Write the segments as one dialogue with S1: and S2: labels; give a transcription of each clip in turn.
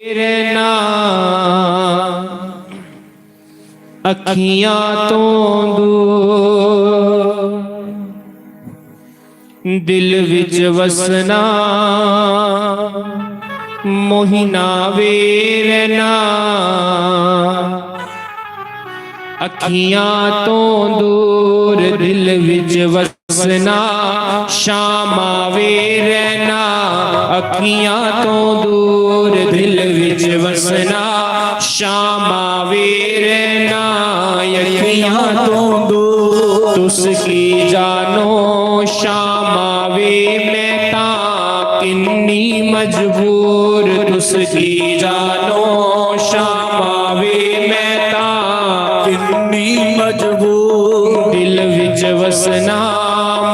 S1: ਰਹਿਣਾ ਅੱਖੀਆਂ ਤੋਂ ਦੂਰ, ਦਿਲ ਵਿੱਚ ਵਸਣਾ ਮੋਹਿ ਨਾਵੇ ਰਹਿਣਾ ਅੱਖੀਆਂ ਤੋਂ ਦੂਰ, ਦਿਲ ਵਿੱਚ ਵਸਣਾ ਸ਼ਾਮ ਆਵੇ ਰਹਿਣਾ ਅੱਖੀਆਂ ਤੋਂ ਦੂਰ, ਦਿਲ ਵਿੱਚ ਵਸਣਾ ਸ਼ਾਮ ਆਵੇ ਰਹਿਣਾ ਅੱਖੀਆਂ ਤੋਂ ਦੂਰ। ਤੁਸ ਕੀ ਜਾਨੋ ਸ਼ਾਮ ਆਵੇ ਮੈਂ ਤਾਂ ਕਿੰਨੀ ਮਜਬੂਰ, ਤੁਸ ਕੀ ਜਾਨੋ ਸ਼ਾਮ ਆਵੇ ਮੈਂ ਤਾਂ ਕਿੰਨੀ ਮਜਬੂਰ, ਦਿਲ ਵਿੱਚ ਵਸਣਾ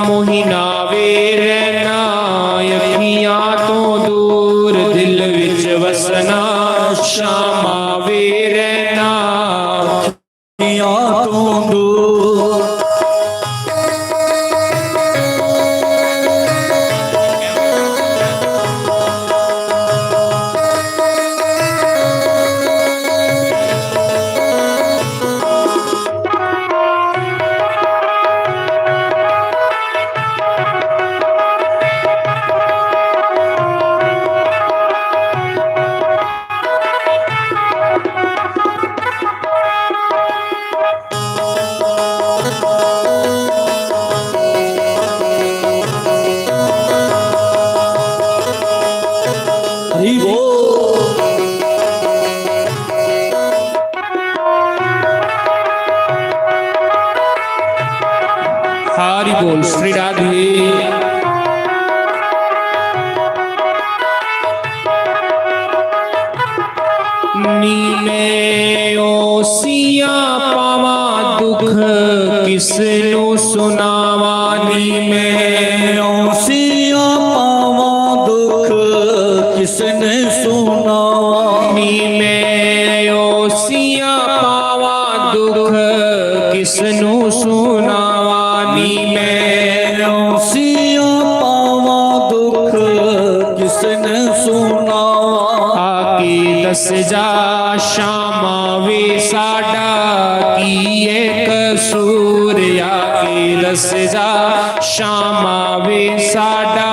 S1: ਮੋਹਿ ਨਾਵੇ ਰਹਿਣਾ ਅੱਖੀਆਂ ਤੋਂ ਦੂਰ, ਦਿਲ ਵਿੱਚ ਵਸਣਾ ਸ਼ਾਮ ਆਵੇ ਰਹਿਣਾ ਅੱਖੀਆਂ ਤੋਂ ਦੂਰ। हरि बोल श्री राधे। नीमे ओसिया पावा दुख किसनु सुनावा, नीमे
S2: ओसिया पावा दुख किसने सुनावा,
S1: नीमे ओसिया पावा दुख किसनु सुनावा, नीमे
S2: ओसिया पावा दुख किसने सुनावा।
S1: आके दस जा शाम आवे साडा कीए कसूर, आके दस जा शाम आवे साडा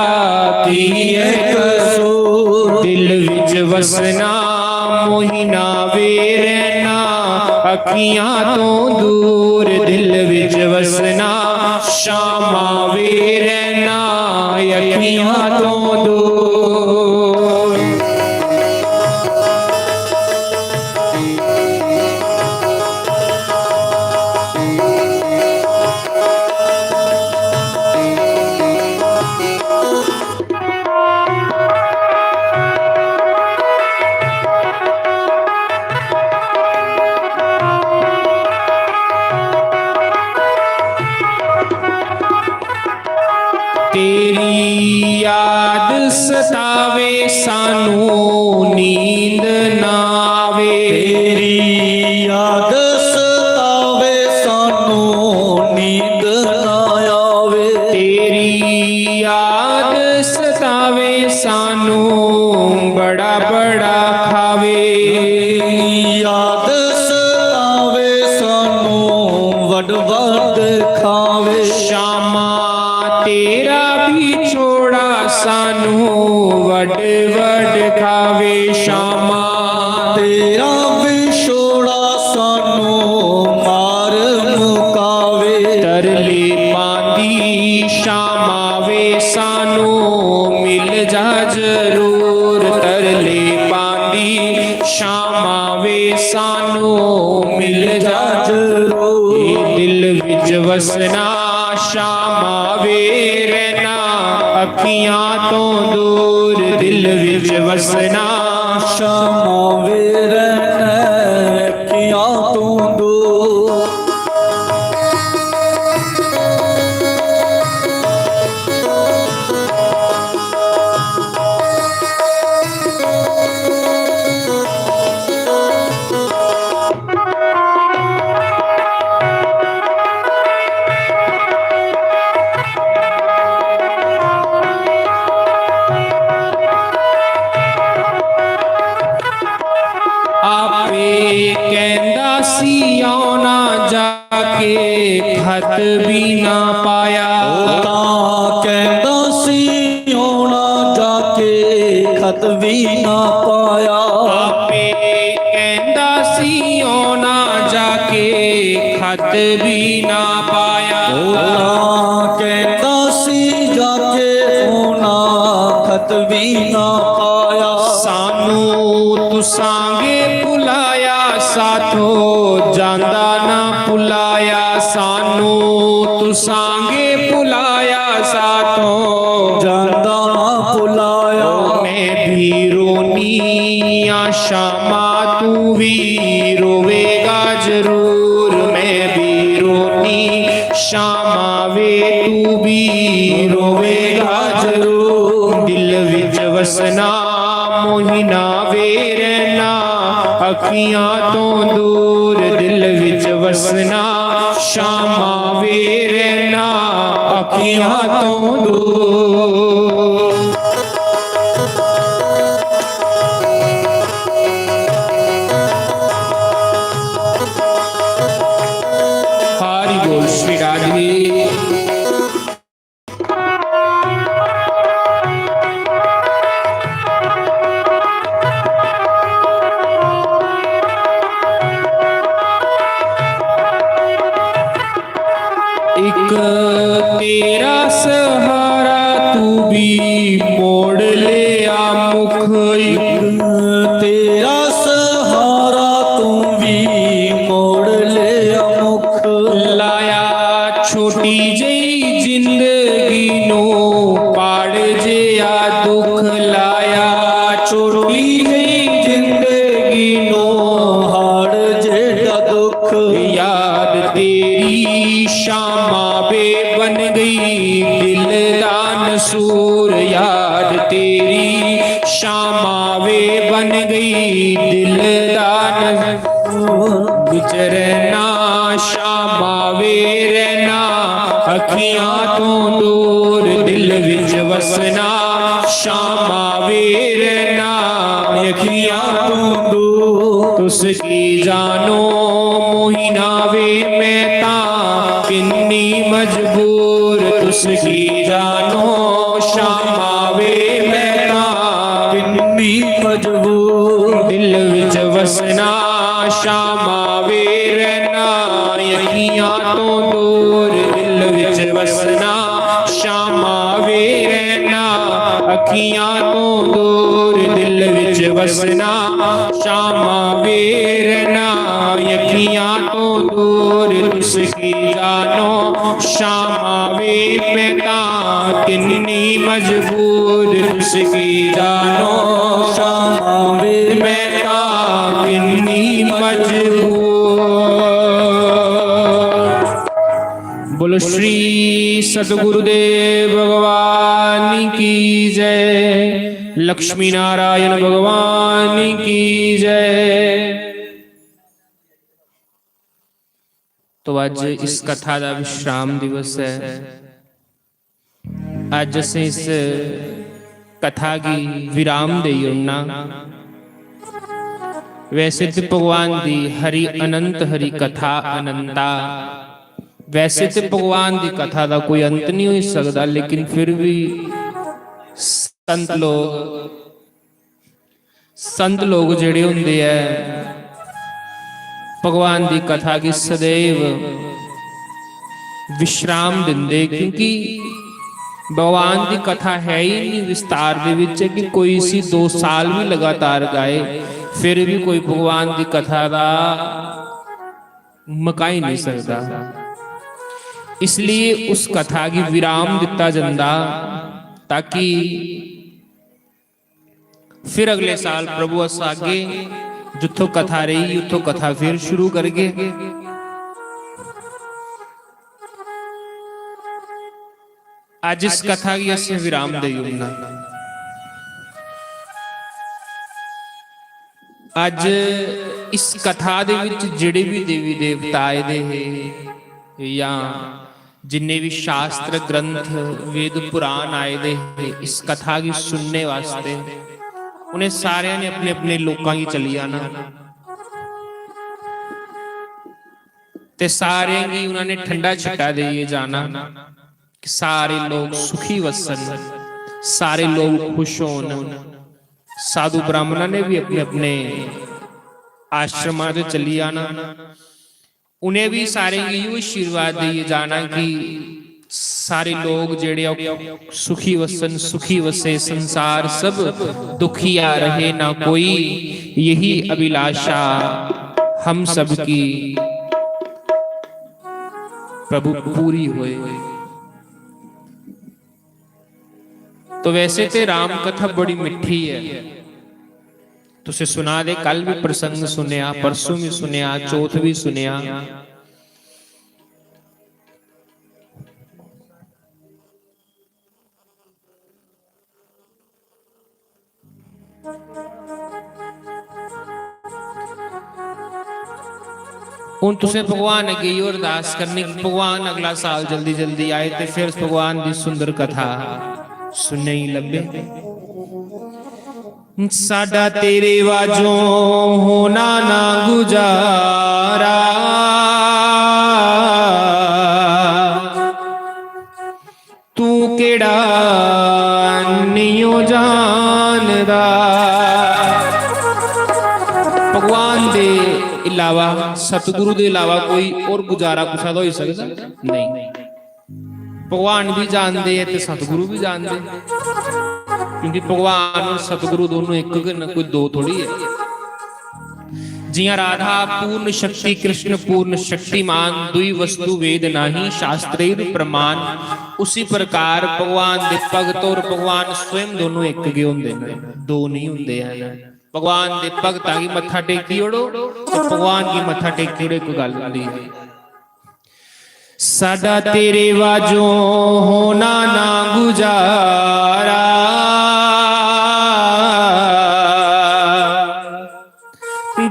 S1: कीए कसूर, दिल विच वसना मोहि नावे रहना अखियां तो दूर, दिल विच वसना शाम आवे रहना अखियां तो दूर। तेरी याद सतावे सानू नींद ना आवे,
S2: तेरी याद सतावे सानू नींद ना आवे,
S1: तेरी याद सतावे सानू बड़ा बड़ा खावे,
S2: याद सतावे सानू वड वड खावे।
S1: शामा तेरा भी छोड़ा सानू वड वड खावे, शामा
S2: तेरा विछोड़ा सानू मार मुकावे,
S1: तरले पांदी शाम आवे सानू मिल जा जरूर, तरले पांदी शाम आवे सानू मिल जा जरूर, दिल विच वसना शाम आवे रहना अखियां तो दूर, दिल विच वसना
S2: शाम आवे रहना अखियां तो दूर। ਖਤ ਵੀ ਨਾ ਪਾਇਆ।
S1: ਆਪੇ ਕਹਿੰਦਾ ਸੀ ਆਉਣਾ ਜਾ ਕੇ ਖਤ ਵੀ ਨਾ ਪਾਇਆ।
S2: ਭੋਲਾ ਕਹਿੰਦਾ ਸੀ ਜਾ ਕੇ ਹੋਣਾ ਖਤ ਵੀ ਨਾ ਪਾਇਆ।
S1: ਸਾਨੂੰ ਤੁਸਾਂਗੇ ਭੁਲਾਇਆ ਸਾਥੋਂ ਜਾਂਦਾ ਨਾ ਭੁਲਾਇਆ। ਸਾਨੂੰ ਤੁਸਾਂਗੇ ਭੁਲਾਇਆ ਸਾਥੋਂ
S2: ਜਾਂਦਾ ਨਾ ਭੁਲਾਇਆ।
S1: ਮੈਂ ਵੀ ਰੋਨੀ ਆ ਸ਼ਾਮਾਂ ਤੂੰ ਵੀ ਰੋਵੇਗਾ ਜ਼ਰੂਰ। ਮੈਂ ਵੀ ਰੋਨੀ ਸ਼ਾਮਾਂ ਵੇ ਤੂੰ ਵੀ ਰੋਵੇਗਾ ਜ਼ਰੂਰ। ਦਿਲ ਵਿੱਚ ਵਸਣਾ ਮੋਹਿਨਾ ਵੇ ਰਹਿਣਾ ਅੱਖੀਆਂ ਤੋਂ ਦੂਰ। ਦਿਲ ਵਿੱਚ ਵਸਣਾ ਸ਼ਾਮਾਂ ਵੇ ਰਹਿਣਾ ਅੱਖੀਆਂ ਤੋਂ ਦੂਰ। हरि बोल श्री राधे। एक तेरा सहारा तू भी मोड़ ले आ मुख। एक
S2: तेरा सहारा तू भी मोड़ ले मुख।
S1: लाया छोटी जई जिंदगी नो पाड़ जिया दुख। लाया छोटी जई जिंदगी नो
S2: हाड़ जेड़ा दुख।
S1: याद तेरी शामां बे बन गई दिल दा नसूर। याद तेरी शामां वे बन गई दिल दा नसूर। विचरना शामां वे रहना अखियां तो दूर। दिल विच वसना शामां वे रहना अखियां तो दूर। तुसकी जानो मोहिना वे मैं तां किन्नी मजबूर। तुसकी जानो शामां वे मैं तां
S2: किन्नी मजबूर।
S1: दिल विच वसना शामां वे रहना अखियां तो दूर। दिल विच वसना शामां वे रहना अखियां तो दूर। दिल विच वसना शामां वे रहना अखियां तो दूर। तुसकी जानो शामां वे मैं तां किन्नी मजबूर। तुसकी जानो
S2: शामां वे
S1: मैं तां किन्नी मजबूर। बोलो श्री सतगुरुदेव भगवान की जय। लक्ष्मी नारायण भगवान की जय। तो अज इस कथा का विश्राम दिवस है। अज अस इस कथा की विराम देई उन्ना। वैसे तो भगवान दी हरि अनंत हरि कथा अनंता। वैसे तो भगवान की कथा का कोई अंत नहीं हो सकता, लेकिन फिर भी संत लोग जेड़े हुंदे है भगवान की कथा की सदैव विश्राम दिंदे। क्योंकि भगवान की कथा है ही नहीं विस्तार दे विच कि कोई सी 2 साल भी लगातार गाए फिर भी कोई भगवान की कथा का मुका ही नहीं सकता। इसलिए उस कथा की विराम दिता जाता ताकि फिर अगले साल प्रभु अस आगे जिथों कथा रही उथों कथा फिर शुरू करगे। आज इस कथा की अस विराम देना। आज इस कथा दे विच जिहड़े भी देवी देवता आए दे है या जिन्ने भी शास्त्र ग्रंथ वेद पुराण आए दे इस कथा की सुनने वास्ते उन्हें सारे ने अपने अपने लोकां की चली आना ते सारे की उन्होंने ठंडा छिट्टा दे जाना कि सारे लोग सुखी वसन, सारे लोग खुश होन, साधु ब्राह्मणों ने भी अपने अपने आश्रम से चली आना, उन्हें भी सारे यो आशीर्वाद दिए जाना कि सारे लोग जेड़े सुखी वसन, सुखी वसे, संसार सब दुखिया रहे ना कोई, यही अभिलाषा हम सब की प्रभु पूरी होए। तो वैसे तो राम कथा बड़ी मिठी है, तुसे सुना दे, कल भी प्रसंग सुनिया, परसों भी सुनिया, चौथ भी सुनिया। ਹੁਣ ਤੁਸੀਂ ਭਗਵਾਨ ਅੱਗੇ ਹੀ ਅਰਦਾਸ ਕਰਨੀ ਕਿ ਭਗਵਾਨ ਅਗਲਾ ਸਾਲ ਜਲਦੀ ਜਲਦੀ ਆਏ ਤੇ ਫਿਰ ਭਗਵਾਨ ਦੀ ਸੁੰਦਰ ਕਥਾ ਸੁਣਨੇ ਹੀ ਲੱਭੇ। ਸਾਡਾ ਤੇਰੇ ਵਾਜੋਂ ਹੋਣਾ ਨਾ ਗੁਜ਼ਾਰਾ, ਤੂੰ ਕਿਹੜਾ ਨਿਉ ਜਾਣਦਾ। भगवान दे इलावा, सतगुरु दे इलावा कोई और गुजारा कुछ हो सकता नहीं। भगवान भी जानते हैं ते सतगुरु भी जानते, क्योंकि भगवान और सतगुरु दोनों एक, कोई दो थोड़ी है। जिया राधा पूर्ण शक्ति, कृष्ण पूर्ण शक्तिमान, दुई वस्तु वेद नाही, शास्त्रेर प्रमाण। उसी प्रकार भगवान दे भगत और भगवान स्वयं दोनों एक गे होंदे ने, दो नहीं होंदे हैं। भगवान दे भगतां की मत्था टेकी ओड़ो तो भगवान की मत्था टेकी ओड़ो, कोई गल नहीं है। साडा तेरे वाजों होना ना गुजारा,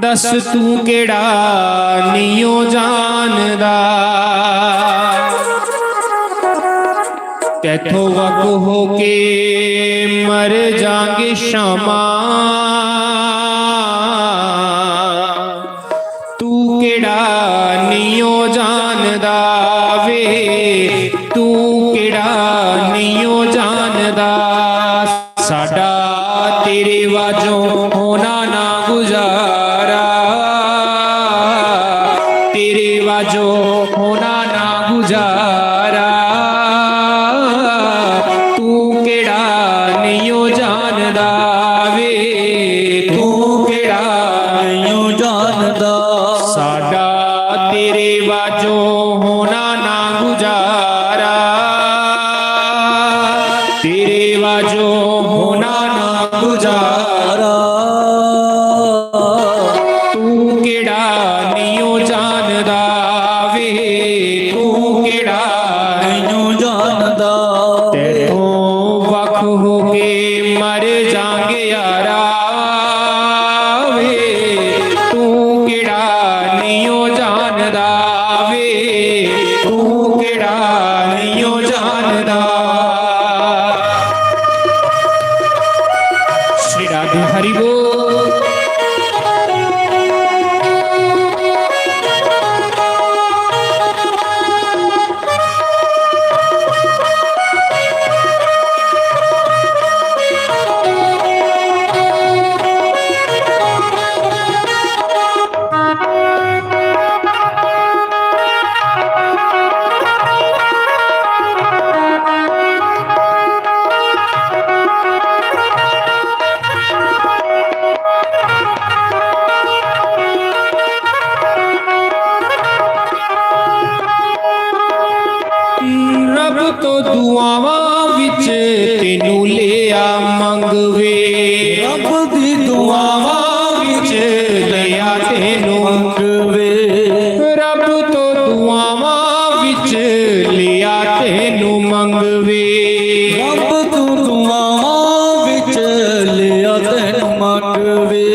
S1: दस तू केड़ा नियो जानदा। तैथों वक होके मर जांगे शामा, तू केड़ा नियो जानदा वे, तू केड़ा नियो जानदा। साडा तेरे वाजों होना ना गुजारा, तेरे वाजों होना ना गुजारा, तू केड़ा नियो जानदा वे, तू केड़ा नियो जानदा। साडा तेरे वाजों होना ना गुजारा, तेरे वाजों होना ना गुजारा, तू केड़ा नियो जानदा वे, तू केड़ा नियो जानदा। तैथों वख होके मर जांगे यारा वे, तू केड़ा नियो जानदा वे, तू केड़ा नियो जानदा। श्री राधे हरि बोल। रब तो दुआवां विच तेनू लिया मंगवे,
S2: रब दी
S1: दुआवां विच लिया तेनू
S2: मंगवे,
S1: रब तो दुआवां विच लिया तेनू मंगवे।
S2: रब तू दुआवां विच लिया तैनू मंगवे।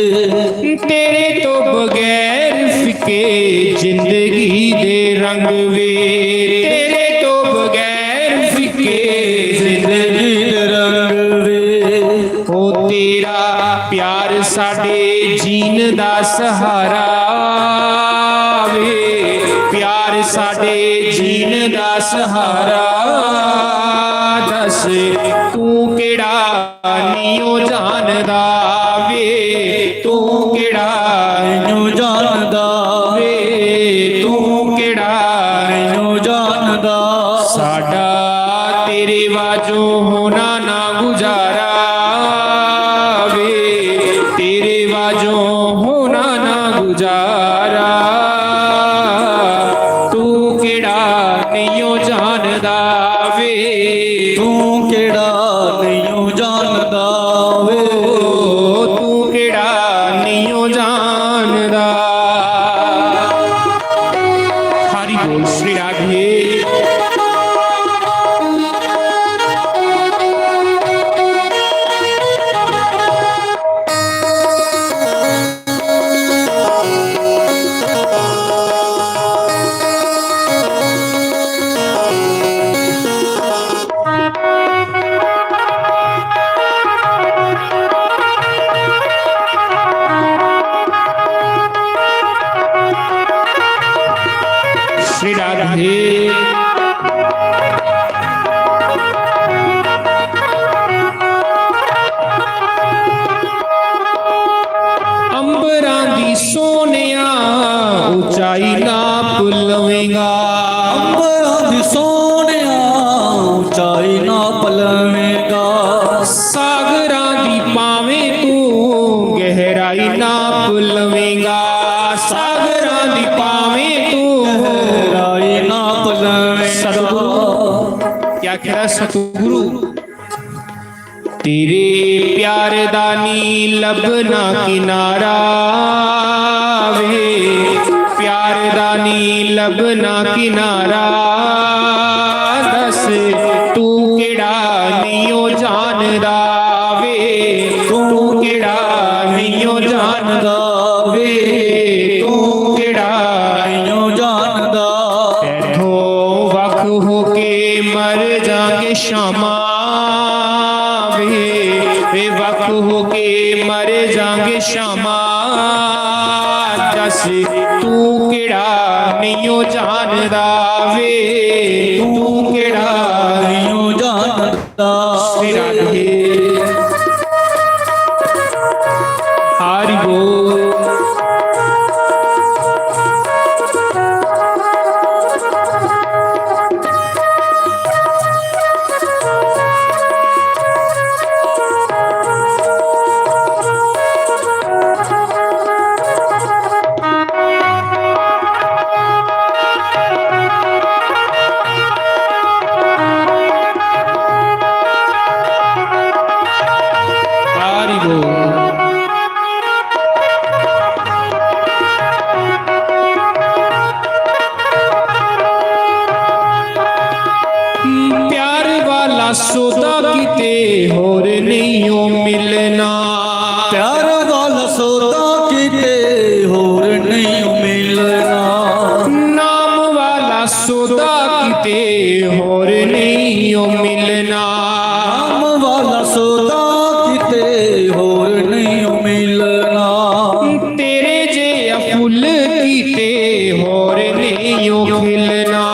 S1: तेरे तो बगैर फिके जिंदगी दे रंग वे, तेरे तो बगैर फिके जिंदगी दे रंग वे। ओ तेरा प्यार साडे जीन दा सहारा वे, प्यार साडे जीन दा सहारा। दस तू केड़ा नियो जानदा बाजो होना ना गुजारा वे, तेरे बाजो होना ना गुजारा। तू केड़ा नहीं जानदा वे,
S2: तू केड़ा नहीं जानदा वे,
S1: तू केड़ा नहीं जानदा। हरि बोल श्री राधे। श्री राधे। अंबरां दी सोनिया ऊंचाई नाप लवेंगा,
S2: अंबरां दी सोनिया ऊंचाई नाप लवेंगा।
S1: सागरां दी पावें तू गहराई नाप लवेंगा, सागरां दी पावें तू
S2: गहराई नाप लवेंगा।
S1: क्या कह रहा सतगुरु, तेरे प्यार दानी लबना किनारा वे, प्यार दानी लबना किनारा। दस तू केड़ा नहीं जानदा वे, तू केड़ा नहीं जानदा वे, तू केड़ा
S2: नहीं जानदा।
S1: तैथों वख होके मर जागे शामा वे, वख होके मर जागे शामा। दस तू केड़ा नहीं जानदा वे, तू केड़ा
S2: नहीं जानदा।
S1: श्री राधे। हरि बोल। हरि बोल। प्यार वाला सौदा किते होर नहीं ओ मिलना,
S2: प्यार वाला सौदा किते होर नहीं मिलना।
S1: नाम वाला सौदा किते होर नहीं ओ मिलना।
S2: नाम वाला सौदा किते होर नहीं मिलना।
S1: तेरे जे फुल किते होर नहीं ओ खिलना,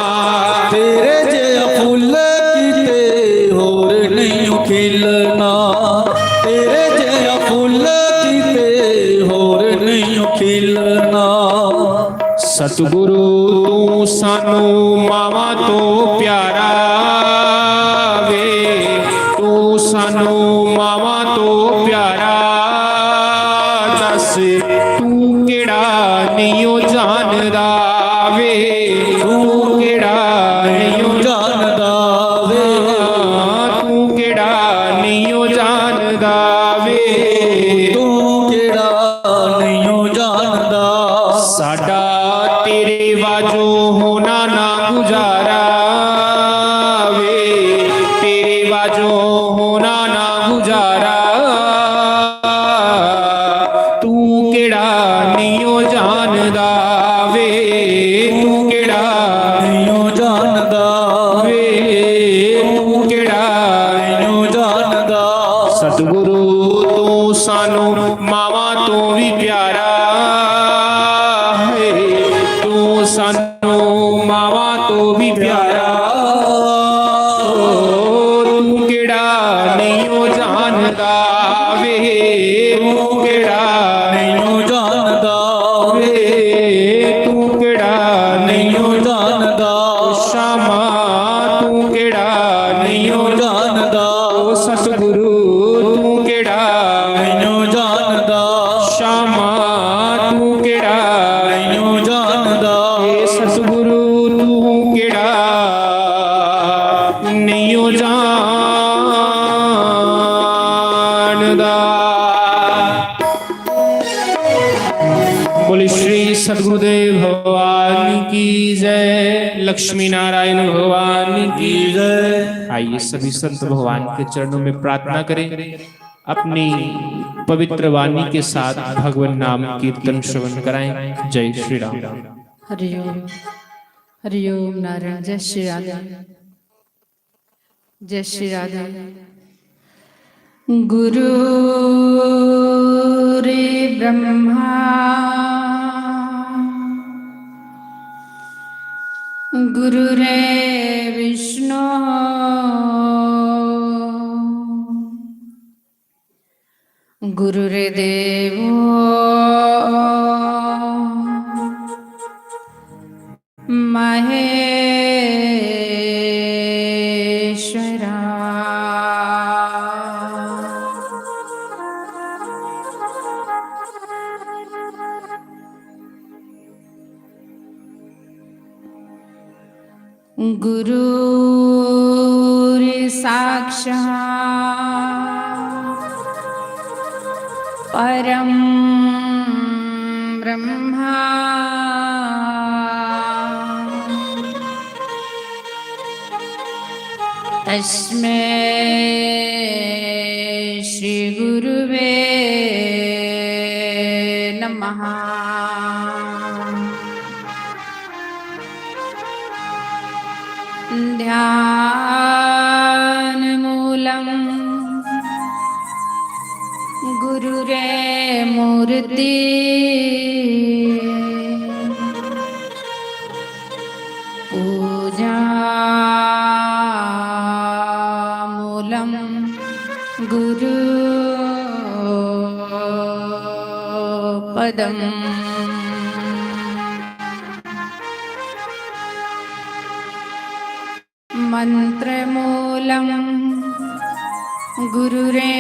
S2: तेरे जे फुल किते होर नहीं खिलना। तेरे जे फुल किते होर नहीं खिलना।
S1: सतगुरु तू सानू मावा तो प्यारा वे, तू सानू मावा तो प्यारा। दस तू केड़ा नहीं ओ जानदा वे, तू केड़ा नहीं ओ
S2: जानदा वे,
S1: तू केड़ा नहीं ओ जानदा वे,
S2: तू केड़ा नहीं जानदा।
S1: साडा तेरे बाजो होना ना गुजारा वे, तेरे बाजो होना ना गुजारा। तू केड़ा नहीं ओ जानदा वे, तू केड़ा
S2: नहीं जानदा
S1: वे, तू केड़ा
S2: नहीं जानदा।
S1: सतगुरु तू सानू मावा तो भी प्यारा है, तू सानू मावा तो भी प्यारा। तू केड़ा नहीं ओ
S2: ਜਾਣਦਾ
S1: ਓ ਸਤਿਗੁਰੂ ਤੂੰ ਕਿਹੜਾ
S2: ਮੈਨੂੰ ਜਾਣਦਾ
S1: ਸ਼ਾਮਾ ਤੂੰ ਕਿਹੜਾ
S2: ਮੈਨੂੰ ਜਾਣਦਾ
S1: ਏ ਸਤਿਗੁਰੂ ਤੂੰ ਕਿਹੜਾ ਨਹੀਂਓ ਜਾਣਦਾ। बोले श्री सदगुरुदेव भगवान की जय, लक्ष्मी नारायण भगवान की
S2: जय।
S1: आइए सभी संत भगवान के चरणों में प्रार्थना करें, अपनी पवित्र वाणी के साथ भगवान नाम कीर्तन श्रवण कराएं। जय श्री राम।
S3: हरिओम हरिओम नारायण। जय श्री राधे जय श्री राधे। गुरु रे ब्रह्मा गुरु रे विष्णु गुरु रे देवो महेश्वरा। गुरु साक्षात् परम ब्रह्मा तस्मै श्री गुरुवे नमः। ध्यान मूलम गुरुरे मूर्ति पूजा मूलम गुरु पदम। मंत्रमूलं गुरुरेवाक्यं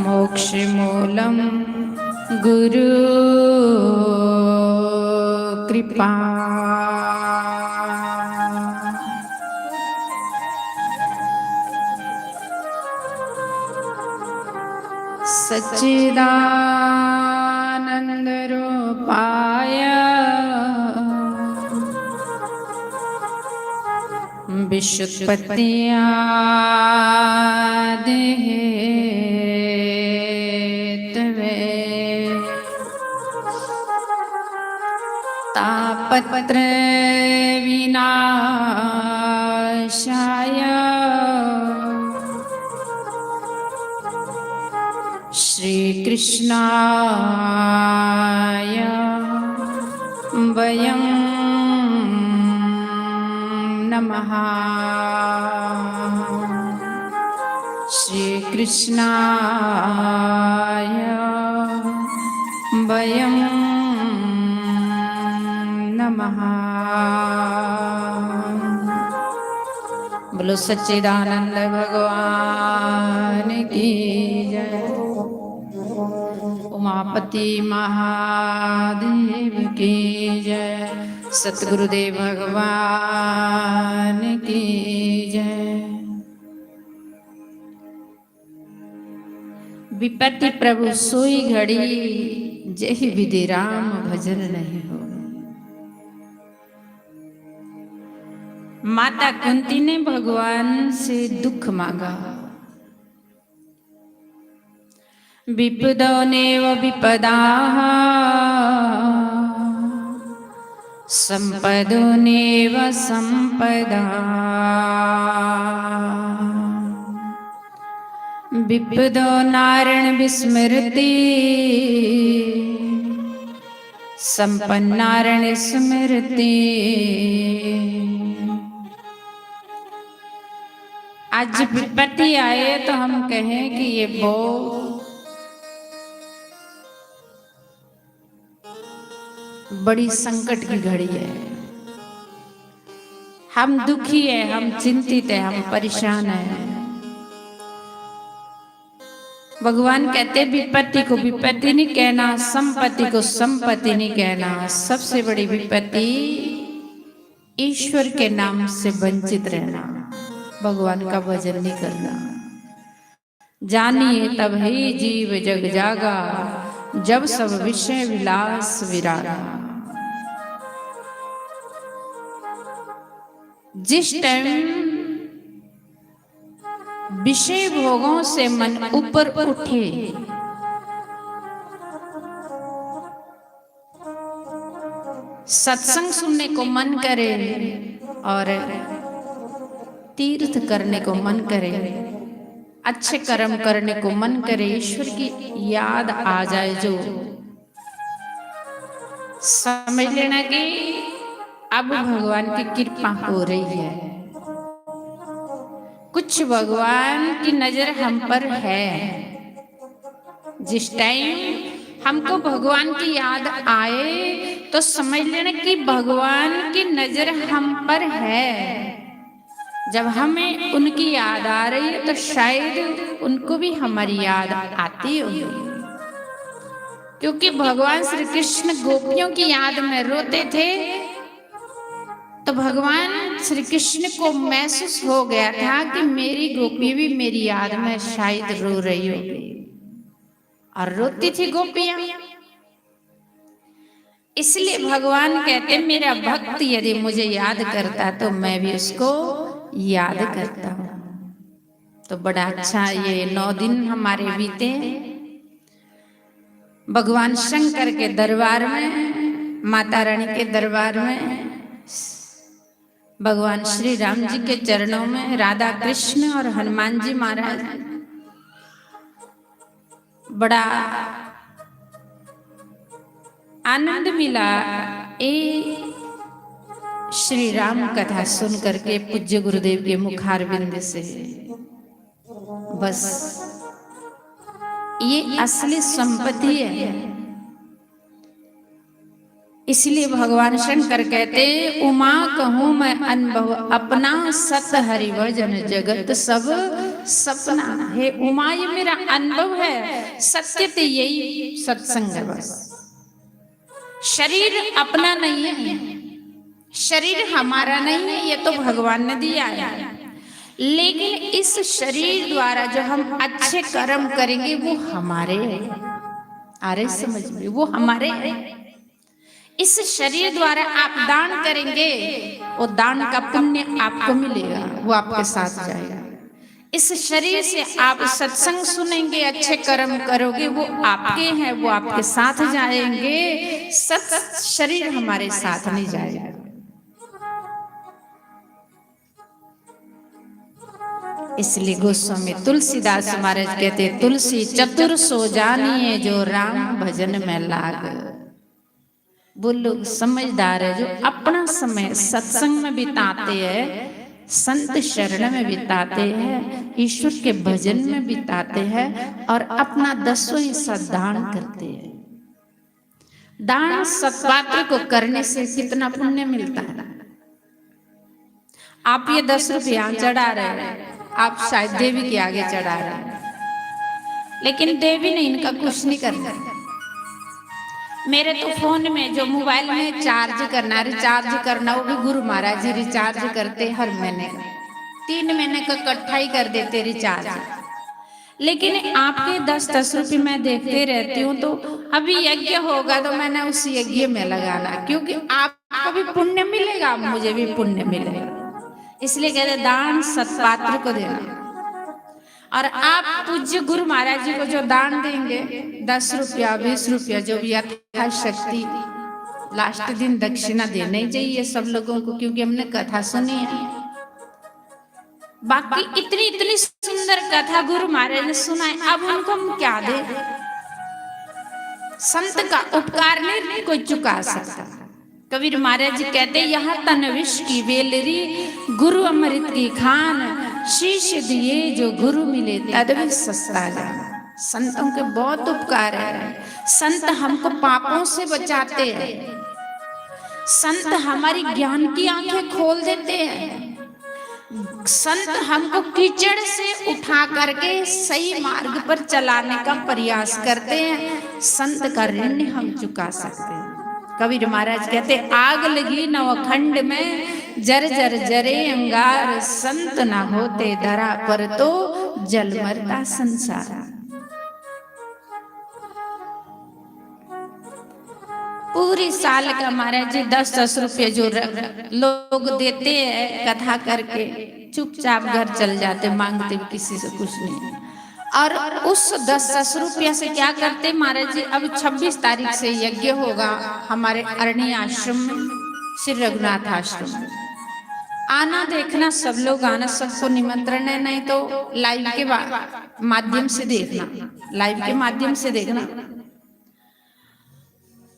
S3: मोक्षमूलं गुरु कृपा। सच्चिदानंद रूपाय विशुद्धपत्यादेतवे तापत्र विनाशाय श्री कृष्णाय वयं नमः। श्री कृष्णाय वयं नमः। बोलो सच्चिदानंद भगवान की जय। उमापति महादेव की जय। सतगुरुदेव भगवान की जय। विपत्ति प्रभु सोई घड़ी जय विधि राम भजन नहीं हो। माता कुंती ने भगवान से दुख मांगा। विपदोनेव विपदाः संपदोनेव संपदा। विपदो नारायण विस्मृति संपन्नारायण स्मृति। आज विपत्ति आए तो हम कहें कि ये बहुत बड़ी संकट की घड़ी है। हम दुखी हैं, हम चिंतित हैं, हम परेशान हैं। भगवान कहते विपत्ति को विपत्ति नहीं कहना, संपत्ति को संपत्ति नहीं कहना। सबसे बड़ी विपत्ति ईश्वर के नाम से वंचित रहना, भगवान का भजन नहीं करना। जानिए तब ही जीव जग जागा, जब सब विषय विलास विरागा। जिस टाइम विषय भोगों से मन ऊपर उठे, सत्संग सुनने को मन करे और तीर्थ करने को मन करे, अच्छे कर्म करने को मन करे, ईश्वर की याद आ जाए, जो समझ लेना कि अब भगवान की कृपा हो रही है। कुछ भगवान की नजर हम पर है। जिस टाइम हमको भगवान की याद आए तो समझ लेना कि भगवान की नजर हम पर है। जब हमें उनकी याद आ रही है तो शायद उनको भी हमारी याद आती होगी, क्योंकि भगवान श्री कृष्ण गोपियों की याद में रोते थे तो भगवान श्री कृष्ण को महसूस हो गया था कि मेरी गोपी भी मेरी याद में शायद रो रही होगी, और रोती थी गोपियां। इसलिए भगवान कहते मेरा भक्त यदि मुझे याद करता तो मैं भी उसको याद करता हूं। तो बड़ा अच्छा ये 9 दिन हमारे बीते भगवान शंकर के दरबार में, माता रानी के दरबार में, भगवान श्री राम जी के चरणों में, राधा कृष्ण और हनुमान जी महाराज। बड़ा आनंद मिला ये श्री राम कथा सुन करके पूज्य गुरुदेव के मुखारविंद से। बस ये असली संपत्ति है। इसलिए भगवान शंकर कहते उमा कहूं मैं अनुभव अपना, सत हरि भजन जगत सब सपना। हे उमा ये मेरा अनुभव है, सत्य तो यही सत्संग है। बस शरीर अपना नहीं है, शरीर हमारा नहीं है, ये तो भगवान ने दिया है। लेकिन इस शरीर द्वारा जो हम अच्छे कर्म करेंगे वो हमारे हैं। अरे समझ में, वो हमारे हैं। इस शरीर द्वारा आप दान करेंगे, वो दान का पुण्य आपको मिलेगा, वो आपके साथ जाएगा। इस शरीर से आप सत्संग सुनेंगे, अच्छे कर्म करोगे, वो आपके हैं, वो आपके साथ जाएंगे। शरीर हमारे साथ नहीं जाएगा। इसलिए गोस्वामी तुलसीदास महाराज कहते तुलसी चतुर सो जानिए, जो राम भजन में लाग। वो लोग समझदार है जो अपना समय सत्संग में बिताते हैं, संत शरण में बिताते हैं, ईश्वर के भजन में बिताते हैं, और अपना 10वां हिस्सा दान करते हैं। दान सत्पात्र को करने से कितना पुण्य मिलता है। आप ये 10 रुपया चढ़ा रहे हैं, आप शायद देवी के आगे चढ़ा रहे हैं, लेकिन देवी ने इनका कुछ नहीं करना। मेरे तो फोन में जो मोबाइल में चार्ज करना, रिचार्ज करना, वो भी गुरु महाराज जी रिचार्ज करते हर महीने, 3 महीने का इकट्ठा ही कर देते रिचार्ज। लेकिन आपके 10-10 रुपये मैं देखते रहती हूँ। तो अभी यज्ञ होगा तो मैंने उस यज्ञ में लगाना, क्योंकि आपको भी पुण्य मिलेगा, मुझे भी पुण्य मिलेगा। इसलिए कहते दान सत्पात्र को देना। और आप पूज्य गुरु महाराज जी को जो दान देंगे, 10 रुपया 20 रुपया जो भी यथाशक्ति, लास्ट दिन दक्षिणा देना ही चाहिए सब लोगों को, क्योंकि हमने कथा सुनी है। बाकी इतनी सुंदर कथा गुरु महाराज ने सुनाई, अब उनको हम क्या दे। संत का उपकार नहीं कोई चुका सकता। कबीर महाराज जी कहते यहाँ तन विष की बेलरी, गुरु अमृत की खान, शीश दिए जो गुरु मिले तद भी सस्ता जान। संतों के बहुत उपकार है। संत हमको पापों से बचाते हैं, संत हमारी ज्ञान की आंखें खोल देते हैं। संत हमको कीचड़ से उठा करके सही मार्ग पर चलाने का प्रयास करते हैं। संत का ऋण हम चुका सकते हैं। कबीर महाराज कहते, आग लगी नवखंड में, जर जर जरे अंगार, संत ना होते धरा पर तो जल मरता संसार। पूरी साल का महाराज जी 10-10 रुपये जो लोग देते हैं कथा करके, चुपचाप घर चल जाते, मांगते भी किसी से कुछ नहीं। और उस 10-10 रुपया से क्या करते महाराज जी? अब 26 तारीख से यज्ञ होगा हमारे अरण्य आश्रम में, श्री रघुनाथ आश्रम में। आना देखना, सब लोग आना, सबको निमंत्रण है, नहीं तो लाइव के माध्यम से देखना, लाइव के माध्यम से देखना।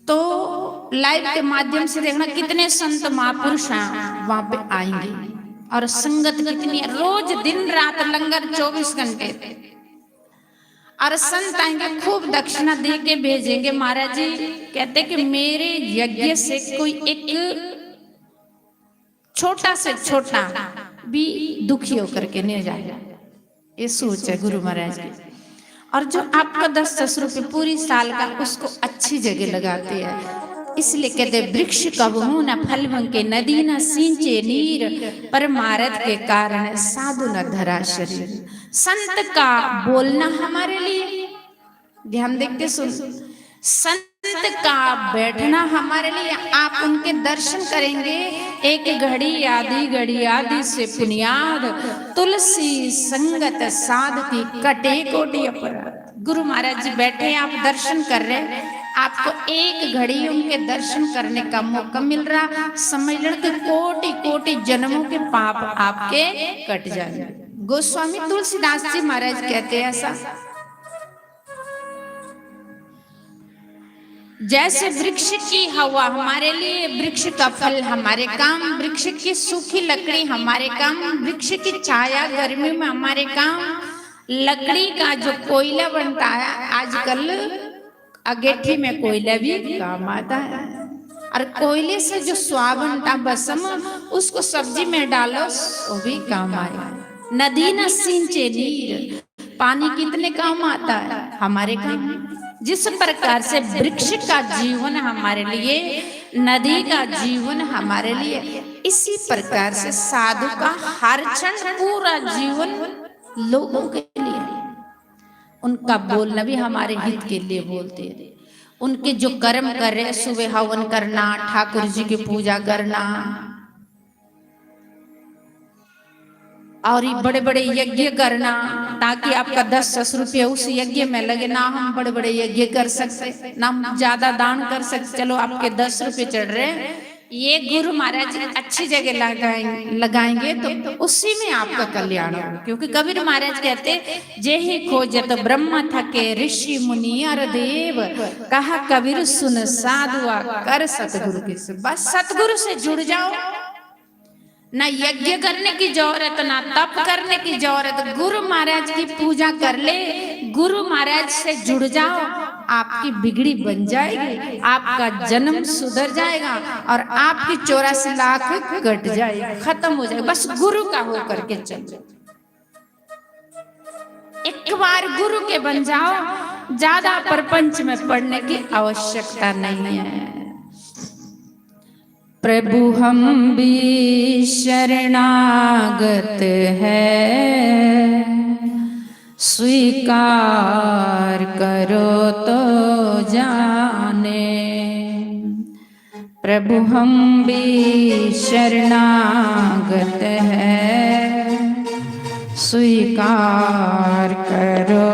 S3: तो लाइव के माध्यम से देखना कितने संत महापुरुष वहां पे आएंगे और संगत कितनी है। रोज दिन रात लंगर 24 घंटे, और संत आएंगे, खूब दक्षिणा दे के भेजेंगे। महाराज जी कहते कि मेरे यज्ञ से कोई एक छोटा से छोटा भी दुखी होकर के नहीं जाएगा। ये सोच है गुरु महाराज की। और जो आपका 10-10 रुपये पूरी साल का, उसको अच्छी जगह लगाते हैं। इसलिए कहते वृक्ष कबहू न फल मंगे, नदी न सींचे नीर, परमारथ के कारण साधु न धरा शरीर। संत का बोलना हमारे लिए, ध्यान देख के सुन, संत का बैठना हमारे लिए। आप उनके दर्शन करेंगे, एक घड़ी आधी घड़ी आदि से पुनियाद, तुलसी संगत साध की कटे कोटि अपराध। गुरु महाराज जी बैठे, आप दर्शन कर रहे हैं, आपको एक घड़ी उनके दर्शन करने का मौका मिल रहा, समझ लो कि कोटि कोटि जन्मों के पाप आपके कट जाएंगे। गोस्वामी तुलसीदास जी महाराज कहते हैं ऐसा, जैसे वृक्ष की हवा हमारे लिए, वृक्ष का फल हमारे काम, वृक्ष की सूखी लकड़ी हमारे काम, वृक्ष की छाया गर्मी में हमारे काम, लकड़ी का जो कोयला बनता है, आजकल अगेठी में कोयला भी काम आता है, और कोयले से जो स्वाद बनता भस्म, उसको सब्जी में डालो वो भी काम आएगा। नदी न सींचे नीर, पानी कितने काम आता है? हमारे काम। जिस प्रकार से वृक्ष का जीवन हमारे लिए, नदी का जीवन हमारे लिए, इसी प्रकार से साधु का हर क्षण पूरा जीवन लोगों के लिए। उनका बोलना भी हमारे हित के लिए बोलते हैं। उनके जो कर्म कर रहे, सुबह हवन करना, ठाकुर जी की पूजा करना, और ये बड़े बड़े यज्ञ करना, ताकि आपका 10-10 रुपये उस यज्ञ में लगे। ना हम बड़े बड़े यज्ञ कर सकते, ना हम ज्यादा दान कर सकते, चलो आपके 10 रुपये चढ़ रहे हैं, ये गुरु महाराज अच्छी जगह लगाएंगे तो उसी में आपका कल्याण होगा। क्योंकि कबीर महाराज कहते, जे ही खोजत ब्रह्म थके ऋषि मुनि अर देव, कहा कबीर सुन साधुआ कर सतगुरु के से। बस सतगुरु से जुड़ जाओ, ना यज्ञ करने की जरूरत, ना तप करने की जरूरत। गुरु महाराज की पूजा कर ले, गुरु महाराज से जुड़ जाओ, आपकी बिगड़ी बन जाएगी, आपका जन्म सुधर जाएगा, और आपकी 84 लाख कट जाएगी, खत्म हो जाएगा। बस गुरु का हो करके चलो, एक बार गुरु के बन जाओ, ज्यादा प्रपंच में पढ़ने की आवश्यकता नहीं है। प्रभु हम भी शरणागत है, स्वीकार करो तो जाने। प्रभु हम भी शरणागत है, स्वीकार करो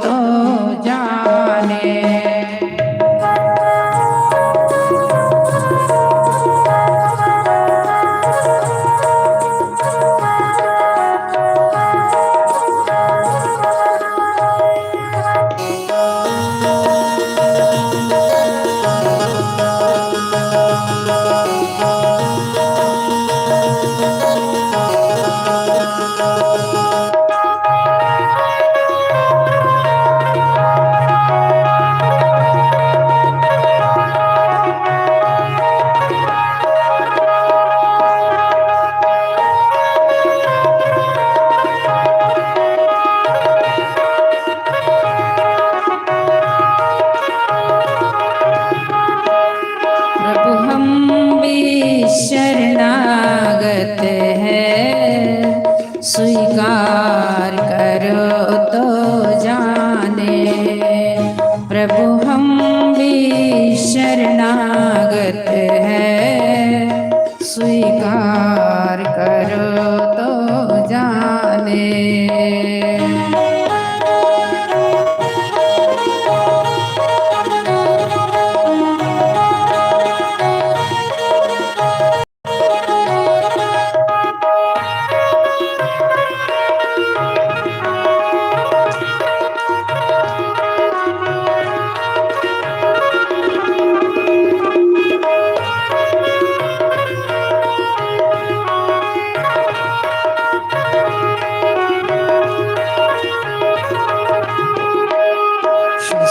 S3: तो जाने। शरणागत है, स्वीकार करो तो जाने। प्रभु हम भी शरणागत है, स्वीकार करो तो जाने।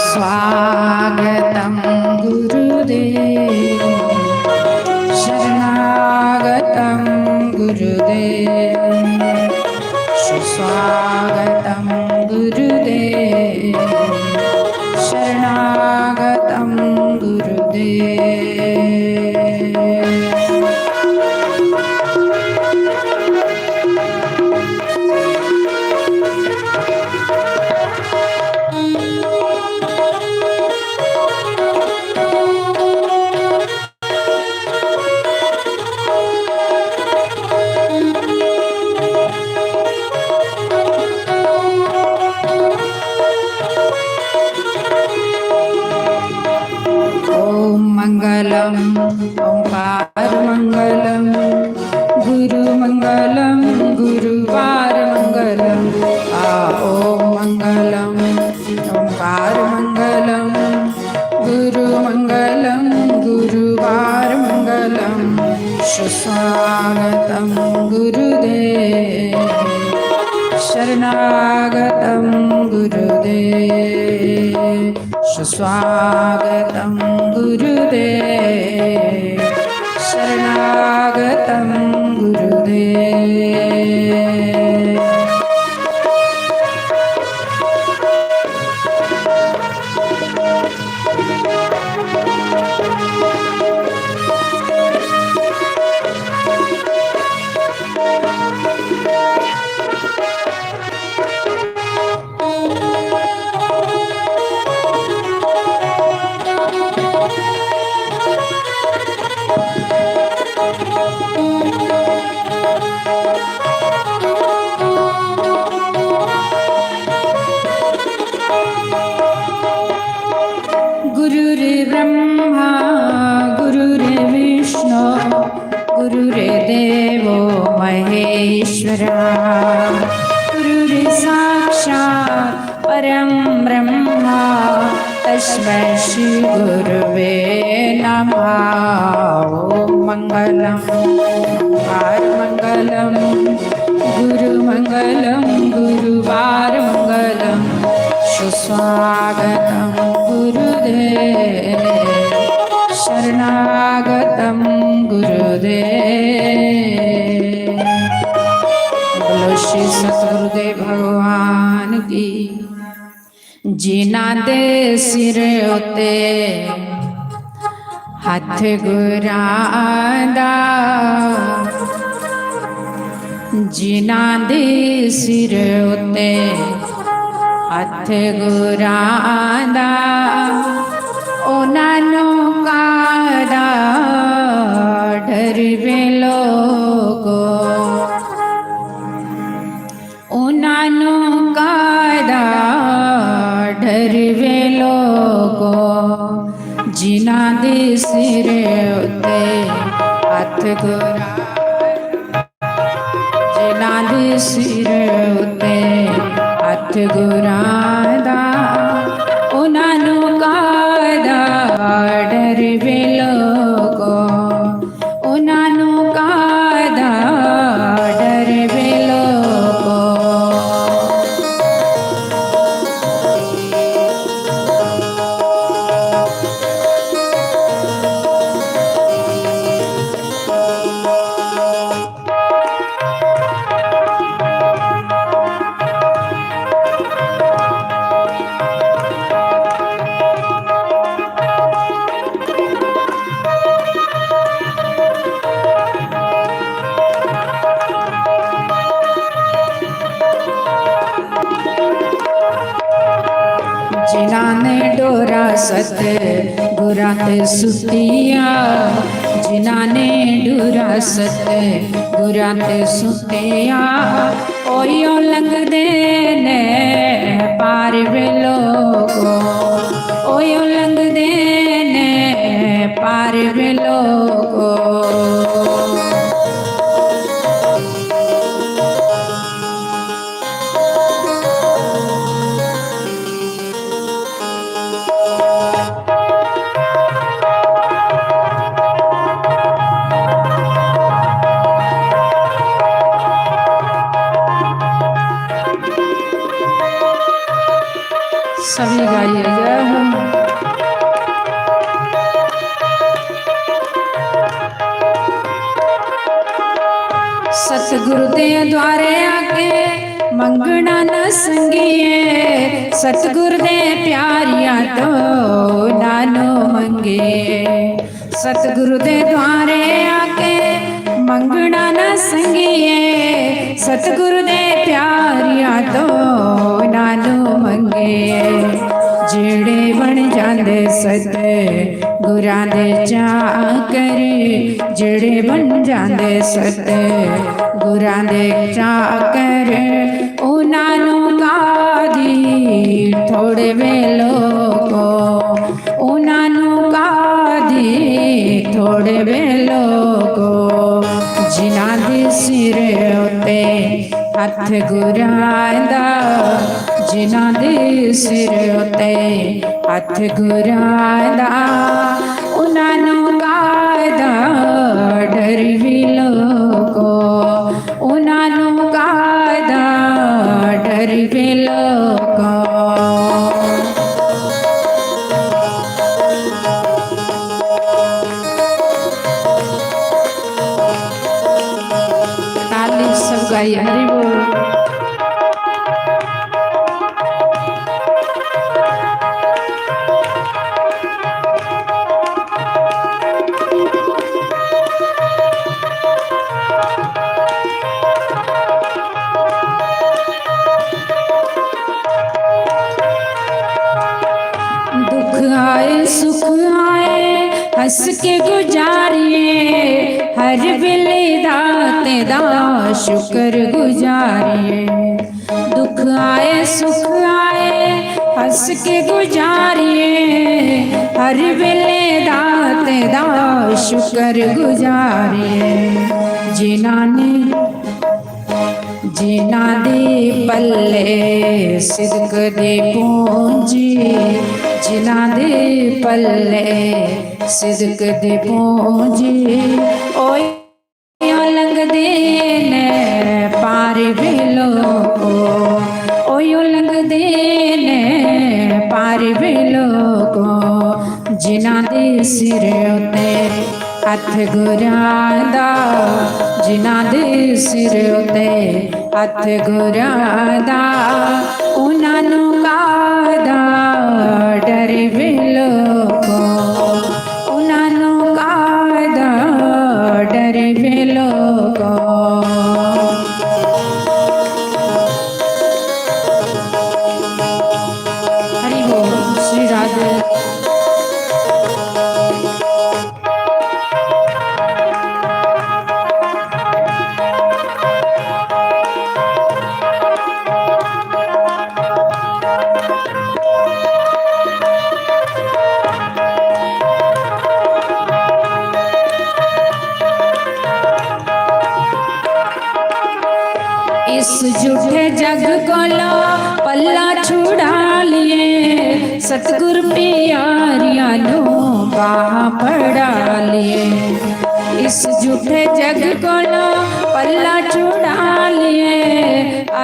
S3: स्वागतं गुरुदेव, शरणागतं गुरुदेव, सुस्वागतं गुरुदेव, शरणागतं गुरुदेव। मंगलम ओंकार मंगलम, गुरु मंगलम गुरुवार मंगलम। ओम मंगलम ओंकार मंगलम, गुरु मंगलम गुरुवार मंगलम। सुस्वागतं गुरुदेव, शरणागतं गुरुदेव, सुस्वागतं गुरुदेव, शरणागतं गुरुदेव। गुरुर्ब्रह्मा गुरुर्विष्णु गुरुर्देवो महेश्वरा, गुरुर्साक्षात् परं ब्रह्मा, तस्मै श्री गुरुवे नमः। ओम मंगलम ओंकार मंगलम, गुरु मंगलम गुरुवार मंगलम। सुस्वागतं गुरुदेव, शरणागतं गुरुदेव। बोलो श्री सतगुरुदेव भगवान की। जिन्हां दे सिर उते हथ गुरां दा, जिन्हां दे सिर उते हथ गुरां दा, उन्हां नूं काहदा डर वे लोगो, उन्हां नूं काहदा डर वे लोगो। जिन्हां दे सिर उते हथ गुरां, जिन्हां दे सिर उते हथ गुरां दा, उन्हां नूं काहदा डर वे लोगो, उन्हां नूं काहदा डर वे लोगो। सत गुरां ते सुतिया जिन्हां ने डुरा सत गुरां ते सुतिया ओयो लंघदे ने पार वे लोगो ओयो लंघदे ने पार वे लोगो। सभी गाइए जय हो। सतगुरु दे द्वारे आके मंगना न संगिए सतगुरु दे प्यारिया तो नानो मंगे सतगुरु दे द्वारे आके मंगना न संगिए सतगुरु दे प्यारिया तो नानो मंगे जेड़े बन जांदे सत गुरां दे चाकर जेड़े बन जांदे सत गुरां दे चाकर उन्हां नूं कादी थोड़े वे लोगो उन्हां नूं कादी थोड़े वे लोगो जिन्हां दे सिर उत्ते हथ गुरां दा जिन्हां दे सिर उत्ते हथ गुरां दा उन्हां नूं कायदा डर भी लोगो उन्हां नूं कायदा डर भी लोगो। ताली सब गाई हरि बोल। आए सुख आए हंस के गुजारिए हर वेले दाते दा शुक्र गुजारिए दुख आए सुख आए हंस के गुजारिए हर वेले दाते दा शुक्र गुजारिए जिन्हां ने जिन्हां दे पल्ले सिदक दी पूंजी जिन्हां दे पल्ले सिदक दी पूंजी ओयो लंघदे ने पार वे लोगो ओयो लंघदे ने पार वे लोगो जिन्हां दे सिर उत्ते हथ गुरां दा जिन्हां दे सिर उत्ते हथ गुरां दा उन्हां नूं कायदा डर वे लोगो उन्हां नूं कायदा डर वे लोगो। हरि बोल श्री राधे। इस झूठे जग कोलो पल्ला छुड़ा लिए सतगुर प्यारिया नो बाह पड़ा लिए इस झूठे जग कोलो पल्ला छुड़ा लिए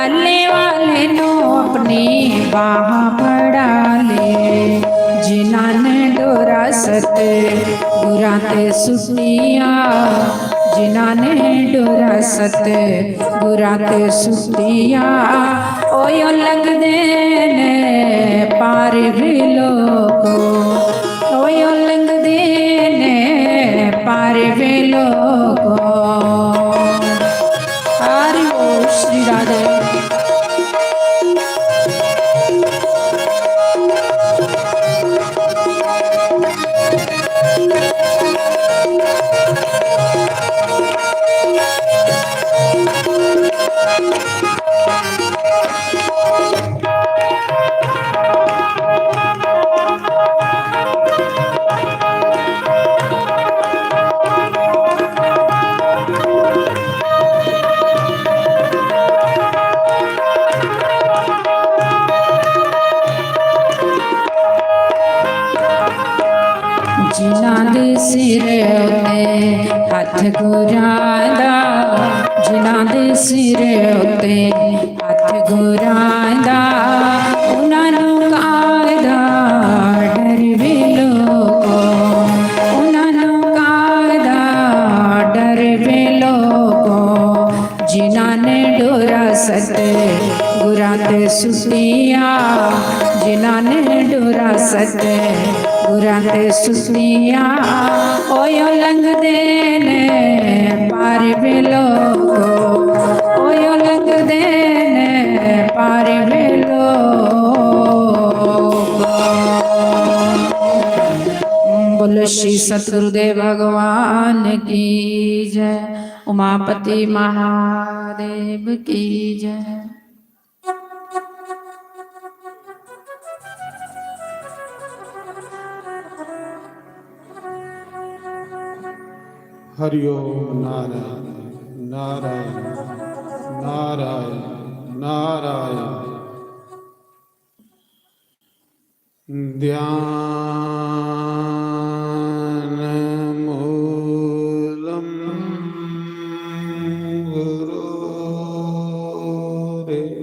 S3: आले वाले नो अपनी बाह पड़ा लिए जिन्हां ने डोरा सत गुरां ते सुटिया जिन्हां ने डोरा सत गुरां ते सुटिया ओयो लंघदे ने पार वे लोगो ओयो लंघदे ने पार वे लोगो। हरि बोल श्री राधे। ਜਿਨ੍ਹਾਂ ਦੇ ਸਿਰ ਉਤੇ ਹੱਥ ਗੁਰਾਂ ਦਾ, ਜਿਨ੍ਹਾਂ ਦੇ ਸਿਰ ਉਤੇ ਹੱਥ ਗੁਰਾਂ ਦਾ, ਉਹਨਾਂ ਨੂੰ ਕਾਹਦਾ ਡਰ ਵੇ ਲੋਕੋ, ਉਹਨਾਂ ਨੂੰ ਕਾਹਦਾ ਡਰ ਵੇ ਲੋਕੋ। ਜਿਨ੍ਹਾਂ ਨੇ ਡੋਰਾ ਸਤੇ ਗੁਰਾਂ ਤੇ ਸੁੱਟੀਆਂ, ਜਿਨ੍ਹਾਂ ਨੇ ਡੋਰਾ ਸਤੇ ਗੁਰਾਂ ਤੇ ਸੁੱਟੀਆਂ, ਓਯੋ ਲੰਘਦੇ ਨੇ ਪਾਰ ਵੇ ਲੋਕੋ, ਓਯੋ ਲੰਘਦੇ ਨੇ ਪਾਰ ਵੇ ਲੋਕੋ। बोलो श्री सतगुरुदेव भगवान की जय, उमापति महादेव की जय।
S4: हरि ओम नारायण नारायण नारायण नारायण। ध्यान मूलम गुरुरेव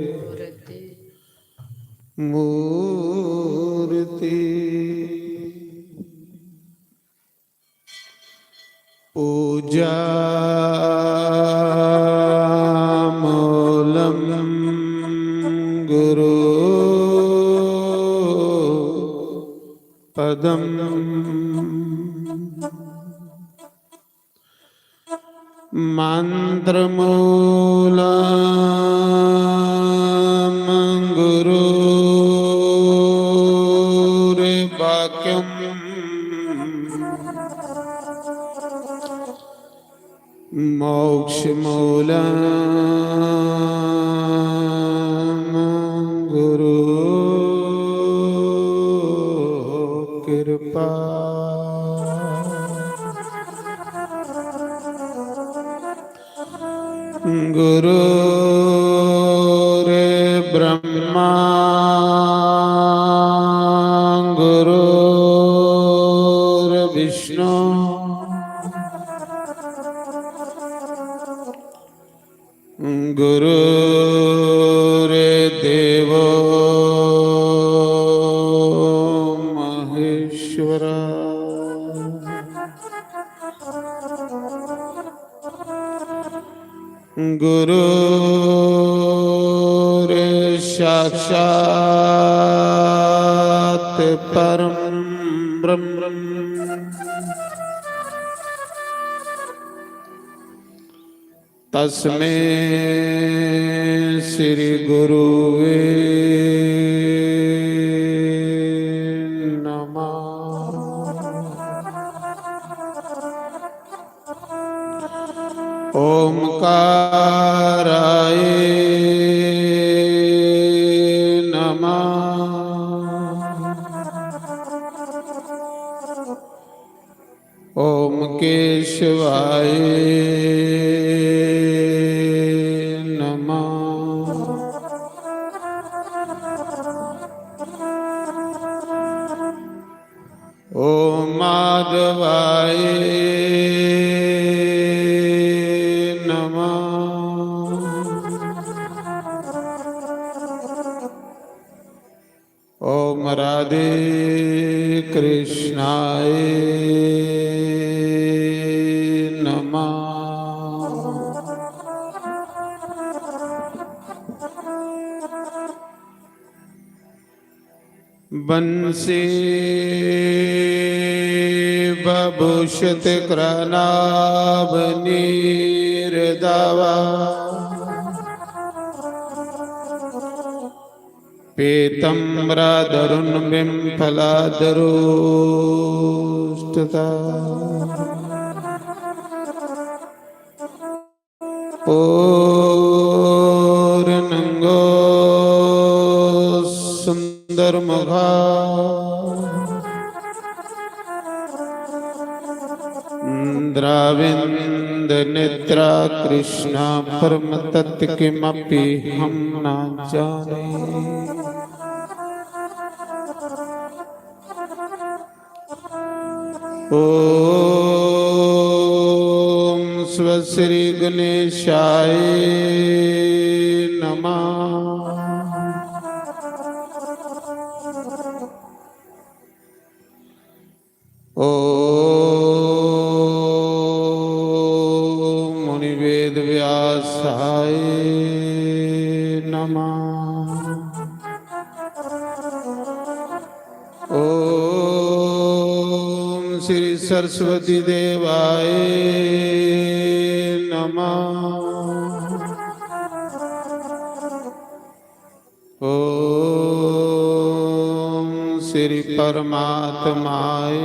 S4: मूर्ति पूजा मूलम गुरु पदम मंत्र मूलम गुरुर्वाक्यम मोक्ष मूलम गुरु कृपा। गुरु रे ब्रह्मा गुरु विष्णु गुरु रे देवो महेश्वरा। गुरु रे साक्षात् परम ब्रह्म। तस्मै श्री गुरुवे नमः। ओमकाराय नमः। ओम केशवाय ओम माधवाय नमः। ओम राधे कृष्णाय नमः। बंसी बभूषित कृणाभ नीरदावा पीतम्बराधरुन् बिम्फलाधरोष्टता ओ कृष्ण परम तत्व किमपि हम न जाने। ओम स्व श्री गणेशाय नमः। ओम मुनि वेद व्यासाय नमः। ओम श्री सरस्वती देवाय नमः। ओम श्री परमात्माय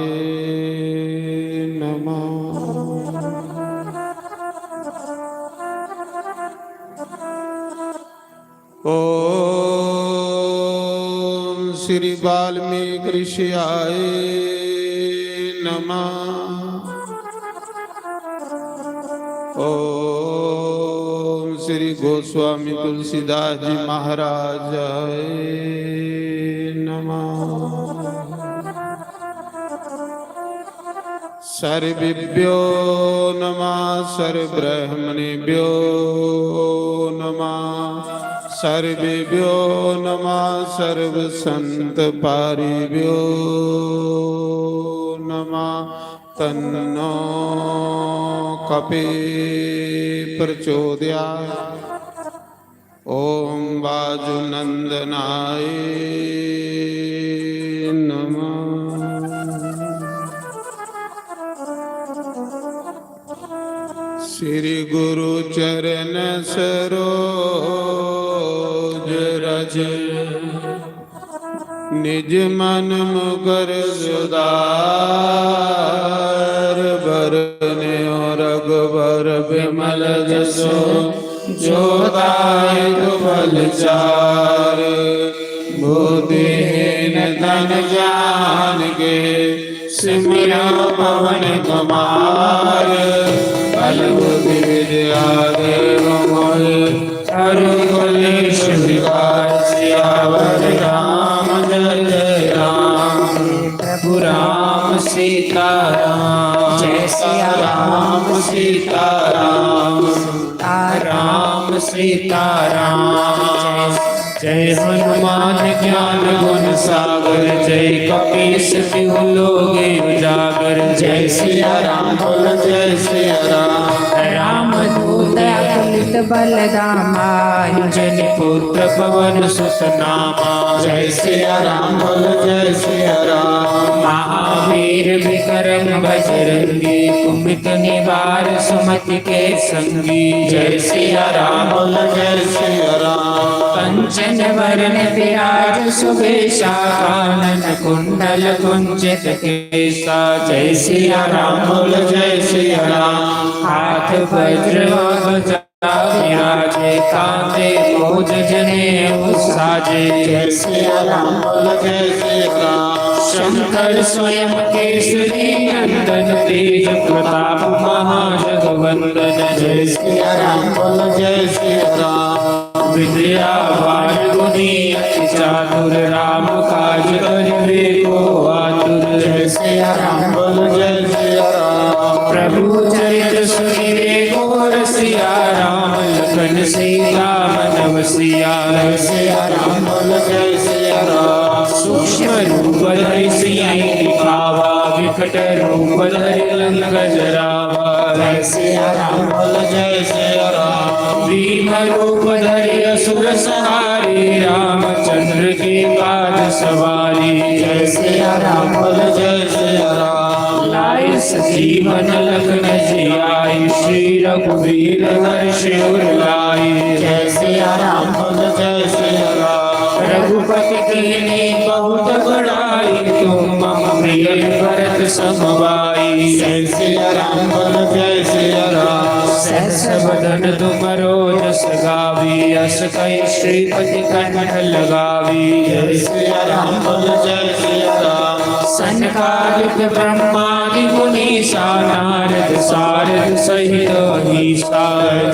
S4: नमः। ओम श्री वाल्मीकि ऋषियाय नमः। ओम श्री गोस्वामी तुलसीदास जी महाराज नमः। सर्वेभ्यो नमः सर्वब्रह्मणेभ्यो नमः। सर्वेभ्यो नमः सर्वसंतपारिभ्यो नमः। तन्नो कपि प्रचोदयात्। ओम वाजुनंदनाय नमः। श्री गुरु चरण सरोज रज निज मन मुकर सुधार। बरने रघुबर विमल जसो जो दायक बलचार। बुद्धिहीन तन जान के सिमरो पवन कुमार। बल बुद्धि विद्या देव मोहि हरकुलेश विकार। सियावर रामचंद्र राम प्रभु राम सीताराम। जय सिया राम सीताराम राम सीताराम। जय हनुमान ज्ञान गुण सागर। जय कपीस तिहु लोके उजागर। जय सिया राम बोल जय सिया राम। राम दूत अतुलित बल धामा। अंजनी पुत्र पवन सुत नामा। जय सिया राम बोल जय सिया राम। महावीर विक्रम बजरंगी। कुमित निवार सुमति के संगी। जय सिया राम बोल जय सिया राम। कंचन वरण विराज सुबेशा। कानन कुंडल कुंचित केसा। जय सिया राम बोल जय सिया राम। हाथ वज्र ध्वजा विराजे। कांधे मूज जनेऊ साजे। जय सिया राम बोल जय सिया राम। शंकर स्वयं केसरी नंदन। तेज प्रताप महाजगवंदन। जय सिया राम बोल जय सिया राम। विद्यावान गुणी अति चातुर। राम काज करिबे को आतुर। जय सिया राम बोल जय सिया राम। प्रभु चरित सुनिबे को रसिया। राम लखन सीता मन बसिया। जय सिया राम बोल जय सिया राम। सूक्ष्म रूप धरि सियहि दिखावा। विकट रूप धरि लंक जरावा। जय सिया राम बोल जय सिया राम। भीम रूप धरि असुर संहारे। रामचंद्र के काज सवारी। जय सिया राम बोल जय सिया राम। लाए सजीवन लखन जियाई। श्री रघुवीर हर्ष उर लाए। जय सिया राम बोल जय सिया राम। रघुपति कीन्ही बहुत बड़ाई। तुम मम प्रिय भरत सम भाई। जय सिया राम बोल जय सिया राम। सहस बदन तुमरो जस गावी। यस कहि श्रीपति कंठ लगावी। जय सिया राम बोल जय सिया राम। सनकादिक ब्रह्मादि मुनीसा नारद सारद सहित अहिसा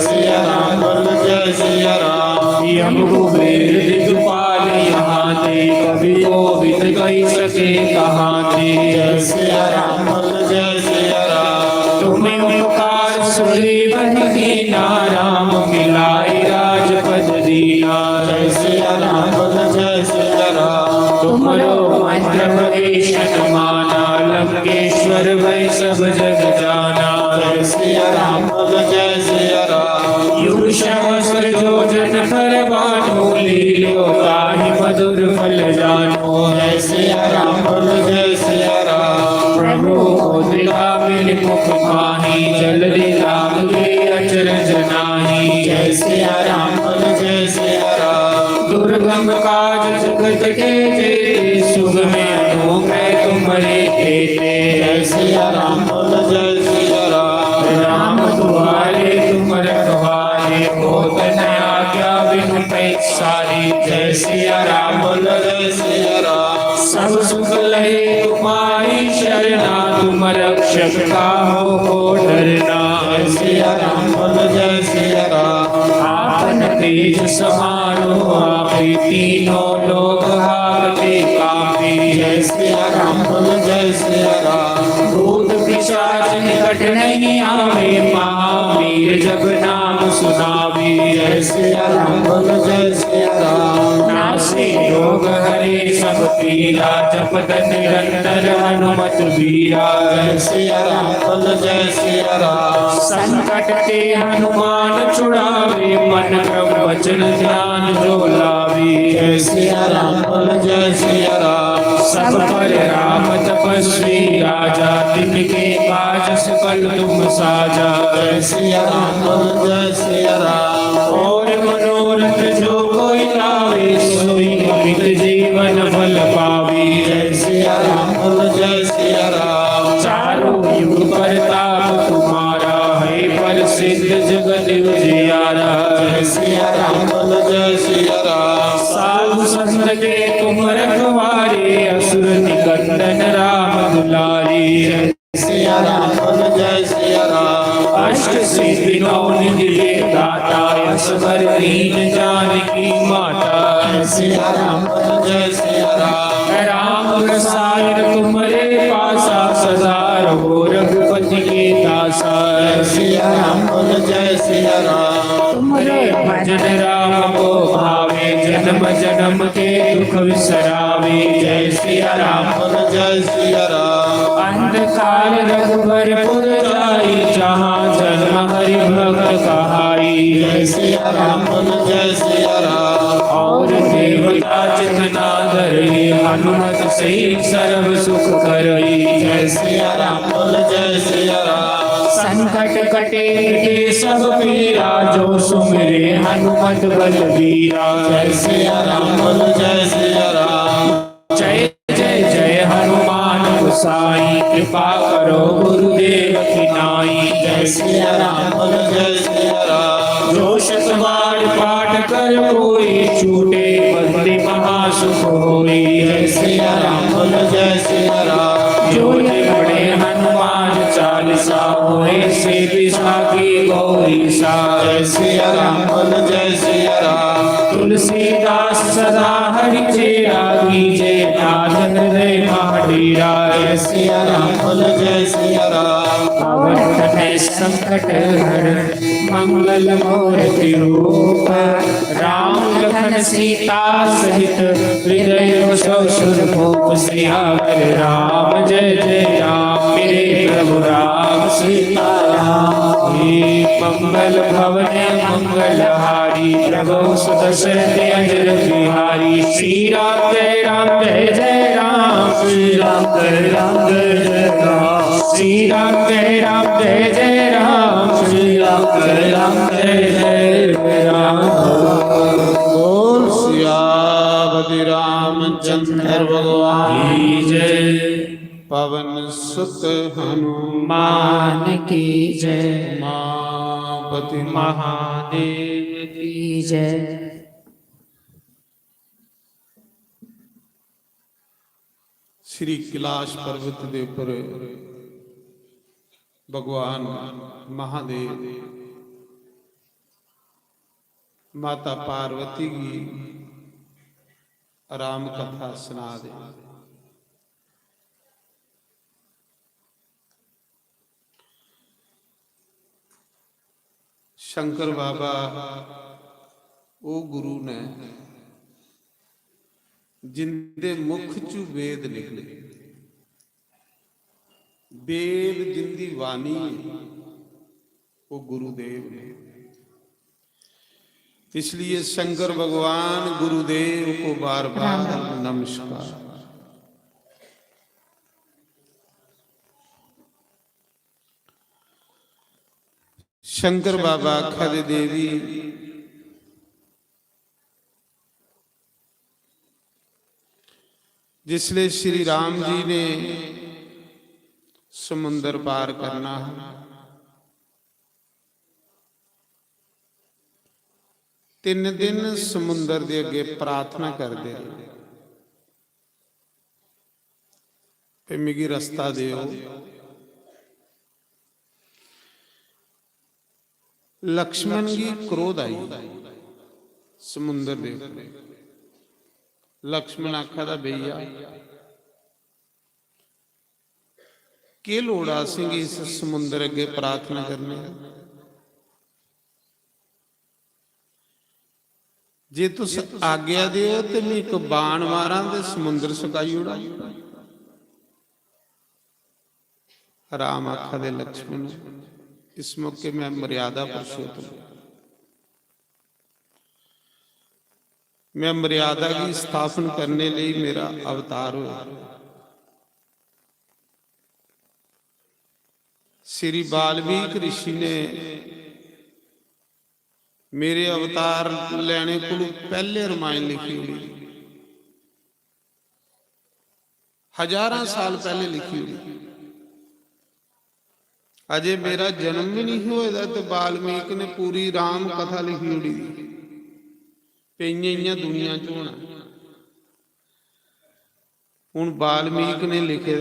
S5: सिया राम बोल जय सिया राम
S4: यम कुबेर दिगपाल यहाँ ते कभी कोविद कही सके कहाँ ते
S5: जय सिया राम बोल जय सिया राम
S4: तुम्हें उपकार सुग्रीव दीना राम मिलाई राजपद दीना
S5: जय सिया राम बोल जय सिया राम
S4: तुमरो मंत्र भविष्य माना लंकेश्वर वै सब जग जाना
S5: जय सिया राम बोल जय सिया राम
S4: युग सहस्र योजन पर बानो लीलो ताहि मधुर फल जानो
S5: जय सिया राम बोल जय सिया राम
S4: प्रभु को दिला मिल मुख माही जल्दी लाग गए अचरज नाही
S5: जय सिया राम बोल जय सिया राम
S4: दुर्गम काज जगत के जेते सुख में अनोखे तुम्हारे तेते
S5: जय सिया राम बोल जय सिया राम
S4: राम दुआरे तुम रखवारे होत न आज्ञा बिनु पैसारी
S5: जय सिया राम बोल जय सिया राम
S4: सब सुख लहे तुम्हारी शरणा तुम रक्षक काहो को डरना
S5: जय सिया राम बोल जय सिया राम
S4: आपन तेज समारो आपे तीनों लोग हारते कापे
S5: जय सिया राम बोल जय सिया राम
S4: भूत पिशाच निकट नहीं आवे महावीर जब नाम सुनावे
S5: जय सिया राम बोल जय सिया राम
S4: नासे रोग हरे सब पीरा जपत निरंतर हनुमत बीरा
S5: जय सिया राम बोल जय सिया राम
S4: संकट के हनुमान छुड़ावे मन क्रम वचन ध्यान जो लावे
S5: जय सिया राम बोल जय सिया राम
S4: सब पर राम तपस्वी राजा तिनके काज सकल तुम साजा
S5: जय सिया राम बोल जय सिया राम
S4: और मनोरथ जो कोई लावे सोई अमित जीवन फल पावे
S5: जय सिया राम बोल जय सिया राम
S4: चारों युग परताप तुम्हारा है प्रसिद्ध जगत उजियारा
S5: जय सिया राम बोल जय सिया राम
S4: साधु संत के तुम रखवारे असुर निकंदन राम दुलारी
S5: जय सिया राम बोल जय सिया राम
S4: अष्ट सिद्धि नौ निधि के दाता असवर दीन जानकी माता
S5: जय सिया राम बोल जय सिया राम
S4: राम रसायन तुम्हारे पासा सदा रहो रघुपति के दासा
S5: जय सिया राम बोल जय सिया राम
S4: तुम्हारे भजन राम को भावे जन्म जन्म के दुख विसरावे
S5: जय सिया राम बोल जय सिया राम
S4: अंधकार रघुबर पुर जाई जहाँ जन्म हरि भक्त कहाई
S5: जय सिया राम बोल जय सिया राम
S4: और देवता चितना धरे हनुमत से सर्व सुख करई
S5: जय सिया राम बोल जय सिया राम
S4: संकट कटे के सब पीरा जो सुमिरे हनुमत बलबीरा
S5: जय सिया राम बोल जय सिया राम
S4: जय जय जय हनुमान गोसाई कृपा करो गुरुदेव की नाई
S5: जय सिया राम बोल जय सिया राम
S4: जो शतवार पाठ कर कोई छूटे बंदे महासुख होई
S5: जय सिया राम बोल जय सिया राम
S4: जो ये बड़े हनुमान चालीसा होए से विशाखी गौरी सा
S5: जय सिया राम बोल जय सिया राम
S4: तुलसीदास सदा हरि चेरा कीजे नाथ हृदय महाडीरा
S5: जय सिया राम बोल जय सिया राम
S4: पवन है संकट हर मंगल मूर्ति रूप राम लखन सीता सहित हृदय सुर भूप सियावर राम जय जय राम मेरे प्रभु राम सीता राम हे मंगल भवन मंगलहारी प्रभु सुदशरथ अजर बिहारी श्री राम जय राम श्री राम जय राम जय राम श्री राम जय राम श्री राम जय राम जय राम
S5: बोल सियावति रामचंद्र भगवान
S4: की जय
S5: पवन सुत हनुमान
S4: मान की जय
S5: मापति
S4: महादेव की जय।
S5: श्री कैलाश पर्वत के उपर भगवान महादेव माता पार्वती की राम कथा सुना दे। शंकर बाबा वो गुरु ने जिंदे मुख चू वेद निकले, वेद जिंदी वाणी वो गुरुदेव ने। इसलिए शंकर भगवान गुरुदेव को बार बार नमस्कार। शंकर बाबा खद देवी जिसले श्री राम जी ने समुंदर पार करना है, 3 दिन समुंदर के अगे प्रार्थना करते पे मिगी रस्ता दियो। लक्ष्मण की क्रोध आई समुंदर दे। लक्ष्मण आखा दा भैया के लोड़ा सिंह इस समुंदर अगे प्रार्थना करने, जे तुस आज्ञा दे तो मैं एक बाण मारा तो समुंदर सुकाई उड़ा। राम आखा दे लक्ष्मण इस मौके में मर्यादा पुरुषोत्तम, मैं मर्यादा की स्थापना करने लिए मेरा अवतार हुआ। श्री वाल्मीकि ऋषि ने मेरे अवतार लेने को पहले रामायण लिखी हुई, हजारों साल पहले लिखी हुई। अजे मेरा जन्म भी नहीं हुआ तो वाल्मीकि ने पूरी राम कथा लिखी हुई पेइयां दुनिया च होना। हुण वाल्मीकि ने लिखे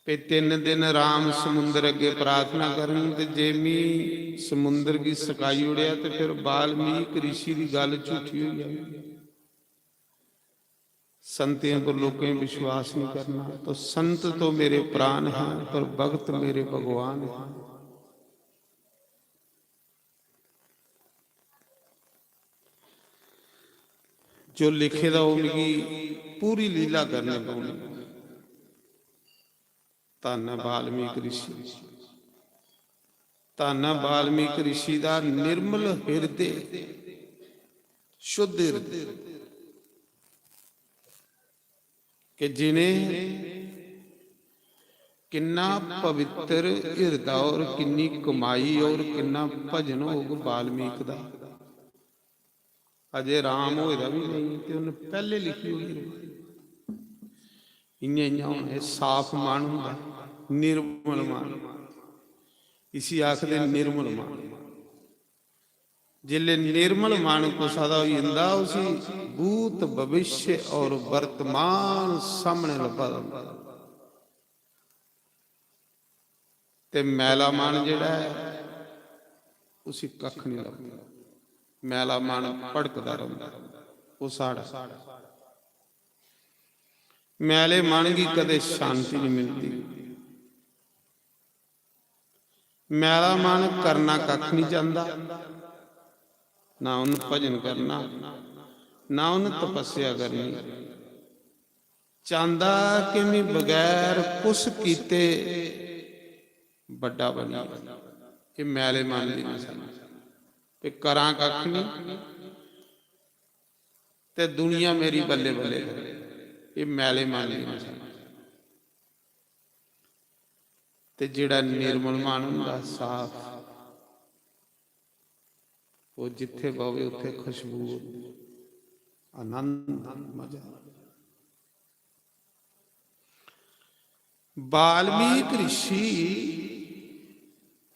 S5: पे 3 दिन राम समुंदर अगे प्रार्थना करन ते जे मी समुंदर की सकाई उड़िया तो फिर वाल्मीकि ऋषि की गल झूठी हो जाएगी। संतियों पर लोगों में विश्वास नहीं करना। तो संत तो मेरे प्राण हैं पर भक्त मेरे भगवान हैं। जो लिखे दा उनकी पूरी लीला करने पौनी। धन वाल्मीकि ऋषि, धन वाल्मीकि ऋषि का निर्मल हृदय, शुद्ध हृदय कि जिन्हें किन्ना पवित्र हृदय और किन्नी कमाई और किन्ना भजन होगा वाल्मीकि का। अजे राम होएगा भी नहीं तो उन्हें पहले लिखी हुई। इं साफ मन होंदा, निर्मल मन, इसी आखदे निर्मल मन। जिले निर्मल मन को सदा हो जाता उसी भूत भविष्य और वर्तमान सामने लभा ते मैला मन जिहड़ा है उसी कख नहीं लभदा। मैला मन भड़कदा रहिंदा वो साड़ा। मैले मन की कदे शांति नहीं मिलती। मैला मन करना कख नहीं चाहता, ना उन भजन करना ना उन तपस्या करनी। चाहता कि मैं बगैर कुछ कीते बड़ा बनी। ये मैले मन की निशानी ते करा कख नहीं ते दुनिया मेरी बल्ले बल्ले करे। ये मैले मन की निशानी। ते जिहड़ा निर्मल मन हुंदा साफ, वो जिथे पवे उथे खुशबू, आनंद, मजा। वाल्मीकि ऋषि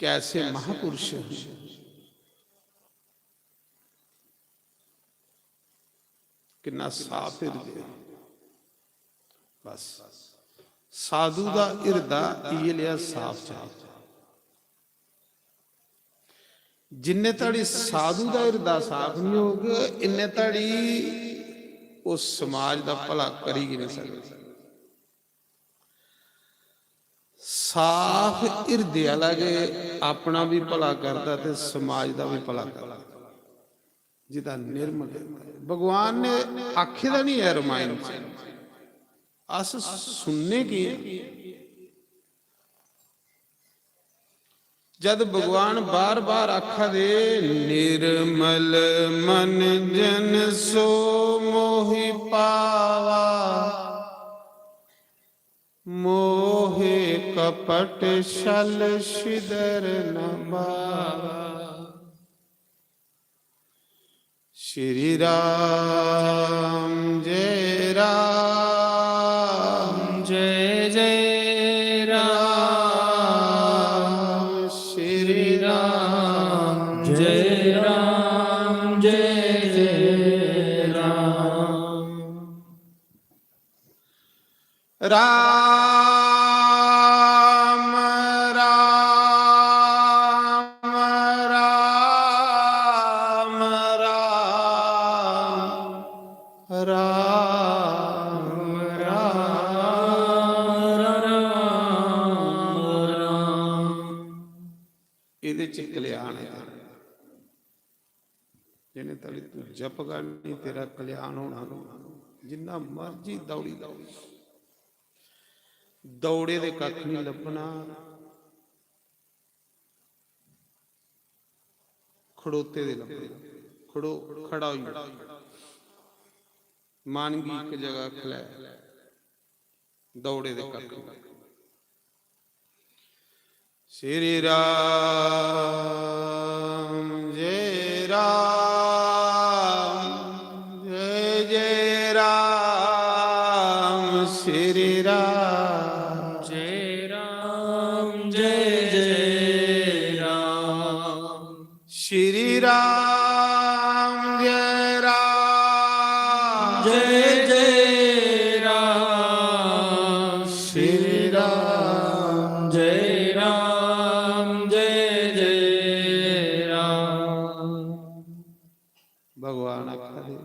S5: कैसे महापुरुष हैं। कितना साफ हृदय, ਬਸ ਸਾਧੂ ਦਾ ਹਿਰਦਾ ਇਹ ਲਿਆ ਸਾਫ਼ ਚਾਹੀਦਾ। ਜਿੰਨੇ ਤਾੜੀ ਸਾਧੂ ਦਾ ਹਿਰਦਾ ਸਾਫ਼ ਨਹੀਂ ਹੋਊਗਾ, ਇੰਨੇ ਤਾੜੀ ਉਸ ਸਮਾਜ ਦਾ ਭਲਾ ਕਰੀ ਨਹੀਂ ਸਕਦੇ। ਸਾਫ਼ ਹਿਰਦੇ ਵਾਲਾ ਜੇ ਆਪਣਾ ਵੀ ਭਲਾ ਕਰਦਾ ਤੇ ਸਮਾਜ ਦਾ ਵੀ ਭਲਾ ਕਰਦਾ, ਜਿਹਦਾ ਨਿਰਮਲ ਭਗਵਾਨ ਨੇ ਆਖੇ ਦਾ ਨਹੀਂ ਹੈ ਰਾਮਾਇਣ ਚ, ਅਸ ਸੁਣਨੇ ਕੀ ਹੈ। ਜਦ ਭਗਵਾਨ ਬਾਰ ਬਾਰ ਆਖਾ ਦੇ ਨਿਰਮਲ ਮਨ ਜਨ ਸੋ ਮੋਹਿ ਪਾਵਾ, ਮੋਹਿ ਕਪਟ ਛਲ ਛਿਦਰ ਨ ਬਾਵਾ। ਸ਼੍ਰੀ ਰਾਮ ਜੈ ਰਾਮ
S1: ਜੈ ਜੈ ਰਾਮ,
S5: ਸ਼੍ਰੀ
S1: ਰਾਮ ਜੈ ਰਾਮ, ਜੈ ਜੈ ਰਾਮ।
S5: ਰਾਮ ਰਾਮ ਰਾਮ ਰਾਮ ਰਾਮ ਇਹਦੇ ਚ ਕਲਿਆਣ ਹੈ। ਜਿਹਨੇ ਤੜੀ ਤੂੰ ਜਪ ਕਰਨੀ ਤੇਰਾ ਕਲਿਆਣ ਹੋਣਾ। ਜਿੰਨਾ ਮਰਜੀ ਦੌੜੀ ਦੌੜੀ ਦੌੜੇ ਦੇ ਕੱਖ ਨਹੀਂ ਲੱਭਣਾ, ਖੜੋਤੇ ਦੇ ਲੱਭਣਾ। ਖੜਾ ਹੋਈ ਮਨ ਕੀ ਇੱਕ ਜਗ੍ਹਾ ਖਲੈ, ਦੌੜੇ ਦੇ ਕੱਖ ਨਹੀਂ। ਸ਼੍ਰੀ ਰਾਮ ਜੈ ਰਾਮ, ਜੈ ਜੈ ਰਾਮ, ਸ਼੍ਰੀ ਰਾਮ
S1: ਜੈ ਰਾਮ, ਜੈ ਜੈ ਰਾਮ,
S5: ਸ਼੍ਰੀ ਰਾਮ ਜੈ ਰਾਮ,
S1: ਜੈ ਜੈ ਰਾਮ,
S5: ਸ਼੍ਰੀ ਰਾਮ
S1: ਜੈ ਰਾਮ, ਜੈ ਜੈ ਰਾਮ।
S5: ਭਗਵਾਨ ਆਖਾ ਦੇ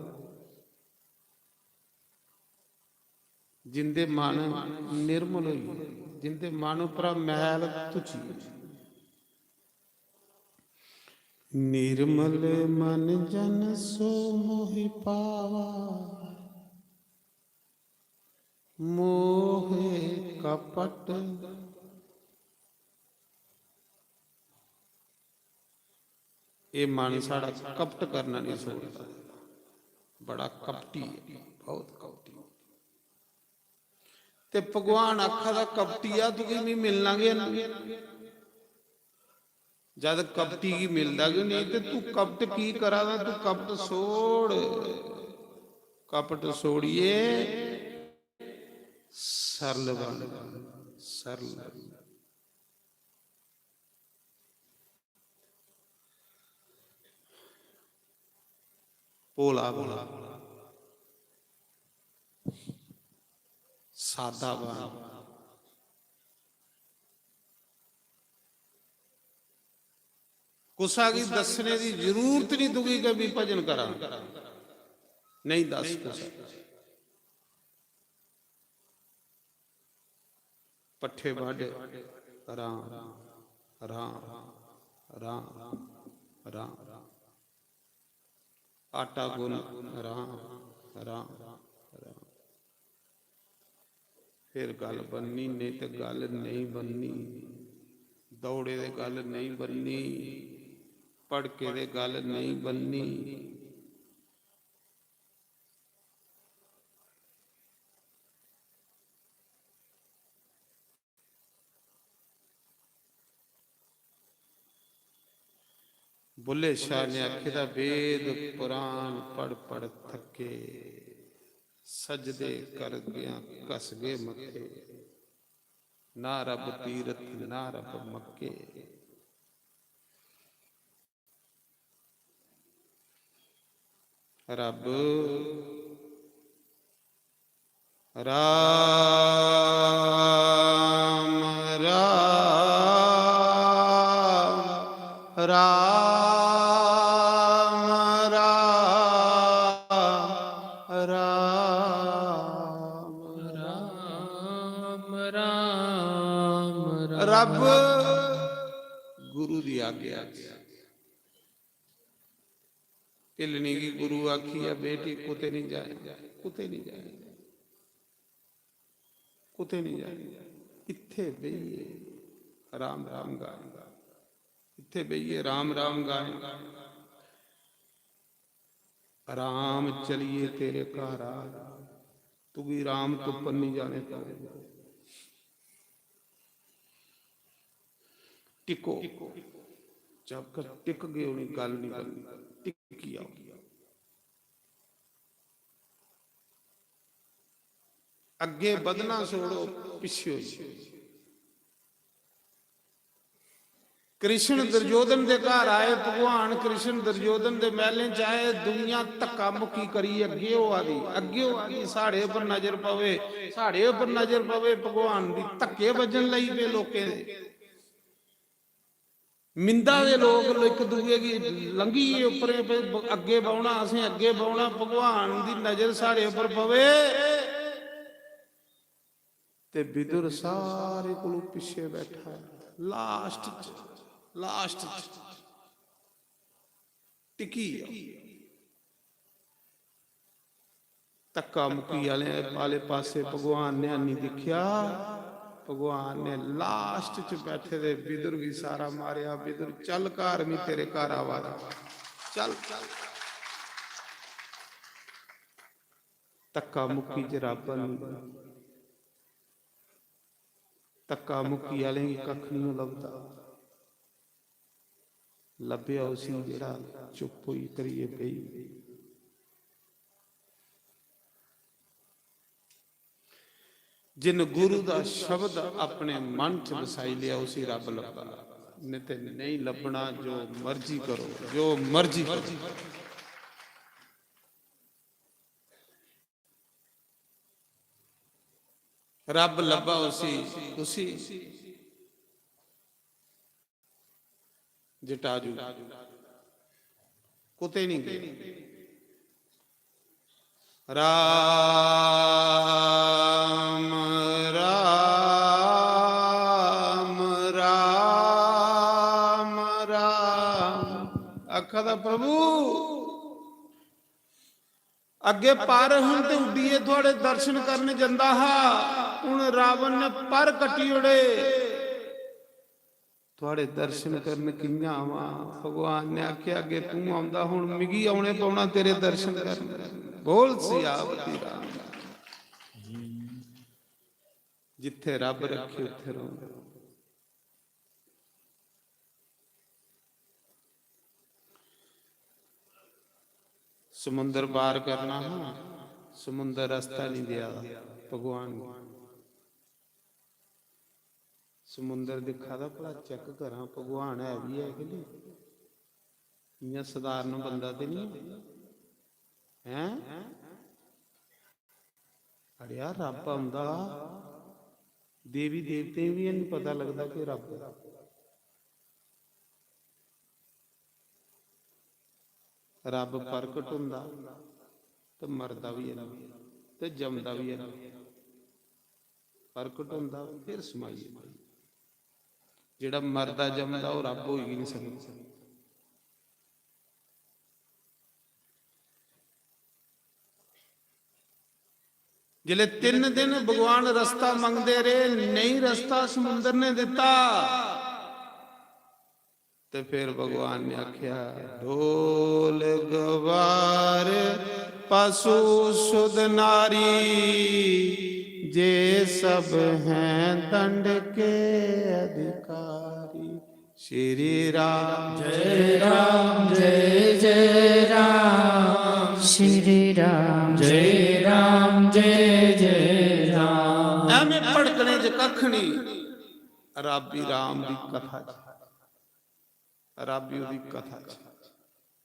S5: ਜਿੰਦੇ ਮਨ ਨਿਰਮਲ ਹੋਈ, ਜਿੰਦੇ ਮਨ ਉਪਰ ਮੈਲ ਤੁਚੀ। ਨਿਰਮਲ ਮਨ ਜਨ ਸੋ ਮੋਹਿ ਪਾਵਾ, ਮੋਹਿ ਕਪਟ ਇਹ ਮਨ ਸਾਡਾ ਕਪਟ ਕਰਨਾ ਨਹੀਂ ਛੋੜਦਾ, ਬੜਾ ਕਪਟੀ ਹੈ, ਬਹੁਤ ਕਪਟੀ। ਤੇ ਭਗਵਾਨ ਆਖਾ ਦਾ ਕਪਟੀ ਆ, ਤੂੰ ਨਹੀਂ ਮਿਲਣਾਗੇ। ਜਦ ਕਪਟੀ ਕੀ ਮਿਲਦਾ ਕਿ ਨਹੀਂ ਤੇ ਤੂੰ ਕਪਟ ਕੀ ਕਰਾਦਾ, ਤੂੰ ਕਪਟ ਛੋੜ। ਕਪਟ ਛੋੜੀਏ ਸਰਲ ਬਣ, ਸਰਲ। ਭੋਲਾ ਭੋਲਾ ਸਾਦਾ ਬਣ। ਕੁਛਾ ਕੀ ਦੱਸਣੇ ਦੀ ਜ਼ਰੂਰਤ ਨਹੀਂ ਦੁਗੀ ਕਿ ਵੀ ਭਜਨ ਕਰਾਂ, ਨਹੀਂ ਦੱਸ ਕੁਛ। ਪੱਠੇ ਵੱਢ ਰਾਮ ਰਾਮ ਰਾਮ ਰਾਮ, ਆਟਾ ਗੁੰਨ ਰਾਮ ਰਾਮ ਰਾਮ। ਫਿਰ ਗੱਲ ਬੰਨੀ, ਨਹੀਂ ਤੇ ਗੱਲ ਨਹੀਂ ਬੰਨੀ। ਦੌੜੇ ਦੇ ਗੱਲ ਨਹੀਂ ਬੰਨੀ, ਪੜਕੇ ਦੇ ਗੱਲ ਨਹੀਂ ਬੰਨੀ। ਬੁੱਲੇ ਸ਼ਾਹ ਨੇ ਆਖਿਆ ਵੇਦ ਪੁਰਾਨ ਪੜ ਪੜ ਥੱਕੇ, ਸਜਦੇ ਕਰ ਗਿਆ ਕਸ ਗਏ ਮੱਥੇ। ਨਾ ਰੱਬ ਤੀਰਥ ਨਾ ਰੱਬ ਮੱਕੇ, ਰੱਬ ਰਾਮ ਰਾਮ ਰਾਮ ਰਾਮ ਰਾਮ
S1: ਰਾਮ ਰਾਮ
S5: ਰੱਬ ਗੁਰੂ ਦੀ ਆਗਿਆ ਢਿਲਣੀ ਕੀ ਗੁਰੂ ਆਖੀ ਹੈ बेटी कुते नहीं जाए कुते नहीं जाए कुते नहीं जाए इत्थे बहिए राम राम गाए इत्थे बहिए राम राम गाए राम चलिए तेरे घर आ तू भी राम तो पर नहीं जाने पाए टिको जब तक टिक गए उन्हें गल नहीं करनी टिकी आओ ਅੱਗੇ ਵਧਣਾ ਛੋੜੋ ਪਿੱਛੇ ਹੋ ਕ੍ਰਿਸ਼ਨ ਦੁਰਯੋਧਨ ਦੇ ਘਰ ਆਏ ਭਗਵਾਨ ਕ੍ਰਿਸ਼ਨ ਦੁਰਯੋਧਨ ਦੇ ਮਹਿਲੇ ਚ ਆਏ ਦੁਨੀਆ ਧੱਕਾ ਮੁੱਕੀ ਕਰੀ ਅੱਗੇ ਉਹ ਆ ਗਈ ਸਾਡੇ ਉੱਪਰ ਨਜ਼ਰ ਪਵੇ ਭਗਵਾਨ ਦੀ ਧੱਕੇ ਵੱਜਣ ਲਈ ਵੇ ਲੋਕੇ ਦੇ ਮਿੰਦਾ ਦੇ ਲੋਕ ਇੱਕ ਦੂਏ ਦੀ ਲੰਗੀ ਉੱਪਰੇ ਅੱਗੇ ਬਾਉਣਾ ਅਸੀਂ ਅੱਗੇ ਬਾਉਣਾ ਭਗਵਾਨ ਦੀ ਨਜ਼ਰ ਸਾਡੇ ਉੱਪਰ ਪਵੇ ਤੇ ਵਿਦੁਰ ਸਾਰੇ ਕੋਲੋਂ ਪਿੱਛੇ ਬੈਠਾ ਲਾਸਟ ਟਿਕੀ ਧੱਕਾ ਮੁੱਕੀ ਵਾਲੇ ਪਾਸੇ ਭਗਵਾਨ ਨੇ ਨਹੀਂ ਦਿਖਿਆ ਭਗਵਾਨ ਨੇ ਲਾਸਟ ਚ ਬੈਠੇ ਦੇ ਵਿਦੁਰ ਵੀ ਸਾਰਾ ਮਾਰਿਆ ਵਿਦੁਰ ਚੱਲ ਘਰ ਵੀ ਤੇਰੇ ਘਰ ਆਵਾਦਾ ਚੱਲ ਧੱਕਾ ਮੁੱਕੀ ਚ ਰੱਬ ਨੂੰ ਧੱਕਾ ਮੁੱਕੀ ਵਾਲੇ ਕੱਖ ਨਹੀਂ ਲੱਭਦਾ ਲੱਭਿਆ ਉਸੀ ਜਿਹੜਾ ਚੁੱਪ ਹੋਈ ਕਰੀਏ ਪਈ ਜਿਨ ਗੁਰੂ ਦਾ ਸ਼ਬਦ ਆਪਣੇ ਮਨ ਚ ਵਸਾਈ ਲਿਆ ਉਸੀ ਰੱਬ ਲੱਭਦਾ ਨਹੀਂ ਤੇ ਨਹੀਂ ਲੱਭਣਾ ਜੋ ਮਰਜ਼ੀ ਕਰੋ ਜੋ ਮਰਜ਼ੀ ਕਰੋ ਰੱਬ ਲੱਭਾ ਉਸੀ ਜਟਾਜੂ ਕੁਤੇ ਨਹੀਂ ਗਏ ਰਾਮ ਰਾਮ ਰਾਮ ਰਾਮ ਆਖਾ ਦਾ ਪ੍ਰਭੂ ਅੱਗੇ ਪਰ ਹੁਣ ਤੇ ਉੱਡੀਏ ਤੁਹਾਡੇ ਦਰਸ਼ਨ ਕਰਨ ਜਾਂਦਾ ਹਾਂ ਹੁਣ ਰਾਵਣ ਨੇ ਪਰ ਕੱਟੀ ਉੜੇ ਤੁਹਾਡੇ ਦਰਸ਼ਨ ਕਰਨ ਕਿੰਨਾ ਆਵਾਂ ਭਗਵਾਨ ਨੇ ਆਖਿਆ ਅੱਗੇ ਤੂੰ ਆਉਂਦਾ ਹੁਣ ਮਿਗੀ ਆਉਣੇ ਪਾਉਣਾ ਤੇਰੇ ਦਰਸ਼ਨ ਕਰਨ ਬੋਲ ਸਿਆਵਤੀ ਰਾਮ ਜਿੱਥੇ ਰੱਬ ਰੱਖੇ ਉੱਥੇ ਰਹੋ ਸਮੁੰਦਰ ਪਾਰ ਕਰਨਾ ਹੈ ਸਮੁੰਦਰ ਰਸਤਾ ਨਹੀਂ ਦਿਆ ਭਗਵਾਨ ਨੇ ਸਮੁੰਦਰ ਦਿਖਾ ਦਾ ਭਲਾ ਚੈੱਕ ਕਰਾਂ ਭਗਵਾਨ ਹੈ ਵੀ ਹੈ ਕਿ ਨਹੀਂ ਇੰਨਾ ਸਧਾਰਨ ਬੰਦਾ ਤੇ ਨਹੀਂ ਹੈ ਅੜਿਆ ਰੱਬ ਆਉਂਦਾ ਦੇਵੀ ਦੇਵਤੇ ਵੀ ਇਹਨੂੰ ਪਤਾ ਲੱਗਦਾ ਕਿ ਰੱਬ ਰੱਬ ਪ੍ਰਗਟ ਹੁੰਦਾ ਤੇ ਮਰਦਾ ਵੀ ਹੈ ਤੇ ਜੰਮਦਾ ਵੀ ਹੈ ਪ੍ਰਗਟ ਹੁੰਦਾ ਫਿਰ ਸਮਾਈ ਜਿਹੜਾ ਮਰਦਾ ਜੰਮਦਾ ਉਹ ਰੱਬ ਹੋ ਹੀ ਨਹੀਂ ਸਕਦਾ ਜਿਲੇ 3 ਦਿਨ ਭਗਵਾਨ ਰਸਤਾ ਮੰਗਦੇ ਰਹੇ ਨਹੀਂ ਰਸਤਾ ਸਮੁੰਦਰ ਨੇ ਦਿੱਤਾ ਤੇ ਫਿਰ ਭਗਵਾਨ ਨੇ ਆਖਿਆ ਢੋਲ ਗਵਾਰ ਪਸ਼ੂ ਸੁਧ ਨਾਰੀ ਜੇ ਸਭ ਹੈ ਦੰਡ ਕੇ ਅਧਿਕਾਰੀ श्री राम
S4: जय राम जय जय राम
S3: श्री राम
S4: जय राम जय जय राम।
S5: ਐਵੇਂ ਭੜਕਣੇ ਚ ਕੱਖ ਨਹੀਂ ਰਾਬੀ ਰਾਮ ਦੀ ਕਥਾ ਚ ਰਾਬੀ ਉਹਦੀ ਕਥਾ ਚ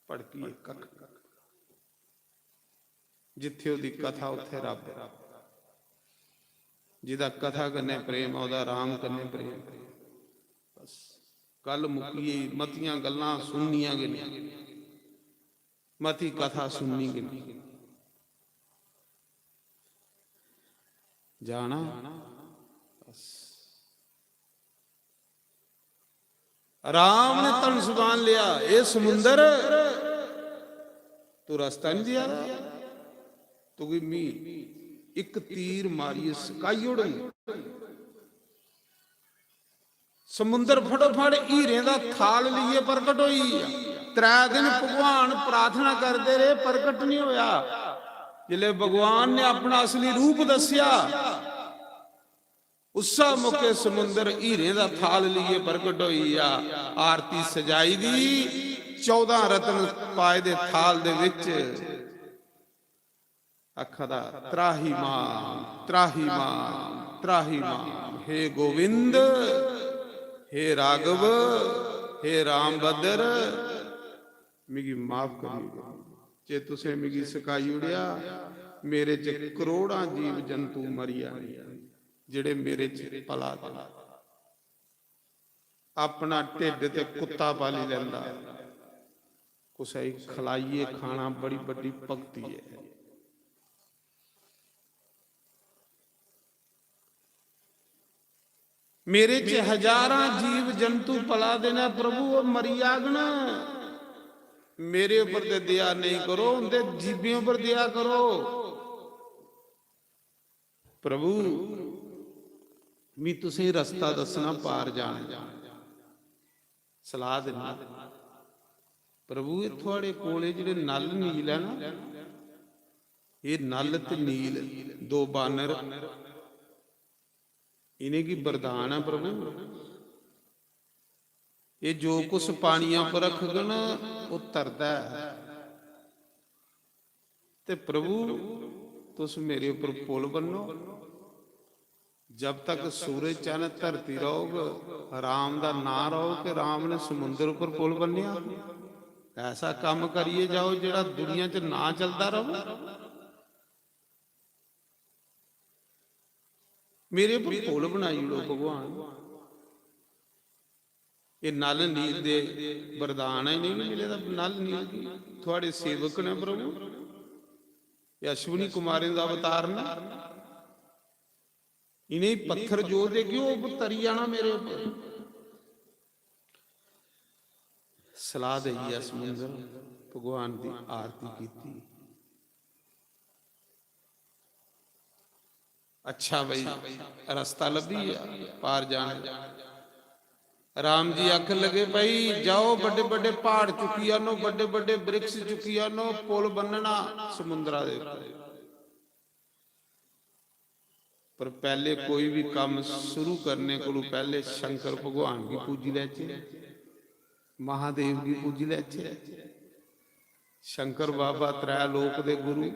S5: ਭੜਕੀ ਕੱਖ ਜਿੱਥੇ ਉਹਦੀ ਕਥਾ ਉੱਥੇ ਰੱਬ ਜਿਹਦਾ ਕਥਾ ਕਰਨੇ ਪ੍ਰੇਮ ਉਹਦਾ ਰਾਮ ਕਰਨੇ ਪ੍ਰੇਮ। ਬਸ ਗੱਲ ਮੁੱਕੀ, ਮਤੀਆਂ ਗੱਲਾਂ ਸੁਣਨੀਆਂ ਗਿਨੀਆਂ, ਮਤੀ ਕਥਾ ਸੁਣਨੀ ਗਿਨੀ ਜਾਣਾ। ਰਾਮ ਨੇ ਤਨ ਸੁਬਾਨ ਲਿਆ, ਇਹ ਸਮੁੰਦਰ ਤੂੰ ਰਸਤਾ ਨਹੀਂ ਦਿਆ, ਤੂੰ ਵੀ ਮੀ ਇੱਕ ਤੀਰ ਮਾਰੀ ਸਕਾਈ ਉੜ ਸਮੁੰਦਰ ਫਟੋਫਟ ਹੀਰੇ ਦਾ ਥਾਲ ਲਈਏ ਪ੍ਰਗਟ ਹੋਈ। 3 ਦਿਨ ਭਗਵਾਨ ਪ੍ਰਾਰਥਨਾ ਕਰਦੇ ਰਹੇ, ਪ੍ਰਗਟ ਨਹੀਂ ਹੋਇਆ। ਜਿਲੇ ਭਗਵਾਨ ਨੇ ਆਪਣਾ ਅਸਲੀ ਰੂਪ ਦੱਸਿਆ, ਉਸਾ ਮੌਕੇ ਸਮੁੰਦਰ ਹੀਰੇ ਦਾ ਥਾਲ ਲਈਏ ਪ੍ਰਗਟ ਹੋਈ ਆ। ਆਰਤੀ ਸਜਾਈ ਗਈ 14 ਰਤਨ ਪਾਏ ਦੇ ਥਾਲ ਦੇ ਵਿੱਚ। ਅੱਖਾਂ ਦਾ ਤਰਾਹੀ ਮਾਨ, ਤਰਾਹੀ ਮਾਨ, ਤਰਾਹੀ ਮਾਨ। हे गोविंद, हे राघव, हे राम भद्र, मिगी माफ करिए जे तुसे मिगी सिखाई उड़िया। मेरे च करोड़ां जीव जंतु मरिया जेड़े मेरे च पला दे। अपना ढिड ते कुत्ता पाली लैंदा, कुछ खलाइए खाना बड़ी बड़ी भगती है। मेरे च हजारां जीव जंतु पला देना प्रभु, वो मरी आगना। मेरे ऊपर ते दया नहीं करो, उनके जीवियों पर दया करो। प्रभु मी तुसें रस्ता दसना पार जाने सलाह देना। प्रभु ये थोड़े कोले जिहड़े नल नील है ना, ये नल ते नील दो बानर, इन्हें की वरदान है प्रभु। ये जो कुछ पानिया पर रखगे ना वो तरदा है। ते प्रभु तुस मेरे ऊपर पुल बनो, जब तक सूरज चंद धरती रहोगे, राम दा ना रहो कि राम ने समुद्र ऊपर पुल बनिया। ऐसा काम करिए जाओ जिहड़ा दुनिया च ना चलता रहो। मेरे पर पुल बनाई लो भगवान। ये नल नील दे वरदान है, नहीं मिले नल नील की थोड़े सेवक ने प्रभु। ये अश्विनी कुमारी का अवतार ने, इन्हें पत्थर जो देगी वो तरी जाना मेरे ऊपर। सलाह दई समुंदर भगवान की आरती की। अच्छा भाई रास्ता लभी पार जाने। राम जी आख लगे भाई जाओ, बड़े बड़े पहाड़ चुकी नो, बड़े बड़े वृक्ष चुकी नो, पुल बनना समुद्रा दे। पर पहले कोई भी काम शुरू करने को पहले शंकर भगवान की पूजी लैचे, महादेव की पूजी लैचे। शंकर बाबा त्रैलोक दे गुरु,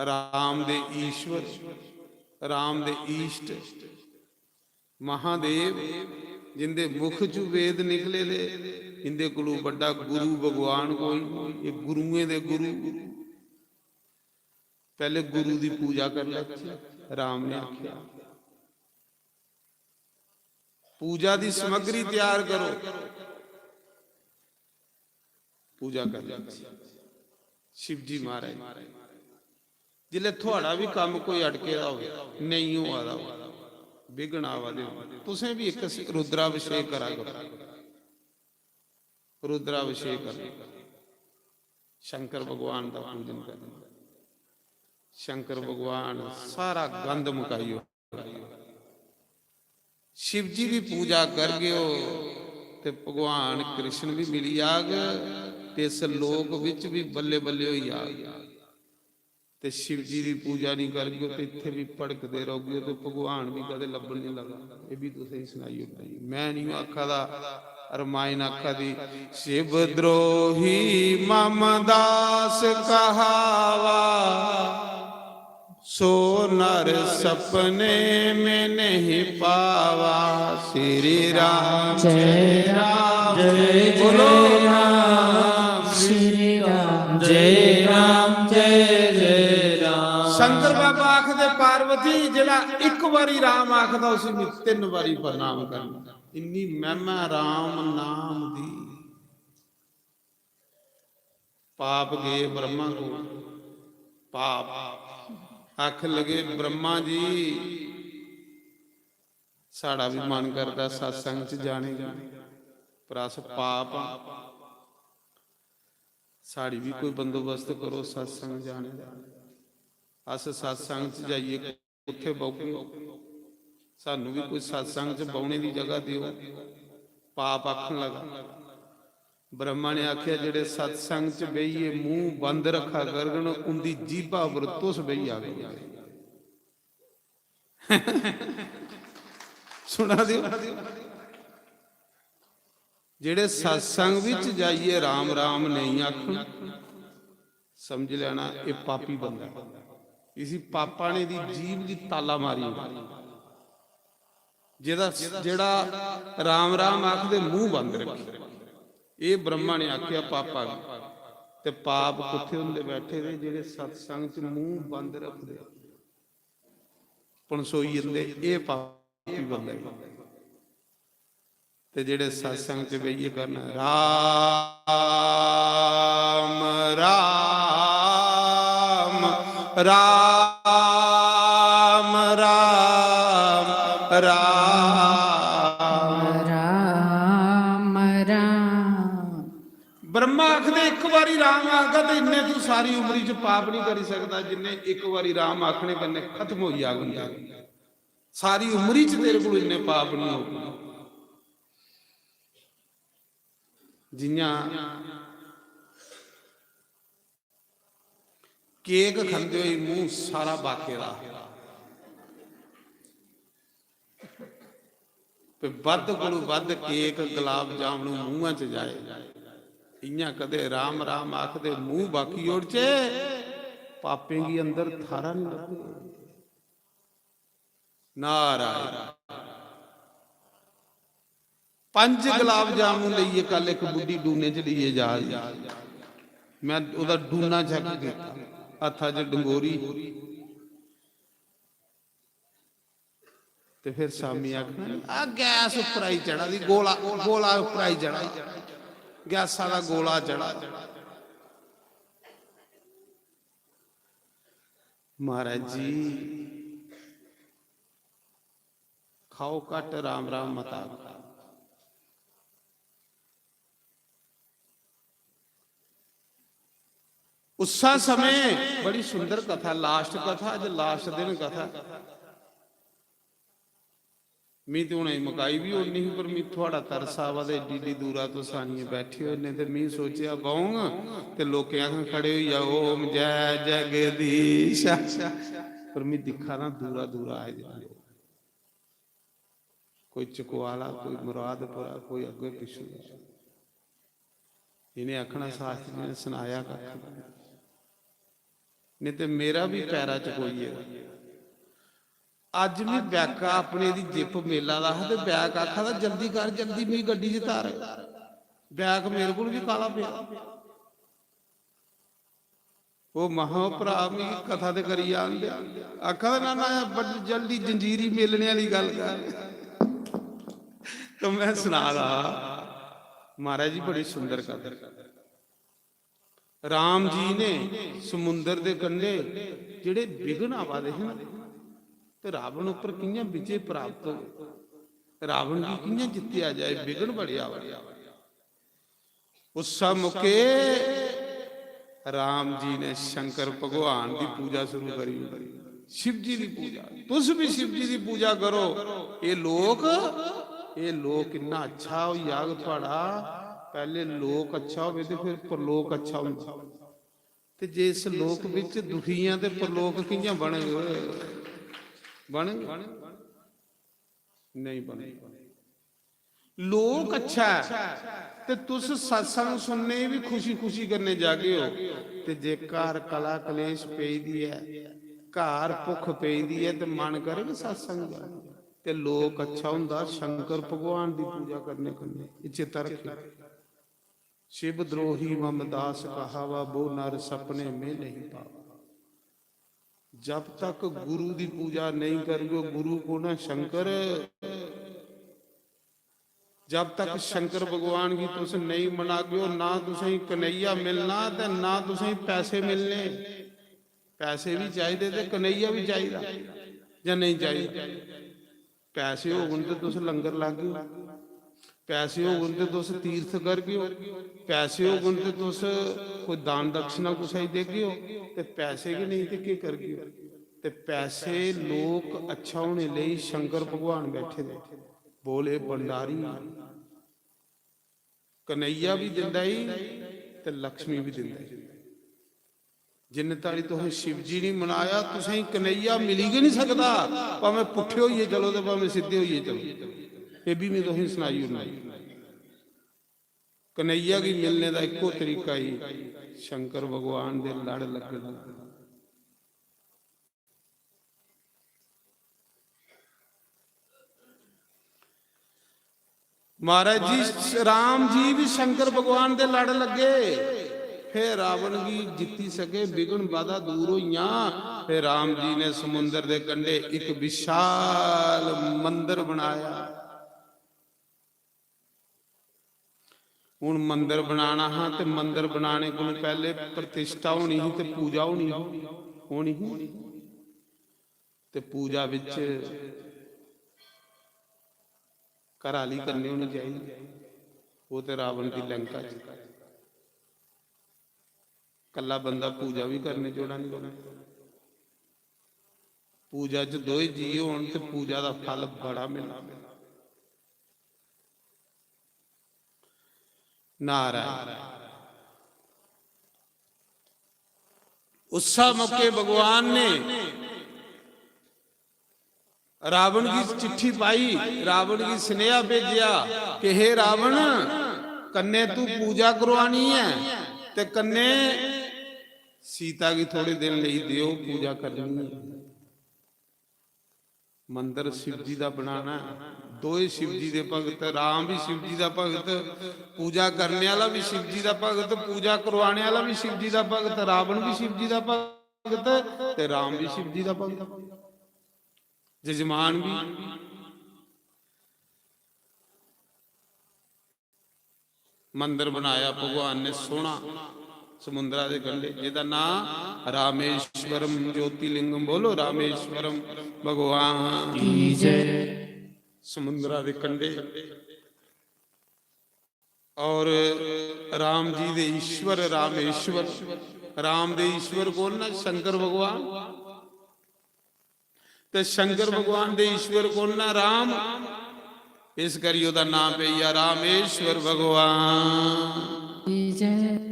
S5: राम दे ईश्वर, राम दे ईष्ट, महादेव जिंदे मुख चु वेद निकले दे, इंदे कोलों बड़ा गुरु भगवान कोई। ये गुरुएं दे गुरु। पहले गुरु दी पूजा कर ले। राम ने आख्या पूजा दी सामग्री तैयार करो, पूजा कर ले। शिव जी महाराज जिले थोड़ा भी काम कोई अटके हो नहीं हुआ विघ्न आवा दे, तुसें भी एक रुद्राभिषेक करा करो। रुद्राभिषेक कर शंकर भगवान का पूजन कर। शंकर भगवान सारा गंद मुकाइयो। शिव जी की पूजा कर गए ते भगवान कृष्ण भी मिली आग, ते इस लोक विच भी बल्ले बल्ले होई आग। ते शिव जी की पूजा नहीं कर गए तो इत्थे भी भड़कते रहोगे, तो भगवान भी कदे लभण नहीं लगा। ये भी तुसीं सुनाई भाई, मैं नहीं आखा दा रामायण आखा दी। शिव द्रोही मम दास कहावा, सो नर सपने में नहीं पावा। श्री राम जय राम जय बोलो राम, श्री राम जय राम जय जय राम। शंकर बाबा आखदे ਆਖਦੇ ਪਾਰਵਤੀ ਜਿਹੜਾ ਇੱਕ ਵਾਰੀ ਰਾਮ ਆਖਦਾ ਉਸੇ ਨੂੰ 3 ਵਾਰੀ ਪ੍ਰਣਾਮ ਕਰਨਾ। ਇੰਨੀ ਮਹਿਮਾ ਰਾਮ ਨਾਮ ਦੀ। ਪਾਪ ਗਏ ਬ੍ਰਹਮਾ ਕੋ ਪਾਪ ਆਖ ਲਗੇ ਬ੍ਰਹਮਾ ਜੀ ਸਾਡਾ ਵੀ ਮਨ ਕਰਦਾ ਸਤਸੰਗ ਚ ਜਾਣੇ ਪਰ ਅਸ ਪਾਪ ਸਾੜੀ ਵੀ ਕੋਈ ਬੰਦੋਬਸਤ ਕਰੋ ਸਤਸੰਗ ਜਾਣੇ ਦਾ। ਅਸ ਸਤਸੰਗ ਚ ਜਾਈਏ ਉੱਥੇ ਬਹੂ ਸਾਨੂੰ ਵੀ ਕੋਈ ਸਤਸੰਗ ਚ ਬਹਿਣੇ ਦੀ ਜਗ੍ਹਾ ਦਿਓ। ਪਾਪ ਆਖਣ ਲੱਗਾ। ਬ੍ਰਹਮਾ ਨੇ ਆਖਿਆ ਜਿਹੜੇ ਸਤਸੰਗ ਚ ਬਈਏ ਮੂੰਹ ਬੰਦ ਰੱਖਾ ਕਰਗਣ ਉਹਦੀ ਜੀਭਾ ਵਰਤੋਸ ਬਈ ਆ ਗਈ। ਸੁਣਾ ਦਿਓ ਜਿਹੜੇ ਸਤਸੰਗ ਵਿੱਚ ਜਾਈਏ ਰਾਮ ਰਾਮ ਨਹੀਂ ਆਖਣ ਸਮਝ ਲੈਣਾ ਇਹ ਪਾਪੀ ਬੰਦਾ। ਇਸੀ ਪਾਪਾ ਨੇ ਦੀ ਜੀਭ ਦੀ ਤਾਲਾ ਮਾਰੀ। ਜਿਹੜਾ ਰਾਮ ਰਾਮ ਆਖਦੇ ਮੂੰਹ ਬੰਦ ਰੱਖੇ। ਇਹ ਬ੍ਰਹਮਾ ਨੇ ਆਖਿਆ ਪਾਪਾ ਤੇ ਪਾਪ ਕਿੱਥੇ ਹੁੰਦੇ ਬੈਠੇ ਨੇ ਜਿਹੜੇ ਸਤਸੰਗ ਚ ਮੂੰਹ ਬੰਦ ਰੱਖਦੇ ਪਣਸੋਈ ਜਾਂਦੇ। ਇਹ ਪਾਪੀ ਬੰਦੇ ਤੇ ਜਿਹੜੇ ਸਤਸੰਗ ਚ ਬਈਏ ਕਰਨਾ ਰਾਮ ਰਾਮ ਰਾਮ ਰਾਮ
S3: ਰਾਮ ਰਾਮ।
S5: ਬ੍ਰਹਮਾ ਆਖਦੇ ਇੱਕ ਵਾਰੀ ਰਾਮ ਆਖਦਾ ਤੇ ਇੰਨੇ ਤੂੰ ਸਾਰੀ ਉਮਰੀ ਚ ਪਾਪ ਨਹੀਂ ਕਰੀ ਸਕਦਾ ਜਿੰਨੇ ਇੱਕ ਵਾਰੀ ਰਾਮ ਆਖਣੇ ਕੰਨੇ ਖਤਮ ਹੋਈ ਆ ਗਈ। ਸਾਰੀ ਉਮਰੀ ਚ ਤੇਰੇ ਕੋਲ ਇੰਨੇ ਪਾਪ ਨਹੀਂ ਹੋਣੇ। ਜਿੰਨਾ ਕੇਕ ਖਾਂਦੇ ਹੋਏ ਮੂੰਹ ਸਾਰਾ ਬਾਕੇਰਾ ਤੇ ਵੱਧ ਕੋਲੋਂ ਵੱਧ ਕੇਕ ਗੁਲਾਬ ਜਾਮਨ ਮੂੰਹਾਂ ਚ ਜਾਏ। ਇਆਂ ਕਦੇ ਰਾਮ ਰਾਮ ਆਖਦੇ ਮੂੰਹ ਬਾਕੀ ਉੜ ਚ ਪਾਪੇਂਗੀ ਅੰਦਰ ਥਾਰਾ ਨਹੀਂ ਲੱਗੇ। ਨਾਰਾਇਣ 5 ਗੁਲਾਬ ਜਾਮੁਨ ਲਈਏ ਕੱਲ ਇੱਕ ਬੁੱਢੀ ਡੂਨੇ ਚ ਲਈਏ ਜਾ ਮੈਂ ਉਹਦਾ ਡੂਨਾ ਚੱਕ ਦਿੱਤਾ ਹੱਥਾਂ 'ਚ ਡੰਗੋਰੀ ਤੇ ਫਿਰ ਸਾਮੀ ਆਖਣਾ ਆ ਗੈਸ ਉੱਪਰ ਆਈ ਚੜਾ ਦੀ ਗੋਲਾ ਉੱਪਰ ਆਈ ਚੜਾ ਗੈਸਾਂ ਦਾ ਗੋਲਾ ਚੜਾ। ਮਹਾਰਾਜ ਜੀ ਖਾਓ ਘੱਟ ਰਾਮ ਰਾਮ ਮਤਾ। ਉਸਾ ਸਮੇਂ ਬੜੀ ਸੁੰਦਰ ਕਥਾ ਲਾਸਟ ਕਥਾ ਅੱਜ ਲਾਸਟ ਦਿਨ ਕਥਾ ਮੀ ਤੇ ਹੁਣੇ ਮਕਾਈ ਵੀ ਹੋਣੀ ਸੀ ਪਰ ਮੀ ਤੁਹਾਡਾ ਤਰਸਾ ਵਾ ਤੇ ਏਡੀ ਦੂਰਾ ਤੋਂ ਸਾਨੀਏ ਬੈਠੇ ਹੋਏ ਨੇ ਤੇ ਮੀ ਸੋਚਿਆ ਬਾਉਂਗਾ ਤੇ ਲੋਕੇ ਆਖਾਂ ਖੜੇ ਹੋਈ ਆ ਓਮ ਜੈ ਜਗਦੀਸ਼ ਪਰ ਮੀ ਦਿਖਾ ਨਾ ਦੂਰਾ ਆਏ ਜਾਂਦੇ ਕੋਈ ਚਕਵਾਲਾ ਕੋਈ ਮੁਰਾਦਪੁਰਾ ਕੋਈ ਅੱਗੇ ਪਿੱਛੇ ਇਹਨੇ ਆਖਣਾ ਸ਼ਾਸਤਰੀ ਨੇ ਸੁਣਾਇਆ ਕੱਖ ਨਹੀਂ ਤੇ ਮੇਰਾ ਵੀ ਪੈਰਾ ਚ ਕੋਈ ਹੈ। ਅੱਜ ਵੀ ਬੈਕਾ ਆਪਣੇ ਦੀ ਜਿੱਪ ਮੇਲਾ ਦਾ ਤੇ ਬੈਕ ਆਖਾ ਜਲਦੀ ਕਰ ਜਲਦੀ ਮੇਰੀ ਗੱਡੀ ਚ ਧਾਰ ਬੈਕ ਮੇਰੇ ਕੋਲ ਵੀ ਕਾਲਾ ਪਿਆ। ਉਹ ਮਹਾ ਭਰਾ ਵੀ ਕਥਾ ਤੇ ਕਰੀ ਜਾਂਦੇ ਆਖਾ ਨਾ ਜਲਦੀ ਜੰਜੀਰੀ ਮੇਲਣੇ ਵਾਲੀ ਗੱਲ ਕਰ ਤਾਂ ਮੈਂ ਸੁਣਾ ਰਹਾ। ਮਹਾਰਾਜ ਜੀ ਬੜੀ ਸੁੰਦਰ ਕਥਾ। ਰਾਮ ਜੀ ਨੇ ਸਮੁੰਦਰ ਦੇ ਕੰਢੇ ਜਿਹੜੇ ਵਿਘਨ ਆਵਾਦੇ ਹਨ ਤੇ ਰਾਵਣ ਉੱਪਰ ਕਿੰਨਾ ਵਿਜੇ ਪ੍ਰਾਪਤ ਹੋ ਰਾਵਣ ਦੀ ਕਿੰਨਾ ਜਿੱਤਿਆ ਜਾਏ ਵਿਘਨ ਬੜਿਆ ਉਸ ਮੌਕੇ ਰਾਮ ਜੀ ਨੇ ਸ਼ੰਕਰ ਭਗਵਾਨ ਦੀ ਪੂਜਾ ਸ਼ੁਰੂ ਕਰੀ। शिव जी की पूजा, तुस भी शिव जी की पूजा करो। ये लोक इन्ना अच्छा हो याग थोड़ा, पहले लोक अच्छा हो तो फिर परलोक अच्छा हो। ते जे इस लोक विच दुखियां ते परलोक कियां बन गए? बन नहीं बने। लोक अच्छा है ते तुस सत्संग सुनने भी खुशी खुशी करने जागे हो, ते जे घर कला कलेश पेई दी है, घर भुख पेई दी है, ते मन करे कि सत्संग जाए। ते लोक अच्छा हुंदा शंकर भगवान की पूजा करने करने चेता रखे। शिव द्रोही ममदास कहावा, वो नर सपने में नहीं पावा। जब तक गुरु की पूजा नहीं करोगे, गुरु को ना शंकर, जब तक शंकर भगवान की तुस नहीं मनागे ना तुसें कन्हैया मिलना ते ना तुसें पैसे मिलने। पैसे भी चाहिए ते कन्हैया भी चाहिए या नहीं चाहिए। पैसे होगन तो तुस लंगर लागे, पैसे होगन तो तुस तीर्थ करगे, पैसे होगन तो तुस कोई दान दक्षिणा कुछ देगे हो, ते पैसे के नहीं तो की करगे। ते पैसे लोग अच्छा होने लिए शंकर भगवान बैठे दे, बोले भंडारी कन्हैया भी दिंदा ही ते लक्ष्मी भी दिंदा ही। जिन्ने तारी तुसें शिव जी नहीं मनाया तुसें कन्हैया मिली गै नहीं सकता, भावें पुट्ठे होइए चलो तो भावें सीधे होइए चलो। ये भी मैं तुसें सुनाई होना, कन्हैया की मिलने का एको तरीका ही शंकर भगवान दे लड़ लगना। महाराज जी राम जी भी शंकर भगवान दे लड़ लगे, फिर रावण की जित्ती सके, बिगन बाधा दूर होइयां। फिर राम जी ने समुद्र के कंढे एक विशाल मंदिर बनाया। हुण मंदिर बनाना हाँ ते मंदिर बनाने को पहले प्रतिष्ठा होनी ही ते पूजा होनी ही ते पूजा विच कराली करनी होनी चाहिए। वो तो रावण की लंका कला बंदा पूजा भी करने जोड़ा नहीं होना। पूजा च दो ही जी होन ते पूजा का फल बड़ा मिलना। नारायण उस मौके भगवान ने रावण की चिट्ठी पाई, रावण की स्नेहा भेजिया कि हे रावण कन्ने तू पूजा करवानी है ते कन्ने सीता की थोड़े दिन ले दियो पूजा करनी है। मंदिर शिव जी का बनाना, दो ही शिव जी के भगत, राम भी शिव जी का भगत, पूजा करने वाला भी शिव जी का भगत, पूजा करवाने वाला भी शिव जी का भगत, रावण भी शिव जी का भगत ते राम भी शिव जी का भगत, जजमान भी। मंदिर बनाया भगवान ने सोना समुद्रा के कंढे, जिहदा नाम रामेश्वरम ज्योतिलिंगम। बोलो रामेश्वरम भगवान की जय। समुद्रा के कंढे और राम जी दे ईश्वर रामेश्वर, राम दे ईश्वर कौन ना शंकर भगवान, ते शंकर भगवान दे ईश्वर कौन ना राम। इस करी ओदा नाम पे या रामेश्वर भगवान जय।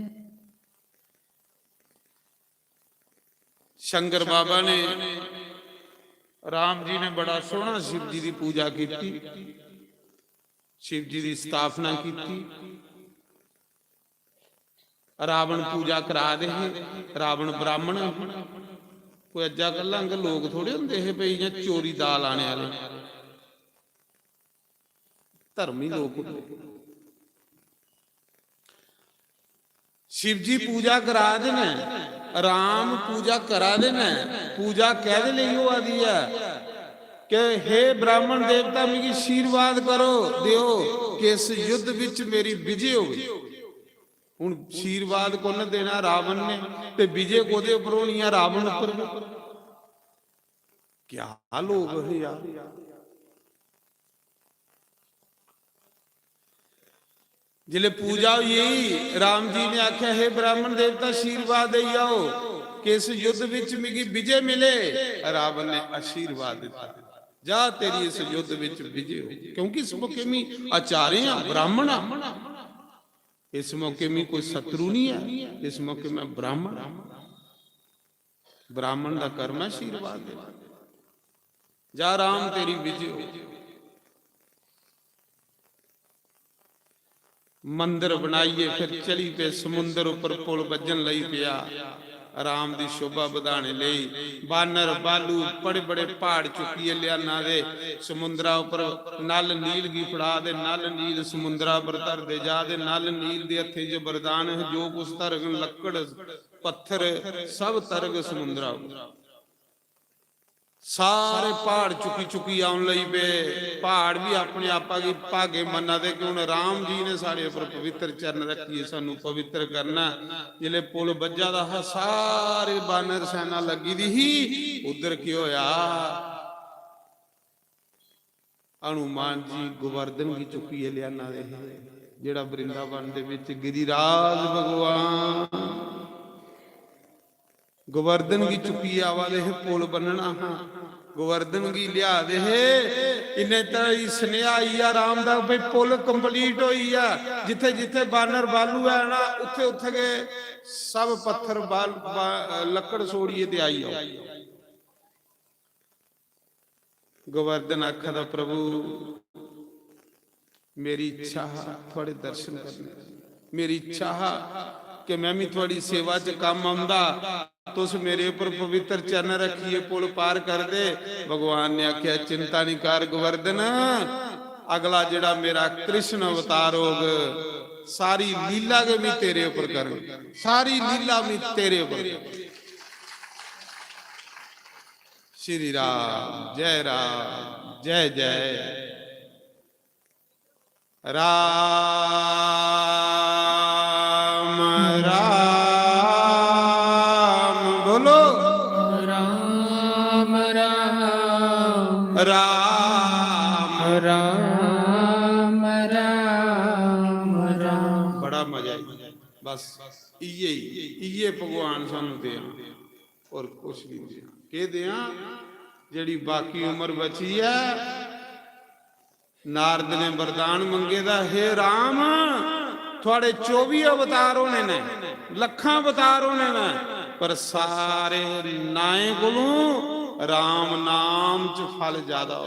S5: शंकर बाबा ने राम जी ने बड़ा सोहना शिव जी की पूजा की, शिव जी की स्थापना की। रावण पूजा करा दे, रावण ब्राह्मण कोई अज्जा कल्ला लोग थोड़े होंदे है भाई इयां चोरी दाल आने वाले, धर्मी लोग। शिव जी पूजा करा देना, राम पूजा करा देना। पूजा कहदे लई हो आदि है कि हे ब्राह्मण देवता मेरी आशीर्वाद करो दियो कि इस युद्ध विच मेरी विजय होगी। हुण आशीर्वाद कोन देना रावण ने ते विजय कोदे उपर होनी है रावण उपर। क्या लोग है यार। जिले पूजा हुई राम जी ने आख्या हे ब्राह्मण देवता आशीर्वाद दे आओ कि इस युद्ध विच मेरी विजय मिले। रावण ने आशीर्वाद दिता जा तेरी इस युद्ध विच विजय हो, क्योंकि इस मौके में आचार्य ब्राह्मण, इस मौके में कोई शत्रु नहीं है, इस मौके में ब्राह्मण, ब्राह्मण का कर्म आशीर्वाद दे जा राम तेरी विजय हो। मंदिर बनाइए फिर चली पे समुद्र उपर पुल बजन लई पिया। राम की शोभा बधाने लई बानर बालू बड़े बड़े पहाड़ चुकिए लियाना दे समुद्रा उपर नल नील गी फड़ा दे, नल नील समुद्रा पर धर दे जा दे। नल नील दे हथे च वरदान है जो कुछ तरग लकड़ पत्थर सब तरग समुद्रा। ਸਾਰੇ ਪਹਾੜ ਚੁੱਕੀ ਚੁੱਕੀ ਆਉਣ ਲਈ ਪਏ। ਪਹਾੜ ਵੀ ਆਪਣੇ ਆਪਾ ਕੀ ਭਾਗੇ ਮੰਨਾ ਦੇ ਕਿ ਹੁਣ ਰਾਮ ਜੀ ਨੇ ਸਾਡੇ ਉੱਪਰ ਪਵਿੱਤਰ ਚਰਨ ਰੱਖੀਏ, ਸਾਨੂੰ ਪਵਿੱਤਰ ਕਰਨਾ। ਜਿਲੇ ਪੁਲ ਵੱਜਾ ਦਾ ਸਾਰੇ ਬਾਨਰ ਸੈਨਾ ਲੱਗੀ ਦੀ ਹੀ। ਉਧਰ ਕੀ ਹੋਇਆ, ਹਨੂਮਾਨ ਜੀ ਗੋਵਰਧਨ ਕੀ ਚੁੱਕੀ ਲਿਆਨਾ ਦੇ, ਜਿਹੜਾ ਬ੍ਰਿੰਦਾਵਨ ਦੇ ਵਿੱਚ ਗਿਰੀਰਾਜ ਭਗਵਾਨ गोवर्धन की चुकी आवा दे पुल बनना, हाँ गोवर्धन की लिया दे इन्हें तरह स्नेहा आई आ राम दा भाई पुल कंप्लीट होई आ। जिथे जिथे बानर बालू है ना उथे उथे के सब पत्थर लकड़ सोड़िए ते आई आओ। गोवर्धन आखा दा प्रभु मेरी इच्छा थोड़े दर्शन करने, मेरी इच्छा कि मैं भी थोड़ी सेवा च काम आंदा, तुस मेरे ऊपर पवित्र चरण रखिए, पुल पार कर दे। भगवान ने आख्या चिंता नहीं कर गोवर्धन, अगला जेड़ा मेरा कृष्ण अवतार होग सारी लीला के भी तेरे ऊपर कर, सारी लीला भी तेरे ऊपर। श्री राम जय राम जय जय राम राम बोलो
S4: राम राम
S5: राम
S4: राम राम राम।
S5: बड़ा मजा आई। बस इये भगवान सानू दे और कुछ नहीं दे के दिया। जेड़ी बाकी उम्र बची है नारद ने वरदान मंगे दा, हे राम थोड़े 24 अवतार होने ने, लखां अवतार होने ने, पर सारे नाए कोलों राम नाम च फल ज्यादा हो।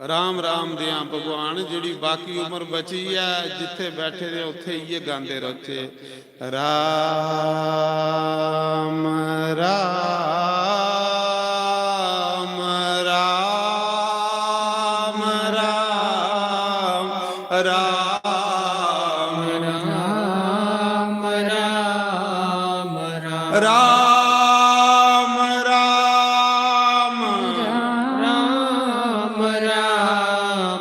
S5: राम राम दिया भगवान जेड़ी बाकी उम्र बची है जिथे बैठे ने उथे ये गांदे रखे राम राम राम राम राम
S4: राम राम राम
S5: राम राम
S4: राम राम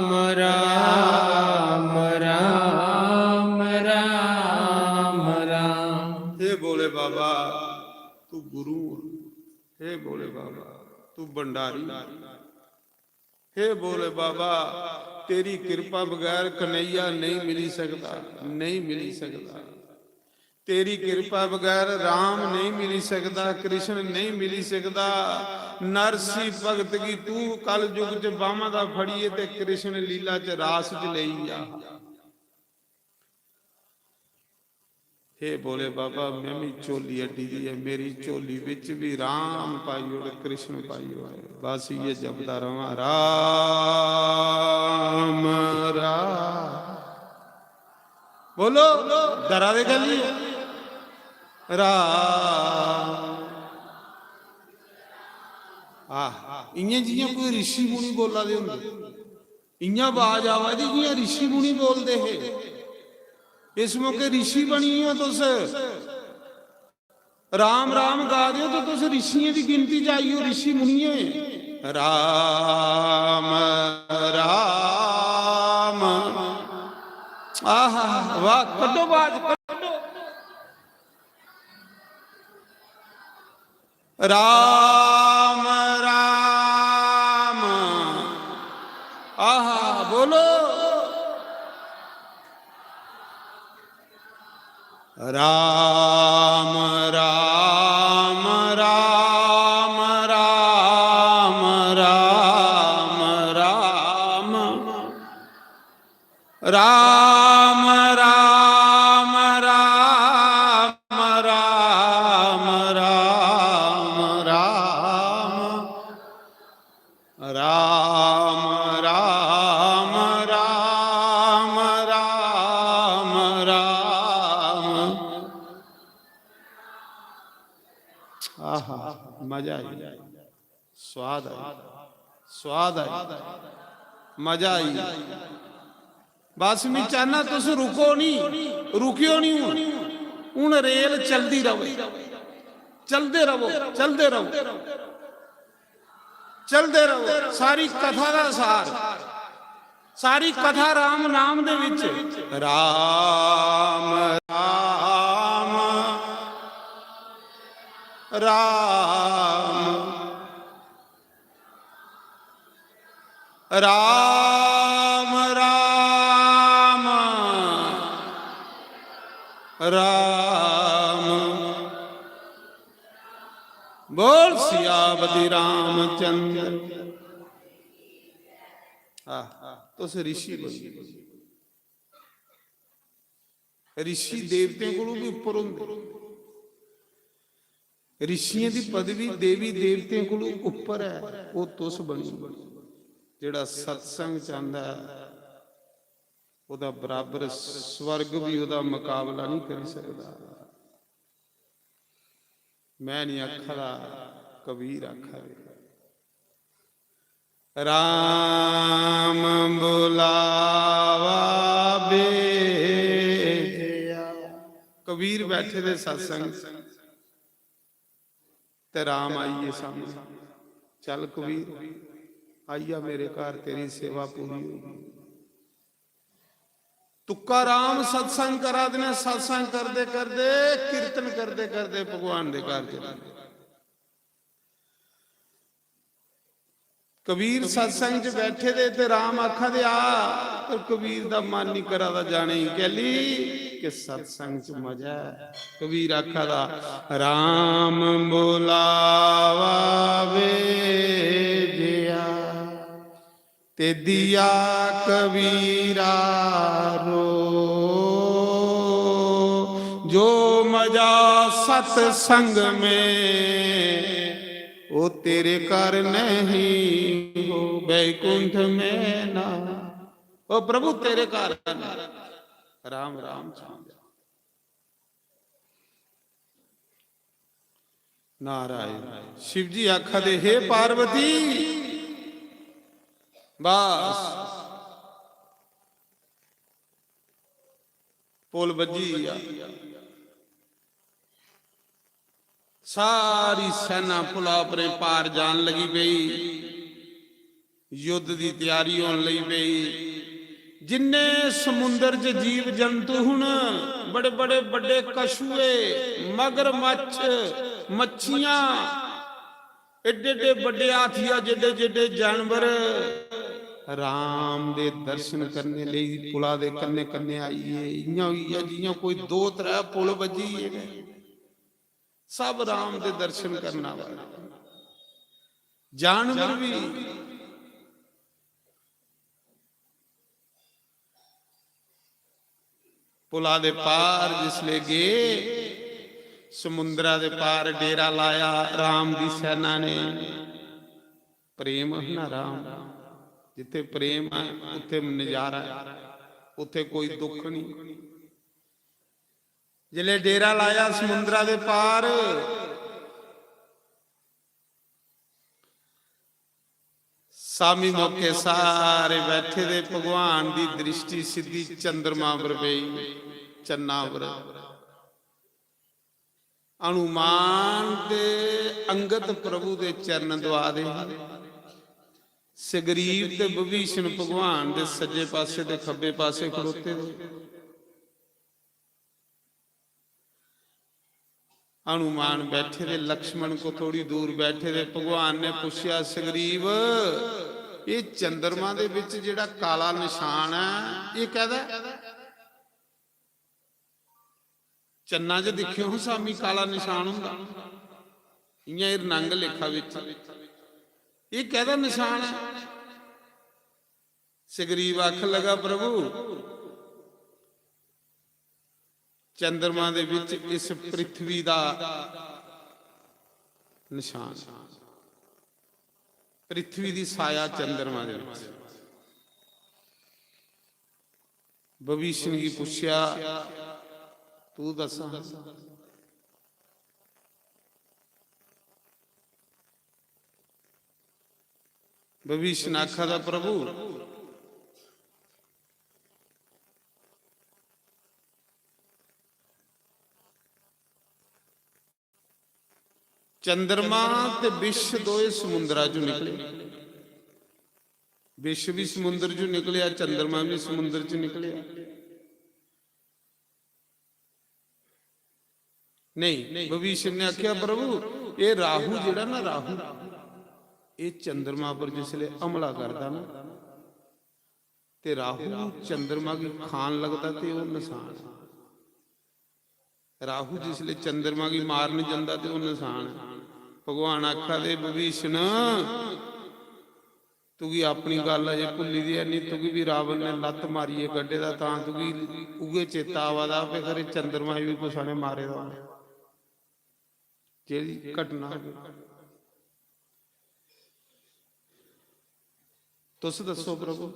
S4: राम राम राम राम।
S5: हे बोले बाबा तू गुरु, हे बोले बाबा तू भंडारी, हे बोले बाबा तेरी कृपा बगैर कन्हैया नहीं मिली सकता, नहीं मिली सकता। तेरी कृपा बगैर राम नहीं मिली सकता, कृष्ण नहीं मिली सकता। नरसी भगत की तू कल युग च बामा दा फड़िए ते कृष्ण लीला च रास च लई जा। हे बोले बाबा मैं भी चोली अड्डी दी है, मेरी चोली विच भी राम पाई और कृष्ण पाई हो। बस ये जपदा रहा राम राम बोलो डरा दे गली राम। इयां जियां कोई ऋषि मुनि बोला दे होंदे, इयां आवाज आवा दी जियां ऋषि मुनि बोलदे है। इस मौके ऋषि बनी हो तुस, राम राम गा दे तो तुस ऋषियों की गिनती जाइयो, ऋषि मुनिए राम राम। आहा वाह कड्डो बाज कड्डो राम राम। आहा बोलो राम राम राम राम राम राम राम राम राम राम राम राम राम राम राम राम राम। आहा मजा आई, स्वाद आई, स्वाद आई, मजा आई। बस मैं चाहना तुस रुको नहीं, रुकियो नहीं, ਹੁਣ ਰੇਲ ਚਲਦੀ ਰਵੇ, ਚਲਦੇ ਰਹੋ, ਚਲਦੇ ਰਹੋ, ਚਲਦੇ ਰਹੋ। ਸਾਰੀ ਕਥਾ ਦਾ ਸਾਰ, ਸਾਰੀ ਕਥਾ ਰਾਮ ਨਾਮ ਦੇ ਵਿੱਚ। ਰਾਮ ਰਾਮ ਰਾਮ ਰਾਮ ਰਾਮ ਰਾਮ। बोल सियावती रामचंद्र। तुस ऋषि बनो। ऋषि देवते कोलों भी उपर होंदे। ऋषियों की पदवी देवी देवते कोलों उपर है। वो तुस बनो। जिहड़ा सत्संग चाहता है उहदा बराबर स्वर्ग भी उहदा मुकाबला नहीं कर सकता। मैं नहीं आखा, कबीर आखा। राम बुलावा बेजिया। कबीर बैठे दे सत्संग ते राम आइए सामने। चल कबीर आइया मेरे घर, तेरी सेवा पूरी होगी। तुक्का राम सत्संग करा देना। सत्संग करते करते कीर्तन करते करते भगवान के घर चले। कबीर सत्संग च बैठे दे ते राम आखा दे आ, तो कबीर दा मन नहीं करा दा जाने ही कहली कि सत्संग च मजा है। कबीर आखा दा राम बुलावा बेजिया ते दिया कबीरा रो। जो मजा सत्संग में वो तेरे कर नहीं हो बैकुंठ में ना। ओ प्रभु तेरे कर राम राम नारायण। शिव जी आखा दे हे पार्वती बस पुल बजी। सारी सेना पुला परे पार जान लगी पई। युद्ध की तैयारी होने लगी पई। जिन्ने समुंदर च जीव जंतु हुण बड़े बड़े बड़े कछुए, मगरमच्छ, मच्छियां, एडे एडे बड़े हाथिया, जेडे जेडे जानवर राम दे दर्शन करने लई पुला दे कन्ने कन्ने आईए। इयां होई है जियां कोई 2-3 पुल बजी है। सब राम दे दर्शन करना वाले जानवर भी। पुला दे पार जिसले गए, समुद्रा दे पार डेरा लाया राम दी सेना ने। प्रेम है ना राम, जिथे प्रेम है उथे नजारा है, उथे कोई दुख नहीं। जिले डेरा लाया समुद्रा दे पार, सामी मौके सारे बैठे दे भगवान दी दृष्टि सीधी चंद्रमा पर पई। चन्ना पर हनुमान दे अंगत प्रभु दे चरण दवा दे। सुग्रीव ते विभीषण भगवान दे सज्जे पासे ते खब्बे पासे खड़ोते दे। हनुमान बैठे दे, लक्ष्मण को थोड़ी दूर बैठे दे। भगवान ने पूछा सुग्रीव ये चंद्रमा दे विच जिहड़ा काला निशान है ये कहदा? चन्ना च दिखियो हो सामी काला निशान हुंदा, इयां रंग लेखा विच ये कहदा निशान है? सुग्रीव आख लगा प्रभु चंद्रमा दे विच इस पृथ्वी दा निशान, पृथ्वी दी साया चंद्रमा दे विच। विभीषण की पूछया तू दस। विभीषण आखा दा प्रभु ਚੰਦਰਮਾ ਤੇ ਵਿਸ਼ ਦੋਏ ਸਮੁੰਦਰਾਂ ਚੋਂ ਨਿਕਲੇ। ਵਿਸ਼ ਵੀ ਸਮੁੰਦਰ ਚੋਂ ਨਿਕਲਿਆ, ਚੰਦਰਮਾ ਵੀ ਸਮੁੰਦਰ ਚ ਨਿਕਲਿਆ। ਨਹੀਂ, ਵਿਭੀਸ਼ਣ ਨੇ ਆਖਿਆ ਪ੍ਰਭੂ ਇਹ ਰਾਹੂ ਜਿਹੜਾ ਨਾ, ਰਾਹੂ ਇਹ ਚੰਦਰਮਾ ਪਰ ਜਿਸਲੇ ਹਮਲਾ ਕਰਦਾ ਨਾ, ਤੇ ਰਾਹੂ ਚੰਦਰਮਾ ਕੀ ਖਾਨ लगता ਤੇ ਉਹ ਨਿਸ਼ਾਨ। ਰਾਹੂ ਜਿਸਲੇ ਚੰਦਰਮਾ ਕੀ ਮਾਰਨ ਜਾਂਦਾ ਤੇ ਉਹ ਨਿਸ਼ਾਨ। ਭਗਵਾਨ ਆਖਾ ਦੇ ਵਿਭੀਸ਼ਣ ਤੂੰ ਕੀ ਆਪਣੀ ਗੱਲ ਅਜੇ ਭੁੱਲੀ ਦੀ ਐ ਨਹੀਂ, ਤੂੰ ਵੀ ਰਾਵਣ ਨੇ ਲੱਤ ਮਾਰੀ ਏ ਗੱਡੇ ਦਾ, ਤਾਂ ਤੂੰ ਕੀ ਉਗੇ ਚੇਤਾ ਆਵਾਦਾ ਫੇ ਖਰੇ ਚੰਦਰਮਾ ਵੀ ਕੁਛ ਨੇ ਮਾਰੇ ਦਾ ਜਿਹੜੀ ਘਟਨਾ। ਤੁਸੀਂ ਦੱਸੋ ਪ੍ਰਭੂ।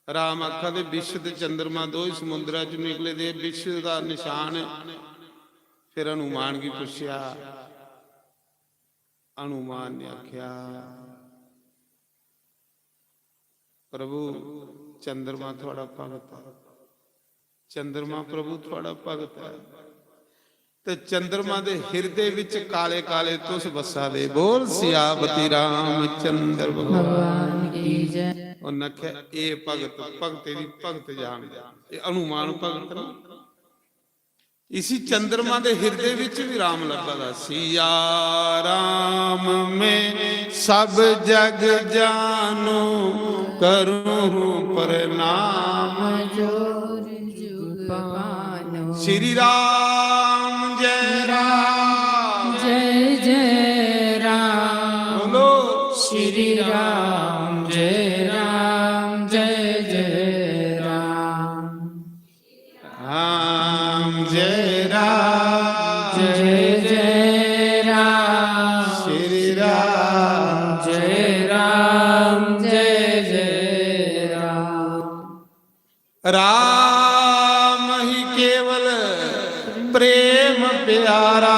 S5: ਰਾਮ ਆਖਾ ਦੇ ਵਿਸ਼ ਤੇ ਚੰਦਰਮਾ ਦੋਈ ਸਮੁੰਦਰਾਂ ਚ ਨਿਕਲੇ ਦੇ ਵਿਸ਼ ਦਾ ਨਿਸ਼ਾਨ। ਫਿਰ ਹਨੂਮਾਨ ਕੀ ਪੁੱਛਿਆ। ਹਨੂਮਾਨ ਨੇ ਆਖਿਆ ਪ੍ਰਭੂ ਚੰਦਰਮਾ ਤੁਹਾਡਾ ਭਗਤ ਹੈ। ਚੰਦਰਮਾ ਪ੍ਰਭੂ ਤੁਹਾਡਾ ਭਗਤ ਹੈ ਤੇ ਚੰਦਰਮਾ ਦੇ ਹਿਰਦੇ ਵਿੱਚ ਕਾਲੇ ਕਾਲੇ ਤੁਸ ਵਸਾ ਦੇ। ਬੋਲ ਸਿਆਵਤੀ ਰਾਮ ਚੰਦਰ ਭਗਵਾਨ ਕੀ ਜੈ। ਉਹਨਾਂ ਆਖਿਆ ਇਹ ਭਗਤ ਭਗਤੇ ਦੀ ਭਗਤ ਜਾਣ। ਇਹ ਹਨੂਮਾਨ ਭਗਤ ਨਾ। ਇਸੀ ਚੰਦਰਮਾ ਦੇ ਹਿਰਦੇ ਵਿੱਚ ਵੀ ਰਾਮ ਲੱਭਦਾ। ਸਿਆ ਰਾਮ ਮੈਂ ਸਭ ਜਗ ਜਾਨੂ ਕਰੂੰ ਪ੍ਰਣਾਮ
S3: जोर जुग पानो।
S5: श्री राम जय राम
S3: जय जय राम।
S5: बोलो
S3: श्री राम जय राम जय जय राम।
S5: राम जय राम
S3: जय जय राम।
S5: श्री राम
S3: जय राम जय जय राम।
S5: राम ही केवल प्रेम प्यारा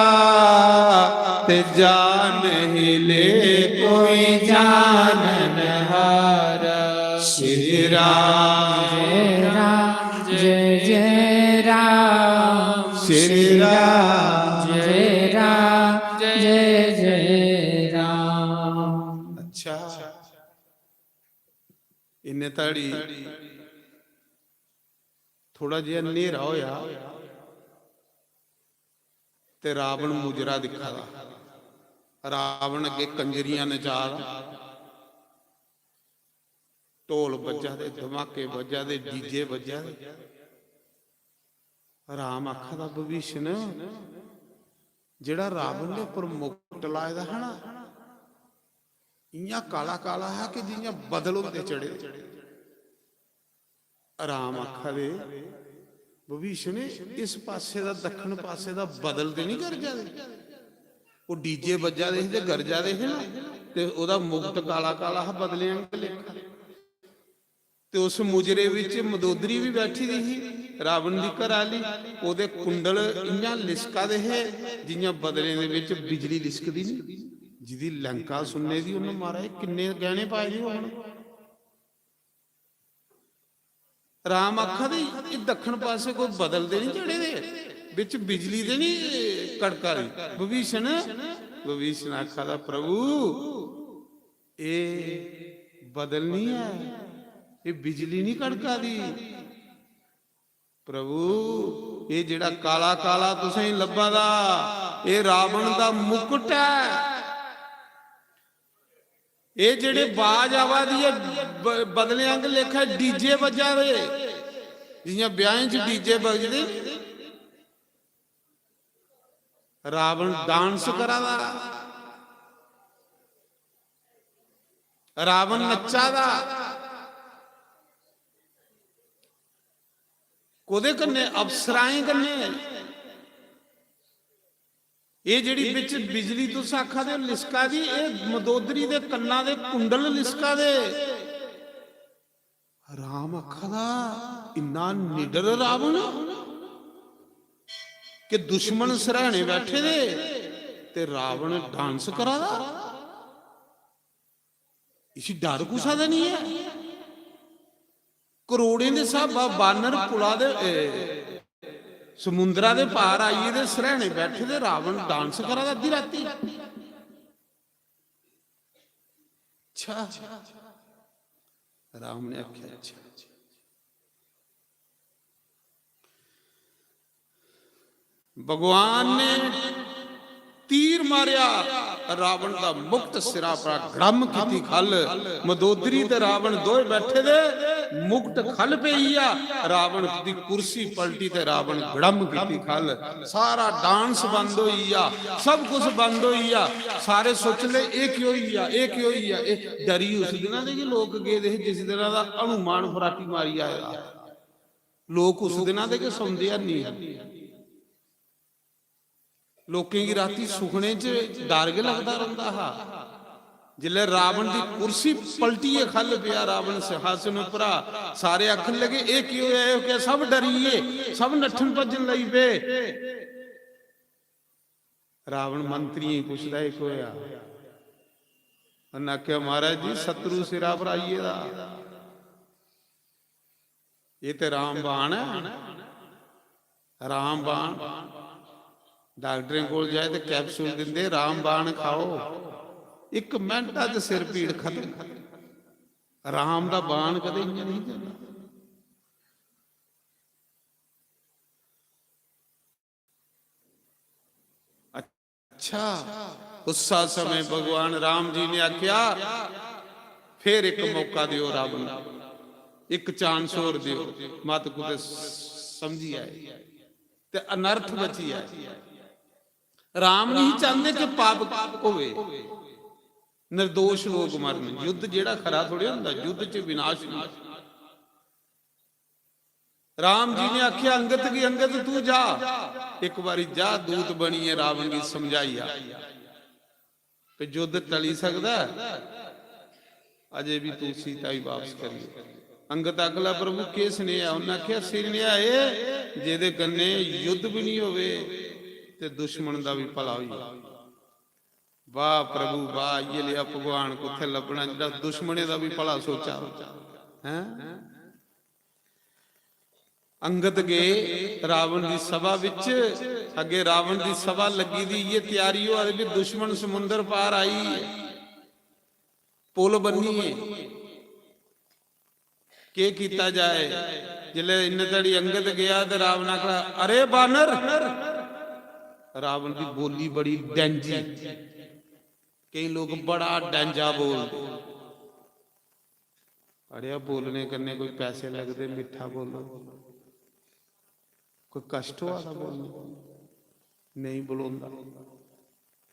S5: ते जान ही ले कोई जानन हारा। श्री राम
S3: जय राम जय जय राम।
S5: श्री राम
S3: जय राम जय जय राम।
S5: अच्छा इन्ने ताड़ी थोड़ा जिहा नेरा होया ते रावण मुजरा दिखा दा। रावण अगे कंजरियां नचाल, ढोल बजा दे, धमाके बजा दे, डीजे बजा दे। राम आखा दा विभीषण जेड़ा रावण ने उपर मुकुट लाए दा है ना, इयां काला काला है कि जियां बदल होंदे चढ़े। राम आखा दे विभीषण इस पासे दा दक्षिण पासे दा बदल ते नहीं गरजा दे। वो डीजे बजा दे ते गरजा दे है ना, ते ओदा मुकुट काला काला है बदलियां दे लेखा। ते उस मुजरे विच मदोदरी भी बैठी दी ही रावण दी घराली। ओदे कुंडल इयां लिसका दे है जियां बदले दे विच बिजली लिसकदी नहीं। जिदी लंका सुनने दी उन्हें मारा किन्ने गहने पाए दी होण। राम आखा दे दक्षिण पासे कोई बदल दे नहीं चढ़े दे, बिच बिजली दे नहीं कड़का दी। विभीषण विभीषण आखा दा प्रभु ये बदल नहीं है, ये बिजली नहीं कड़का दी। प्रभु ये जेड़ा काला काला तुसें लब्भा दा ये रावण दा मुकुट है। ये जेड़े बाज आवा दी बदले अंग लेखा डीजे बजा दे, जियां ब्याहें च डीजे बजदे। रावण डांस करा दा, रावण नच्चा दा। कोदे कन्ने अफसराएं कन्ने ये जिहड़ी विच बिजली तुस आखा दे लिसका दी, ये मदोदरी दे कन्ना दे कुंडल लिसका दे। राम आखा दा इन्ना निडर रावण कि दुश्मन सराहने बैठे दे ते रावण डांस करा दा। इसी डर कुसा दा नहीं है। करोड़े दे साहब बानर पुला दे ਸਮੁੰਦਰਾਂ ਦੇ ਪਾਰ ਆਈਏ ਦੇ ਸਰਹਣੇ ਬੈਠੇ ਤੇ ਰਾਵਣ ਡਾਂਸ ਕਰਾ ਅੱਧੀ ਰਾਤੀ। ਅੱਛਾ, ਰਾਮ ਨੇ ਆਖਿਆ ਅੱਛਾ। ਭਗਵਾਨ ਨੇ ਤੀਰ ਮਾਰਿਆ, ਰਾਵਣ ਦਾ ਮੁਕਤ ਸਿਰਾ ਪਰ ਗੜਮ ਕੀਤੀ ਖਲ। ਮਦੋਦਰੀ ਤੇ ਰਾਵਣ ਦੋਏ ਬੈਠੇ ਦੇ, ਮੁਕਤ ਖਲ ਪਈ ਆ, ਰਾਵਣ ਦੀ ਕੁਰਸੀ ਪਲਟੀ ਤੇ ਰਾਵਣ ਗੜਮ ਕੀਤੀ ਖਲ। ਸਾਰਾ ਡਾਂਸ ਬੰਦ ਹੋਈ ਆ, ਸਭ ਕੁਝ ਬੰਦ ਹੋਈ ਆ। ਸਾਰੇ ਸੋਚ ਲੈ ਇਹ ਕਿਉਂ ਹੀ ਆ, ਇਹ ਕਿਉਂ ਹੀ ਆ। ਇਹ ਡਰੀ ਉਸ ਦਿਨਾਂ ਦੇ ਕਿ ਲੋਕ ਗਏ ਦੇ ਜਿਸ ਦਿਨਾਂ ਦਾ ਹਨੂਮਾਨ ਫਰਾਟੀ ਮਾਰੀ ਆਇਆ। ਲੋਕ ਉਸ ਦਿਨਾਂ ਦੇ ਕਿ ਸੌਂਦੇ ਆ ਨਹੀਂ। ਲੋਕਾਂ ਦੀ ਰਾਤੀ ਸੁਖਣੇ ਚ ਡਰ ਕੇ ਲੱਗਦਾ ਰਹਿੰਦਾ ਹਾ। ਜਿਲੇ ਰਾਵਣ ਦੀ ਕੁਰਸੀ ਪਲਟੀ ਹੈ, ਖਲ ਪਿਆ ਰਾਵਣ ਸਿੰਘਾਸਨ ਉਪਰਾ। ਸਾਰੇ ਆਖਣ ਲਗੇ ਇਹ ਕੀ ਹੋਇਆ, ਇਹ ਕਿ ਸਭ ਡਰੀਏ, ਸਭ ਨੱਠਣ ਭੱਜਣ ਲਈ ਪਏ। ਰਾਵਣ ਮੰਤਰੀ ਪੁੱਛਦਾ ਇਹ ਹੋਇਆ। ਉਹਨਾਂ ਆਖਿਆ ਮਹਾਰਾਜ ਜੀ ਸਤਰੂ ਸਿਰਾ ਪਰ ਆਈਏ ਦਾ, ਇਹ ਤੇ ਰਾਮ ਬਾਣ ਹੈ। ਰਾਮ ਬਾਣ ਡਾਕਟਰਾਂ ਕੋਲ ਜਾਏ ਤੇ ਕੈਪਸੂਲ ਦਿੰਦੇ, ਰਾਮ ਬਾਣ ਖਾਓ, 1 ਮਿੰਟ ਚ ਸਿਰ ਪੀੜ ਖਤਮ। ਰਾਮ ਦਾ ਬਾਣ ਕਦੇ ਨਹੀਂ ਜਾਂਦਾ। ਅੱਛਾ, ਉਸਾ ਸਮੇਂ ਭਗਵਾਨ ਰਾਮ ਜੀ ਨੇ ਆਖਿਆ ਫਿਰ ਇੱਕ ਮੌਕਾ ਦਿਓ ਰਾਵਣ, ਇੱਕ ਚਾਂਸ ਹੋਰ ਦਿਓ, ਮਤ ਕੁਤੇ ਸਮਝੀ ਆਏ ਤੇ ਅਨਰਥ ਬਚੀ ਆਏ। ਰਾਮ ਨਹੀਂ ਚਾਹੁੰਦੇ ਕਿ ਪਾਪ ਹੋਵੇ, ਨਿਰਦੋਸ਼ ਲੋਕ ਮਰਨ। ਯੁੱਧ ਜਿਹੜਾ ਖਰਾ ਥੋੜੇ ਹੁੰਦਾ, ਯੁੱਧ ਚ ਵਿਨਾਸ਼ ਨਹੀਂ। ਰਾਮ ਜੀ ਨੇ ਆਖਿਆ ਅੰਗਦ ਕੀ, ਅੰਗਦ ਤੂੰ ਜਾ, ਇੱਕ ਵਾਰੀ ਜਾ, ਦੂਤ ਬਣੀਏ ਰਾਵਣ ਦੀ ਸਮਝਾਈ ਆ ਕਿ ਯੁੱਧ ਟਲੀ ਸਕਦਾ, ਅਜੇ ਵੀ ਤੂੰ ਸੀਤਾ ਹੀ ਵਾਪਸ ਕਰੀਏ। ਅੰਗਦ ਅਗਲਾ ਪ੍ਰਭੂ ਕਿਸ ਨੇ ਆ? ਉਹਨਾਂ ਆਖਿਆ ਸਿਰ ਨੇ ਆਏ ਜਿਹਦੇ ਕੰਨੇ ਯੁੱਧ ਵੀ ਨਹੀਂ ਹੋਵੇ ਤੇ ਦੁਸ਼ਮਣ ਦਾ ਵੀ ਭਲਾ ਹੋਈ। ਵਾਹ ਪ੍ਰਭੂ ਵਾਹ, ਇਹ ਲਿਆ ਭਗਵਾਨ ਕਿੱਥੇ ਲੱਭਣਾ ਜਿਹੜਾ ਦੁਸ਼ਮਣੇ ਦਾ ਵੀ ਭਲਾ ਸੋਚਾ ਹੈ। ਅੰਗਦ ਗਏ ਰਾਵਣ ਦੀ ਸਭਾ ਵਿੱਚ। ਅੱਗੇ ਰਾਵਣ ਦੀ ਸਭਾ ਲੱਗੀ ਦੀ, ਇਹ ਤਿਆਰੀ ਹੋ ਵੀ ਦੁਸ਼ਮਣ ਸਮੁੰਦਰ ਪਾਰ ਆਈ, ਪੁਲ ਬੰਨੀਏ, ਕੀ ਕੀਤਾ ਜਾਏ। ਜਿਲੇ ਇੰਨੇ ਤੜੀ ਅੰਗਦ ਗਿਆ ਤੇ ਰਾਵਣ ਆਖਦਾ ਅਰੇ ਬਾਨਰ। ਰਾਵਣ ਦੀ ਬੋਲੀ ਬੜੀ ਡੈਂਜੀ, ਕਈ ਲੋਕ ਬੜਾ ਡੈਂਜਾ ਬੋਲਦੇ। ਅੜਿਆ ਬੋਲਣੇ ਕਰਨੇ ਕੋਈ ਪੈਸੇ ਲੱਗਦੇ, ਮਿੱਠਾ ਬੋਲੋ, ਕੋਈ ਕਸ਼ਟ ਹੋਆ ਬੋਲਣਾ ਨਹੀਂ ਬੁਲਾਉਂਦਾ।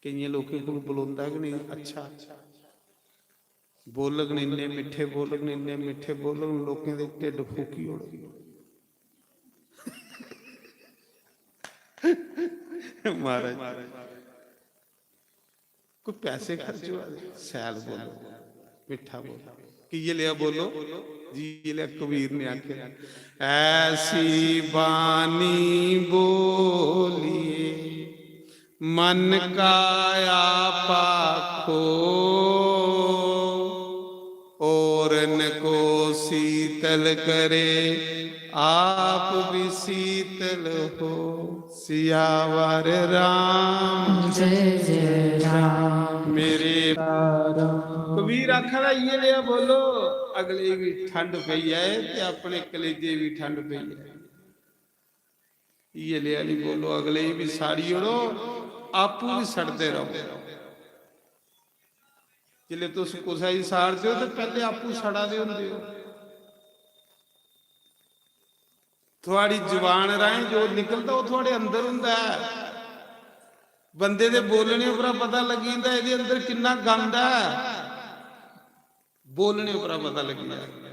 S5: ਕਈਆਂ ਲੋਕਾਂ ਕੋਲ ਬੁਲਾਉਂਦਾ ਕਿ ਨਹੀਂ, ਅੱਛਾ ਬੋਲਣ ਇੰਨੇ ਮਿੱਠੇ ਬੋਲਣ, ਇੰਨੇ ਮਿੱਠੇ ਬੋਲਣ, ਲੋਕਾਂ ਦੇ ਢਿੱਡ ਫੂਕੀ ਹੋ ਗਈ। ਮਹਾਰਾਜ ਕੋਈ ਪੈਸੇ ਖਰਚੋ, ਸੈਲ ਬੋਲੋ, ਮਿੱਠਾ ਬੋਲੋ। ਕੀ ਇਹ ਲਿਆ ਬੋਲੋ ਜੀ, ਇਹ ਲਿਆ ਕਬੀਰ ਨੇ ਆਖਿਆ ਐਸੀ ਬਾਣੀ ਬੋਲੀਏ ਮਨ ਕਾ ਆਪਾ ਖੋ, ਔਰਨ ਕੋ ਸੀਤਲ ਕਰੇ ਆਪ ਵੀ ਸੀਤਲ ਹੋ। ਸਿਆਵਰ ਰਾਮ ਜੈ ਜੈ ਰਾਮ ਮੇਰੇ ਕਬੀਰ ਆਖਦਾ ਇਹ ਲਿਆ ਬੋਲੋ। ਅਗਲੇ ਵੀ ਠੰਡ ਪਈ ਹੈ ਤੇ ਆਪਣੇ ਕਲੇਜੇ ਵੀ ਠੰਡ ਪਈ ਹੈ। ਇਹ ਲਿਆ ਨਹੀਂ ਬੋਲੋ, ਅਗਲੇ ਵੀ ਸਾੜੀ ਉੜੋ, ਆਪੂ ਵੀ ਸੜਦੇ ਰਹੋ। ਜਿਲੇ ਤੁਸੀਂ ਕੁਛ ਹੀ ਸਾੜਦੇ ਹੋ ਤੇ ਪਹਿਲੇ ਆਪੂ ਸੜਾ ਦੇ ਹੁੰਦੇ ਹੋ। ਤੁਹਾਡੀ ਜ਼ੁਬਾਨ ਰਾਹੀਂ ਜੋ ਨਿਕਲਦਾ ਉਹ ਤੁਹਾਡੇ ਅੰਦਰ ਹੁੰਦਾ ਹੈ। ਬੰਦੇ ਦੇ ਬੋਲਣੇ ਉੱਪਰ ਪਤਾ ਲੱਗੀ ਜਾਂਦਾ ਇਹਦੇ ਅੰਦਰ ਕਿੰਨਾ ਗੰਦ ਹੈ। ਬੋਲਣੇ ਉੱਪਰ ਪਤਾ ਲੱਗੀ ਜਾਂਦਾ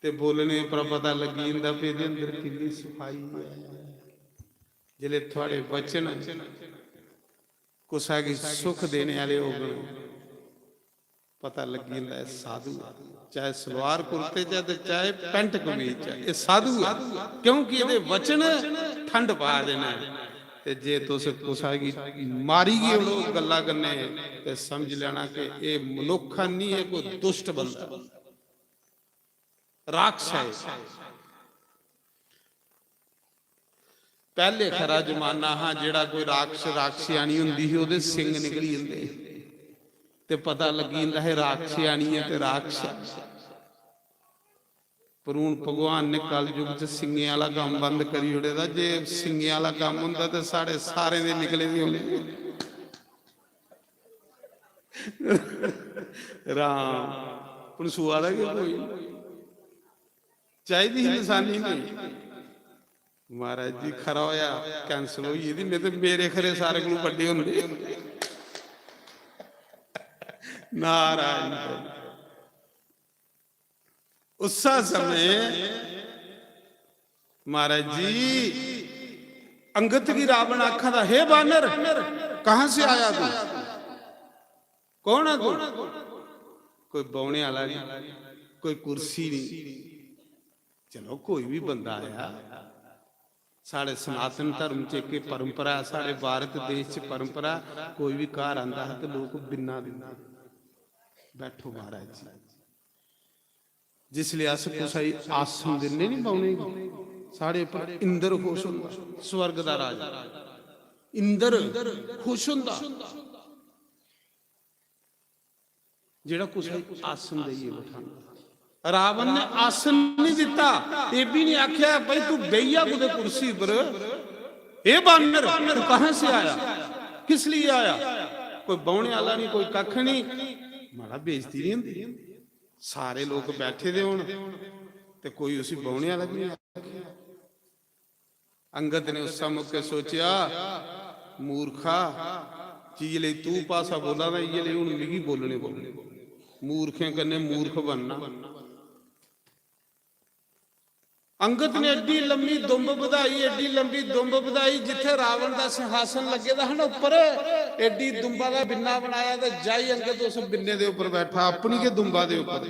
S5: ਤੇ ਬੋਲਣੇ ਉੱਪਰ ਪਤਾ ਲੱਗੀ ਜਾਂਦਾ ਵੀ ਇਹਦੇ ਅੰਦਰ ਕਿੰਨੀ ਸਫਾਈ ਹੈ। ਜਿਹੜੇ ਤੁਹਾਡੇ ਵਚਨ ਕੁਛ ਕੀ ਸੁਖ ਦੇਣੇ ਵਾਲੇ ਹੋਣ, ਪਤਾ ਲੱਗੀ ਜਾਂਦਾ ਹੈ ਸਾਧੂ, ਚਾਹੇ ਸਲਵਾਰ ਕੁਰਤੇ ਚ ਚਾਹੇ ਪੈਂਟ ਕਮੀਜ਼ ਚ, ਇਹ ਸਾਧੂ ਹੈ। ਕਿਉਂਕਿ ਇਹਦੇ ਵਚਨ ਠੰਡ ਪਾ ਦੇਣਾ। ਤੇ ਜੇ ਤੁਸੀਂ ਕੁਛ ਕੀ ਮਾਰੀ ਗਈ ਉਹ ਗੱਲਾਂ ਕਰਨੇ ਤੇ ਸਮਝ ਲੈਣਾ ਕਿ ਇਹ ਮਨੁੱਖ ਨਹੀਂ ਹੈ, ਕੋਈ ਦੁਸ਼ਟ ਬੰਦਾ, ਰਾਖਸ਼ ਹੈ। ਪਹਿਲੇ ਖਰਾ ਜ਼ਮਾਨਾ ਹਾਂ ਜਿਹੜਾ ਕੋਈ ਰਾਖਸ਼ਿਆਣੀ ਹੁੰਦੀ ਸੀ ਉਹਦੇ ਸਿੰਘ ਨਿਕਲੀ ਜਾਂਦੇ ਤੇ ਪਤਾ ਲੱਗੀ ਜਾਂਦਾ ਹੈ ਰਾਖਸ਼ਿਆਣੀ ਹੈ ਤੇ ਰਾਖਸ਼। ਪਰ ਹੁਣ ਭਗਵਾਨ ਨੇ ਕਲਯੁਗ ਚ ਸਿੰਘੇ ਵਾਲਾ ਕੰਮ ਬੰਦ ਕਰੀ ਉੜੇ ਦਾ। ਜੇ ਸਿੰਘੇ ਵਾਲਾ ਕੰਮ ਹੁੰਦਾ ਤੇ ਸਾਡੇ ਸਾਰੇ ਦੇ ਨਿਕਲੇ ਵੀ ਹੁੰਦੇ। ਰਾਮ ਹੁਣ ਸੁਆਰਾ ਕਿ ਕੋਈ ਚਾਹੀਦੀ ਇਨਸਾਨੀ ਨਹੀਂ। ਮਹਾਰਾਜ ਜੀ ਖਰਾ ਹੋਇਆ ਕੈਂਸਲ ਹੋਈ ਇਹਦੀ, ਨਹੀਂ ਤੇ ਮੇਰੇ ਖਰੇ ਸਾਰੇ ਕੋਲ ਵੱਡੇ ਹੁੰਦੇ। ਨਾਰਾਇਣ ਉਸਾ समय महाराज जी अंगद की रावण आखा था, हे बानर कहां से आया तू, कौन है तू? कोई बौने वाला नहीं, कोई कुर्सी नहीं। चलो कोई भी बंदा आया। साढ़े सनातन धर्म च एक परंपरा, साढ़े भारत देश च परंपरा, कोई भी घर आंदा है तो लोग बिना दिंदे बैठो महाराज जी। जिसलिए अस कुछ आसन दिने नहीं पाने साढ़े पर इंद्र खुश होंदा, स्वर्ग दा राजा इंद्र खुश होंदा जेड़ा कुछ आसन देइए बिठांदा। रावण ने आसन नहीं दिता, ये भी नहीं आख्या भाई तू बेइया कुदे कुर्सी पर। ए बानर तू कहां से आया, किस लिए आया? कोई बौने वाला नहीं, कोई कख नहीं। माड़ा बेइज्जती नहीं होंदी। सारे लोग बैठे दे होण ते कोई उसी बौने वाला भी नहीं। अंगद ने उस मौके सोचा, मूर्खा चीज ले तू पासा बोला ना, ये ले हुण मिगी बोलने मूर्खें कन्ने मूर्ख बनना। अंगद ने एडी लंबी दुंब बधाई, एडी लंबी दुंब बधाई, जिथे रावण का सिंहासन लगे दा है ना उपर, एडी दुंबा का बिन्ना बनाया ते जाई अंगद उस बिन्ने दे उपर बैठा, अपनी के दुंबा दे उपर।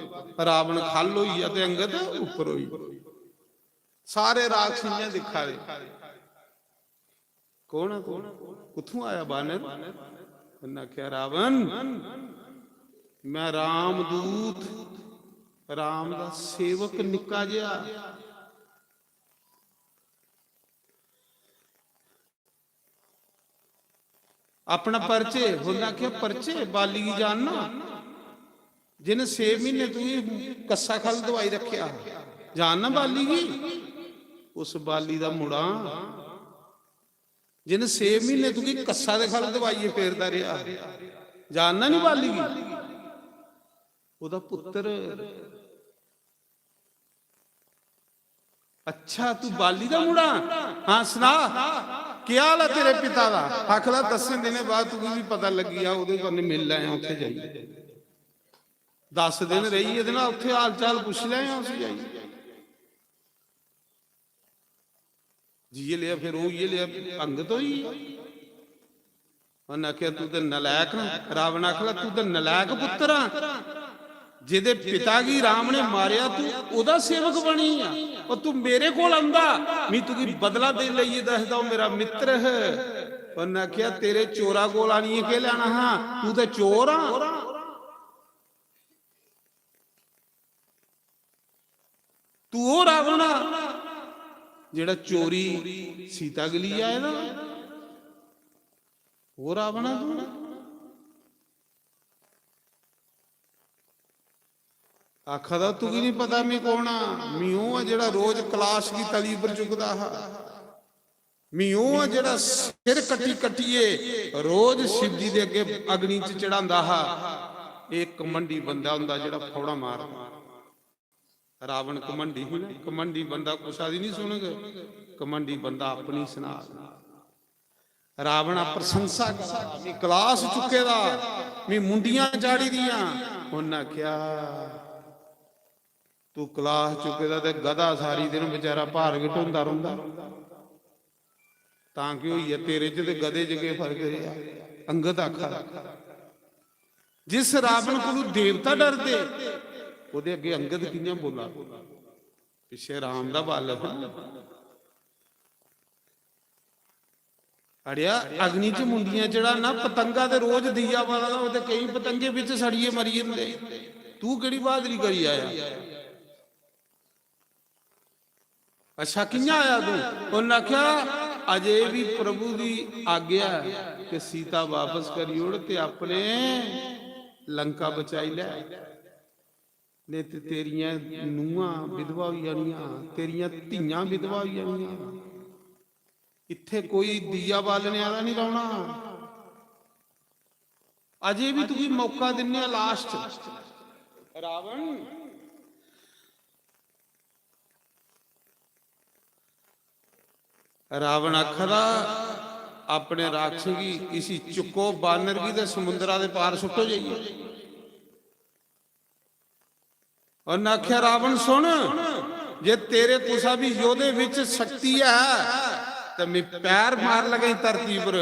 S5: रावण खल होई ते अंगद उपर होई। सारे राक्षस दिखा रहे कौन है, कौन कुथों आया बानर? उन्हें क्या रावण मैं रामदूत, राम का सेवक निक्का जिहा। अपना परचे होना क्या, परचे बाली की जानना जिन्हें 6 महीने तू कस्सा खल दवाई रखिया जानना बाली की, उस बाली का मुड़ा जिन्हें 6 महीने तू कस्सा दे खल दवाई फेरदा रहा जानना नहीं बाली की, ओदा पुत्र। अच्छा तू बाली का मुड़ा, हाँ सुना क्या हाल है तेरे पिता का? आखला 10 दिन बाद तू भी पता लगी आ उहदे कन्ने मिल आए उत्थे जाई। 10 दिन रही इहदे नाल उत्थे हाल चाल पुछ ले उस जाई जी लिया। फिर वो ये लिया अंगद होई। उन्हें आख्या तू तो नलायक ना। रावण आखला तू तो नलायक पुत्र आ, जिहदे पिता की राम ने मारिया तू ओदा सेवक बनी आ, और तू मेरे कोल आंदा मैं तुकी बदला दे लईए दसदा मेरा मित्र है। उन्हें आख्या तेरे चोरा कोल आनी के लेना, हाँ तू तो चोर आ। तू ओ रावण आ जेड़ा चोरी सीता के लिए आया ना, वो रावण आ तू। आखदा तू की नहीं पता मैं कौन आ? मैं वो आ जेड़ा रोज कलाश की तली पर चुकदा हा। मैं वो आ जेड़ा सिर कट्टी कट्टिए रोज शिव जी दे अगे अग्नि च चढ़ांदा हा। एक कमंडी बंदा हुंदा जेड़ा फौड़ा मारदा। रावण कमंडी ही ना, कमंडी बंदा कुसा दी नहीं सुनगे, कमंडी बंदा अपनी सुना। रावण प्रशंसा करदा मैं कलाश चुके दा, मैं मुंडियां चाड़ी दियां। उन्हें क्या तू कलाश चुके ते गधा सारी दिन बेचारा भार घटोंदा रहिंदा, तां कि होई तेरे च ते गधे च के फर्क रहा? अंगद आखा जिस रावण को देवता डरदे ओदे अगे अंगद कियां बोला? पिछे राम दा बल है। अड़िया अग्नि च मुंडियां चढ़ा ना, पतंगा ते रोज दिया वाला ओदे कई पतंगे विच सड़िए मरी जंदे, तू केड़ी बहादरी करी आया? अच्छा कियां आया तू? उन्हें आख्या ਅਜੇ ਵੀ ਪ੍ਰਭੂ ਦੀ ਆਗਿਆ ਕਿ ਸੀਤਾ ਵਾਪਸ ਕਰਿਓੜ ਤੇ ਆਪਣੇ ਲੰਕਾ ਬਚਾਈ ਲੈ, ਨਹੀਂ ਤੇ ਤੇਰੀਆਂ ਨੂੰਹਾਂ ਵਿਧਵਾ ਹੋ ਜਾਣੀਆਂ, ਤੇਰੀਆਂ ਧੀਆਂ ਵਿਧਵਾ ਹੋ ਜਾਣੀਆਂ। ਇੱਥੇ ਕੋਈ ਦੀਆ ਬਾਲਣੇ ਵਾਲਾ ਨਹੀਂ ਲਾਉਣਾ। ਅਜੇ ਵੀ ਤੁਸੀਂ ਮੌਕਾ ਦਿੰਨੇ ਆ ਲਾਸਟ। ਰਾਵਣ ਆਖਦਾ ਆਪਣੇ ਰਾਖਸ਼ ਕੀ ਕਿਸੇ ਚੁੱਕੋ ਬਾਨਰ ਕੀ ਤੇ ਸਮੁੰਦਰਾਂ ਦੇ ਪਾਰ ਸੁੱਟੋ ਜਾਈਏ। ਉਹਨੇ ਆਖਿਆ ਰਾਵਣ ਸੁਣ, ਜੇ ਤੇਰੇ ਕੋਸਾ ਵੀ ਯੋਧੇ ਵਿੱਚ ਸ਼ਕਤੀ ਹੈ ਤੇ ਮੈਂ ਪੈਰ ਮਾਰ ਲਗਾਈ ਧਰਤੀ ਪਰ।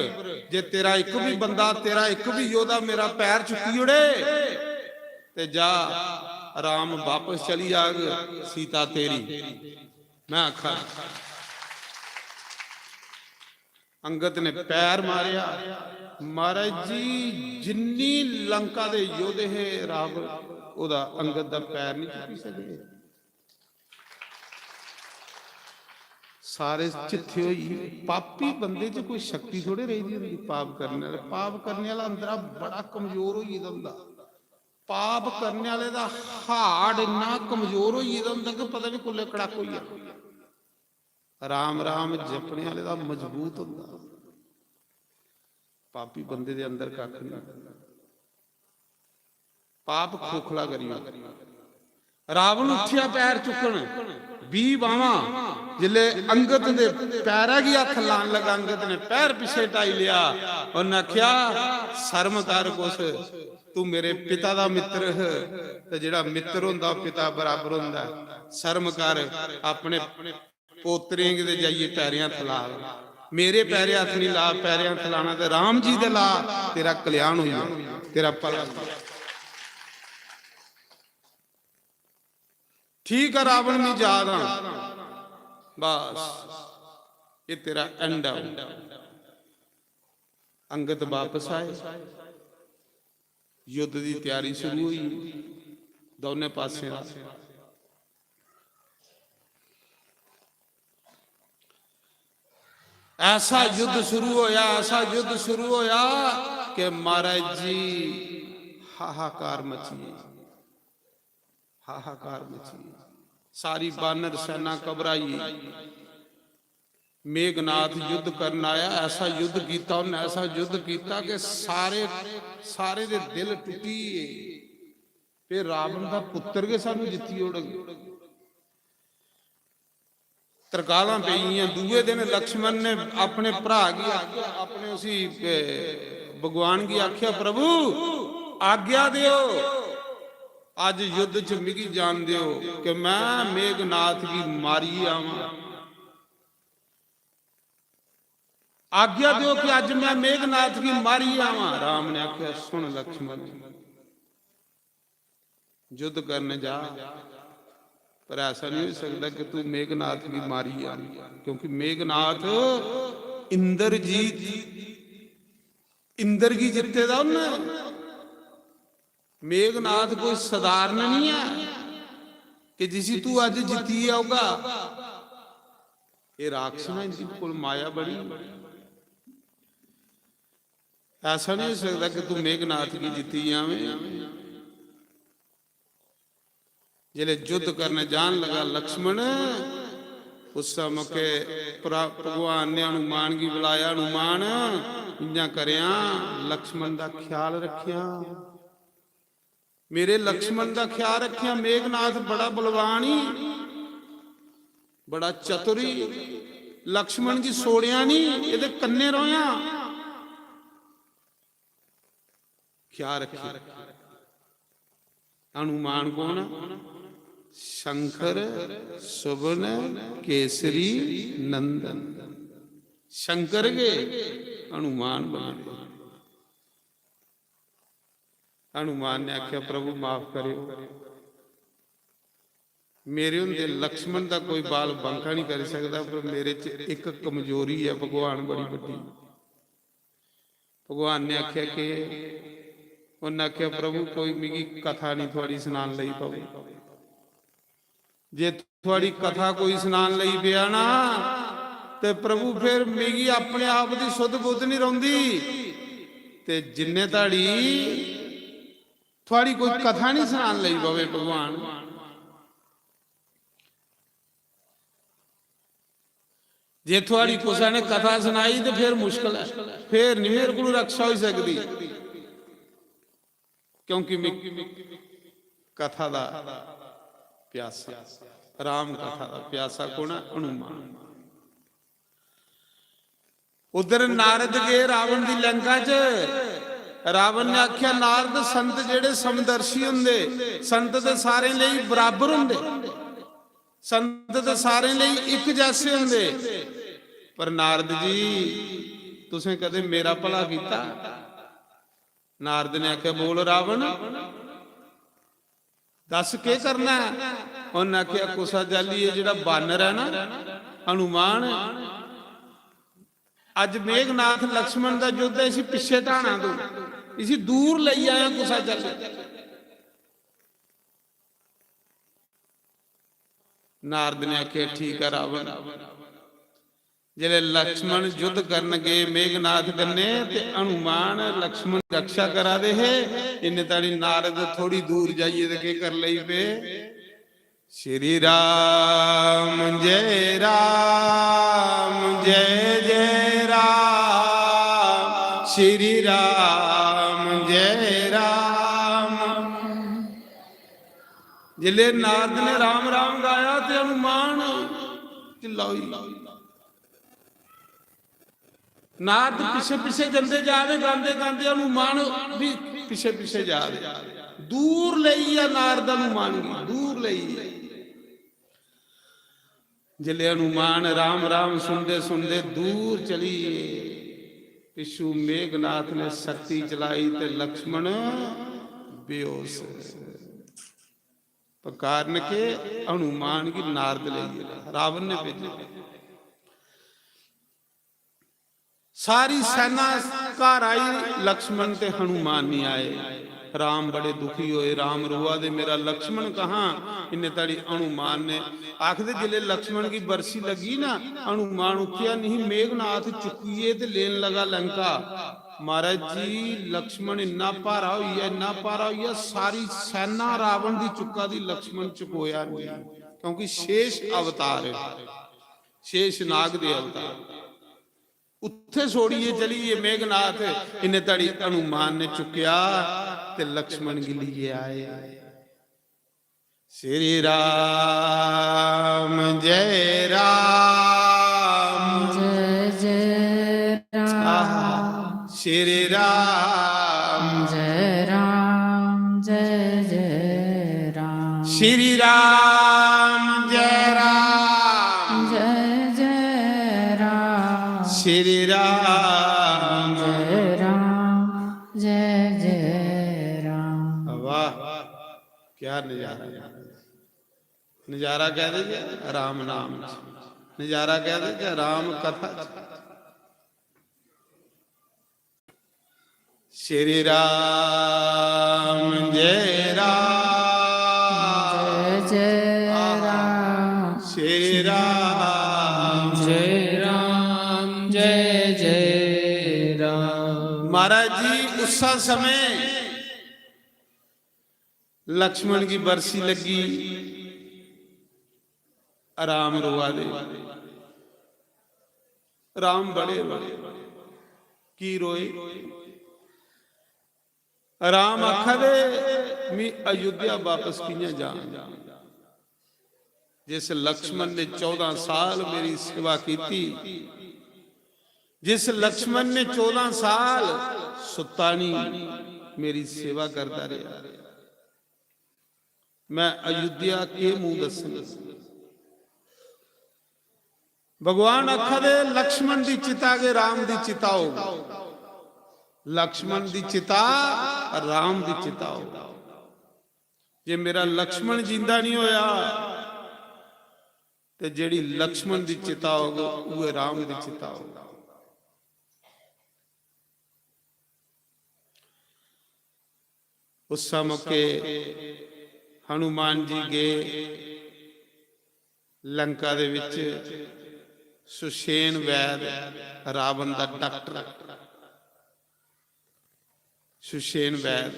S5: ਜੇ ਤੇਰਾ ਇੱਕ ਵੀ ਬੰਦਾ, ਤੇਰਾ ਇੱਕ ਵੀ ਯੋਧਾ ਮੇਰਾ ਪੈਰ ਚੁੱਕੀ ਉੜੇ ਤੇ ਜਾ ਰਾਮ ਵਾਪਸ ਚਲੀ ਜਾਗ, ਸੀਤਾ ਤੇਰੀ। ਮੈਂ ਆਖਾਂ ਅੰਗਦ ਨੇ ਪੈਰ ਮਾਰਿਆ। ਮਹਾਰਾਜ ਜੀ ਜਿੰਨੀ ਲੰਕਾ ਦੇ ਯੋਧੇ ਹੈ ਰਾਵਣ ਉਹਦਾ ਅੰਗਦ ਦਾ ਪੈਰ ਨਹੀਂ ਚੁੱਕੀ ਸਕਦੇ। ਸਾਰੇ ਚਿੱਥੇ ਹੋਈ। ਪਾਪੀ ਬੰਦੇ 'ਚ ਕੋਈ ਸ਼ਕਤੀ ਥੋੜੇ ਰਹਿੰਦੀ ਹੁੰਦੀ ਪਾਪ ਕਰਨ ਵਾਲੇ। ਪਾਪ ਕਰਨ ਵਾਲਾ ਅੰਦਰਾ ਬੜਾ ਕਮਜ਼ੋਰ ਹੋਈ ਜਾਂਦਾ ਹੁੰਦਾ। ਪਾਪ ਕਰਨ ਵਾਲੇ ਦਾ ਹਾੜ ਇੰਨਾ ਕਮਜ਼ੋਰ ਹੋਈ ਜਾਂਦਾ ਹੁੰਦਾ ਕਿ ਪਤਾ ਨਹੀਂ ਕੁੱਲੇ ਕੜਾਕ ਹੋਈ ਆ। ਰਾਮ ਰਾਮ ਜਪਣੇ ਵਾਲੇ ਦਾ ਮਜ਼ਬੂਤ ਹੁੰਦਾ। ਪਾਪੀ ਬੰਦੇ ਦੇ ਅੰਦਰ ਕੱਖ ਨਹੀਂ। ਪਾਪ ਖੋਖਲਾ ਕਰੀਓ। ਰਾਵਣ ਉੱਠਿਆ ਪੈਰ ਚੁੱਕਣ 20 ਬਾਵਾਂ ਜਿਲੇ ਅੰਗਦ ਦੇ ਪੈਰਾਂ ਕੀ ਹੱਥ ਲਾਣ ਲਗਾ। ਅੰਗਦ ਨੇ ਪੈਰ ਪਿੱਛੇ ਢਾਈ ਲਿਆ। ਉਹਨੇ ਆਖਿਆ ਸ਼ਰਮ ਕਰ ਕੁਛ, ਤੂੰ ਮੇਰੇ ਪਿਤਾ ਦਾ ਮਿੱਤਰ ਹੈ ਤੇ ਜਿਹੜਾ ਮਿੱਤਰ ਹੁੰਦਾ ਪਿਤਾ ਬਰਾਬਰ ਹੁੰਦਾ। ਸ਼ਰਮ ਕਰ, ਆਪਣੇ ਪੋਤਰੇ ਦੇ ਜਾਈਏ ਪੈਰਿਆਂ ਹੱਥ ਲਾ। ਮੇਰੇ ਪੈਰੇ ਹੱਥ ਨਹੀਂ ਲਾ, ਪੈਰਿਆਂ ਹੱਥ ਲਾਣਾ ਤੇ ਰਾਮ ਜੀ ਦੇ ਲਾ, ਤੇਰਾ ਕਲਿਆਣ ਹੋ ਜਾਣਾ, ਤੇਰਾ ਭਲਾ। ਠੀਕ ਹੈ ਰਾਵਣ ਮੈਂ ਯਾਦ ਹਾਂ, ਬਸ ਇਹ ਤੇਰਾ ਐਂਡ ਆ। ਅੰਗਦ ਵਾਪਸ ਆਏ, ਯੁੱਧ ਦੀ ਤਿਆਰੀ ਸ਼ੁਰੂ ਹੋਈ ਦੋਨੇ ਪਾਸੇ। ਐਸਾ ਯੁੱਧ ਸ਼ੁਰੂ ਹੋਇਆ, ਐਸਾ ਯੁੱਧ ਸ਼ੁਰੂ ਹੋਇਆ ਕਿ ਮਹਾਰਾਜ ਜੀ ਹਾਹਾਕਾਰ ਮਚੀ, ਹਾਹਾਕਾਰ ਮਚੀ। ਸਾਰੀ ਬਾਨਰ ਸੈਨਾ ਘਬਰਾਈ। ਮੇਘਨਾਥ ਯੁੱਧ ਕਰਨ ਆਇਆ। ਐਸਾ ਯੁੱਧ ਕੀਤਾ ਉਹਨੇ, ਐਸਾ ਯੁੱਧ ਕੀਤਾ ਕਿ ਸਾਰੇ ਦੇ ਦਿਲ ਟੁੱਟੀ। ਫਿਰ ਰਾਵਣ ਦਾ ਪੁੱਤਰ ਕੇ ਸਾਨੂੰ ਜਿੱਤੀ ਉੜ ਗਏ। ਤਰਕਾਲਾਂ ਪਈਆਂ। ਦੂਏ ਦਿਨ ਲక్ష్మణ ਨੇ ਆਪਣੇ ਭਰਾ ਕੀ ਆਖਿਆ, ਆਪਣੇ ਉਸੀ ਭਗਵਾਨ ਕੀ ਆਖਿਆ, ਪ੍ਰਭੂ ਆਗਿਆ ਦਿਓ ਅੱਜ ਯੁੱਧ ਚ ਮਿਗੀ ਜਾਣ ਦਿਓ ਕਿ ਮੈਂ ਮੇਘਨਾਥ ਕੀ ਮਾਰੀ ਆਵਾਂ। ਆਗਿਆ ਦਿਓ ਕਿ ਅੱਜ ਮੈਂ ਮੇਘਨਾਥ ਕੀ ਮਾਰੀ ਆਵਾਂ। ਰਾਮ ਨੇ ਆਖਿਆ ਸੁਣ ਲక్ష్మణ, ਯੁੱਧ ਕਰਨ ਜਾ, ਪਰ ਐਸਾ ਨਹੀਂ ਹੋ ਸਕਦਾ ਕਿ ਤੂੰ ਮੇਘਨਾਥ की मारी आ, क्योंकि मेघनाथ इंद्र की जिते दा उन्हें। मेघनाथ कोई साधारण नहीं है कि जिसी तू अज जीती आऊगा। ये राक्षस इनकी कोल माया बड़ी। ऐसा नहीं हो सकता कि तू मेघनाथ की जीती आवे। जिले युद्ध करने जान लगा लक्ष्मण, उस मौके भगवान ने हनुमान की बुलाया। हनुमान इं करिया, लक्ष्मण का ख्याल रखिया, मेरे लक्ष्मण का ख्याल रखिया। मेघनाथ बड़ा बलवान ही, बड़ा चतुरी। लक्ष्मण की सोड़िया नहीं, ये कन्ने रोया। ख्याल रखिया। हनुमान कौन? शंकर सुवन केसरी नंदन। शंकर के हनुमान बने। हनुमान ने आख्या प्रभु माफ करियो, मेरे होंदे लक्ष्मण का कोई बाल बंका नहीं कर सकता, पर मेरे च एक कमजोरी है भगवान बड़ी बड़ी। भगवान ने आख्या कि उन्हें आख्या प्रभु कोई मिगी कथा नहीं थोड़ी सुनान लई पवे। जे थोड़ी कथा कोई सुनान लई पिया ना ਤੇ ਪ੍ਰਭੂ ਫਿਰ ਮਿਗੀ ਆਪਣੇ ਆਪ ਦੀ ਸੁੱਧ ਬੁੱਧ ਨਹੀਂ ਰਹੁੰਦੀ। ਤੇ ਜਿੰਨੇ ਤੁਹਾਡੀ ਕੋਈ ਕਥਾ ਨਹੀਂ ਸੁਣਾਉਣ ਲਈ ਪਵੇ ਭਗਵਾਨ, ਜੇ ਤੁਹਾਡੀ ਕਿਸੇ ਨੇ ਕਥਾ ਸੁਣਾਈ ਤੇ ਫਿਰ ਮੁਸ਼ਕਲ ਹੈ, ਫਿਰ ਨਹੀਂ ਮੇਰੇ ਕੋਲ ਰੱਖਿਆ ਹੋ ਸਕਦੀ। ਕਿਉਂਕਿ ਕਥਾ ਦਾ ਪਿਆਸਾ, ਰਾਮ ਕਥਾ ਦਾ ਪਿਆਸਾ ਕੌਣ ਹੈ? ਹਨੂਮਾਨ। ਉਧਰ ਨਾਰਦ ਗਏ ਰਾਵਣ ਦੀ ਲੰਕਾ 'ਚ। ਰਾਵਣ ਨੇ ਆਖਿਆ ਨਾਰਦ ਸੰਤ ਜਿਹੜੇ ਸਮਦਰਸ਼ੀ ਹੁੰਦੇ, ਸੰਤ ਤੇ ਸਾਰੇ ਲਈ ਬਰਾਬਰ ਹੁੰਦੇ, ਸੰਤ ਤੇ ਸਾਰੇ ਲਈ ਇੱਕ ਜੈਸੇ ਹੁੰਦੇ। ਪਰ ਨਾਰਦ ਜੀ ਤੁਸੀਂ ਕਦੇ ਮੇਰਾ ਭਲਾ ਕੀਤਾ? ਨਾਰਦ ਨੇ ਆਖਿਆ ਬੋਲ ਰਾਵਣ, ਦੱਸ ਕੀ ਕਰਨਾ? ਉਹਨਾਂ ਆਖਿਆ ਕੁਸਾ ਜਾਲੀ ਇਹ ਜਿਹੜਾ ਬਾਨਰ ਹੈ ਨਾ ਹਨੂਮਾਨ, ਅੱਜ ਮੇਘਨਾਥ ਲਕਸ਼ਮਣ ਦਾ ਯੁੱਧ ਹੈ, ਅਸੀਂ ਪਿੱਛੇ ਢਾਣਾ ਤੋਂ ਅਸੀਂ ਦੂਰ ਲਈ ਆਇਆ ਕੁਸਾ ਜਾਲੀ। ਨਾਰਦ ਨੇ ਆਖਿਆ ਠੀਕ ਹੈ ਰਾਵਣ, ਜਿਹੜੇ ਲਕਸ਼ਮਣ ਯੁੱਧ ਕਰਨਗੇ ਮੇਘਨਾਥ ਕੰਨੇ ਤੇ ਹਨੂਮਾਨ ਲਕਸ਼ਮਣ ਰਕਸ਼ਾ ਕਰਾ ਦੇ ਹੈ। ਇੰਨੇ ਤਾੜੀ ਨਾਰਦ ਥੋੜੀ ਦੂਰ ਜਾਈਏ ਤੇ ਕੀ ਕਰ ਲਈ ਪਏ? ਸ਼੍ਰੀ ਰਾਮ ਜੈ ਰਾਮ ਜੈ ਜੈ ਰਾਮ, ਸ਼੍ਰੀ ਰਾਮ ਜੈ ਰਾਮ। ਜਿਲੇ ਨਾਰਦ ਨੇ ਰਾਮ ਰਾਮ ਗਾਇਆ ਤੇ ਹਨੂਮਾਨ ਚਿल्लाई। ਨਾਰਦ ਪਿੱਛੇ ਪਿੱਛੇ ਜਾਂਦੇ ਜਾਵੇ, ਗਾਉਂਦੇ ਗਾਉਂਦੇ ਹਨੂਮਾਨ ਵੀ ਪਿੱਛੇ ਪਿੱਛੇ ਜਾ ਰਹੇ। ਦੂਰ ਲਈ ਆ ਨਾਰਦ ਹਨੂਮਾਨ ਦੀ, ਦੂਰ ਲਈ। ਜਿਲੇ ਹਨੂਮਾਨ ਰਾਮ ਰਾਮ ਸੁਣਦੇ ਸੁਣਦੇ ਦੂਰ ਚਲੀਏ, ਪਿਛੂ ਮੇਘਨਾਥ ਨੇ ਸ਼ਕਤੀ ਚਲਾਈ ਤੇ ਲਕਸ਼ਮਣ ਬੇहोश। कारण के हनुमान की नारद ले रावण ने भेजे। सारी सेना घर आई, लक्ष्मण ते हनुमान नहीं आए। राम बड़े दुखी होए, राम रोआ दे मेरा लक्ष्मण कहाँ? इन्हें तड़ी हनुमान ने आखदे जिले लक्ष्मण की बरसी लगी ना, हनुमान उठिया नहीं, मेघनाथ चुकिए ते लेन लगा लंका। महाराज जी लक्ष्मण इन्ना भारा हुई है, इन्ना भारा हुई है, सारी सेना रावण की चुका दी लक्ष्मण चुकोया नहीं, क्योंकि शेष अवतार है, शेष नाग दे अवतार। उत्थे छोड़िए चलिए मेघनाथ, इन्हें तड़ी हनुमान ने चुकया ते लक्ष्मण के लिए आए। श्री राम जय राम
S3: जय जय राम,
S5: श्री राम
S3: जय राम जय जय राम,
S5: श्री राम जय राम
S3: जय जय राम,
S5: श्री राम
S3: जय राम जय जय राम।
S5: वाह क्या नजारा, नजारा कह दीजिए राम नाम, नजारा कह दीजिए राम कथा। श्री राम जय राम
S3: जय जय राम,
S5: श्री राम
S1: जय राम जय जय राम।
S5: महाराज जी उस समय लक्ष्मण की बरसी लगी, राम रोआ दे, राम बड़े रोए। की रोए? राम आखा दे मैं अयोध्या वापस किया जा, जिस लक्ष्मण ने 14 साल मेरी सेवा की थी, जिस लक्ष्मण ने 14 साल सुतानी मेरी सेवा करता रहा, मैं अयोध्या के मुंह दस। भगवान आखा दे लक्ष्मण की चिता के राम की चिता हो, लक्ष्मण की चिता राम की चिता हो। जे मेरा लक्ष्मण जिंदा नहीं होया तो जेड़ी लक्ष्मण की चिता होगा वो राम की चिता होगा। उस मौके हनुमान जी गए लंका दे विच ਸੁਸ਼ੇਨ ਵੈਦ ਰਾਵਣ ਦਾ ਡਾਕਟਰ, ਸੁਸ਼ੇਨ ਵੈਦ।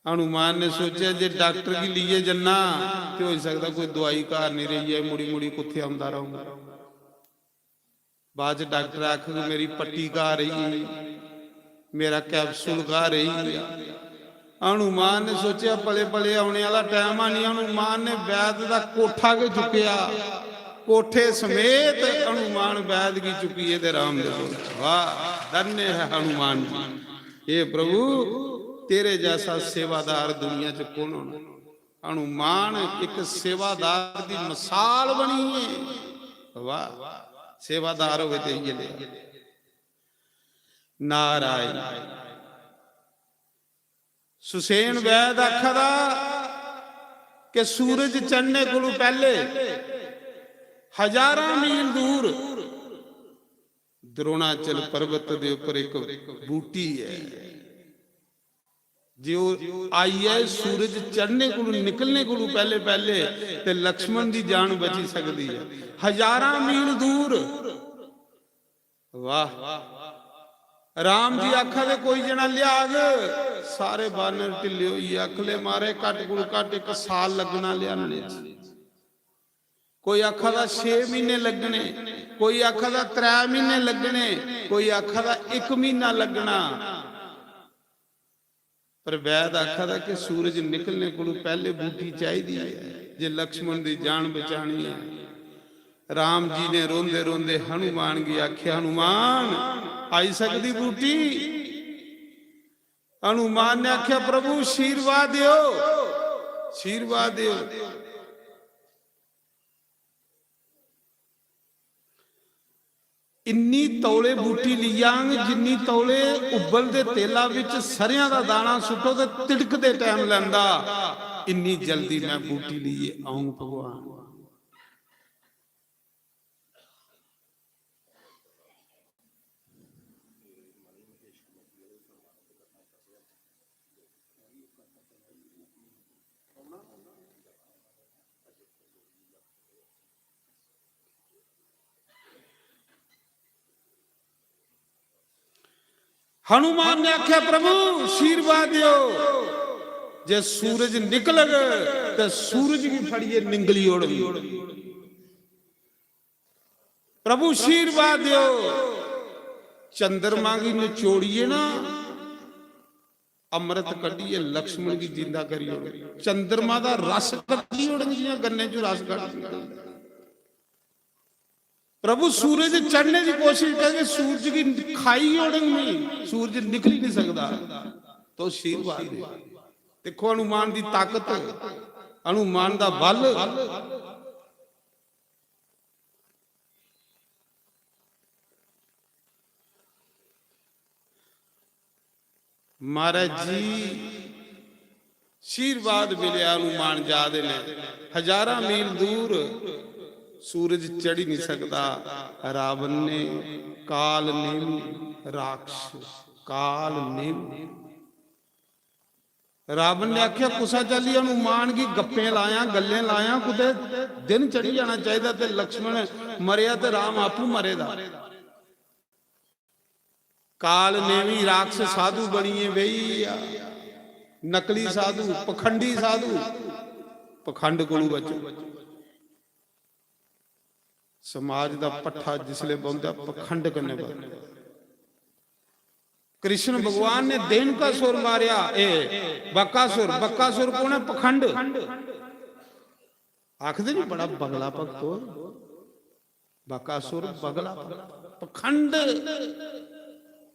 S5: हनुमान ने सोचा जे डॉक्टर की लिए जन्ना तो हो सकता कोई दवाई घर नहीं रही है, मुड़ी मुड़ी कुत्थे आंदा रहूंगा। बाद डॉक्टर आख मेरी पट्टी घा रही, मेरा कैप्सूल घा रही। हनुमान ने सोचा पले पले आने वाला टाइम आ नहीं। हनुमान ने वैद का कोठा के चुकया, कोठे समेत हनुमान वैद की चुकी है राम दे। वाह धन्य है हनुमान जी। ये प्रभु तेरे जैसा सेवादार दुनिया च कौन होना। हनुमान एक सेवादार की मिसाल बनी है। वाह सेवादार हो नारायण। सुसेन वैद आखदा कि सूरज चढ़ने को पहले 1000 मील दूर द्रोणाचल पर्वत के उपर एक बूटी है जो आई है सूरज चढ़ने को निकलने को पहले पहले ते लक्ष्मण की जान बची सकती है 1000 मील दूर। वाह राम जी आखा दे कोई जना लियाग, सारे बानर ढिले हुई अखले मारे घट को घट 1 साल लगना लियाने। कोई आखा दा 6 महीने लगने, कोई आखा दा 3 महीने लगने, कोई आखा दा 1 महीना लगना। पर वैद आखा था कि सूरज निकलने को पहले बूटी चाहिए है जे लक्ष्मण की जान बचानी है। राम जी ने रोंदे रोंदे हनुमान की आख्या हनुमान आई सकती बूटी। हनुमान ने आख्या प्रभु आशीर्वाद दियो, आशीर्वाद दियो। इन्नी तौले बूटी लियांग जिन्नी तौले उबलते तेलों विच सरियां दा दाना सुटो ते तिड़कदे टाइम लैंदा, इन्नी जल्दी मैं बूटी लिए आऊं भगवान। हनुमान ने आख्या प्रभु आशीर्वाद दियो, जे सूरज निकल तो सूरज की फड़िए निंगली उड़ गई। प्रभु आशीर्वाद दियो, चंद्रमा की निचोड़िए ना अमृत कढ़िए लक्ष्मण की जिंदा करिए। चंद्रमा का रस कढ़ी उड़ गई, गन्ने चो रस कढ़। प्रभु सूरज चढ़ने की कोशिश करके सूरज की खाई उड़नी, सूरज निकल ही नहीं सकता। तो आशीर्वाद देखो हनुमान की ताकत, हनुमान का बल। महाराज जी आशीर्वाद मिले हनुमान जादे ने 1000 मील दूर सूरज चढ़ ही नहीं सकता। रावण ने काल नेम राक्षस काल नेम रावण ने आख्या कुसा चली हनुमान की गप्पे लाया गल्ले लाया कुते दिन चढ़ी जाना चाहिए ते लक्ष्मण मरिया ते राम आपू मरेगा। काल नेमी राक्षस साधु बनिए बई, नकली साधु पखंडी साधु, पखंड को बचो। समाज का पट्ठा जिसले बोलता पखंड करने वाला। कृष्ण भगवान ने देन का सुर मारिया बकासुर। बकासुर कौन है? पखंड। आखदे नहीं बड़ा बगला भगत बकासुर बगला पखंड।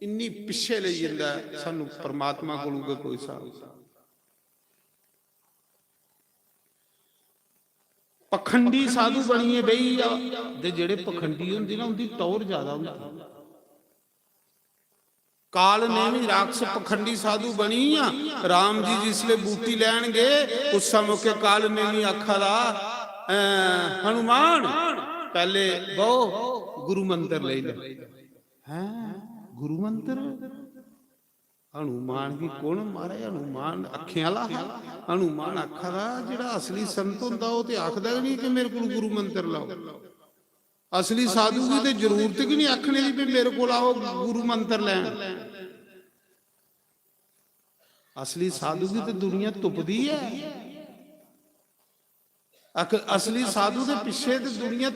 S5: इन्नी पिछे ले जाता सानू परमात्मा को कोई साहब। पखंडी साधु बनिए बई, जेड़े पखंडी होंदे ना उनकी टौर ज्यादा होंदी। काल ने भी राक्षस पखंडी साधु बनी आ। राम जी जिसले बूटी लैन गए उस समय काल ने भी आखा ला हनुमान पहले बहु गुरु मंत्र ले है। गुरु मंत्र हनुमान की कौन मारे? हनुमान अखे वाला हनुमान आखा दा जेड़ा असली संत होंदा वो ते आखदा नहीं कि मेरे को गुरु मंत्र लाओ। ਅਸਲੀ ਸਾਧੂ ਦੀ ਤੇ ਜ਼ਰੂਰਤ ਹੀ ਨਹੀਂ ਆਖਣੇ ਦੀ ਵੀ ਮੇਰੇ ਕੋਲ ਆਓ ਗੁਰੂ ਮੰਤਰ ਲੈਣ। ਅਸਲੀ ਸਾਧੂ ਦੀ ਤੇ ਦੁਨੀਆ ਤੁਪਦੀ ਹੈ। ਅਸਲੀ ਸਾਧੂ ਦੇ ਪਿੱਛੇ ਤੇ ਦੁਨੀਆ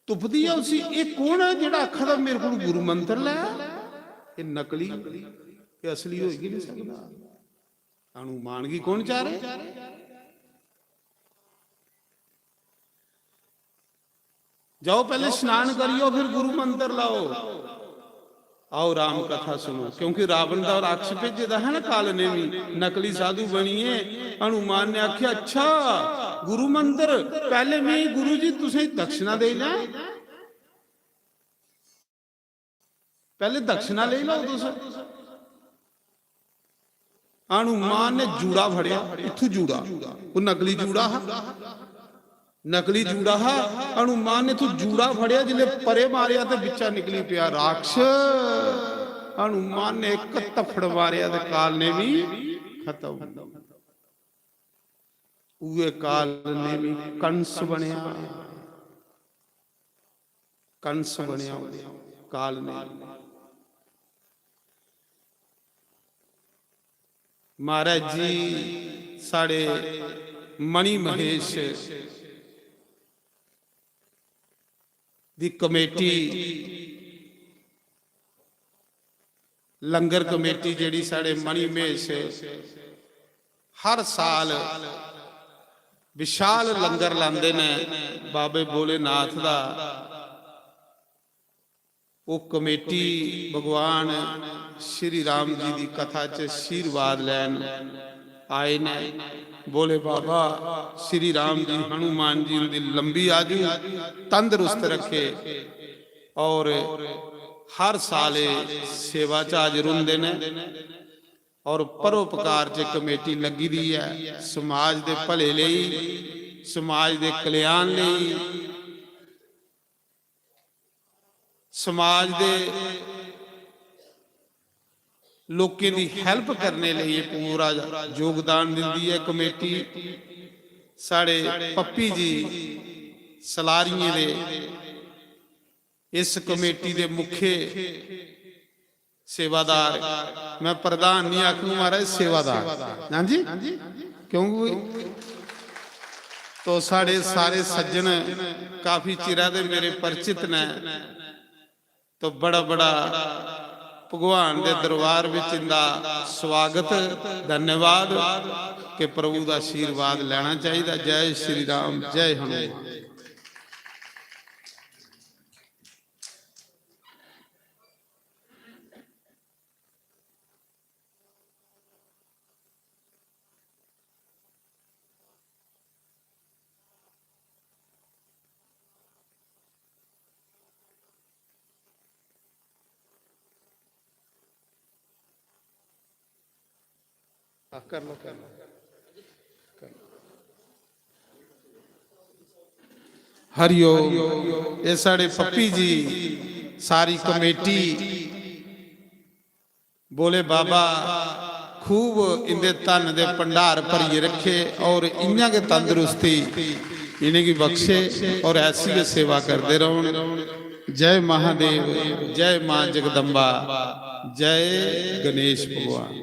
S5: ਤੁਪਦੀ ਹੈ। ਉਸੇ ਇਹ ਕੌਣ ਹੈ ਜਿਹੜਾ ਆਖਦਾ ਮੇਰੇ ਕੋਲ ਗੁਰੂ ਮੰਤਰ ਲੈ? ਇਹ ਨਕਲੀ, ਇਹ ਅਸਲੀ ਹੋ ਹੀ ਨਹੀਂ ਸਕਦਾ। ਸਾਨੂੰ ਮਾਨਗੀ ਕੌਣ ਚਾਹ ਰਿਹਾ? जाओ पहले स्नान करियो फिर गुरु मंत्र लाओ, आओ राम कथा सुनो। क्योंकि रावण का राक्ष भेजे है ना काल ने भी नकली साधु बनिए। हनुमान ने आख्या अच्छा गुरु मंत्र पहले मैं गुरु जी तुसे दक्षिणा दे लें, पहले दक्षिणा ले लो तुस। हनुमान ने जूड़ा फड़िया, इथू जूड़ा, वो नकली जूड़ा है, नकली जूड़ा है। हनुमान ने तू जूड़ा फड़िया, जिले परे मारिया तो बिचा निकली पिया राक्ष। हनुमान ने एक तफड़ मारिया तो काल ने भी खत्म। उए काल ने भी कंस बनया, कंस बनया काल ने। महाराज जी साढ़े मणि महेश दी कमेटी, लंगर कमेटी जिहड़ी साढ़े मणि महेश हर साल विशाल लंगर लांदे ने बाबे भोलेनाथ दा। वो कमेटी भगवान श्री राम जी की कथा च आशीर्वाद लैन आए ने। बोले बाबा श्री राम जी हनुमान जी उनकी लंबी आयु तंदुरुस्त रखे और हर साल सेवा च हाजिर हुंदे ने और परोपकार च कमेटी लगी दी है। समाज दे भले लई, समाज दे कल्याण लई, समाज दे लोकें दी हेल्प करने लिए पूरा योगदान दिंदी है कमेटी। साढ़े पप्पी जी सलारिये दे इस कमेटी दे मुख्य सेवादार, मैं प्रधान नहीं आखूं महाराज, सेवादार। हाँ जी, क्योंकि तो साढ़े सारे सज्जन काफी चिरा दे मेरे परिचित ने, तो बड़ा बड़ा भगवान के दरबार में इनका स्वागत, धन्यवाद कि प्रभु का आशीर्वाद लेना चाहिए। जय श्री राम, जय हनुमान। कर लो कर लो। हरिओम। ये साढ़े पप्पी जी सारी कमेटी बोले बाबा खूब इनके तन दे भंडार भरिए रखे और इन्हां के तंदुरुस्ती इन्हें की बख्शे और ऐसी सेवा करते रहो। जय महादेव, जय मां जगदम्बा, जय गणेश भगवान।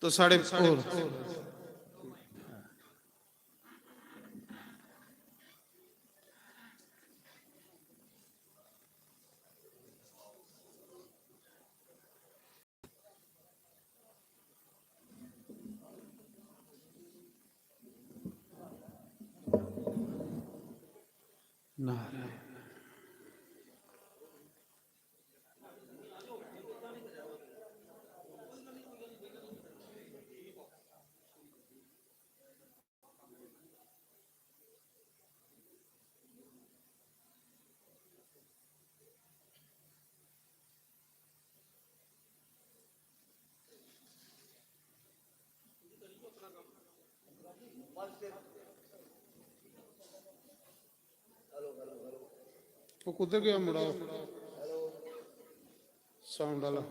S5: तो साढ़े नारायण ਉਹ ਕਿੱਧਰ ਗਿਆ ਮੁੰਡਾ ਸਾਊਂਡ ਵਾਲਾ?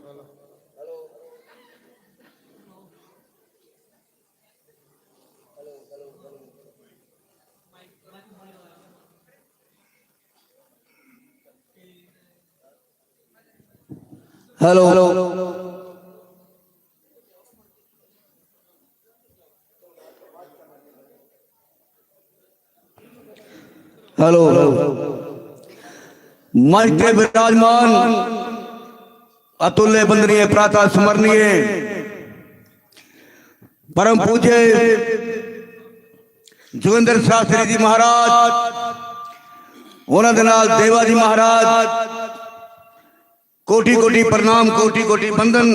S2: हेलो हेलो मंच के विराजमान अतुल्य वंदनीय प्रातः स्मरणीय परम पूज्य जोगिंदर शास्त्री जी महाराज, उन्होंने नाल देवा जी महाराज, कोटि कोटि प्रणाम, कोटि कोटि वंदन।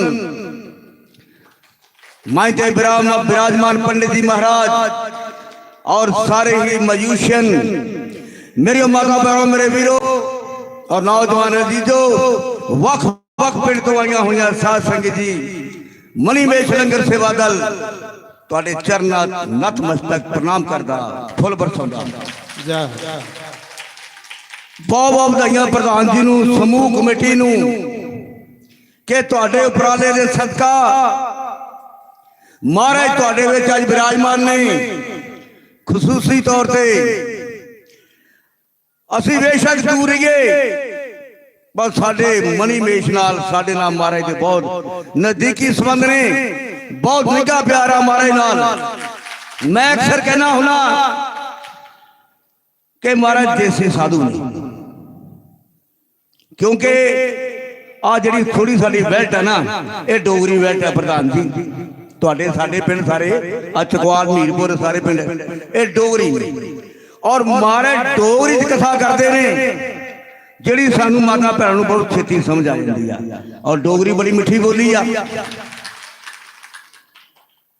S2: माइते विराजमान पंडित जी महाराज और सारे ही म्यूजिशियन, मेरे माता बहनों, मेरे वीरों और नौजवान अजीजों, वख वख पिंड तो आईया हुई साध संगत जी, मणिमेश लंगर सेवा दल तुहाडे चरनां नतमस्तक प्रणाम करदा, फुल बरसाउंदा। बहुत बहुत बधाइयां प्रधान जी नूं, समूह कमेटी नूं कि तुहाडे उपराले दे सदका महाराज तुहाडे विच अज विराजमान ने। खसूसी तौर ते असीं बेशक दूर रहिए, पर साडे मणिमेश नाल साडे नाल महाराज दे बहुत नजदीकी संबंध ने, बहुत निघा प्यार आ महाराज नाल। मैं अक्सर कहना हुना कि महाराज देसी साधु ने, क्योंकि आ जी थोड़ी साड़ी बेल्ट है ना, ये डोगरी बेल्ट है प्रधान जी। तुहाडे साडे पिंड सारे चकवाल मीरपुर सारे पिंड ये डोगरी और महाराज डोगरी कथा करते हैं जिहड़ी सानू माता भैणां नूं बहुत छेती समझ आ जाती है। और डोगरी बड़ी मिठी बोली आ।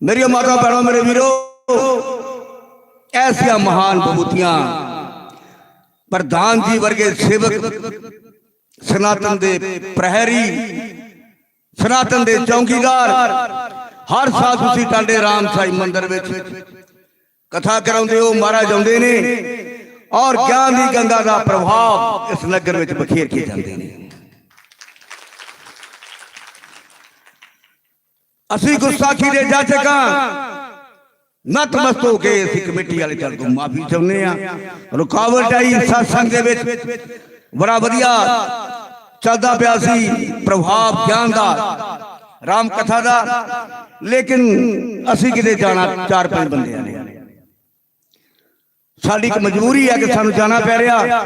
S2: मेरी माता भैणां, मेरे वीरों, ऐसिया महान बबूतियां प्रधान जी वर्गे सेवक, सनातन दे प्रहरी, सनातन दे चौकीदार हर साल तुसीं टांडे राम साई मंदिर विच कथा कराउंदे हो। महाराज आउंदे ने और ज्ञान दी गंगा दा प्रभाव इस नगर विच बखेर के जांदे ने। असीं गुस्ताखी दे जाचक नतमस्त हो के असीं कमेटी वाले चल को माफी चाहुंदे आ। रुकावट आई सत्संग दे विच, बड़ा वधिया चलदा पिया सी प्रभाव ज्ञान दा, राम कथा दा, लेकिन असीं किते जाना 4-5 बंदे ने। साडी एक मजबूरी है कि सानू जाना पै रहा,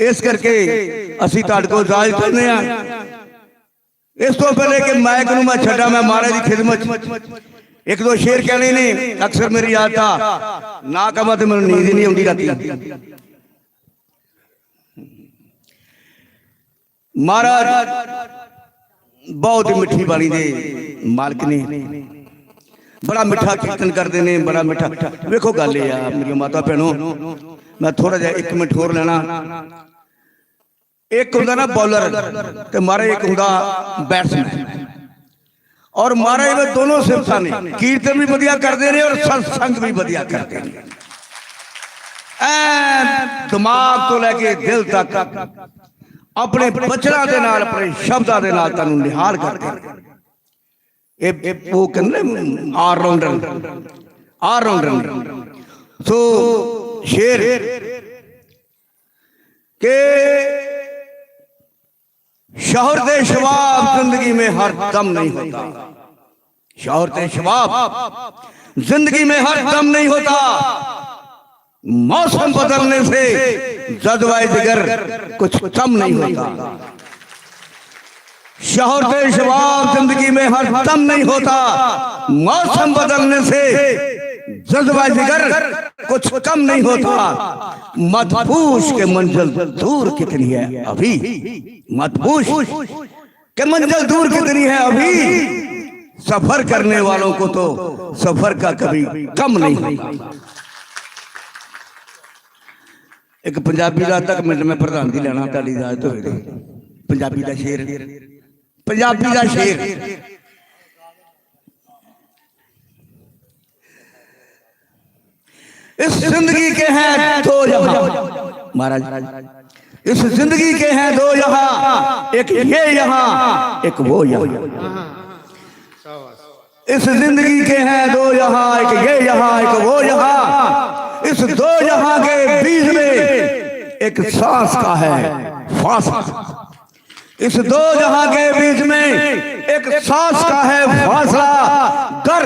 S2: इस करके असीं तुहाडे कोल इजाजत चाहुंदे आ। इस तो पहले कि माइक नूं मैं छड्डां, मैं महाराज की खिदमत एक दो शेर कहने ने। अक्सर मेरी आदत आ ना कमा तो मैनूं नींद नहीं आउंदी राती। महाराज बहुत ही मिठी बाणी दे मालिक ने, बड़ा मिठा कीर्तन करते हैं, बड़ा मिठा। वेखो गल ये आ मेरी माता भैनों, मैं थोड़ा जिहा 1 मिनट होर लेना। एक हुंदा ना बॉलर ते महाराज एक हुंदा बैट्समैन, और महाराज में दोनों सिफतां ने, कीर्तन भी वधिया करते हैं और सत्संग भी वधिया करते हैं। दिमाग तो लैके दिल तक अपने बचना दे नाल, अपने शब्दां दे नाल तुहानूं निहाल करते हैं। ये वो कहंदे ऑलराउंडर। सो शेर के शौहरत शबाब जिंदगी में हर दम नहीं होता, शौहरत शबाब जिंदगी में हर दम नहीं होता। मौसम बदलने से जज्बाए जिगर कुछ कम नहीं होता। शौहरत शबाब जिंदगी में हर दम नहीं होता, मौसम बदलने से जज्बाए जिगर कुछ कम नहीं होता। मत पूछ के मंजिल दूर कितनी है अभी, मत पूछ के मंजिल दूर कितनी है अभी। सफर करने वालों को तो सफर का कभी कम नहीं होता। एक पंजाबी का तक मिनट में प्रधान जी लेना ताली इजाजत होवे। पंजाबी का शेर, पंजाबी का शेर। इस जिंदगी के हैं दो जहां, महाराज इस जिंदगी के हैं दो यहाँ, एक ये यहाँ एक वो यहाँ। इस जिंदगी के हैं दो यहाँ, एक ये यहाँ एक वो यहाँ। इस दो यहाँ के बीच में एक सांस का है फासला। इस दो जहां के बीच में एक सांस का है फासला। कर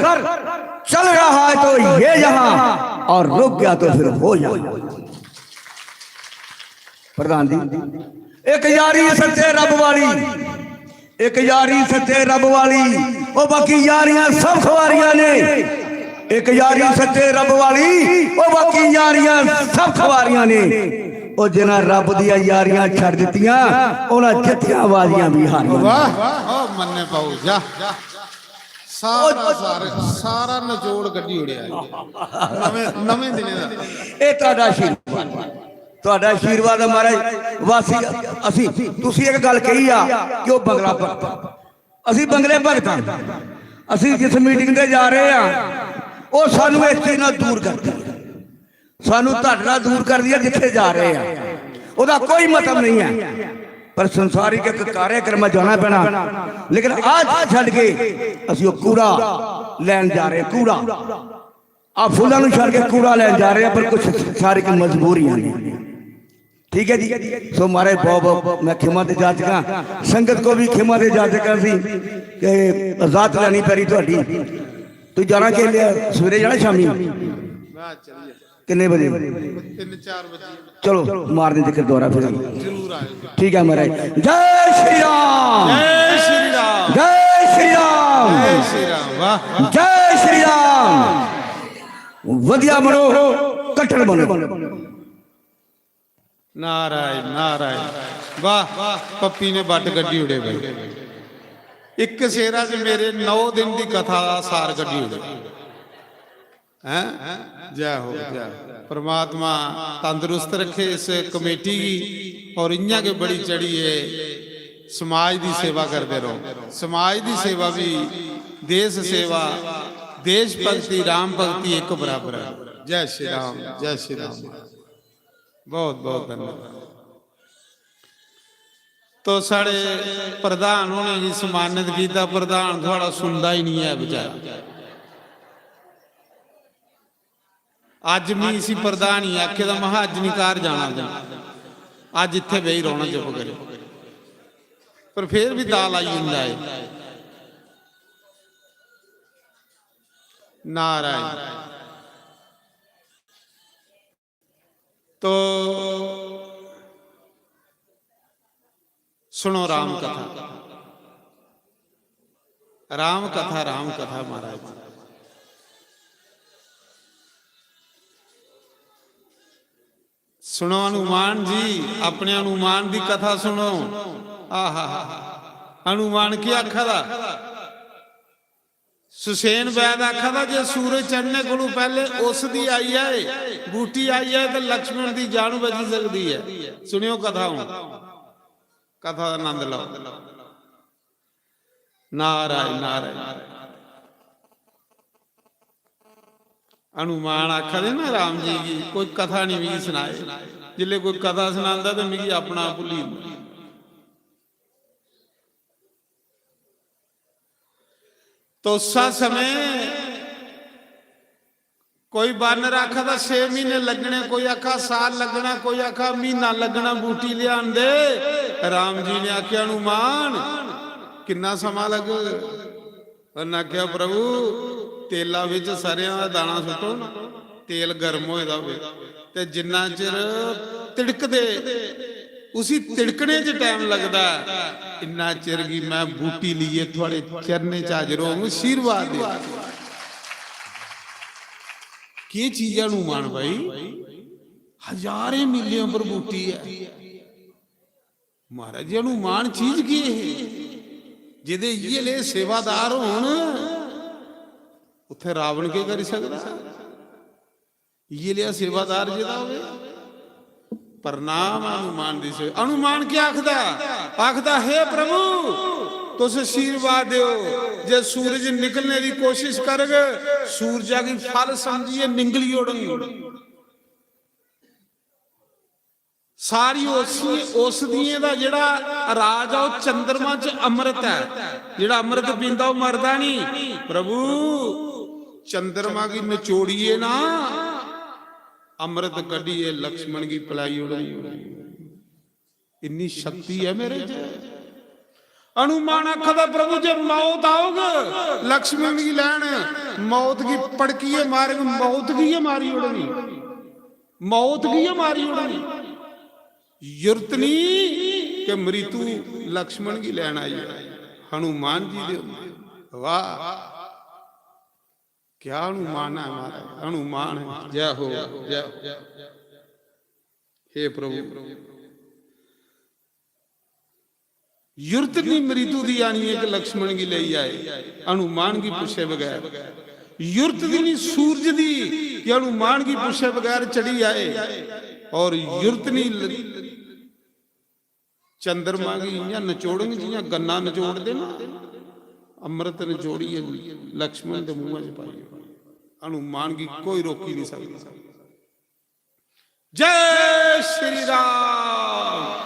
S2: चल रहा है तो ये यहाँ, और रुक गया तो फिर हो यहाँ। प्रधान जी, एक यारी सच्चे रब वाली, एक यारी सच्चे रब वाली, ओ बाकी यारियां सब खवारियां ने। एक यारी सच्चे रब वाली, ओ बाकी यारियां सब खवारियां ने। ओ जिन्हां रब दियां यारियां छड़ दित्तियां, उन्हां जित्तियां बाजियां भी हारियां।
S5: वाह ਮੰਨੇ ਪਾਉ ਜਾ ਸਾਰਾ ਨਚੋੜ ਗੱਡੀ ਉੜਿਆ ਨਵੇਂ ਦਿਨੇ ਦਾ।
S2: ਇਹ ਤੁਹਾਡਾ ਆਸ਼ੀਰਵਾਦ, ਤੁਹਾਡਾ ਆਸ਼ੀਰਵਾਦ ਹੈ ਮਹਾਰਾਜ। ਵਾਸੀ ਅਸੀਂ ਤੁਸੀਂ ਇੱਕ ਗੱਲ ਕਹੀ ਆ ਕਿ ਉਹ ਬੰਗਲਾ ਭਗਤ, ਅਸੀਂ ਬੰਗਲੇ ਭਗਤਾਂ। ਅਸੀਂ ਜਿਸ ਮੀਟਿੰਗ ਤੇ ਜਾ ਰਹੇ ਆ, ਉਹ ਸਾਨੂੰ ਇਸ ਚੀਜ਼ ਨਾਲ ਦੂਰ ਕਰਦੀ ਹੈ, ਸਾਨੂੰ ਤੁਹਾਡੇ ਨਾਲ ਦੂਰ ਕਰਦੀ ਹੈ ਜਿੱਥੇ ਜਾ ਰਹੇ ਆ। ਉਹਦਾ ਕੋਈ ਮਤਲਬ ਨਹੀਂ ਹੈ, ਪਰ ਸੰਸਾਰਿਕ ਇੱਕ ਕਾਰਿਆਕਰਮ ਜਾਣਾ ਪੈਣਾ। ਲੇਕਿਨ ਅੱਜ ਛੱਡ ਕੇ ਅਸੀਂ ਉਹ ਕੂੜਾ ਲੈਣ ਜਾ ਰਹੇ, ਕੂੜਾ ਆ ਫੁੱਲਾਂ ਨੂੰ ਛੱਡ ਕੇ ਕੂੜਾ ਲੈਣ ਜਾ ਰਹੇ ਆ। ਪਰ ਕੁਝ ਸੰਸਾਰਿਕ ਮਜਬੂਰੀਆਂ ਨੇ, ठीक है जी। सो मारे बहुत मैं खिमा दे जा चुका, संगत को भी खिमा दे जा चुका सी कि आजाद लैनी पैरी थोड़ी। तू जाना के लिए सवेरे जाना शामी किन्ने बजे?
S5: 3-4 बजे।
S2: चलो मारने जिक्र दोबारा फिर
S5: जरूर आएगा।
S2: ठीक है महाराज। जय श्री राम,
S5: जय श्री राम,
S2: जय श्री राम,
S5: जय श्री राम। वाह
S2: जय श्री राम। वधिया बनो, कट्टर बनो।
S5: नारायण नारायण। वाह पप्पी ने बट गड्डी उड़े भाई। एक शेरा च मेरे 9 दिन की कथा सार गड्डी उड़े हैं। जय हो जय। परमात्मा तंदुरुस्त रखे इस कमेटी की, और इन्या के बड़ी चढ़ी है। समाज की सेवा करते रहो, समाज की सेवा भी, देश सेवा, देश भक्ति, राम भक्ति एक बराबर है। जय श्री राम, जय श्री राम। बहुत बहुत धन्यवाद। तो साढ़े प्रधान होने जी सम्मानित किया। प्रधान थोड़ा सुनता ही नहीं है बेचारा। अज नहीं सी प्रधान ही आखे तो महा अज नहीं घर जाना, अज इत्थे बही रोना चुप करे। पर फिर भी दाल आई जाता है। नारायण। तो सुनो राम कथा, राम कथा, राम कथा महाराज। सुनो हनुमान जी, अपने हनुमान की कथा सुनो। आहा हनुमान की आखा दा सुसेन वैद आखा था जे सूरज चढ़ने को पहले उसकी आई है बूटी आई है तो लक्ष्मण की जान बच सकती है। सुनियो कथा, कथा का आनंद लो। नारायण नारायण। हनुमान आखा दे ना राम जी की कोई कथा नहीं मिगी सुनाए। जिले कोई कथा सुनाता तो मिगी अपना भुली। तो उस समय कोई बानर आखा था 6 महीने लगने, कोई आखा साल लगना, कोई आखा महीना लगना बूटी लिया दे। राम जी ने आख्या हनुमान किन्ना समा लग? उन्हें आख्या प्रभु तेला विच सरियां दा दाना सुटो, तेल गर्म होए दा होवे ते जिन्ना चिर तिड़कदे उसी तिड़कने च टाइम लगता, इन्ना चिर की मैं बूटी लिए थोड़े चरने च हाजिर होऊंगा। आशीर्वाद दे की चीज है हनुमान भाई, हजारे मीलियों पर बूटी है महाराज जी। हनुमान चीज की है जिदे ये ले सेवादार होन उथे रावण के कर सकता। ये लिया सेवादार जिदा होवे। प्रणाम हनुमान जी से। हनुमान क्या आखदा? आखदा हे प्रभु तुस आशीर्वाद दो, जे सूरज निकलने की कोशिश करगे सूरजा की फल समझिए निंगली उड़न। ਸਾਰੀ ਉਸ ਦੀਆਂ ਦਾ ਜਿਹੜਾ ਰਾਜ ਆ ਉਹ ਚੰਦਰਮਾ 'ਚ ਅੰਮ੍ਰਿਤ ਹੈ। ਜਿਹੜਾ ਅੰਮ੍ਰਿਤ ਪੀਂਦਾ ਉਹ ਮਰਦਾ ਨਹੀਂ। ਪ੍ਰਭੂ ਚੰਦਰਮਾ ਕੀ ਨਿਚੋੜੀਏ ਨਾ ਅੰਮ੍ਰਿਤ ਕੱਢੀਏ, ਲక్ష్మణ ਕੀ ਪਲਾਈ ਉਡਾਈ। ਇੰਨੀ ਸ਼ਕਤੀ ਹੈ ਮੇਰੇ 'ਚ। ਹਨੂਮਾਨ ਆਖਦਾ ਪ੍ਰਭੂ ਜੇ ਮੌਤ आओगे लक्ष्मण की लैन मौत की पड़कीए मारेंगे। मौत की है मारी उड़नी, मौत की है मारी उड़नी। युर्तनी के मृत्यु लक्ष्मण की लैन आई है हनुमान जी दे। वाह क्या हनुमान है हमारा, हनुमान है। जय हो जय। हे प्रभु युर्तनी मृत्यु दी आनी है कि लक्ष्मण की ले आए, हनुमान की पूछे बगैर। युर्तनी नहीं सूरज दी कि हनुमान की पूछे बगैर चढ़ी आए। और युर्तनी चंद्रमा की या निचोड़ेंगे जिया गन्ना निचोड़ देना, अमृत निचोड़ी लक्ष्मण के मुंह च पाई। हनुमान की कोई रोकी नहीं सकती। जय श्री राम।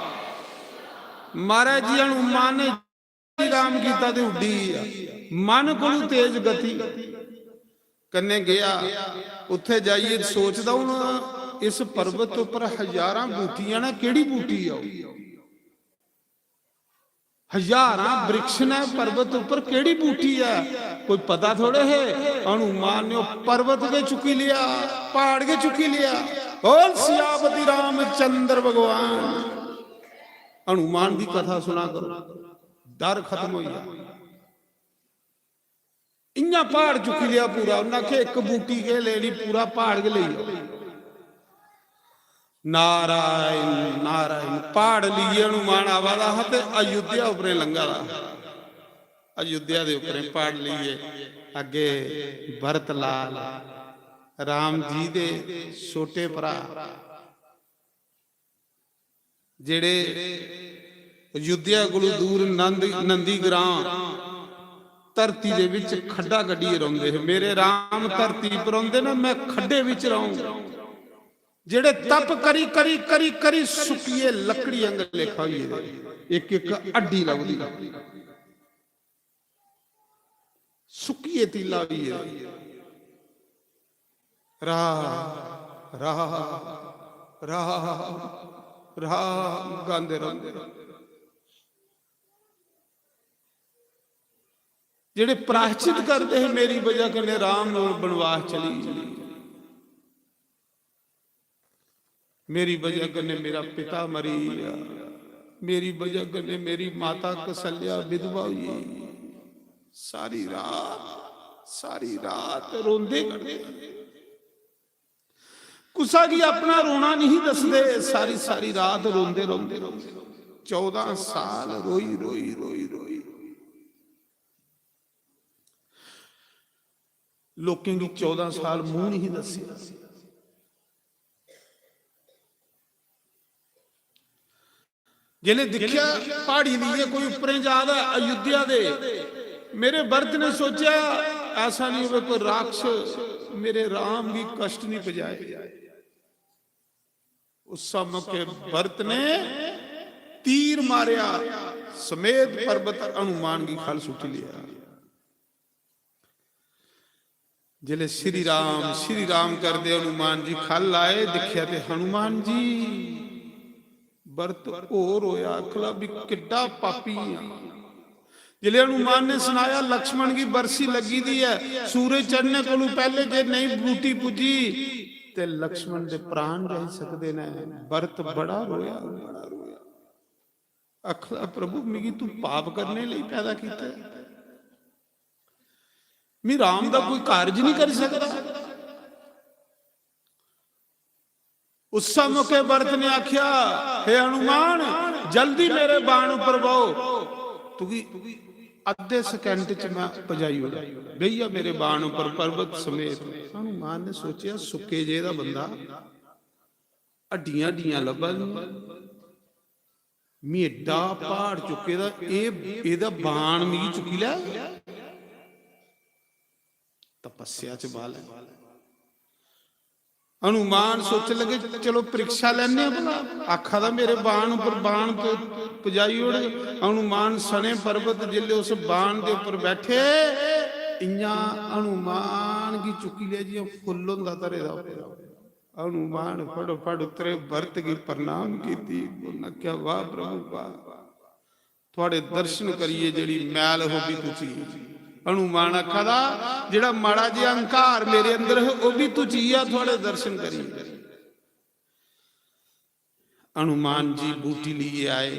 S5: महाराज जी हनुमान ने श्री राम कीता ते उड्डी मन को तेज गति कन्ने गया। उत्थे जाइए सोचदा हूं इस पर्वत उपर हजारां बूटियां ने केड़ी बूटी आ, हजारां वृक्ष ने पर्वत उपर केड़ी बूटी है कोई पता थोड़े है। हनुमान ने पर्वत के चुकी लिया, पहाड़ के चुकी लिया। बोल सियापति रामचंद्र भगवान। हनुमान की कथा सुना करो, डर खत्म हो गया। इन्ना पहाड़ चुकी लिया पूरा। उन्हें आखे एक बूटी के ले ली, पूरा पहाड़ के ले नारायण नारायण। पहाड़ लिए हनुमान आवादा हा ते अयोध्या उपरे लंघा दा। अयोध्या दे उपरे पहाड़ लिए अगे भरत लाल राम जी दे छोटे भरा जेड़े अयोध्या कोलों दूर नंदी ग्रां धरती दे विच खड्डा कड्ढी रौंदे। मेरे राम धरती पर आउंदे ना, मैं खड्डे विच रहूं। जेड़े तप करी करी करी करी सुकिए लकड़ी अंग लेखा हुई, एक एक अड्डी लगदी सुकिए तीला भी है। राम राम राम राम गांदे रहंदे। जेड़े प्रायश्चित करते हैं मेरी वजह कने राम नाल बनवास चली, मेरी वजह कने मेरा पिता मरी, मेरी वजह कने मेरी माता कौशल्या विधवा हुई। सारी रात रोंदे करदे। कुसा की अपना रोना नहीं दसदे, सारी सारी रात रोंदे रोंदे 14 साल रोई रोई रोई रोई। लोकें की 14 साल मुंह नहीं दसे। जिन्हें दिखा पहाड़ी लिए कोई उपरे जादा अयोध्या दे, मेरे भरत ने सोचा ऐसा नहीं हो कोई राक्षस मेरे राम की कष्ट नहीं पजाए। उस समय भरत ने तीर मारिया समेत पर्वत हनुमान की खल सुट लिया। जिले श्री राम कर दे हनुमान जी खल आए, दिखया ते हनुमान जी भरत होर होया, अखला भी किड्डा पापी है। जिले हनुमान ने सुनाया लक्ष्मण की बरसी लगी दी है, सूरज चढ़ने को पहले जे नहीं बूटी पुजी ते लक्ष्मण दे प्राण रह सकते ने। भरत बड़ा रोया बड़ा रोया। अखला प्रभु मिगी तू पाप करने लिए पैदा किया, मैं राम दा कोई कार्य नहीं कर सकता। उस समय भरत ने आख्या हे हनुमान जल्दी मेरे बाण पर बाओ, तुगी अद्धे सेकंड च मैं पजाई हो भैया मेरे बाण पर पर्वत समेत। हनुमान ने सोचा सुके जे दा बंदा हड्डियां हड्डियां लभन, मैं एडा पहाड़ चुके दा एदा बाण मिगी चुकी लै। तपस्या च बाल है। ਹਨੂਮਾਨ ਸੋਚ ਲਗੇ ਚਲੋ ਪ੍ਰੀਖਿਆ ਲੈਣੇ ਭਲਾ ਆਖਾ ਦਾ ਮੇਰੇ ਬਾਣ ਉੱਪਰ ਬਾਣ ਤੇ ਪੁਜਾਈ ਉੜ। ਹਨੂਮਾਨ ਸਣੇ ਪਰਬਤ ਜਿਲੇ ਉਸ ਬਾਣ ਦੇ ਉੱਪਰ ਬੈਠੇ ਇੰਨਾ ਹਨੂਮਾਨ ਕੀ ਚੁੱਕੀ ਲੈ ਜੀ ਫੁੱਲ ਹੁੰਦਾ ਤਰੇ ਦਾ ਹਨੂਮਾਨ ਫੜ ਫੜ ਉਤਰੇ ਵਰਤ ਕੀ ਪ੍ਰਣਾਮ ਕੀਤੀ। ਉਹਨਾਂ ਕਿਹਾ ਵਾਹ ਪ੍ਰਭੂ ਵਾਹ ਤੁਹਾਡੇ ਦਰਸ਼ਨ ਕਰੀਏ ਜਿਹੜੀ ਮੈਲ ਹੋ ਵੀ ਤੁਸੀਂ। ਹਨੂਮਾਨ ਆਖਾ ਦਾ ਜਿਹੜਾ ਮਾੜਾ ਜਿਹਾ ਅਹੰਕਾਰ ਮੇਰੇ ਅੰਦਰ ਹੈ ਉਹ ਵੀ ਤੁਝੀ ਆ ਤੁਹਾਡੇ ਦਰਸ਼ਨ ਕਰੀ। ਹਨੂਮਾਨ ਜੀ ਬੂਟੀ ਲਈ ਆਏ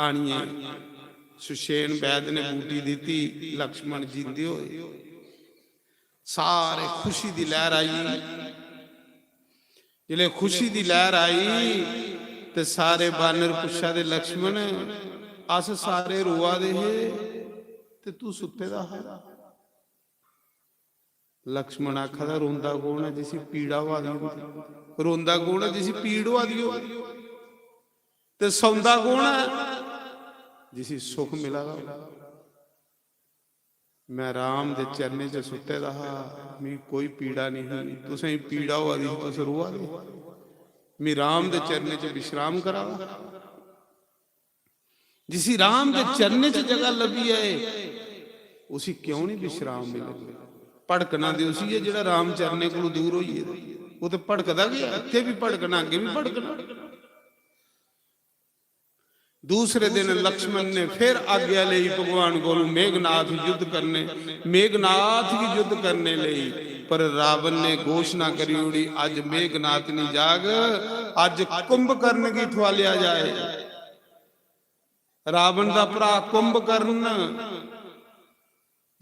S5: ਆਣੀਏ ਸੁਸ਼ੇਨ ਵੈਦ ਨੇ ਬੂਟੀ ਦਿੱਤੀ। ਲక్ష్మణ ਜੀਂਦੇ ਹੋਏ ਸਾਰੇ ਖੁਸ਼ੀ ਦੀ ਲਹਿਰ ਆਈ। ਜਿਹੜੇ ਖੁਸ਼ੀ ਦੀ ਲਹਿਰ ਆਈ ਤੇ ਸਾਰੇ ਬਾਨਰ ਪੁੱਛਾ ਦੇ ਲక్ష్మణ ਅਸ ਸਾਰੇ ਰੋਆ ਦੇ ਤੇ ਤੂੰ ਸੁੱਤੇ ਦਾ ਹੈ। ਲక్ష్మణ ਆਖਾ ਦਾ ਰੋਂਦਾ ਕੌਣ ਹੈ ਜਿਸੀ ਪੀੜਾ ਵਾਦੀ ਰੋਂਦਾ ਕੌਣ ਹੈ ਜਿਸੀ ਪੀੜ ਵਾਦੀ ਹੋ ਤੇ ਸੌਂਦਾ ਕੌਣ ਹੈ ਜਿਸੀ ਸੁਖ ਮਿਲਾਗਾ। मैं राम दे चरने च सुते रहा मी कोई पीड़ा नहीं तुसें पीड़ा हुआ दी तुस रोआ दे मैं राम दे चरने च विश्राम करा। जिसी राम दे चरने च जगह लभी है उसी क्यों नहीं विश्राम मिले। भड़कना दे उसी है जेड़ा राम चरने को दूर होई है वो तो भड़कदा गया इत्थे भी भड़कना अगे भी भड़कना। दूसरे दिन लक्ष्मण ने फिर आज्ञा ली भगवान को मेघनाथ युद्ध करने मेघनाथ की युद्ध करने लई। पर रावण ने घोषणा करी उड़ी अज मेघनाथ नहीं जाग अज कुंभकर्ण की ठवालिया जाए। रावण दा भरा कुंभकर्ण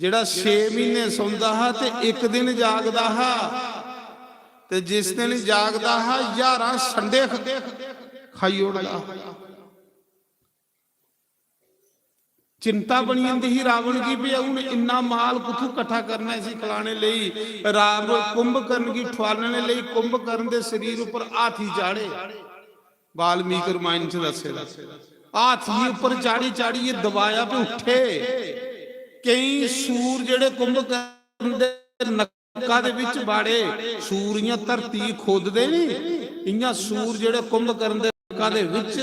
S5: जेड़ा 6 महीने सौंदा हा ते एक दिन जागदा हा ते जिस दिन जागदा हा 11 संडे खाई उड़दा। चिंता बनी जाती ही रावण की भी हूं इन्ना माल कुथों इकट्ठा करना सी खिलाने लई। राम कुंभकर्ण की ठवालने लई कुंभकर्ण के शरीर उपर हाथी चाड़े। वाल्मीकि रामायण च दसे हाथी उपर चाड़ी चाड़ी ये दबाया पे उठे। कई सूर जेड़े कुंभकर्ण दे नक्का दे विच बाड़े सूरियां धरती खोददे ने इयां सूर जेड़े कुंभकर्ण दे नक्का दे विच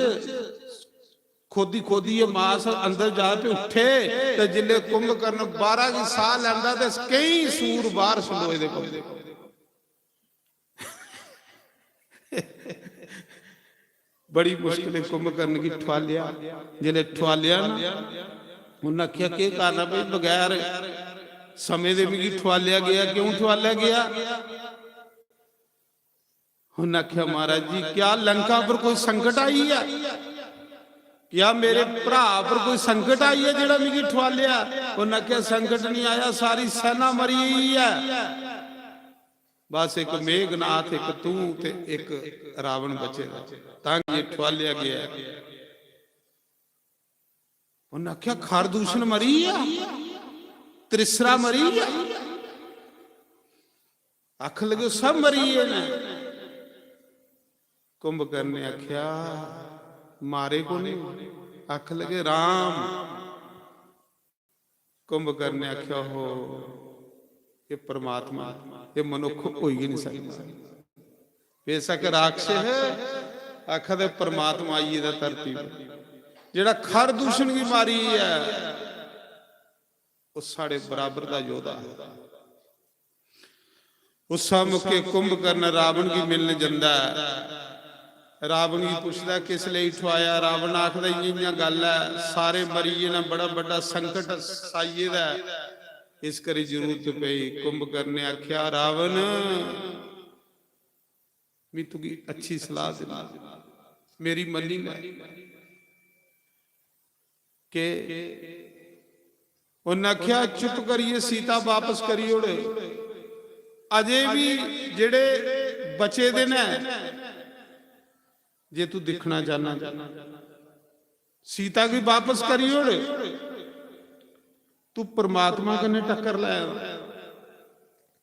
S5: खोदी खोदी ये मास अंदर जा पे उठे ते जिले कुंभकर्ण 12 की साह लैंदा ते कई सूर बाहर संडोए दे पौंदे। बड़ी मुश्किल कुंभकर्ण की ठवालिया जिले ठवालिया ना उन्हें आख्या के कारण भाई बगैर समय दे मिगी ठवालिया गया क्यों ठवालिया गया। उन्हें आख्या महाराज जी क्या लंका पर कोई संकट आई है या मेरे भरा पर कोई संकट आई है जेड़ा मिगी ठवालिया। उन्हें आख्या संकट नहीं आया सारी सेना मरी है बस एक मेघनाथ एक तू ते एक रावण बचे तां ये ठवालिया गया। उन्हें आख्या खारदूषण मरी है त्रिसरा मरी है आख लगे सब मरी है ना। कुंभकर्ण ने आख्या मारे को नहीं आख लगे राम। कुंभकर्ण ने आख्या हो ये परमात्मा ये मनुख हो ही नहीं सकता बेशक राक्षस है आखा दे परमात्मा आई है धरती जेड़ा खर दूषण की मारी है उस साढ़े बराबर का योद्धा है। उस मुके कुंभकर्ण रावण की मिलने जाता है। रावण की पूछता किस लिए ठवाया। रावण आखदा इं गल है सारे मरीए ना बड़ा बड़ा संकट साइए दा इस करी जरूरत पई। कुंभकर्ण ने आख्या रावण मैं तुगी अच्छी सलाह देना मेरी मनी ना के उन्हें आख्या चुप करिए सीता वापस करी ओड़े। अजे भी जेड़े बचे दे ने जे तू दिखना चाहना सीता की वापस करी ओड़े तू परमात्मा कन्ने टक्कर लाया।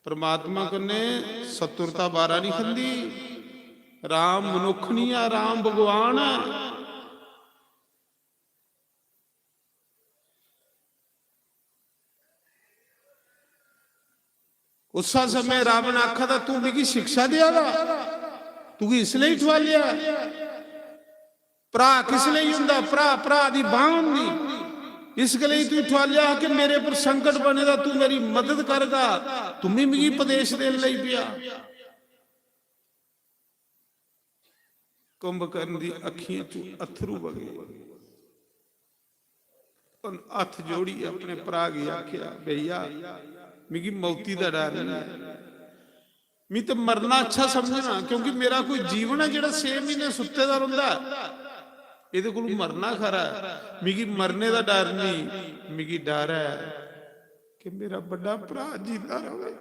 S5: परमात्मा कन्ने सतुरता बारा नहीं खंदी। राम मनुख नहीं है राम भगवान है। ਉਸਾ ਸਮੇਂ ਰਾਵਣ ਆਖਦਾ ਤੂੰ ਵੀ ਕੀ ਸਿੱਖਿਆ ਦਿਆ ਵਾ, ਤੂੰ ਇਸ ਲਈ ਠਵਾਲਿਆ। ਭਰਾ ਕਿਸ ਲਈ ਹੁੰਦਾ? ਭਰਾ ਭਰਾ ਦੀ ਬਾਂਹ ਹੁੰਦੀ, ਇਸ ਲਈ ਤੂੰ ਠਵਾਲਿਆ ਕਿ ਮੇਰੇ ਪਰ ਸੰਕਟ ਬਣੇਗਾ, ਤੂੰ ਮੇਰੀ ਮਦਦ ਕਰਦਾ, ਤੂੰ ਵੀ ਮੈਨੂੰ ਉਪਦੇਸ਼ ਦੇਣ ਲਈ ਪਿਆ। ਕੁੰਭਕਰਨ ਦੀ ਅੱਖੀਆਂ ਚੋਂ ਅਥਰੂ ਵਗੇ, ਹੱਥ ਜੋੜੀ ਆਪਣੇ ਭਰਾ ਕੀ ਆਖਿਆ, ਭਈਆ ਮਿਗੀ ਮੌਤੀ ਦਾ ਡਰ ਨਹੀਂ, ਮੈਂ ਤਾਂ ਮਰਨਾ ਅੱਛਾ ਸਮਝਣਾ, ਕਿਉਂਕਿ ਮੇਰਾ ਕੋਈ ਜੀਵਨ ਹੈ ਜਿਹੜਾ 6 ਮਹੀਨੇ ਸੁੱਤੇ ਦਾ ਰਹਿੰਦਾ, ਇਹਦੇ ਕੋਲ ਮਰਨਾ ਖਰਾ। ਮਿਗੀ ਮਰਨੇ ਦਾ ਡਰ ਨਹੀਂ, ਮਿਗੀ ਡਰ ਹੈ ਕਿ ਮੇਰਾ ਵੱਡਾ ਭਰਾ ਜਿੰਦਾ ਰਹੇ,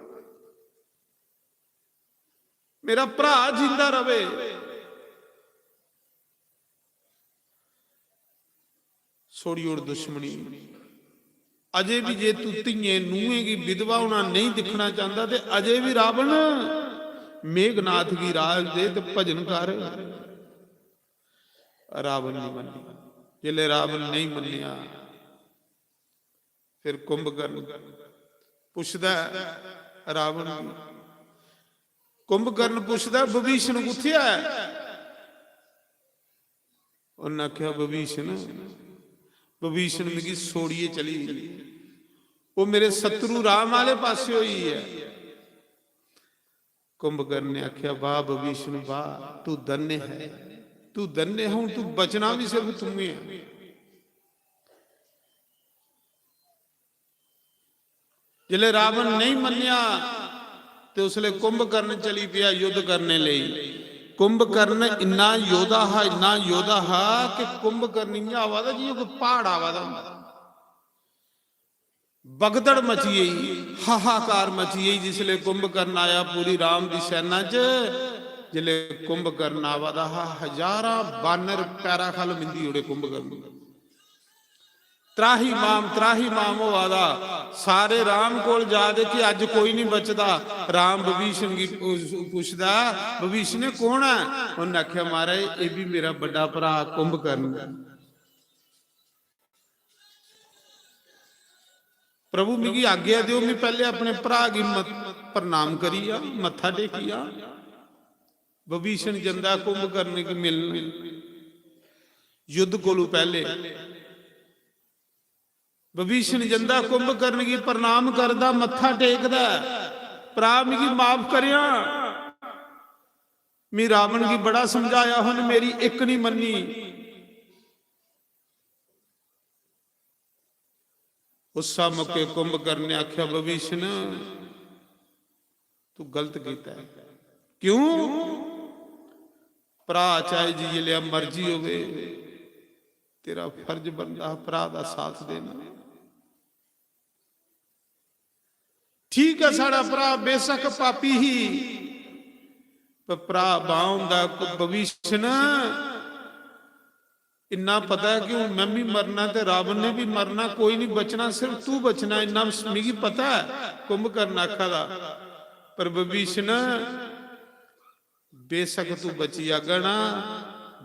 S5: ਮੇਰਾ ਭਰਾ ਜਿੰਦਾ ਰਹੇ। ਛੋੜੀ ਔਰ ਦੁਸ਼ਮਣੀ, ਅਜੇ ਵੀ ਜੇ ਤੂੰ ਧੀਏ ਨੂੰਹੇਗੀ ਵਿਧਵਾ ਹੋਣਾ ਨਹੀਂ ਦਿਖਣਾ ਚਾਹੁੰਦਾ ਤੇ ਅਜੇ ਵੀ ਰਾਵਣ ਮੇਘਨਾਥ ਕੀ ਰਾਜ ਦੇ ਤੇ ਭਜਨ ਕਰ। ਰਾਵਣ ਨਹੀਂ ਮੰਨੀ, ਜਿਲੇ ਰਾਵਣ ਨਹੀਂ ਮੰਨਿਆ ਫਿਰ ਕੁੰਭਕਰਨ ਪੁੱਛਦਾ, ਰਾਵਣ ਕੁੰਭਕਰਨ ਪੁੱਛਦਾ ਵਿਭੀਸ਼ਣ ਕਿੱਥੇ ਹੈ? ਉਹਨਾਂ ਆਖਿਆ ਵਿਭੀਸ਼ਣ ਮਿਗੀ ਸੋੜੀਏ ਚਲੀ, ਉਹ ਮੇਰੇ ਸ਼ਤਰੂ ਰਾਮ ਵਾਲੇ ਪਾਸੇ ਹੋਈ ਹੈ। ਕੁੰਭਕਰਨ ਨੇ ਆਖਿਆ ਵਾਹ ਵਿਭੀਸ਼ਣ ਵਾਹ, ਤੂੰ ਧन्य ਹੈ, ਤੂੰ ਧन्य ਹੈ, ਹੁਣ ਤੂੰ ਬਚਣਾ ਵੀ ਸਿਰਫ ਤੂੰ ਹੀ ਹੈ। ਜਿਲੇ ਰਾਵਣ ਨਹੀਂ ਮੰਨਿਆ ਤੇ ਉਸਲੇ ਕੁੰਭਕਰਨ ਚਲੀ ਪਿਆ ਯੁੱਧ ਕਰਨੇ ਲਈ। ਕੁੰਭਕਰਨ ਇੰਨਾ ਯੋਧਾ ਹੈ, ਇੰਨਾ ਯੋਧਾ ਹੈ ਕਿ ਕੁੰਭਕਰਨ ਇੰਨਾ ਆਵਾਦਾ ਜੀ ਕੋਈ ਪਹਾੜ ਆਵਾਦਾ, ਬਗਦੜ ਮਚੀ ਗਈ, ਹਾਹਾਕਾਰ ਮਚੀ ਗਈ। ਜਿਸਲੇ ਕੁੰਭਕਰਨ ਆਇਆ ਪੂਰੀ ਰਾਮ ਦੀ ਸੈਨਾ ਚ, ਜਿਲੇ ਕੁੰਭਕਰਨ ਆਵਾਦਾ ਹਜ਼ਾਰਾਂ ਬਾਨਰ ਪੈਰਾ ਖਲ ਮਿੰਦੀ ਉੜੇ ਕੁੰਭਕਰਨ, ਤਰਾਹੀ ਮਾਮ ਉਹ ਆਦਾ। ਸਾਰੇ ਰਾਮ ਕੋਲ ਜਾ ਦੇ ਕਿ ਅੱਜ ਕੋਈ ਨਹੀਂ ਬਚਦਾ। ਰਾਮ ਵਿਭੀਸ਼ਣ ਕੀ ਪੁੱਛਦਾ, ਵਿਭੀਸ਼ਣ ਕੌਣ ਹੈ? ਉਹਨੇ ਆਖਿਆ ਮਹਾਰਾਜ ਇਹ ਵੀ ਮੇਰਾ ਵੱਡਾ ਭਰਾ ਕੁੰਭਕਰਨ। ਪ੍ਰਭੂ ਮਿਗੀ ਆਗਿਆ ਦਿਓ, ਮੈਂ ਪਹਿਲੇ ਆਪਣੇ ਭਰਾ ਕੀ ਪ੍ਰਣਾਮ ਕਰੀਆ, ਮੱਥਾ ਟੇਕਿਆ। ਵਿਭੀਸ਼ਣ ਜੰਦਾ ਕੁੰਭਕਰਨ ਕੀ ਮਿਲਣ युद्ध कोलू पहले विभीषण जंदा कुंभकर्ण की प्रणाम करदा मत्था टेकदा भरा मिगी माफ करिया मैं रावण की बड़ा समझाया हुन मेरी एक नहीं मन्नी। उस मौके कुंभकर्ण ने आख्या विभीषण तू गलत किया है। क्यों? भरा चाहे जी लिया मर्जी होवे तेरा फर्ज बनता भरा का साथ देना। ठीक है साड़ा भरा बेशक पापी ही पर भरा बाउंदा विभीषण इन्ना पता है कि मैं भी मरना ते रावण ने भी मरना, कोई नहीं बचना, सिर्फ तू बचना, इन्ना मिगी पता है। कुंभकर्ण आखा दा पर विभीषण बेशक तू बची आगना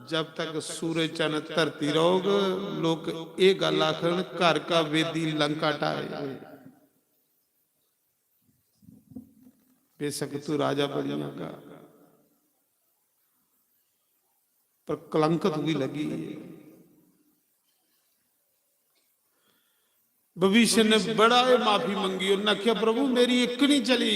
S5: जब तक सूरज चंद धरती रहोग लोग ये गल आखन घर का वेदी लंका टाए। बेशक तू राजा बनेगा पर कलंक तू भी लगी। विभीषण ने बड़ा माफी मंगी। उन्हें आख्या प्रभु मेरी एक नहीं चली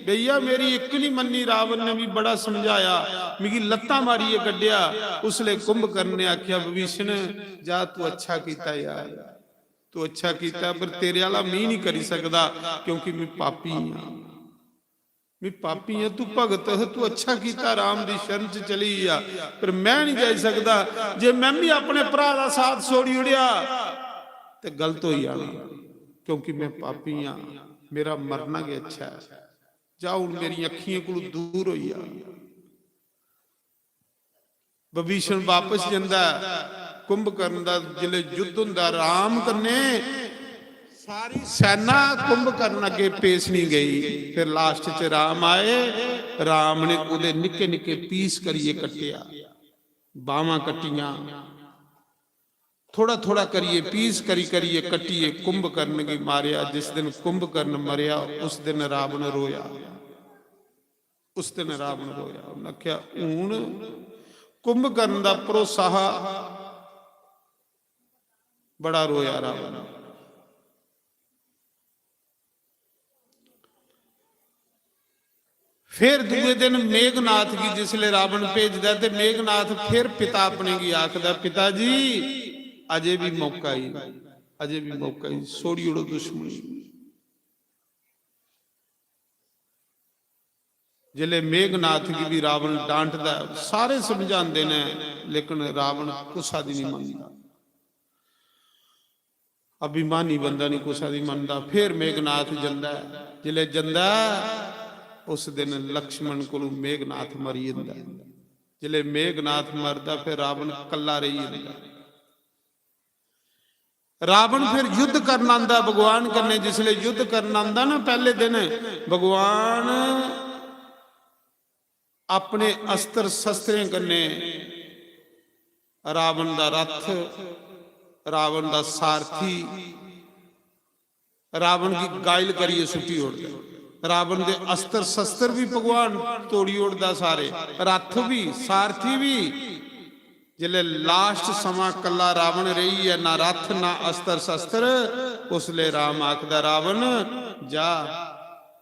S5: भैया, मेरी एक नहीं मन्नी। रावण ने भी बड़ा समझाया, मिगी लत्ता मारिए कड्डिया। उसले कुंभकर्ण ने आख्या विभीषण जा तू अच्छा कीता यार, तू अच्छा कीता पर तेरे वाला मैं नहीं करी सकदा क्योंकि मैं पापी हां, मैं पापी हां। तू भगत है, तू अच्छा कीता राम दी शरण च चली आ पर मैं नहीं जा सकदा। जे मैं भी अपने भरा दा साथ छोड़ी उड़िया ते गलत हो जाना क्योंकि मैं पापी हाँ, मेरा मरना के अच्छा है। जा हुण मेरी अखियां को दूर हो जा। विभीषण वापस जांदा। कुंभकर्ण दा जिले युद्ध हुंदा राम कन्ने सारी सेना कुंभकर्ण अगे पेश नहीं गई। फिर लास्ट च राम आए, राम ने उहदे निक्के निक्के पीस करिए कट्टिया, बावां कट्टियां थोड़ा थोड़ा करिए पीस करिए कटिए कुंभकर्ण की मारिया। जिस दिन कुंभकर्ण मरिया उस दिन रावण रोया, उस दिन रावण रोया। उन्हें आख्या हूं कुंभकर्ण दा भरोसा बड़ा रोया रावण। फिर दूसरे दिन मेघनाथ की जिसले रावण भेजदा ते मेघनाथ फिर पिता अपने की आखदा पिता जी अजे भी मौका ही, अजे भी मौका ही, सोड़ी उड़ो दुश्मनी। जिले मेघनाथ की भी रावण डांटदा, सारे समझाते ने लेकिन रावण कुसा दी नहीं मनदा, अभिमानी बंदा नहीं कुसा दी मनदा। फिर मेघनाथ जंदा, जिले जंदा उस दिन लक्ष्मण को मेघनाथ मरी जंदा। जिले मेघनाथ मरदा फिर रावण कला रही जंदा। रावण फिर युद्ध करना आंदा भगवान कन्ने। जिसले युद्ध करना आंदा ना पहले दिन भगवान अपने अस्त्र शस्त्रें कन्ने रावण दा रथ, रावण दा सारथी, रावण की गायल करिए सुटी उड़दा। रावण दे अस्त्र शस्त्र भी भगवान तोड़ी उड़दा, सारे रथ भी सारथी भी। जिले लास्ट समा कला रावण रही है, ना रथ ना अस्त्र शस्त्र, उसले राम आखदा रावण जा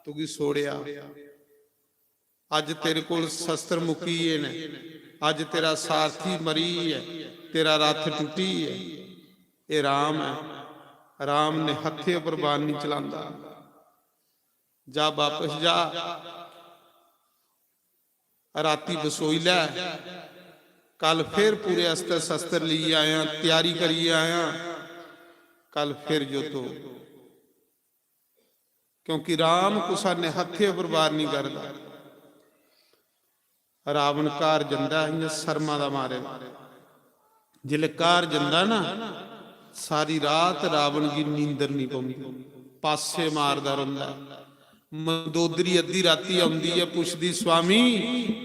S5: तू की सोड़िया, अज तेरे कोल शस्त्र मुकी ने, अज तेरा सारथी मरी है, तेरा रथ टूटी है। ये राम है, राम ने हथे पर बाण नहीं चलांदा, जा वापस जा, राती बसोई लै, कल फिर पूरे अस्त्र शस्त्र लिए आया, तैयारी करिए आया, कल फिर जो तो। क्योंकि राम कुसा ने हथे पर वार नहीं करता। रावण कार जंदा इं शर्मा दा मारे, जिले कार जंदा ना सारी रात रावण की नींदर नहीं पौंदी, पासे मारदा रहिंदा। मंदोदरी अद्धी राती आउंदी है, पुछदी स्वामी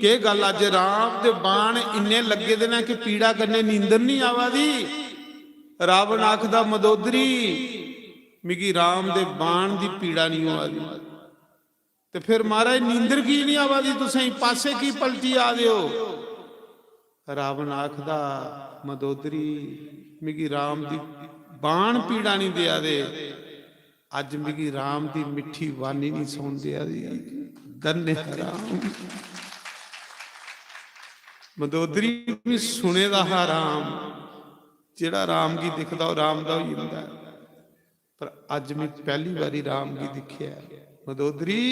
S5: के गल अज राम दे बाण इन्ने लगे दे ने कि पीड़ा करने नींदर नहीं आवा दी। रावण आखदा मंदोदरी मिगी राम दे बाण दी पीड़ा नहीं आवा दी। ते फिर महाराज नींदर की नहीं आवा दी, तुसीं पासे की पलटी आ दिओ। रावण आखदा मंदोदरी मिगी राम दी बाण पीड़ा नहीं दिया दे, अज मिगी राम दी मिठी वानी नहीं सुन दिया दी। धन्य राम मंदोदरी भी सुने दा हा राम, जेड़ा राम की दिखदा राम दा ही हुंदा, पर अज मैं पहली बारी राम की दिखिया। मंदोदरी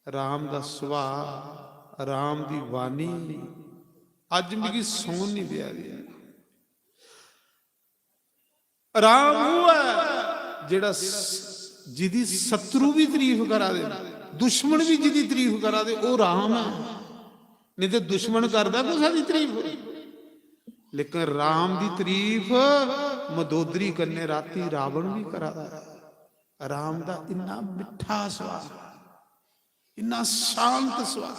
S5: राम दा सुभाव, राम दी वानी अज मिगी सुन नहीं दिया दी। राम वो है जेड़ा जिदी शत्रु भी तारीफ करा दे, दुश्मन भी जिदी तारीफ करा दे, वो राम है। नहीं तो दुश्मन करदा कुसा दी तारीफ, लेकिन राम दी तारीफ मंदोदरी कन्ने राती रावण भी करा दा। राम दा इन्ना मिठा सुभाव, इन्ना शांत सुभाव।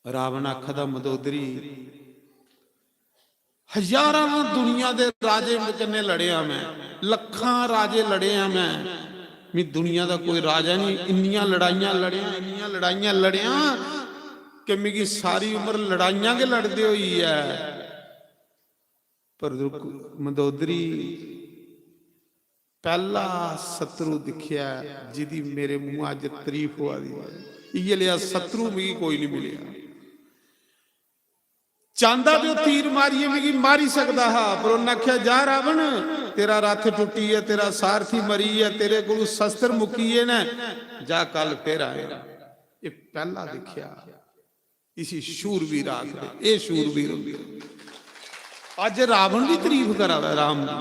S5: रावण आखदा मंदोदरी हजारां दुनिया दे राजे कन्ने लड़िया मैं, लखां राजे लड़िया मैं दुनिया दा कोई राजा नहीं। इन्नियां लड़ाइयां लड़िया, इन्नियां लड़ाइयां लड़िया कि मिगी सारी उम्र लड़ाइयां के लड़दे हुई है। पर मंदोदरी पहला शत्रु दिखिया जिदी मेरे मुंह अज तारीफ हुआ दी, इये लिया शत्रु मिगी कोई नहीं मिलिया। चाहता भी तीर मारिए मिगी मारी सकता हा, पर उन्हें आख्या जा रावण तेरा रथ टुटी है, तेरा सारथी मरी है, तेरे को शस्त्र मुकी है ने, जा कल फिर आएगा। ये पहला दिखिया इसी शूरवीर आखदे, ये शूरवीर होंगे। अज रावण की तारीफ करा राम दी,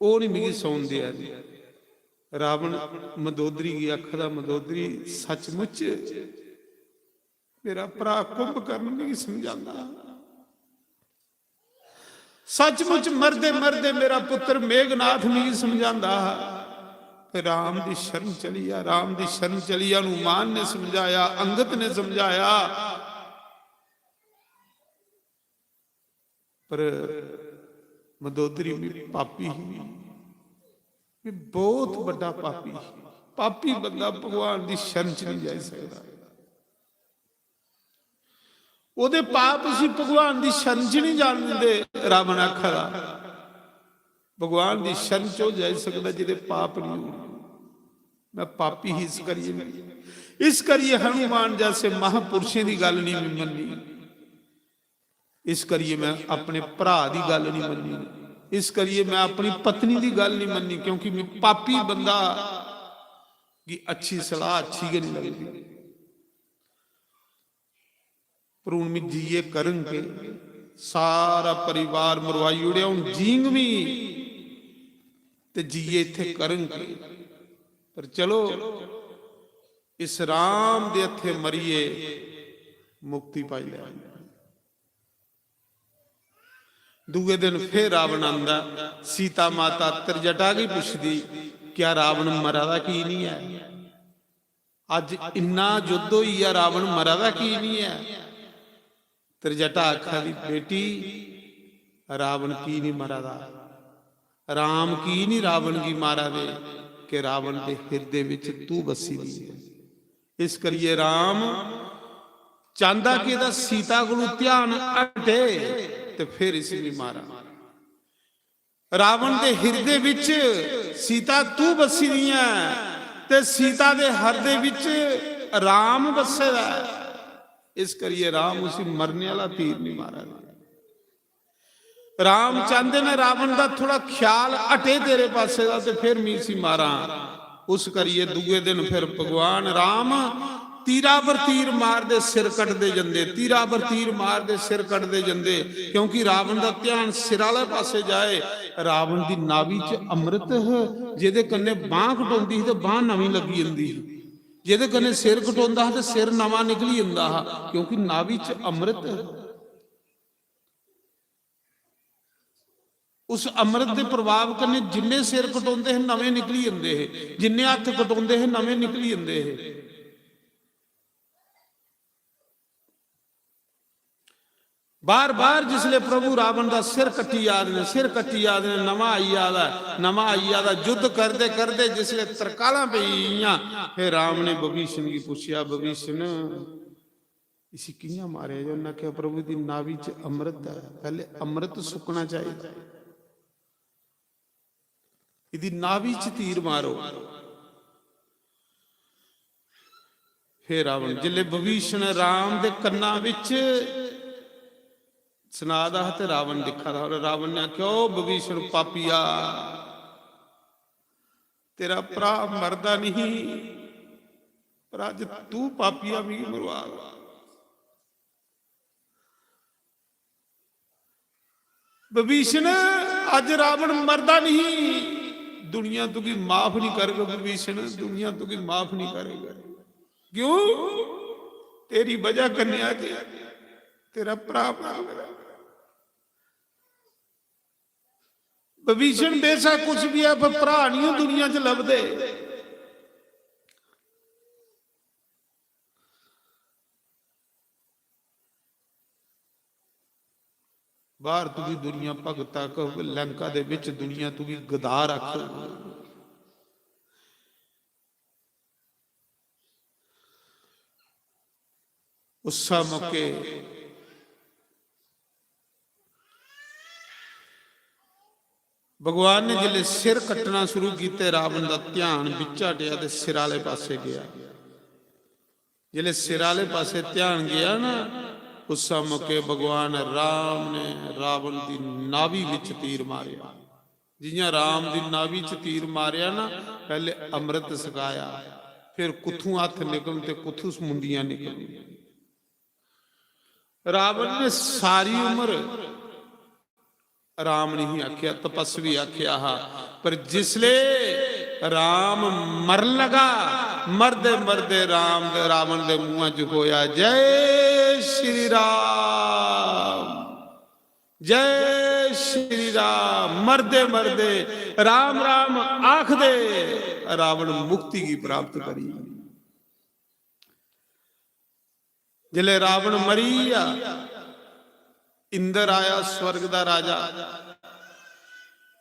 S5: वो नहीं मिगी सौन दिया। रावण मंदोदरी की आखदा मंदोदरी सचमुच मेरा भरा कुंभकर्ण नहीं समझाता, सचमुच मरदे मरदे मेरा पुत्र मेघनाथ नहीं समझाता। राम की शरण चली आ, राम की शरण चली आ। हनुमान ने समझाया, अंगद ने समझाया, पर मंदोदरी भी पापी ही, भी बहुत बड़ा पापी। पापी बंदा भगवान की शरण च नहीं जा सकता। ਉਹਦੇ ਪਾਪ ਸੀ ਭਗਵਾਨ ਦੀ ਸ਼ਰਨ ਚ ਨਹੀਂ ਜਾਣ ਦਿੰਦੇ। ਰਾਵਣ ਆਖਦਾ ਭਗਵਾਨ ਦੀ ਸ਼ਰਨ ਚੋਂ ਜਾ ਸਕਦਾ ਜਿਹਦੇ ਪਾਪ ਨਹੀਂ ਹੋਣ। ਮੈਂ ਪਾਪੀ ਹੀ ਇਸ ਕਰੀਏ ਹਨੂਮਾਨ ਜੈਸੇ ਮਹਾਪੁਰਸ਼ਾਂ ਦੀ ਗੱਲ ਨਹੀਂ ਮੰਨੀ। ਇਸ ਕਰੀਏ ਮੈਂ ਆਪਣੇ ਭਰਾ ਦੀ ਗੱਲ ਨਹੀਂ ਮੰਨੀ। ਇਸ ਕਰੀਏ मैं अपनी पत्नी की गल नहीं मन्नी, क्योंकि मैं पापी बंदा की अच्छी सलाह अच्छी गै नहीं लगती। पर हूं मैं जीए करन के सारा परिवार मरवाई उड़िया, हूं जींग भी ते जीए इत्थे करन के। पर चलो इस राम दे हत्थे मरीए मुक्ति पाई लै। दूए दिन फिर रावण आंदा, सीता माता त्रिजटा की पुछदी क्या रावण मरा दा की नहीं है? अज इन्ना युद्ध होई है, रावण मरा दा की नहीं है? त्रिजटा आखा दी बेटी रावण की नहीं मरा दा, राम की नहीं रावण की मारा दे कि रावण के हिरदे विच तू बसी दी है। इस करिए राम चाहता कि इहदा सीता कोलों ध्यान हटे ते फिर इस भी मारा। रावण के हिरदे विच सीता तू बसी दी है ते सीता दे हरदे विच राम बसे दा। इस करिए राम उसी मरने वाला तीर नहीं मारा। राम चाहते ने रावण का थोड़ा ख्याल हटे तेरे पासे दा ते फिर मी सी मारा। उस करिए दूए दिन फिर भगवान राम तीरा पर तीर मार दे सिर कटते जंदे, तीरा पर तीर मार दे सिर कटते जंदे, क्योंकि रावण का ध्यान सिर वाले पासे जाए। रावण की नाभि च अमृत है, जिहदे कन्ने बांह कटोंदी तो बांह नवीं लगी जांदी, जिहदे कन्ने सिर कटोंदा तो सिर नवां निकली जांदा, क्योंकि नाभि च अमृत है। उस अमृत के प्रभाव कन्ने जिन्ने सिर कटोंदे हैं नवें निकली जांदे है, जिन्ने हत्थ कटोंदे हैं नवें निकली जांदे है। बार बार जिसले प्रभु रावण का सिर कट्टी याद ने, सिर कट्टी याद ने, नवा आई याद है, नवा आई याद है। युद्ध करते करते जिसले तरकालां पईयां, फिर राम ने विभीषण की पूछया, विभीषण इसी कियां मारे? जो उन्हें कहा प्रभु की नाभि च अमृत है, पहले अमृत सुकना चाहिए, इदी नाभि च तीर मारो। फिर रावण जिले विभीषण राम दे कन्ना विच सुनादा ते रावण दिखा था। रावण ने आख्या विभीषण पापिया, तेरा भरा मरदा नहीं, पर अज तू पापिया भी मरवा। विभीषण अज रावण मरदा नहीं, दुनिया तुकी माफ नहीं करेगा। विभीषण दुनिया तुकी माफ नहीं करेगा। क्यों? तेरी वजह कन्या तेरा भरा मर। विभीषण बेशक कुछ भी है, पर भरा नहीं दुनिया च लभदे। बाहर तुकी दुनिया भगता कह, लंका दे विच दुनिया तुकी गदार आख। उस मौके भगवान ने जिले सिर कटना शुरू किए, रावण का ध्यान विच हटिया ते सिर वाले पासे गया। जिले सिर वाले पासे ध्यान गया ना, उस मौके भगवान राम ने रावण की नाभि विच तीर मारिया। जियां राम की नाभि च तीर मारिया ना, पहले अमृत सकाया, फिर कुथू हथ निकल ते कुथू मुंडियां निकल। रावण ने सारी उम्र राम नहीं आख्या, तपस्वी आख्या हा, पर जिसले राम मर लगा, मरदे मरदे रावण दे मुंह च होया जय श्री राम, जय श्री राम। मरदे मरदे राम राम आख दे रावण मुक्ति की प्राप्त करी। जिले रावण मरी इंद्र आया स्वर्ग का राजा।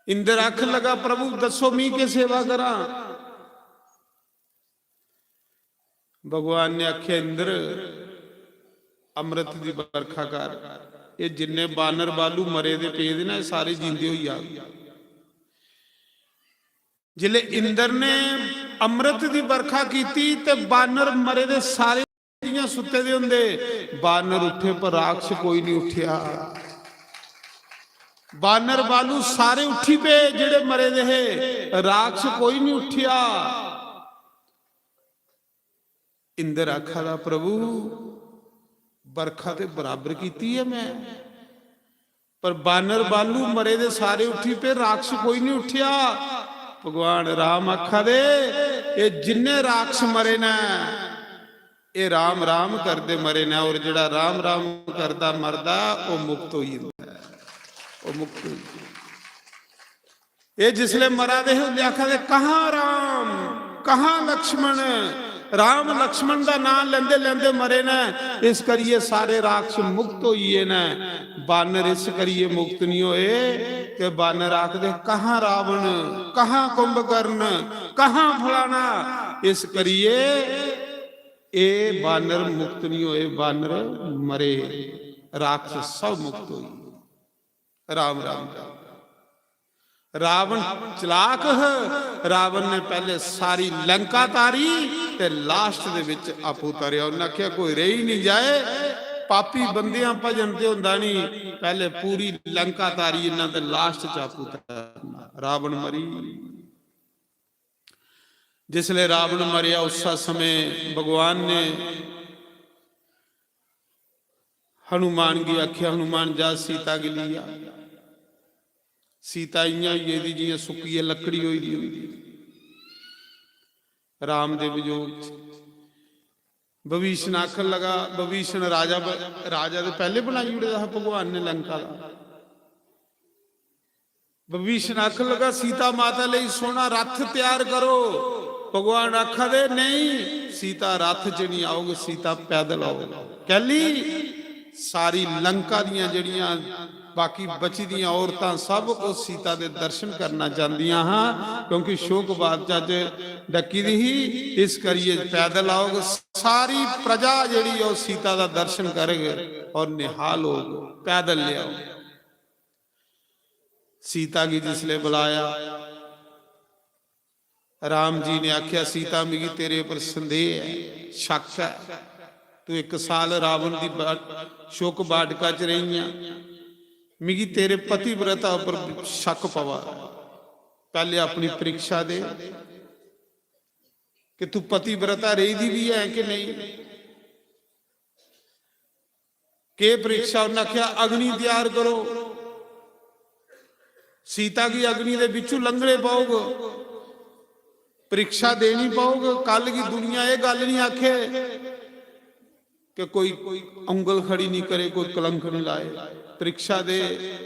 S5: इंद्र आखन लगा प्रभु दसो मी की सेवा करा। भगवान ने आख्या इंद्र अमृत की बरखा कर, ये जिन्ने बानर बालू मरे दे पे दे ना सारे जींदे होई आ गए। जिले इंद्र ने अमृत की बरखा की ते बानर मरे दे सारे सुते दे हुंदे। बानर उठे पर राक्षस कोई नहीं उठिया। बानर बालू सारे उठी पे जेड़े मरे दे है, राक्षस कोई नहीं उठिया। इंद्र आखा प्रभु बरखा ते बराबर कीती है मैं, पर बानर बालू मरे दे सारे उठी पे राक्षस कोई नहीं उठिया। भगवान राम आखा दे ये जिन्ने राक्षस मरे ना ये राम राम करते मरे ना, और जिहड़ा राम राम करता मरदा वो मुक्त हो जाता है, वो मुक्त हो जाता है। ये जिसले मरा दे होंदे आखा दे कहाँ राम कहाँ लक्ष्मण, राम लक्ष्मण का नाम लेंदे लेंदे मरे न, इस करिए सारे राक्षस मुक्त होइए न। बानर इस करिए मुक्त नहीं होए कि बानर आखदे कहाँ रावण कहाँ कुंभकर्ण कहाँ फलाना, इस करिए ए बानर मुक्त नहीं होए, बानर मरे, राक्षस सब मुक्त होइए। राम राम राम। रावण चलाक है, रावण ने पहले सारी लंका तारी ते लास्ट दे विच आपू तारिया। उन्हें आख्या कोई रही नहीं जाए, पापी बंदियां भजन ते हुंदा नहीं, पहले पूरी लंका तारी इन्हां ते लास्ट च आपू तारना। रावण मरी। जिसले रावण मरिया उस समय भगवान ने हनुमान की आख्या हनुमान जा सीता के लिया। सीता इं हुई जी सुकी लकड़ी हुई दी हुंदी। राम दे वियोग भविष्ण आखन लगा, भविष्ण राजा दे पहले बनाई उड़े भगवान ने लंका का। भविष्ण आखन लगा सीता माता लई सोना रथ तैयार करो। भगवान आखा दे नहीं सीता रथ च नहीं आओगे, सीता पैदल आओगे। कहली सारी लंका दियां जड़ियां बाकी बची दियां औरतां सब उस सीता दे दर्शन करना चाहदियां हाँ, क्योंकि शोक बात अज डकी दी ही, इस करिए पैदल आओगे। सारी प्रजा जड़ी है सीता का दर्शन करेगे और निहाल होगे, पैदल ले आओ। सीता की जिसले बुलाया, राम जी ने आख्या सीता मिगी तेरे पर संदेह है, शक है, तू 1 साल रावण की शोक बाटका च रही है, मिगी तेरे पतिव्रता पर शक पवा। पहले अपनी परीक्षा दे कि तू पतिव्रता रही दी भी है कि नहीं। के परीक्षा उन्हें आख्या अग्नि तैयार करो। सीता की अग्नि दे बिचू लंघने पाओगे, परीक्षा देनी पाओगे। कल की दुनिया ये गल नहीं आखे कि कोई उंगल खड़ी नहीं करे, कोई कलंक नहीं लाए। परीक्षा दे,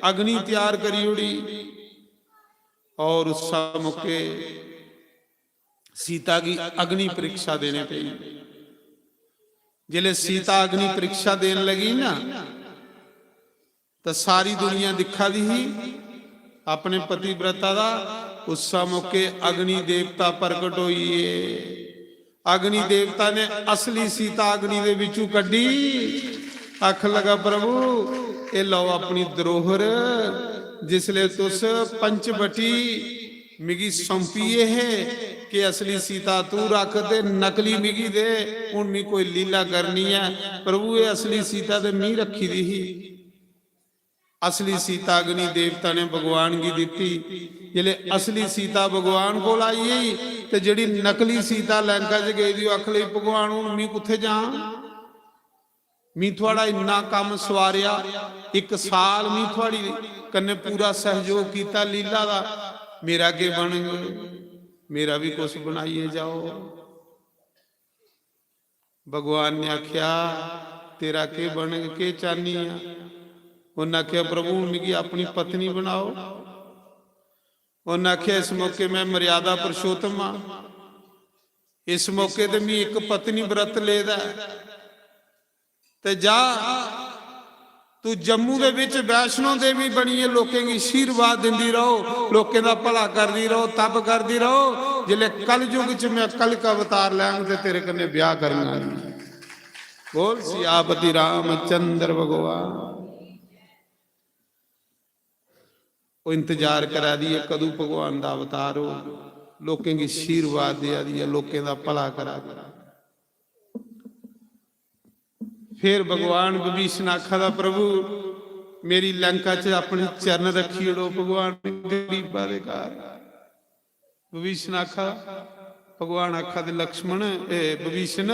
S5: अग्नि तैयार करी उड़ी। और उस मौके सीता की अग्नि परीक्षा देने पे जिले सीता अग्नि परीक्षा देने लगी ना, तो सारी दुनिया दिखा दी ही अपने पतिव्रता का। उस मौके अग्नि देवता प्रकट होइए। अग्नि देवता ने असली सीता अग्नि दे विचू कड्डी। आख लगा प्रभु ये लो अपनी धरोहर, जिसले तुस पंचवटी मिगी सौंपीए है कि असली सीता तू रख दे, नकली मिगी दे। हुण मी कोई लीला करनी है। प्रभु ये असली सीता ते मी रखी दी ही। असली सीता अग्नि देवता ने भगवान की दी। जिले असली सीता भगवान को आई तो जी नकली सीता लंका च गई थी, आख ली भगवान हूँ मी कुत्थे जा, मी थोड़ा इन्ना काम सवारिया, 1 साल मी थोड़ी कन्ने पूरा सहयोग किया लीला का, मेरा के बन मेरा भी कुछ बनाइए जाओ। भगवान ने आख्या तेरा के बन के चाहनी है। उन्हें आख्या प्रभु मिगी अपनी पत्नी बनाओ। उन्हें आख्या इस मौके मैं मर्यादा पुरुषोत्तम हाँ, इस मौके ते मैं 1 पत्नी व्रत लेदा ते जा तू जम्मू दे विच वैष्णो देवी बनी है, लोकें की आशीर्वाद दिंदी रहो, लोकें दा भला करदी रहो, तप करदी रहो। जिले कल युग च मैं कल का अवतार लैंग ते तेरे कन्ने ब्याह करूंगा। बोल सियापति रामचंद्र भगवान। वो इंतजार करा दी है कदू भगवान दा अवतार हो, लोकें की आशीर्वाद दिया दी है, लोकें दा भला करा दिया। फिर भगवान विभीषण आखा दा प्रभु मेरी लंका च अपने चरण रखी उड़ो, भगवान गरीबा दे घर। विभीषण आखा, भगवान आखा दे लक्ष्मण विभीषण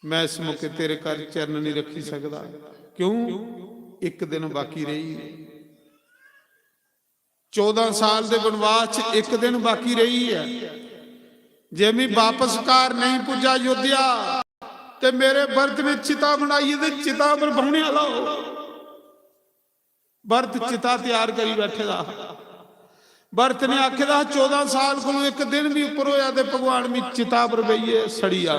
S5: मैं इस मौके तेरे घर चरण नहीं रखी सकता। क्यों? एक दिन बाकी रही, 14 साल के वनवास च एक दिन बाकी रही है। जे मैं वापस घर नहीं पुजा अयोध्या ते मेरे भरत ने चिता बनाई ते चिता पर बहुने वाला हो। भरत चिता तैयार करी बैठेगा। भरत ने आखेदा 14 साल को एक दिन भी उपर होया ते भगवान भी चिता पर बहिए सड़ी आ।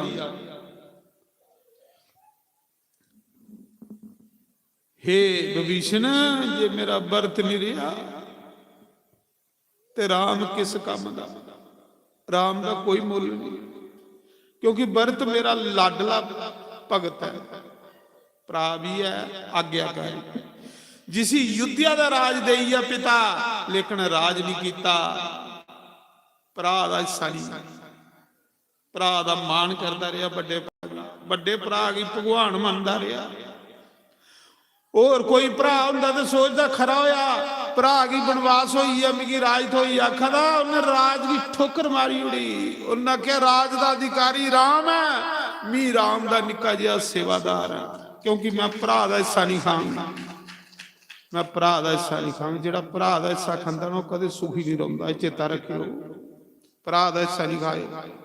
S5: हे विभीषण जे मेरा भरत नहीं रहा ते राम किस काम दा? राम का कोई मुल नहीं, क्योंकि भरत मेरा लाडला भगत है, भरा भी है, आज्ञाकारी। जिसी युद्धिया का राज देई है पिता, लेकिन राज नहीं किया, भरा का हिस्सा नहीं, भरा का मान करता रहा, बड़े भरा की भगवान मनता रहा। और कोई भरा हुंदा ते सोचदा खरा होया भरा की बनवास होई है, मिगी राज थोई। आखदा उन्हें राज की ठोकर मारी उड़ी। उन्हें क्या राज का अधिकारी राम है, मी राम का निक्का जिहा सेवादार है, क्योंकि मैं भरा का हिस्सा नहीं खाऊंगा। मैं भरा का हिस्सा नहीं खाऊंगा। जिहड़ा भरा का हिस्सा खांदा ना कदे सुखी नहीं रहिंदा, चेता रखियो। भरा का हिस्सा नहीं खाए।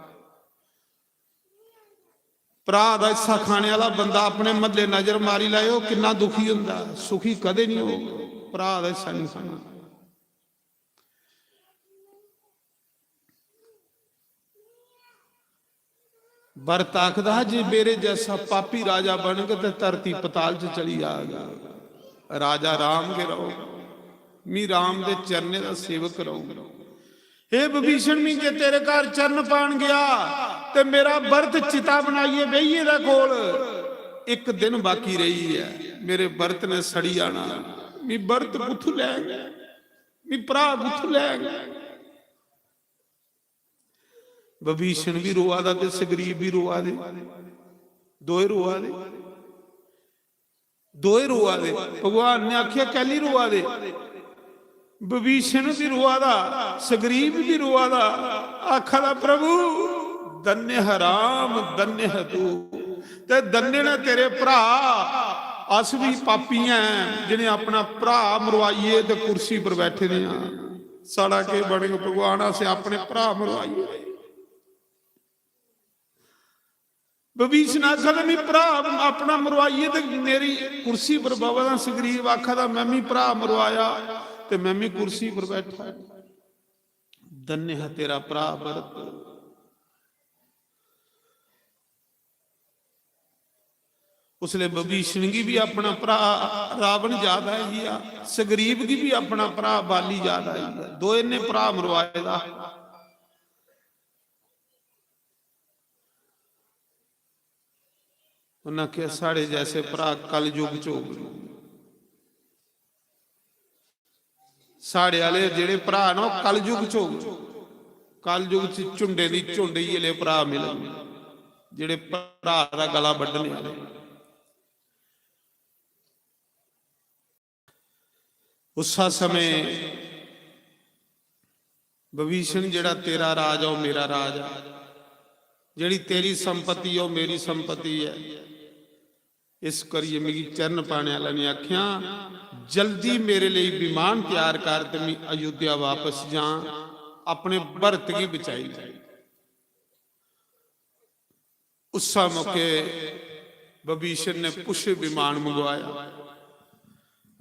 S5: भरा का हिस्सा खाने वाला बंदा अपने महल्ले नजर मारी लाए कितना दुखी हुंदा, सुखी कदे नहीं हो। भरा का हिस्सा नहीं खाना। भरत आखदा जे मेरे जैसा पापी राजा बन के धरती पताल च चली जाएगा, राजा राम के रहो, मी राम दे चरने का सेवक रहूं। हे विभीषण मी जे तेरे घर चरण पान गया ते मेरा भरत चिता बनाइए बहिए दा कोल, एक दिन बाकी रही है, मेरे भरत ने सड़ी आना। मी भरत कुथू लै गया, मी भरा कुथू लै गया। विभीषण भी रोआ दा ते सुग्रीव भी रोआ दे, दोए रोआ दे, दोए रोआ दे। भगवान ने आखिया कैली रोआ दे? विभीषण भी रोआ दा, सुग्रीव भी रोआ दा। आखा दा प्रभु धन्य है राम, धन्य है तू, ते धन्य ने तेरे भरा। अस भी पापी हैं जिन्हें अपना भरा मरवाइए ते कुर्सी पर बैठे ने। साड़ा के बने भगवान अस अपने भरा मरवाइए। विभीषण आखा दा मैं भरा अपना मरवाइए ते मेरी कुर्सी पर बवा। सुग्रीव आखा दा मैं भी भरा मरवाया ते मैं भी कुर्सी पर बैठा। धन्य है तेरा भरा भरत। उसले विभीषण की भी अपना भरा रावण याद आई गया, सुग्रीव की भी अपना भरा बाली याद आई गया। दो ने भरा मरवाए दा। उन्हें क्या साढ़े जैसे भरा कल युग च हो। साढ़े वाले जेड़े भरा ना कल युग च हो। कल युग च झुंडे दी झुंड ही वाले भरा मिलन, जेड़े भरा दा गला वड्ढने वाले। उस समय विभीषण जेड़ा तेरा राज है मेरा राज है, जेड़ी तेरी संपत्ति है मेरी संपत्ति है। इस करिए मेरी चरण पाने वाला ने आख्या जल्दी मेरे लिए विमान तैयार कर ते मैं अयोध्या वापस जा, अपने भरत की बचाई जाए। उस मौके विभीषण ने पुष्य विमान मंगवाया,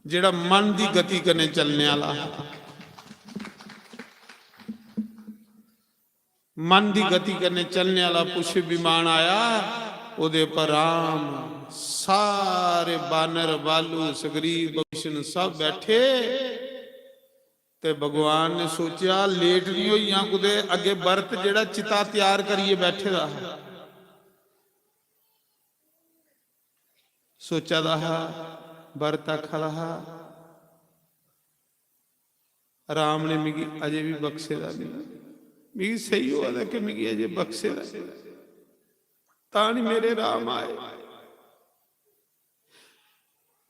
S5: जेड़ा मन की गति करने चलने वाला। मन की गति करने चलने वाला पुष्य विमान आया ਉਹਦੇ ਪਰ ਰਾਮ ਸਾਰੇ ਬਾਨਰ ਬਾਲੂ ਸੁਗਰੀਵ ਵਿਭੀਸ਼ਣ ਸਭ ਬੈਠੇ ਤੇ ਭਗਵਾਨ ਨੇ ਸੋਚਿਆ ਲੇਟ ਨਹੀਂ ਹੋਈਆਂ ਕੁਦੇ ਅੱਗੇ ਵਰਤ ਜਿਹੜਾ ਚਿਤਾ ਤਿਆਰ ਕਰੀਏ ਬੈਠੇ ਦਾ ਸੋਚਾ ਦਾ ਵਰਤ ਆਖਾ ਰਹਾ ਰਾਮ ਨੇ ਮਿਗੀ ਅਜੇ ਵੀ ਬਖਸ਼ੇ ਦਾ ਮਿਗੀ ਸਹੀ ਹੋਇਆ ਕਿ ਮਿਗੀ ਅਜੇ ਬਖਸ਼ੇ ਦਾ ਤਾਂ ਨਹੀਂ ਮੇਰੇ ਰਾਮ ਆਏ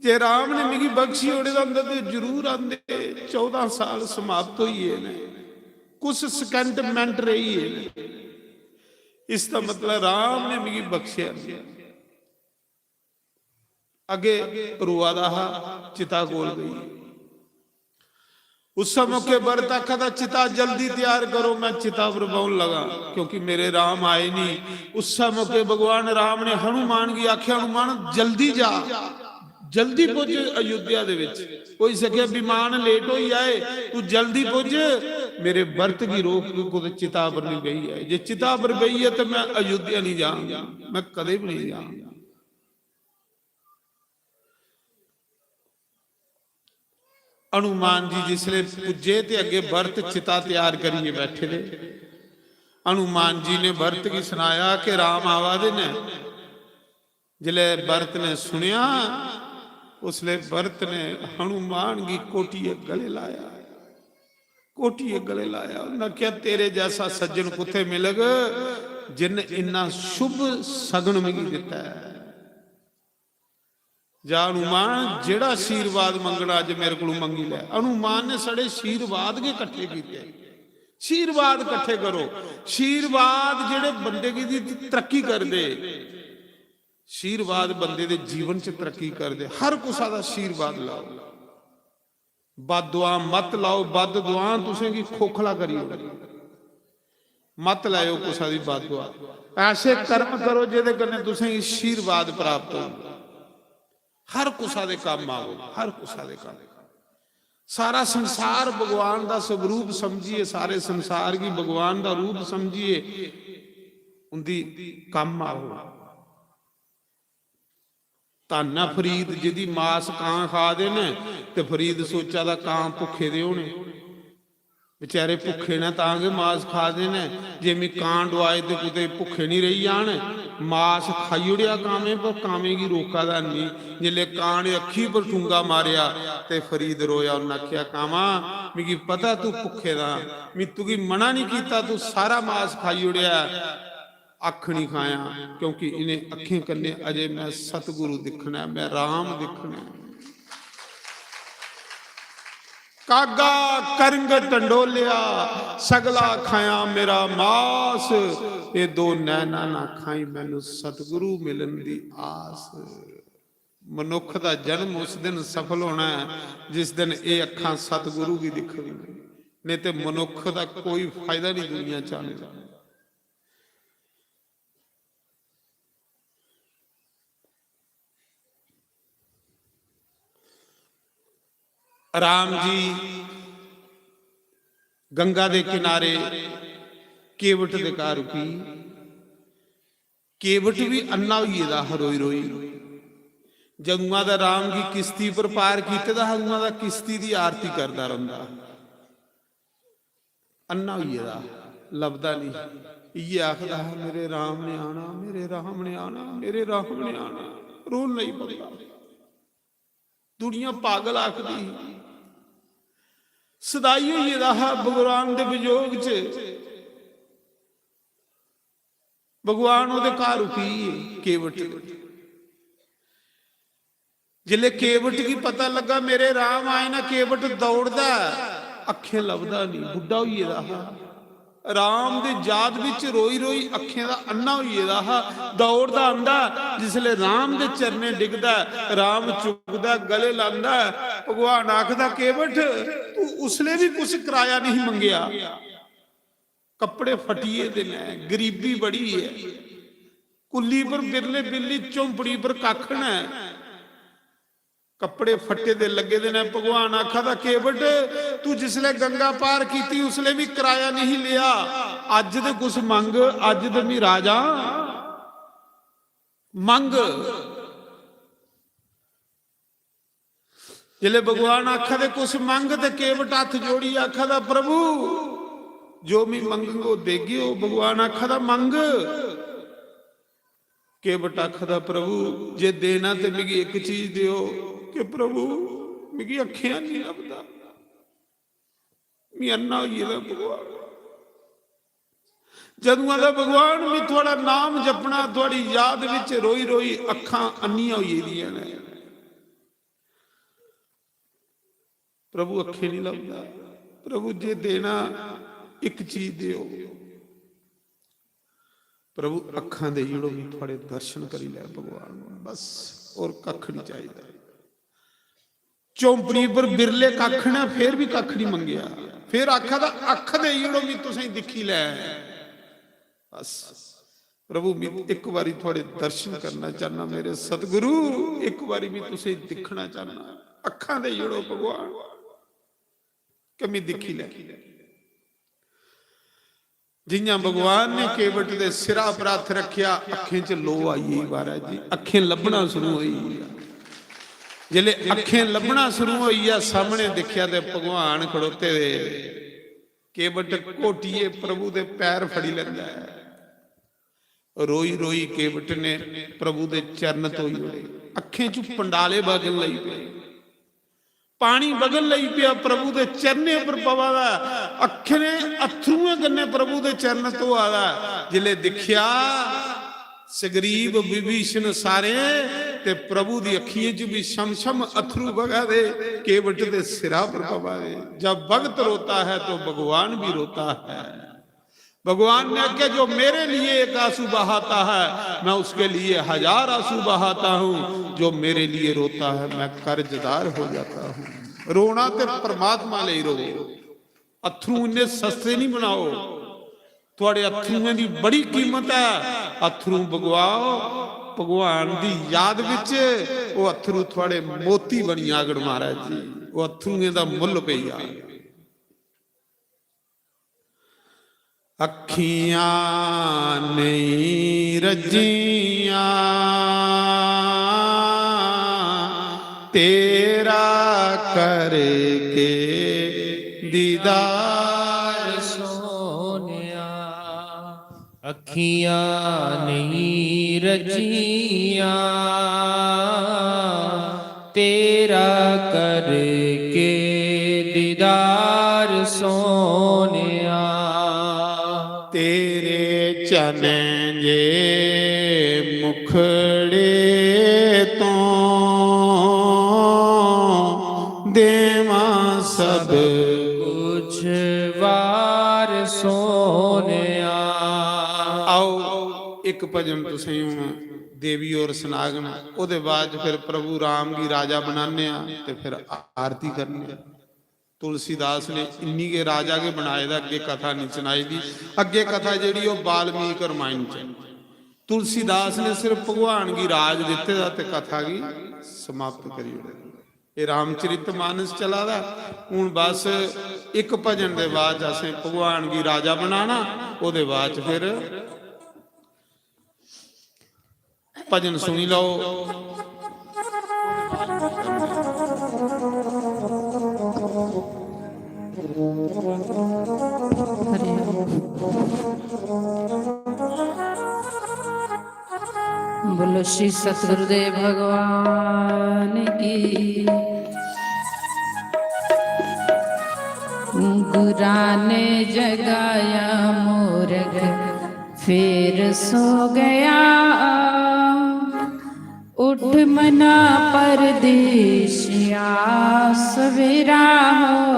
S5: ਜੇ ਰਾਮ ਨੇ ਮਿਗੀ ਬਖਸ਼ੀ ਉਹਦੇ ਅੰਦਰ ਤੇ ਜ਼ਰੂਰ ਆਂਦੇ 14 ਸਾਲ ਸਮਾਪਤ ਹੋਈਏ ਨੇ ਕੁछ ਸਕਿੰਟ ਮਿੰਟ ਰਹੀ ਹੈ ਇਸ ਦਾ ਮਤਲਬ ਰਾਮ ਨੇ ਮਿਗੀ ਬਖਸ਼ਿਆ ਅੱਗੇ ਰੁਆਦਾ ਚਿਤਾ ਕੋਲ ਗਈ उस मौके वरत आखा था चिता जल्दी तैयार करो मैं चिता पर बाउन लगा क्योंकि मेरे राम आए नहीं। उस मौके भगवान राम ने हनुमान की आख्या हनुमान जल्दी जा जल्दी पुज अयोध्या दे विच कोई सके विमान लेट हो जाए तू जल्दी पुज मेरे वरत की रोक को चिता पर नहीं गई है जे चिता पर गई है तो मैं अयोध्या नहीं जाऊंगा मैं कदे भी नहीं जाऊंगा। हनुमान जी जिसले पुजे ते अगे वरत चिता तैयार करिए बैठे थे हनुमान जी ने वरत की सुनाया कि राम आवा दे ने जिले वरत ने सुनिया उसले वरत ने हनुमान की कोटी गले लाया कोटी गले लाया उन्हें क्या तेरे जैसा सज्जन कुत्थे मिलेगा जिन इन्ना शुभ सगन मिगी दिता है जा हनुमान जेड़ा आशीर्वाद मंगना अज मेरे को मंगी लै। हनुमान ने साढ़े आशीर्वाद के इकट्ठे किए आशीर्वाद इकट्ठे करो आशीर्वाद जेड़े बंदे की तरक्की कर दे आशीर्वाद बंदे दे जीवन च तरक्की कर दे हर कुसा दा आशीर्वाद लाओ बद दुआ मत लाओ बद दुआ तुसें की खोखला करियो मत लाओ कुसा दी बद दुआ ऐसे कर्म करो जिहदे कन्नै तुसें आशीर्वाद प्राप्त हो हर कुसा दे काम आओ हर कुसा दे काम सारा संसार भगवान का स्वरूप समझिए सारे संसार की भगवान का रूप समझिए उनकी काम आओ। ताना फरीद जिदी मास कां खा दे ने ते फरीद सोचा दा कां भुखे दे होने बेचारे भुखे ने तांगे मास खा दे ने जे मैं कां डुआए तो कुते भुखे नहीं रही जान मास खाई उड़िया कामे पर कामे की रोका दा नहीं जिले कां ने अखी पर ठूंगा मारिया ते फरीद रोया उन्हें आख्या कामा मिगी पता तू भुखे दा मैं तुगी मना नहीं किया तू सारा मास खाई उड़िया अख नहीं खाया क्योंकि इन्हें अखें कन्ने अजे मैं सतगुरु दिखना मैं राम दिखना कागा करंग टंडोलिया सगला खाया मेरा मास ये दो नैना ना खाई मैनू सतगुरु मिलन दी आस। मनुख दा जन्म उस दिन सफल होना है जिस दिन ये अखां सतगुरु की दिखनी नहीं तो मनुख दा कोई फायदा नहीं दुनिया चाहने का। राम जी गंगा दे किनारे केवट दे घर रुकी केवट भी अन्ना हुई रोई रोई जगुआ दा राम की किश्ती पर पार किते दा हगुआ दा किश्ती दी आरती करदा रहिंदा अन्ना हुई लभदा नहीं ये आखदा मेरे राम ने आना मेरे राम ने आना मेरे राम ने आना रोल नहीं पड़ता दुनिया पागल आखदी सदाई हुई भगवान के वियोग च भगवान उहदे घर रुकी केवट जिले केवट की पता लगा मेरे राम आए ना केवट दौड़दा अखे लभदा नहीं बुढ़ा हुई राम दे जाद विच रोई रोई अखें दा अन्ना होइए दौड़दा आंदा जिसले राम दे चरने डिगदा राम चुकदा गले लांदा भगवान आखदा केवट तू उसले भी कुछ किराया नहीं मंगया कपड़े फटिए दे ने गरीबी बड़ी है कुली पर बिरले बिल्ली चौंपड़ी पर कख ने कपड़े फटे दे लगे दे ने भगवान आखा था केवट तू जिसले गंगा पार की उसले भी किराया नहीं लिया अज दे कुछ मंग अज दे मी राजा ਮੰਗ। ਜਿਲੇ ਭਗਵਾਨ ਆਖਾ ਦੇ ਕੁਛ ਮੰਗ ਤੇ ਕੇਵਟ ਹੱਥ ਜੋੜੀ ਆਖਾ ਦਾ ਪ੍ਰਭੂ ਜੋ ਵੀ ਮੰਗੋ ਦੇਗਿਓ। ਭਗਵਾਨ ਆਖਾ ਦਾ ਮੰਗ। ਕੇਵਟ ਆਖਾ ਦਾ ਪ੍ਰਭੂ ਜੇ ਦੇਣਾ ਤੇ ਮਿਗੀ ਇੱਕ ਚੀਜ਼ ਦਿਓ ਕਿ ਪ੍ਰਭੂ ਮਿਗੀ ਅੱਖੀਆਂ ਨਹੀਂ ਲੱਭਦਾ ਮੈਂ ਅੰਨਾ ਹੋਈਏ ਦਾ ਭਗਵਾਨ। ਜਦੋਂ ਦਾ ਭਗਵਾਨ ਵੀ ਥੋੜਾ ਨਾਮ ਜਪਣਾ ਤੁਹਾਡੀ ਯਾਦ ਵਿੱਚ ਰੋਈ ਰੋਈ ਅੱਖਾਂ ਅੰਨੀਆਂ ਹੋਈ ਦੀਆਂ ਨੇ। ਪ੍ਰਭੂ ਅੱਖੇ ਨਹੀਂ ਲੱਭਦਾ। ਪ੍ਰਭੂ ਜੇ ਦੇਣਾ ਇੱਕ ਚੀਜ਼ ਦਿਓ। ਪ੍ਰਭੂ ਅੱਖਾਂ ਦੇ ਜਿਹੜੋ ਵੀ ਤੁਹਾਡੇ ਦਰਸ਼ਨ ਕਰੀ ਲੈ ਭਗਵਾਨ ਬਸ ਹੋਰ ਕੱਖ ਨਹੀਂ ਚਾਹੀਦਾ। ਚੌਂਪੜੀ ਪਰ ਬਿਰਲੇ ਕੱਖ ਨਾ ਫੇਰ ਵੀ ਕੱਖ ਨਹੀਂ ਮੰਗਿਆ। ਫਿਰ ਆਖਾ ਦਾ ਅੱਖ ਦੇ ਜਿਹੜੋ ਵੀ ਤੁਸੀਂ ਦਿਖੀ ਲੈ ਬਸ। ਪ੍ਰਭੂ ਮੈਂ ਇੱਕ ਵਾਰੀ ਤੁਹਾਡੇ ਦਰਸ਼ਨ ਕਰਨਾ ਚਾਹਨਾ ਮੇਰੇ ਸਤਿਗੁਰੂ। ਇੱਕ ਵਾਰੀ ਵੀ ਤੁਸੀਂ ਦਿਖਣਾ ਚਾਹਨਾ ਅੱਖਾਂ ਦੇ ਜਿਹੜੋ ਭਗਵਾਨ ਕਮੀ ਦਿਖੀ ਲੈ। ਜਿੰਨਾ ਭਗਵਾਨ ਨੇ ਕੇਵਟ ਦੇ ਸਿਰਾ ਪਰ ਹੱਥ ਰੱਖਿਆ ਅੱਖਾਂ 'ਚ ਲੋ ਆਈ ਮਹਾਰਾਜ ਜੀ। ਅੱਖਾਂ ਲੱਭਣਾ ਸ਼ੁਰੂ ਹੋਈ। ਜਿਲੇ ਅੱਖਾਂ ਲੱਭਣਾ ਸ਼ੁਰੂ ਹੋਈ ਆ ਸਾਹਮਣੇ ਦੇਖਿਆ ਤੇ ਭਗਵਾਨ ਖੜੋਤੇ ਹੋਏ। ਕੇਵਟ ਕੋਟੀਏ ਪ੍ਰਭੂ ਦੇ ਪੈਰ ਫੜੀ ਲੈਂਦਾ ਹੈ। ਰੋਈ ਰੋਈ ਕੇਵਟ ਨੇ ਪ੍ਰਭੂ ਦੇ ਚਰਨ ਧੋਈ ਹੋਏ। ਅੱਖਾਂ 'ਚ ਪੰਡਾਲੇ ਵਗਣ ਲਈ ਪਏ ਪਾਣੀ ਵਗਣ ਲਈ ਪਿਆ ਪ੍ਰਭੂ ਦੇ ਚਰਨੇ ਉੱਪਰ ਪਵਾਦਾ। ਅੱਖਾਂ ਨੇ ਅਥਰੂਆਂ ਗੰਨੇ ਪ੍ਰਭੂ ਦੇ ਚਰਨ ਤੋਂ ਆਦਾ। ਜਿਲੇ ਦਿਖਿਆ ਸਗਰੀਬ ਵਿਭੀਸ਼ਣ ਸਾਰੇ ਤੇ ਪ੍ਰਭੂ ਦੀ ਅੱਖੀਆਂ 'ਚ ਵੀ ਸ਼ਮ ਸ਼ਮ ਅਥਰੂ ਵਗਾ ਦੇ ਕੇਵਟ ਦੇ ਸਿਰਾ ਪਰ ਪਵਾਦੇ। जब भक्त रोता है तो भगवान भी रोता है। भगवान ने कहा जो मेरे लिए एक आंसू बहाता है मैं उसके लिए 1000 आंसू बहाता हूं। जो मेरे लिए रोता है मैं कर्जदार हो जाता हूं। रोना ते परमात्मा ले रो। अथरू इन्ने सस्ते नहीं बनाओ। थोड़े अथरूआं दी बड़ी कीमत है। अथरू भगवाओ भगवान दी याद विच वो अथरू थोड़े मोती बनी आगड़ महाराज जी। वो अथरूआं दा मुल पई आ। अखियां नहीं रजियां तेरा करके दीदार
S1: सोनिया। अखियां नहीं रजियां तेरा करके दीदार सोनिया।
S5: तेरे चने जे मुखड़े तो देवा सब
S1: कुछ वार सोनिया।
S5: आओ एक भजन तुसीं हुण देवी और सनागन ओदे बाद फिर प्रभु राम की राजा बनाने ते फिर आरती करनी। तुलसीदास ने इन्नी के राजा के बनाए दा अगे कथा नहीं सुनाई दी। अगे कथा जिहड़ी ओ वाल्मीकि रामायण च। तुलसीदास ने सिर्फ भगवान की राज दिते दा ते कथा की समाप्त करी। ये रामचरित मानस चला दा। हुण बस एक भजन दे बाद असें भगवान की राजा बनाना। ओदे बाद फिर भजन सुनी लो।
S3: बोलो श्री सतगुरुदेव भगवान की। गुरा ने जगाया मोरग फिर सो गया। उठ मना परदेसिया सवेरा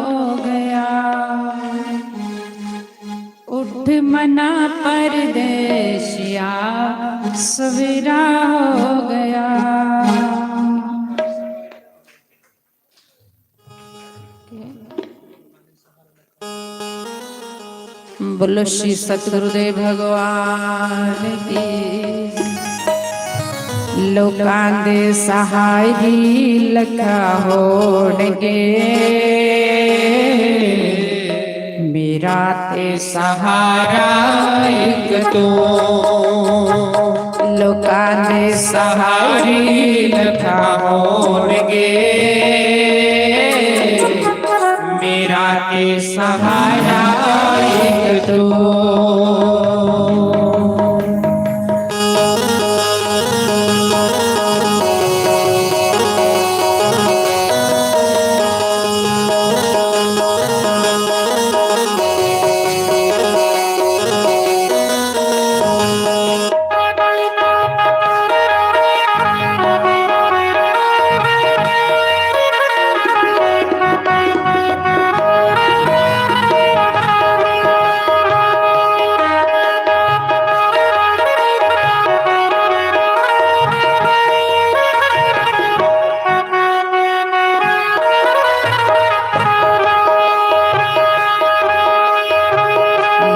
S3: हो गया। उठ मना परदेसिया सवेरा हो गया। बोलो श्री सतगुरुदेव भगवान की। लोकां दे सहाय दी लखा होणगे मेरा ते सहारा एक तो। लोकां ਦੇ
S4: सहारी लखा होनगे मेरा के सहारा एक तू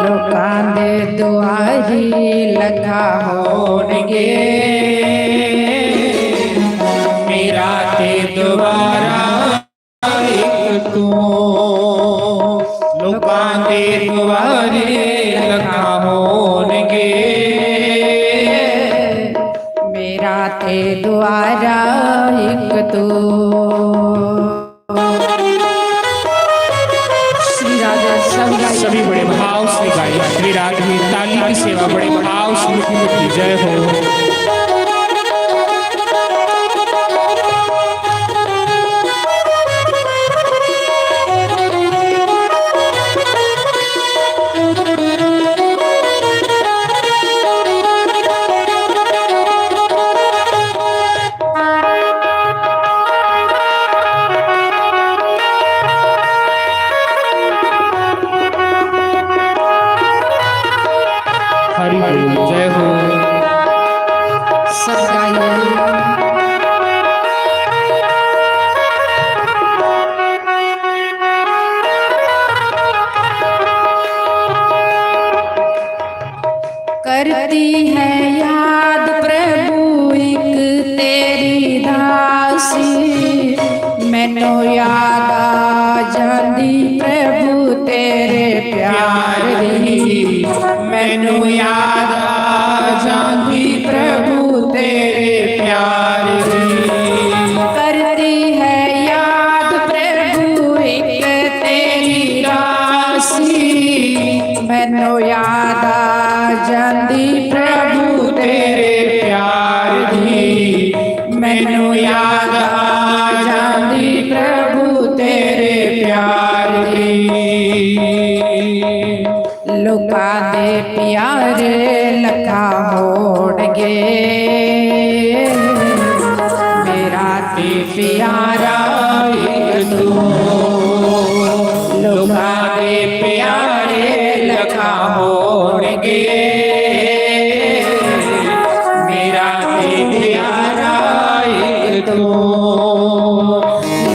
S3: ਲੋਕਾਂ ਦੇ ਦੁਆਰੀ ਲਗਾ ਹੋਣਗੇ
S4: मेरा ते दोबारा एक तू लोकां दे दुआरे लखा होनगे
S3: ਮੇਰਾ ਤੇ ਦੁਆਰਾ ਇੱਕ ਤੂੰ श्री राजा
S1: सभी बड़े भाव से गाइए श्री राग में ताली की सेवा बड़े भाव से मीठी मीठी जय हो। हरि बोल जय हो।
S3: सब गाइए करती है याद प्रभु एक तेरी दासी मैनू याद आ जाती प्रभु तेरे प्यार दी
S4: मैनू याद आ जांदी प्रभु तेरे प्यार दी
S3: करती है याद प्रभु एक तेरी दासी मैनू याद आ जाती प्रभु
S4: तेरे प्यार दी मैनू याद आ जांदी प्रभु तेरे प्यार दी
S3: लोकां दे प्यारे लखा होणगे मेरा ते प्यारा एक तू
S4: लोकां दे प्यारे लखा होणगे मेरा ते प्यारा एक तू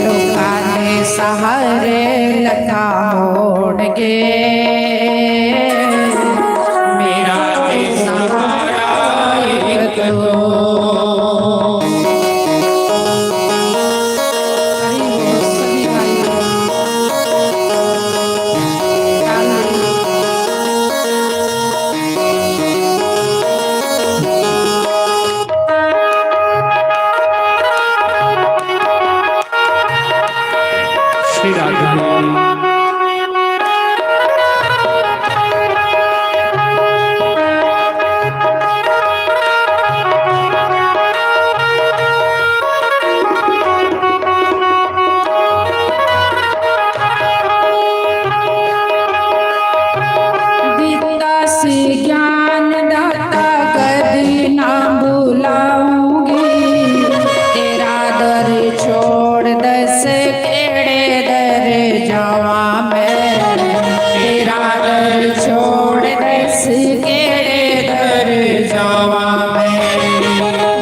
S3: लोकां दे सहारे लखा होणगे
S4: मेरा ते सहारा एक तू
S1: श्री राग में
S3: दिता सी ज्ञान दाता कदी ना भुलाऊंगी तेरा दर छोड़ दस केड़े दर जावा मैं तेरा दर छोड़ दस केड़े दर जावा मैं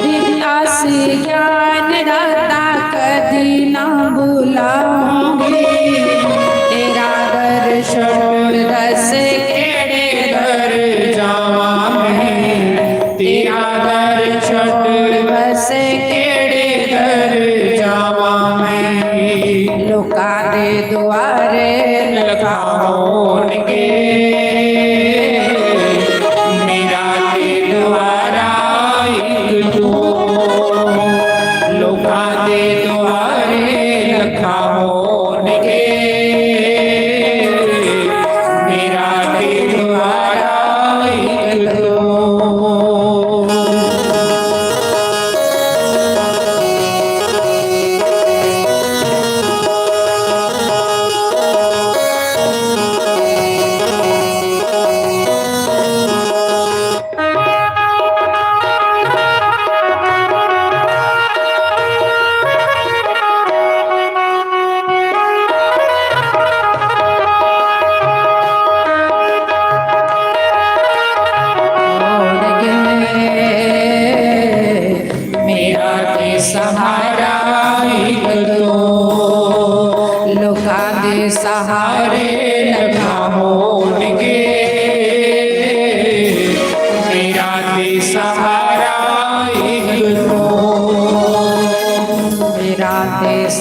S3: दिता सी ज्ञान दाता कदी ना भुलाऊंगी तेरा दर छोड़ दस केड़े दर
S4: जावा मैं तेरा दर छोड़
S3: बस
S4: केड़े दर जावा मैं
S3: लोकां दे दुआरे
S4: लखा होणगे मेरा ते द्वारा एक तू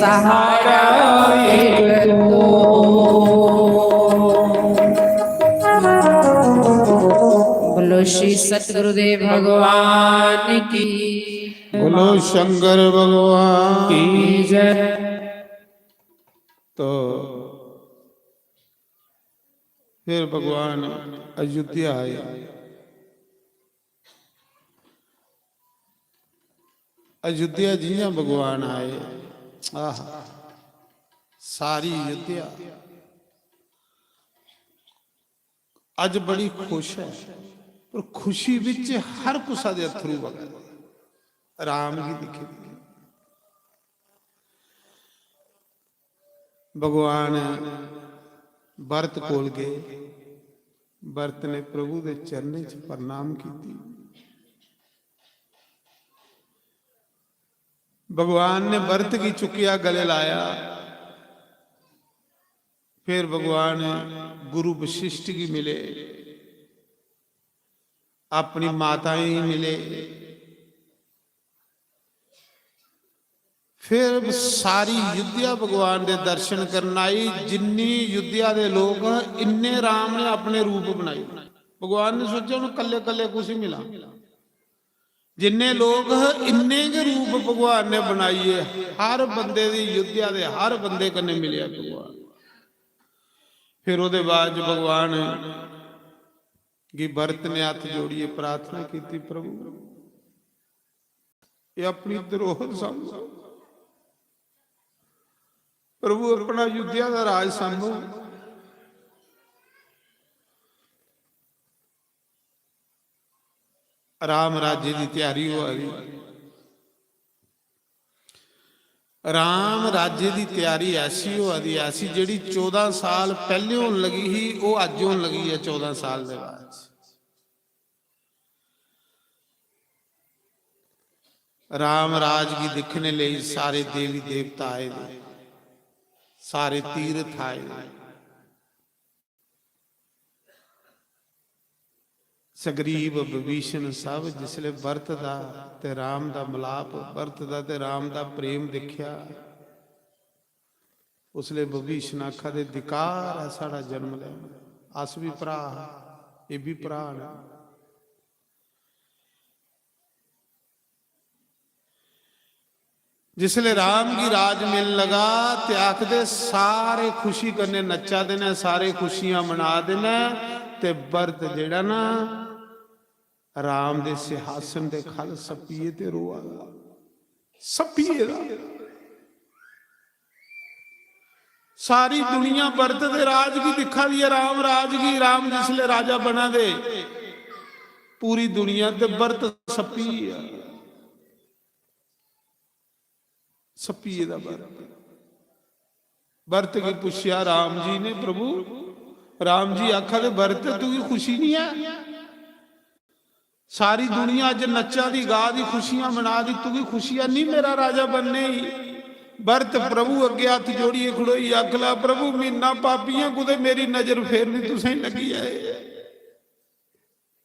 S3: सहारा एक तो। बोलो श्री सतगुरुदेव भगवान की,
S5: बोलो शंकर भगवान
S4: की जय।
S5: तो फिर भगवान अयोध्या आए। अयोध्या जियां भगवान आए, आह सारी अयोध्या अज बड़ी खुश है, पर खुशी विच हर कुसा दे अथरू वगे। राम जी दिखे भगवान भरत कोल गए। भरत ने प्रभु दे चरने च प्रणाम की। भगवान ने भरत की चुकिया गले लाया। फिर भगवान गुरु वशिष्ठ की मिले, अपनी माताएं ही मिले। फिर सारी युद्धिया भगवान के दर्शन करना आई। जिन्नी युद्धिया के लोग इन्ने राम ने अपने रूप बनाए। भगवान ने सोचा उन्हें कले कले कुछ ही मिला। जिन्ने लोग इन्ने के रूप भगवान ने बनाइए। हर बंदे की युद्धिया के हर बंदे कन्ने मिले भगवान। फिर उसके बाद भगवान की भरत ने हाथ जोड़िए प्रार्थना की, प्रभु ये अपनी धरोहर समझो, प्रभु अपना युद्धिया का राज संभो। राम राज्य की तैयारी हो रही। राम राज्य की तैयारी ऐसी हो रही, ऐसी जी 14 साल पहले होने लगी ही, वो अज होने लगी है 14 साल के बाद। राम राज की दिखने लिए सारे देवी देवता आए, सारे तीर्थ आए। सगरीब विभीषण सब जिसले भरत दा ते राम दा मिलाप, भरत दा ते राम दा प्रेम देखिया, उसले विभीषण आखा दे धिकार है साड़ा जन्म लेना। अस भी भरा, ये भी भरा ने। जिसले राम की राज मिल लगा ते आखदे सारे खुशी करने नचा देने, सारे खुशियां मना देने। ते भरत जेड़ा ना राम दे सिंहासन दे खल सपीए ते रोआ, सपीए दा। सारी दुनिया भरत दे राज की दिखा दी है, राम राज की। राम जिसले राजा बना दे पूरी दुनिया ते भरत सपी है, सपीए दा भरत। भरत की पुछया राम जी ने, प्रभु राम जी आखा दे भरत तू की खुशी नहीं है? सारी दुनिया अज नचा दी गा दी खुशियां मना दी, तू की खुशियां नहीं मेरा राजा बनने ही? भरत प्रभु अगे हाथ जोड़िए खड़ोई आखला, प्रभु मीना पापियां कुदे मेरी नजर फिर नहीं तुसें लगी है,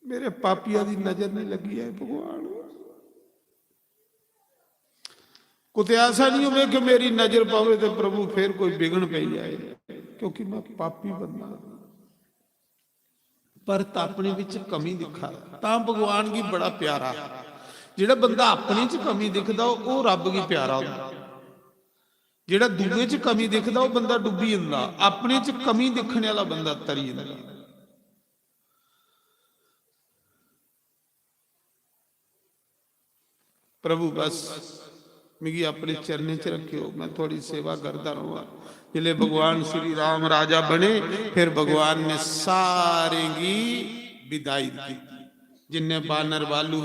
S5: मेरे पापिया की नजर नहीं लगी है भगवान। कुछ ऐसा नहीं हो कि मेरी नजर पावे तो प्रभु फिर कोई बिगड़ पै जाए, क्योंकि मैं पापी बंदा। भरत अपने विच कमी दिखा तां भगवान की बड़ा प्यारा। जिहड़ा बंदा अपने च कमी दिखदा वो रब की प्यारा होंदा। जिहड़ा दूए च कमी दिखदा वो बंदा डुब्बी जांदा, अपने च कमी दिखने वाला बंदा तरी जांदा। प्रभु बस मिगी अपने चरने च रखियो, मैं थोड़ी सेवा करता रहूँगा। जिले भगवान श्री राम राजा बने, फिर भगवान ने सारे की विदाई की। जिन्ने बानर वालू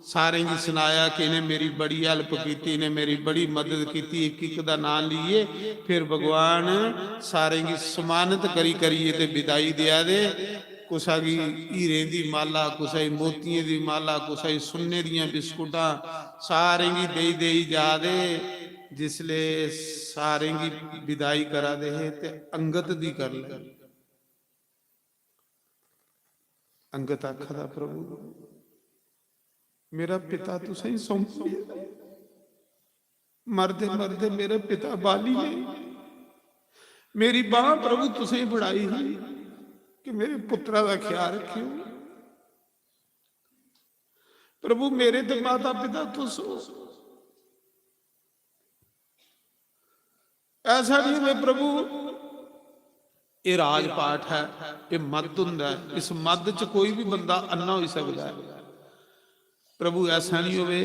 S5: सारे की सुनाया कि इन्हें मेरी बड़ी हेल्प की, इन्हें मेरी बड़ी मदद की, एक एक का नाम लिए। फिर भगवान सारे की सम्मानित करी करिए ते विदाई दिया दे। कुसा की हीरे की माला, कुसा की मोतियों की माला, कुसा की सुन्ने दियां बिस्कुटा सारे की दे दे जा दे। जिसले सारे की विदाई करा दे ते अंगत दी कर ले। अंगत आखदा प्रभु मेरा पिता तुसें सौंप, मरदे मरदे मेरे पिता बाली ने मेरी बाह प्रभु तुसें फड़ाई है कि मेरे पुत्रा का ख्याल रखियो। प्रभु मेरे तो माता पिता तुस हो, ऐसा नहीं है प्रभु। ये राज पाठ है, ये मद हुंदा है, इस मद च कोई भी बंदा अन्ना हो सकता है। प्रभु ऐसा नहीं होवे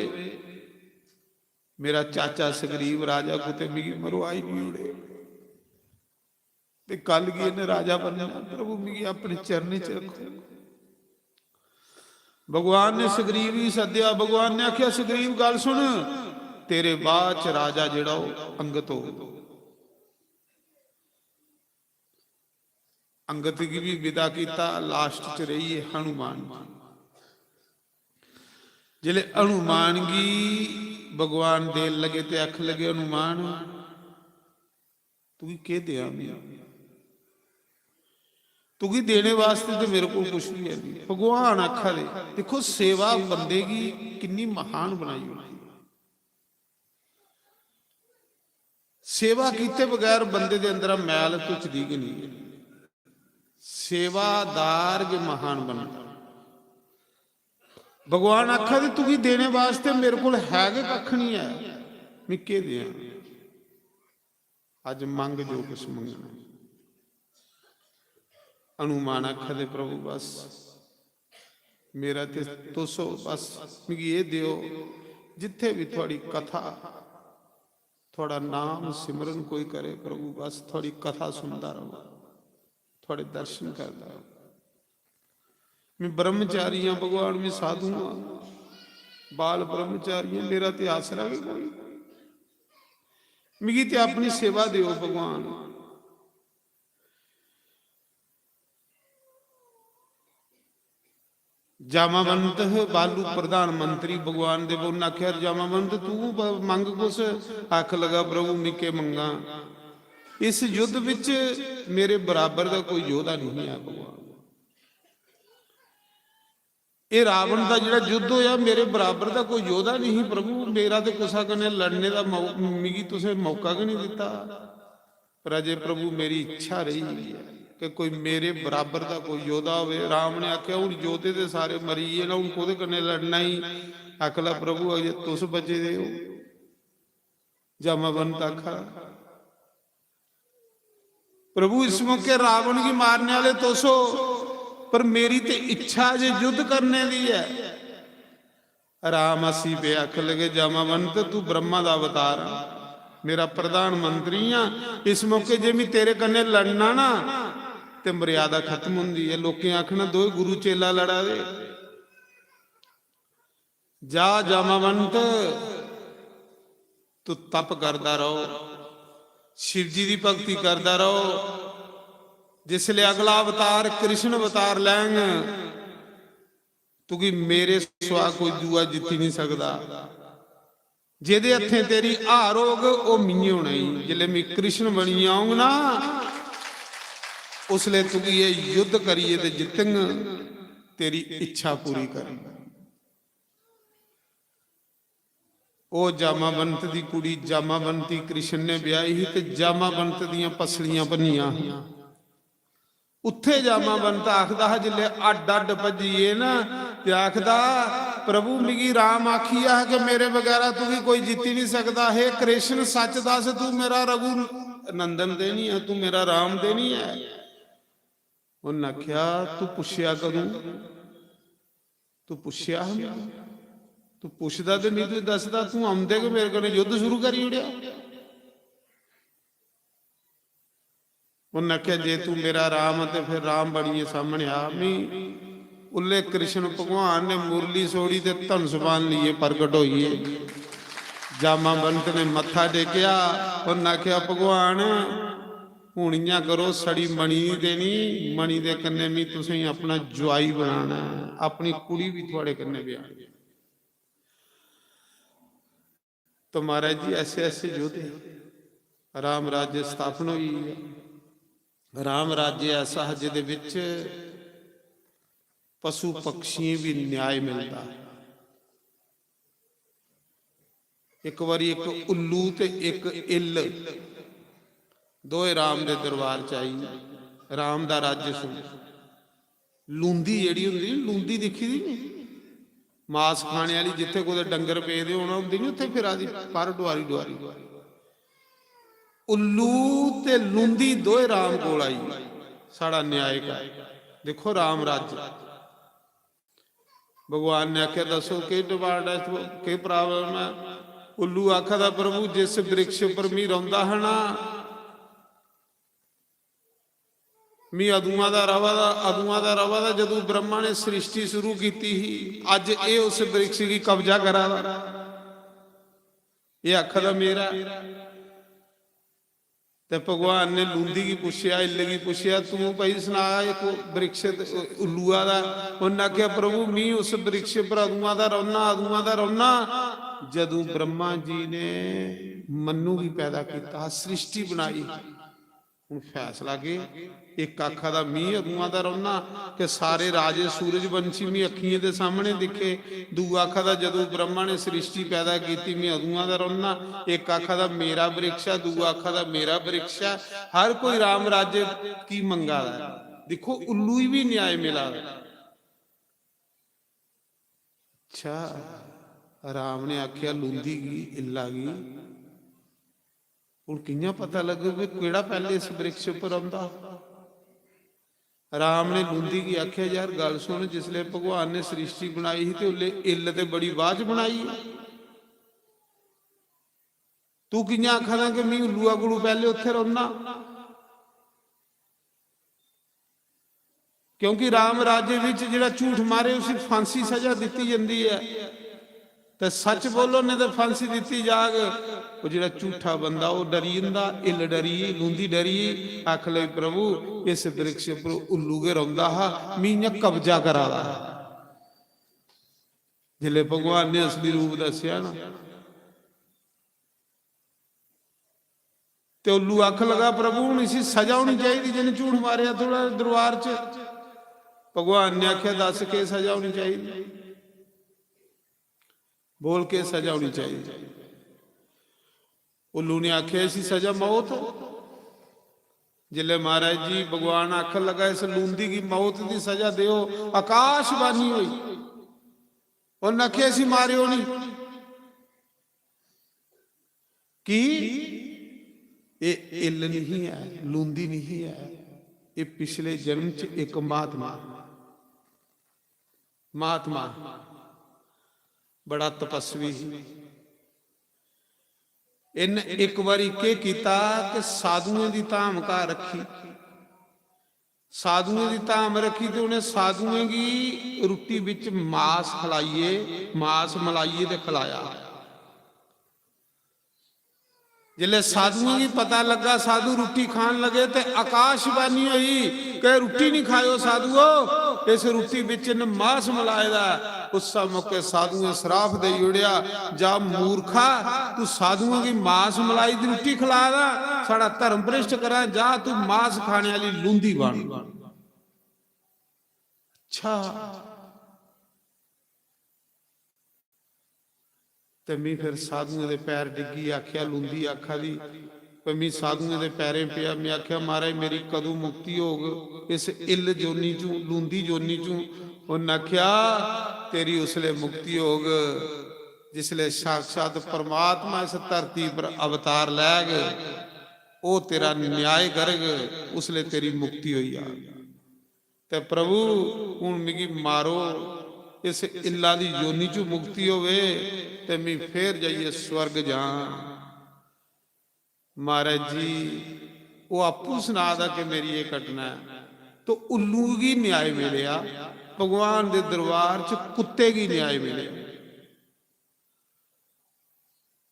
S5: मेरा चाचा सुग्रीव राजा कुते मिगी मरवाई नहीं उड़े ते कल गी इन्हें राजा बनना। प्रभु मिगी अपने चरने च रखो। भगवान ने सुग्रीव ही सद्या। भगवान ने आख्या सुग्रीव गल सुन, तेरे बाद च राजा जेड़ा अंगत हो। अंगत की भी विदा किया, लास्ट च रही है हनुमान। जिले हनुमान की भगवान देन लगे ते अख लगे हनुमान तू के दिया तू की देने वास्ते तो मेरे को कुछ भी है नहीं। भगवान आखा दे देखो सेवा बंदे की कितनी महान बनाई हुई। सेवा किते बगैर बंदे दे अंदर मैल तुचदी कि नहीं। सेवादार जो महान बनता। भगवान आखा दे तू की देने वास्ते मेरे को है कि कख नहीं है, मैं के दिया। अज मंग जो कुछ मंगना। हनुमान आखा दे प्रभु बस मेरा ते तुसो, बस मिगी ये दियो जिथे भी थोड़ी कथा थोड़ा नाम सिमरन कोई करे प्रभु, बस थोड़ी कथा सुनता रहो, थोड़े दर्शन करता रहो। मैं ब्रह्मचारी हाँ भगवान, मैं साधु हाँ, बाल ब्रह्मचारी हाँ, मेरा ते आसरा भी कोई। मिगी ते अपनी सेवा दियो भगवान। जामावंत बालू प्रधानमंत्री भगवान दे बोल आख्या जामावंत तू मंग कुछ। आख लगा प्रभु मिके मंगा। इस युद्ध विच मेरे बराबर का कोई योद्धा नहीं है भगवान। ये रावण का जिहड़ा युद्ध होया मेरे बराबर का कोई योद्धा नहीं प्रभु। मेरा तो कुसा कने लड़ने का मिगी तुसें मौका भी नहीं दिता। पर अजे प्रभु मेरी इच्छा रही है कि कोई मेरे बराबर का कोई योद्धा होवे। राम ने आख्या हुण योद्धे ते सारे मरी गए ना, हुण कोहदे कन्ने लड़ना ही। आखला प्रभु अजे तुस बचे दे हो। जामावंत आखा प्रभु इस मौके रावण की मारने वाले तुस हो, पर मेरी ते इच्छा जे युद्ध करने दी है। राम असी पे आख लगे जामावंत तू ब्रह्मा दा अवतार, मेरा प्रधानमंत्री हाँ। इस मौके जे मैं तेरे कन्ने लड़ना ना ते मर्यादा खत्म होंदी है। लोकें आखना दो गुरु चेला लड़ा दे। जा जामावंत तू तप करदा रहो, शिव जी की भक्ति करदा रहो। जिसले अगला अवतार कृष्ण अवतार लैंगे तू कि मेरे सुआ कोई दूआ जिती नहीं सकता। जेदे हथे तेरी हार होग वो मिये होना ही। जिले मैं कृष्ण बनी आऊंगा ना उसले तू ये युद्ध करिए ते जितंग तेरी इच्छा पूरी करी। ओ जामावंत दी कुड़ी जामावंती कृष्ण ने ब्याही ही ते जामावंत दियां पसलियां बनियां। उत्थे जामावंत आखदा जिले अड अड भजिए ना ते आखदा प्रभु मिगी राम आखिया कि मेरे बगैरा तू भी कोई जीती नहीं सकता। हे कृष्ण सच दस तू मेरा रघु नंदन दे नहीं है, तू मेरा राम दे नहीं है। उन्हें आख्या तू पुछया कदूं, तू पुछया तू पुछदा ते नहीं, तू दसदा तू आउंदे कि मेरे कन्नै युद्ध शुरू करी उड़िया। उन्हें आख्या जे तू मेरा राम है तो फिर राम बनिए सामने आ। मैं उल्ले कृष्ण भगवान ने मुरली सोड़ी ते धनुष बाण लिए प्रगट होइए। जामावंत ने मत्था टेकिया। उन्हें आख्या भगवान हुण इयां करो सड़ी मणि नहीं देनी, मणि दे कन्ने भी तुसीं अपना जवाई बनाना, अपनी कुड़ी भी थोड़े कन्ने ब्याह। तो महाराज जी ऐसे ऐसे योद्धे राम राज्य स्थापन हुई है। राम राज्य ऐसा है जिहदे विच पशु पक्षी भी न्याय मिलता है। ਇੱਕ ਵਾਰੀ ਇੱਕ ਉੱਲੂ ਤੇ ਇੱਕ ਇੱਲ ਦੋਏ ਰਾਮ ਦੇ ਦਰਬਾਰ ਚ ਆਈ। ਰਾਮ ਦਾ ਰਾਜ ਸੁਣ। ਲੂੰਦੀ ਜਿਹੜੀ ਹੁੰਦੀ, ਲੂੰਦੀ ਦਿਖੀ ਦੀ ਨਹੀਂ, ਮਾਸ ਖਾਣੇ ਵਾਲੀ, ਜਿੱਥੇ ਕੋਈ ਡੰਗਰ ਪੇਦੇ ਹੋਣਾ ਹੁੰਦੀ ਨਹੀਂ ਉੱਥੇ ਫਿਰਾ ਦੀ ਪਰ ਦੁਆਰੀ ਦੁਆਰੀ। ਉੱਲੂ ਤੇ ਲੂੰਦੀ ਦੋਏ ਰਾਮ ਕੋਲ ਆਈ। ਸਾਡਾ ਨਿਆਇਕ ਦੇਖੋ ਰਾਮ ਰਾਜ। ਭਗਵਾਨ ਨੇ आख्या दसो कि डिमांड है, कि प्रॉब्लम है। ਉੱਲੂ ਆਖਦਾ ਪ੍ਰਭੂ ਜਿਸ ਬ੍ਰਿਕਸ਼ ਉੱਪਰ ਮੀਂਹ ਰੌਂਦਾ ਹੈ ਨਾ, ਮੀਂਹ ਅਦੂਆਂ ਦਾ ਰਵਾ ਦਾ ਜਦੋਂ ਬ੍ਰਹਮਾ ਨੇ ਸ੍ਰਿਸ਼ਟੀ ਸ਼ੁਰੂ ਕੀਤੀ ਸੀ, ਅੱਜ ਇਹ ਉਸ ਬ੍ਰਿਕਸ਼ ਦੀ ਕਬਜ਼ਾ ਕਰਾਵਾ। ਇਹ ਆਖਦਾ ਮੇਰਾ। ਤੇ ਭਗਵਾਨ ਨੇ ਲੂੰਦੀ ਕੀ ਪੁੱਛਿਆ, ਇੱਲ ਕੀ ਪੁੱਛਿਆ, ਤੂੰ ਭਾਈ ਸੁਣਾ ਇੱਕ ਬ੍ਰਿਕਸ਼ ਉੱਲੂਆ ਦਾ। ਉਹਨੇ ਆਖਿਆ ਪ੍ਰਭੂ ਮੀਂਹ ਉਸ ਬ੍ਰਿਕਸ਼ ਪਰ ਅਦੂਆਂ ਦਾ ਰੌਣਾ। ਜਦੋਂ ਬ੍ਰਹਮਾ ਜੀ ਨੇ ਮਨੂ ਵੀ ਪੈਦਾ ਕੀਤਾ, ਸ੍ਰਿਸ਼ਟੀ ਬਣਾਈ, ਹੁਣ ਫੈਸਲਾ ਕਿ ਇੱਕ ਆਖਾ ਦਾ ਮੀਂਹ ਅਦੂਆਂ ਦਾ ਰੌਣਾ ਕਿ ਸਾਰੇ ਰਾਜੇ ਸੂਰਜ ਬੰਸ਼ੀ ਮੀਂਹ ਅੱਖੀਆਂ ਦੇ ਸਾਹਮਣੇ ਦਿਖੇ। ਦੂਆ ਆਖਾ ਦਾ ਜਦੋਂ ਬ੍ਰਹਮਾ ਨੇ ਸ੍ਰਿਸ਼ਟੀ ਪੈਦਾ ਕੀਤੀ ਮੀਂਹ ਅਦੂਆਂ ਦਾ ਰੌਣਾ। ਇੱਕ ਆਖਾ ਦਾ ਮੇਰਾ ਬ੍ਰਿਕਸ਼ ਆ, ਦੂਆ ਆਖਾ ਦਾ ਮੇਰਾ ਬ੍ਰਿਕਸ਼ ਆ। ਹਰ ਕੋਈ ਰਾਮ ਰਾਜੇ ਕੀ ਮੰਗਾ ਹੈ। ਦੇਖੋ ਉੱਲੂ ਹੀ ਵੀ ਨਿਆਏ ਮਿਲਾ। ਅੱਛਾ ਰਾਮ ਨੇ ਆਖਿਆ ਲੂੰਦੀ ਗਈ, ਇੱਲਾ ਗਈ, ਹੁਣ ਕਿੰਨਾ ਪਤਾ ਲੱਗੂ ਵੀ ਕਿਹੜਾ ਪਹਿਲੇ ਇਸ ਬ੍ਰਿਕਸ਼ ਉੱਪਰ ਆਉਂਦਾ। ਰਾਮ ਨੇ ਲੂੰਦੀ ਕੀ ਆਖਿਆ ਯਾਰ ਗੱਲ ਸੁਣ, ਜਿਸਲੇ ਭਗਵਾਨ ਨੇ ਸ੍ਰਿਸ਼ਟੀ ਬਣਾਈ ਸੀ ਤੇ ਉਹਲੇ ਇੱਲ ਤੇ ਬੜੀ ਬਾਝ ਬਣਾਈ। ਤੂੰ ਕਿੰਨਾ ਆਖਦਾ ਕਿ ਮੈਂ ਉੱਲੂਆ ਕੋਲੋਂ ਪਹਿਲੇ ਉੱਥੇ ਰਹਿਣਾ। ਕਿਉਂਕਿ ਰਾਮ ਰਾਜੇ ਵਿੱਚ ਜਿਹੜਾ ਝੂਠ ਮਾਰੇ ਉਸੇ ਫਾਂਸੀ ਸਜ਼ਾ ਦਿੱਤੀ ਜਾਂਦੀ ਹੈ, ਤੇ ਸੱਚ ਬੋਲੋ ਨੇ ਤਾਂ ਫਾਂਸੀ ਦਿੱਤੀ ਜਾਗ। ਉਹ ਜਿਹੜਾ ਝੂਠਾ ਬੰਦਾ ਉਹ ਡਰੀ ਜਾਂਦਾ। ਇੱਲ ਡਰੀ, ਲੂੰਦੀ ਡਰੀ, ਆਖ ਲਈ ਪ੍ਰਭੂ ਇਸ ਬ੍ਰਿਕਸ਼ ਉੱਪਰ ਉੱਲੂ ਕੇ ਰੌਂਦਾ ਹਾ, ਮੀਂਹ ਕਬਜ਼ਾ ਕਰਾਵਾ। ਜਿਲੇ ਭਗਵਾਨ ਨੇ ਅਸਲੀ ਰੂਪ ਦੱਸਿਆ ਨਾ, ਤੇ ਉੱਲੂ ਅੱਖ ਲਗਾ ਪ੍ਰਭੂ ਹੁਣ ਇਸੀ ਸਜ਼ਾ ਹੋਣੀ ਚਾਹੀਦੀ ਜਿਹਨੇ ਝੂਠ ਮਾਰਿਆ ਥੋੜਾ ਦਰਬਾਰ ਚ। ਭਗਵਾਨ ਨੇ ਆਖਿਆ ਦੱਸ ਕੇ ਸਜ਼ਾ ਹੋਣੀ ਚਾਹੀਦੀ, बोल के सजा होनी चाहिए। उल्लू ने आख्या इसी सजा मौत। जिले महाराज जी भगवान आखन लगा इस लूंदी की मौत की सजा दो, आकाशवाणी हुई। उन्हें आख्या इसी मारियो नहीं कि ये इल नहीं है, लूंदी नहीं है, ये पिछले जन्म च एक महात्मा बड़ा तपस्वी। इन एक बारी के किया कि साधुओं की धाम का रखी, साधुओं की धाम रखी तो उन्हें साधुओं की रोटी विच मास खलाइए, मास मलाइए ते खिलाया। जिले साधुओं की पता लगा साधु रोटी खान लगे तो आकाशवाणी हुई कि रोटी नहीं खाओ साधुओ, इस रोटी विच मास मलाएदा। उस मौके साधुओं श्राप दे उड़िया, जा मूर्खा तू साधुओं की मास मलाई दी रोटी खिला दा, साड़ा धर्म भ्रष्ट करा, जा तू मास खाने वाली लूंदी बन। अच्छा ते मैं फिर साधुओं के पैर डिगी, आख्या लूंदी आखा दी मैं साधुओं के पैरें पिया। मैं आख्या महाराज मेरी कदों मुक्ति होग इस इल जोनी चू, लूंदी जोनी चू। उन्हें आख्या तेरी उसले मुक्ति होग जिसले साक्षात परमात्मा इस धरती पर अवतार लैग, ओ तेरा न्याय करग, उसले तेरी मुक्ति हुई आ। ते प्रभु हुण मिगी मारो, इस इल्ला दी जोनी चू मुक्ति होवे ते मैं फिर जाइए स्वर्ग जा। महाराज जी वो आपू सुनादा कि मेरी ये घटना है। तो उल्लू की न्याय मिलिया, भगवान दे दरबार च कुत्ते की न्याय मिलिया।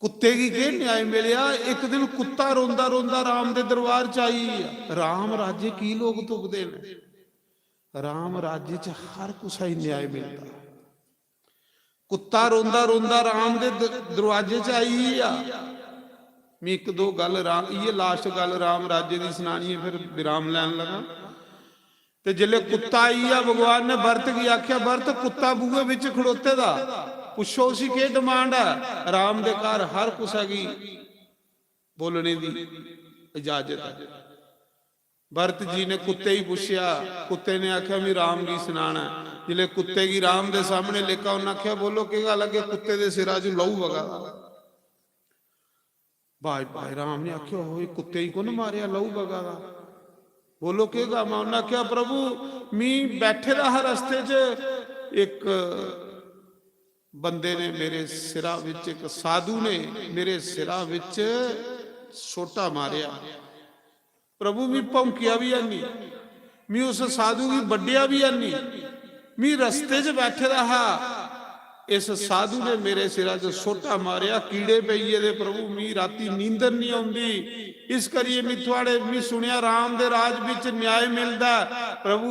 S5: कुत्ते की के न्याय मिलिया? एक दिन कुत्ता रोंदा रोंदा राम दे दरबार च आई। राम राज्य की लोग तुकदे ने, राम राज्य च हर कुछ ही न्याय मिलता। कुत्ता रोंदा रोंदा राम दे दरवाजे च आई। मैं एक दो गल राम, ये लास्ट गल राम राज्य की सुनानी है, फिर विराम लैन लगा। तो जिले कुत्ता आई आ, भगवान ने बरत की आख्या, बरत कुत्ता बूहे विच खड़ोते दा ਪੁੱਛੋ ਸੀ ਕੀ ਡਿਮਾਂਡ ਹੈ। ਰਾਮ ਦੇ ਘਰ ਹਰ ਕੁਛ ਹੈਗੀ, ਬੋਲਣੇ ਦੀ ਇਜਾਜ਼ਤ ਹੈ। भरत जी ने कुत्ते ही पूछया, कुत्ते ने आख्या भी राम की सुनाना। जिले कुत्ते की राम दे सामने लेका उन्हें आख्या बोलो कि गल अगे कुत्ते दे सिरा च लहू वगा। भाई भाई राम ने आख्या हो कुत्ते ही को मारिया लहू वगा, बोलो कि गल। उन्हें आख्या प्रभु मी बैठे रहा रस्ते च, एक बंदे ने मेरे सिरा विच, एक साधु ने मेरे सिरा विच सोटा मारिया। प्रभु मी भौंकिया भी है, मी उस साधु की बड्डिया भी है, मी रस्ते च बैठे रहा, इस साधु ने मेरे सिरा च सोटा मारिया, कीड़े पईए दे प्रभु मी राती नींदर नहीं आउंदी। इस करिए मी थोड़े मी सुनिया राम दे राज विच न्याय मिलदा। प्रभु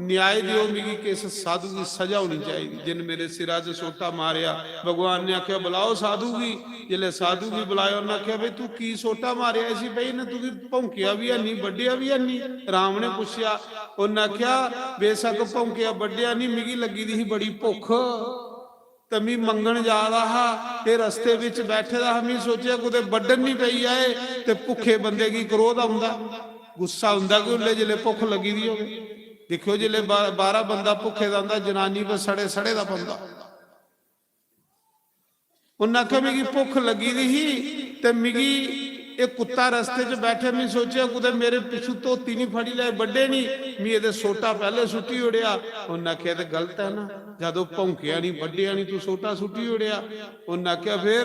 S5: न्याय दियो मिगी कि इस साधु की सजा होनी चाहिए जिन मेरे सिरा च सोटा मारिया। भगवान ने आख्या बुलाओ साधु की। जिले साधु की बुलाया उन्हें आख्या भाई तू की सोटा मारिया इसी भाई ने, तू भौंकिया भी है नहीं बड्डिया भी है नहीं। राम ने पूछया, उन्हें आख्या बेशक भौंकिया बड्डिया नहीं, मिगी लगी दी बड़ी भुख तो मी मंगण जा रहा, ते रस्ते विच बैठे रहा, मी सोचा कुछ बड्डन नहीं पई आए तो भुखे बंदे की क्रोध आउंदा, गुस्सा हुंदा कि उल्ले जिले भुख लगी दी होवे। देखो जिले 12 बंदा भुखे का आंदा, जनानी पर सड़े सड़े का बंदा। उन्हें आख्या मिगी भुख लगी दी ही ते मिगी एक कुत्ता रस्ते च बैठे, मैं सोचा कुछ मेरे पिछू धोती नहीं फड़ी लाए बड्डे नहीं, मैं ये सोटा पहले सुट्टी उड़िया। उन्हें आख्या तो गलत है ना, जदों भौंकिया नहीं बड्डिया नहीं तू सोटा सुट्टी उड़िया। उन्हें आख्या फिर,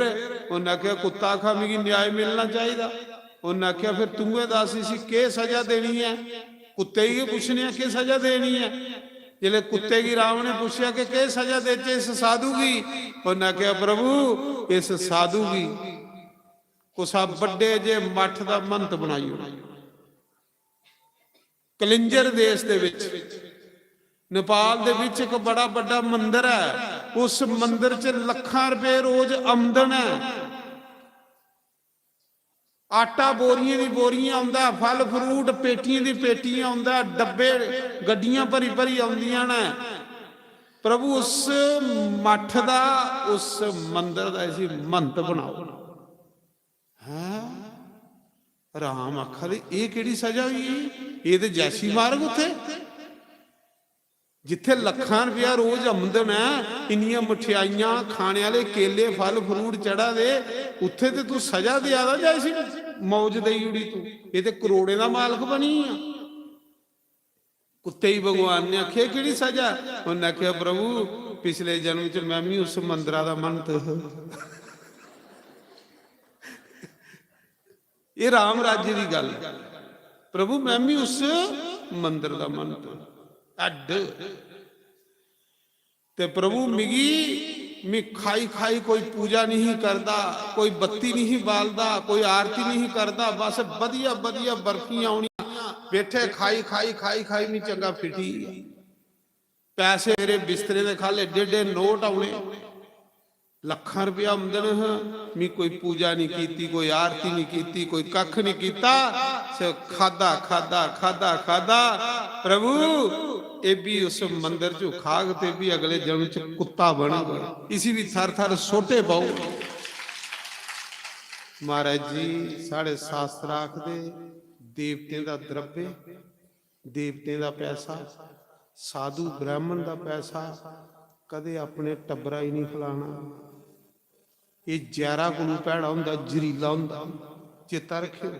S5: उन्हें आख्या कुत्ता आखा मिगी न्याय मिलना चाहिए। उन्हें आख्या फिर तू दस इसी के सजा देनी है। कुत्ते ही पूछने कि सजा देनी है। जिले कुत्ते की राम ने पूछा कि क्या सजा देचे इस साधु की। उन्हें आख्या प्रभु इस साधु की कुसा बड़े जे मठ का मंत बनाई होना। कलिंजर देश दे विच नेपाल दे विच एक बड़ा बड़ा मंदिर है, उस मंदिर च लाखां रुपए रोज आमदन है। आटा बोरियां दी बोरियां आउंदा, फल फ्रूट पेटियां दी पेटियां आउंदा, डब्बे गड्डियां भरी भरी आउंदियां ने। प्रभु उस मठ दा उस मंदिर दा इसी मंत बनाओ। हैं राम आखा दे ये केड़ी सजा हुई, ये ते जैसी मार्ग उथे जिथे लाखां रुपया रोज आमदन है, इन्नियां मठियाइयां खाने वाले केले फल फ्रूट चढ़ा दे, उत्थे ते तू सजा दे आदा जैसी मौज दई उड़ी तू, ये ते करोड़े दा मालक बनी आ। कुत्ते ही भगवान ने आख्या केड़ी सजा। उन्हें आख्या प्रभु पिछले जन्म च मैं भी उस मंदिरा दा मंत। ये राम राज्य की गल, प्रभु मैं भी उस मंदिर का मंत अड ते प्रभु मिगी मैं खाई खाई कोई पूजा नहीं करता, कोई बत्ती नहीं बालदा, कोई आरती नहीं करता, बस वधिया वधिया बर्फियां आउणियां बैठे खाई खाई खाई खाई मैं चंगा फिटी। पैसे मेरे बिस्तरे दे खाले डेढ़े नोट आउणे, लाखां रुपया आमदन है, मैं कोई पूजा नहीं की, कोई आरती नहीं की, कोई कख नहीं किया, सिर्फ खादा खादा खादा खादा। प्रभु ये भी उस मंदिर चो खाग ते भी अगले जन्म च कुत्ता बनेगा, इसी भी थर थर सोटे पाओ। महाराज जी साढ़े शास्त्र आखदे देवते का द्रव्य, देवते का पैसा, साधु ब्राह्मण का पैसा कदे अपने टब्बरा ही नहीं खिलाना। ये जहरा कोलू भैड़ा हुंदा, जरीला हुंदा, चेता रखियो।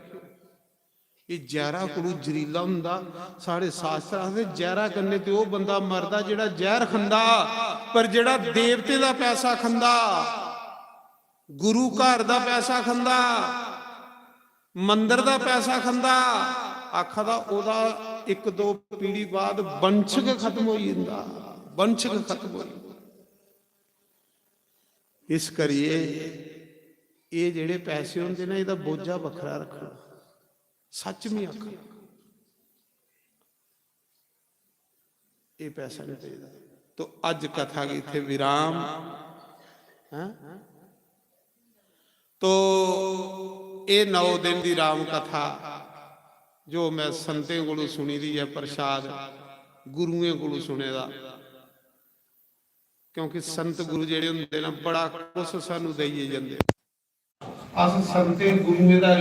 S5: ये जहरा कोलू जरीला हुंदा। साढ़े शास्त्र आखदे जहरा कन्ने ते वो बंदा मरदा जिहड़ा जहर खंदा, पर जिहड़ा देवते का पैसा खंदा, गुरु घर का पैसा खंदा, मंदिर का पैसा खंदा, आखदा ओदा एक दो पीढ़ी बाद वंशक खत्म हो जांदा, वंशक खत्म हो जांदा। इस करिए ये जेड़े पैसे होंदे ने इहदा बोझा वखरा रखना, सच में आखना ये पैसा नहीं चाहिए। तो अज कथा की थे विराम है। तो ये 9 दिन की राम कथा जो मैं संतें कोलों सुनी दी है, प्रसाद गुरुएं कोलों सुने दा ਕਿਉਂਕਿ ਸੰਤ ਗੁਰੂ ਜਿਹੜੇ ਹੁੰਦੇ ਨਾ ਬੜਾ ਕੁਛ ਸਾਨੂੰ ਦੇਈਏ ਜਾਂਦੇ। ਅਸ ਸੰਤੇ ਗੁਰੂ ਦਾ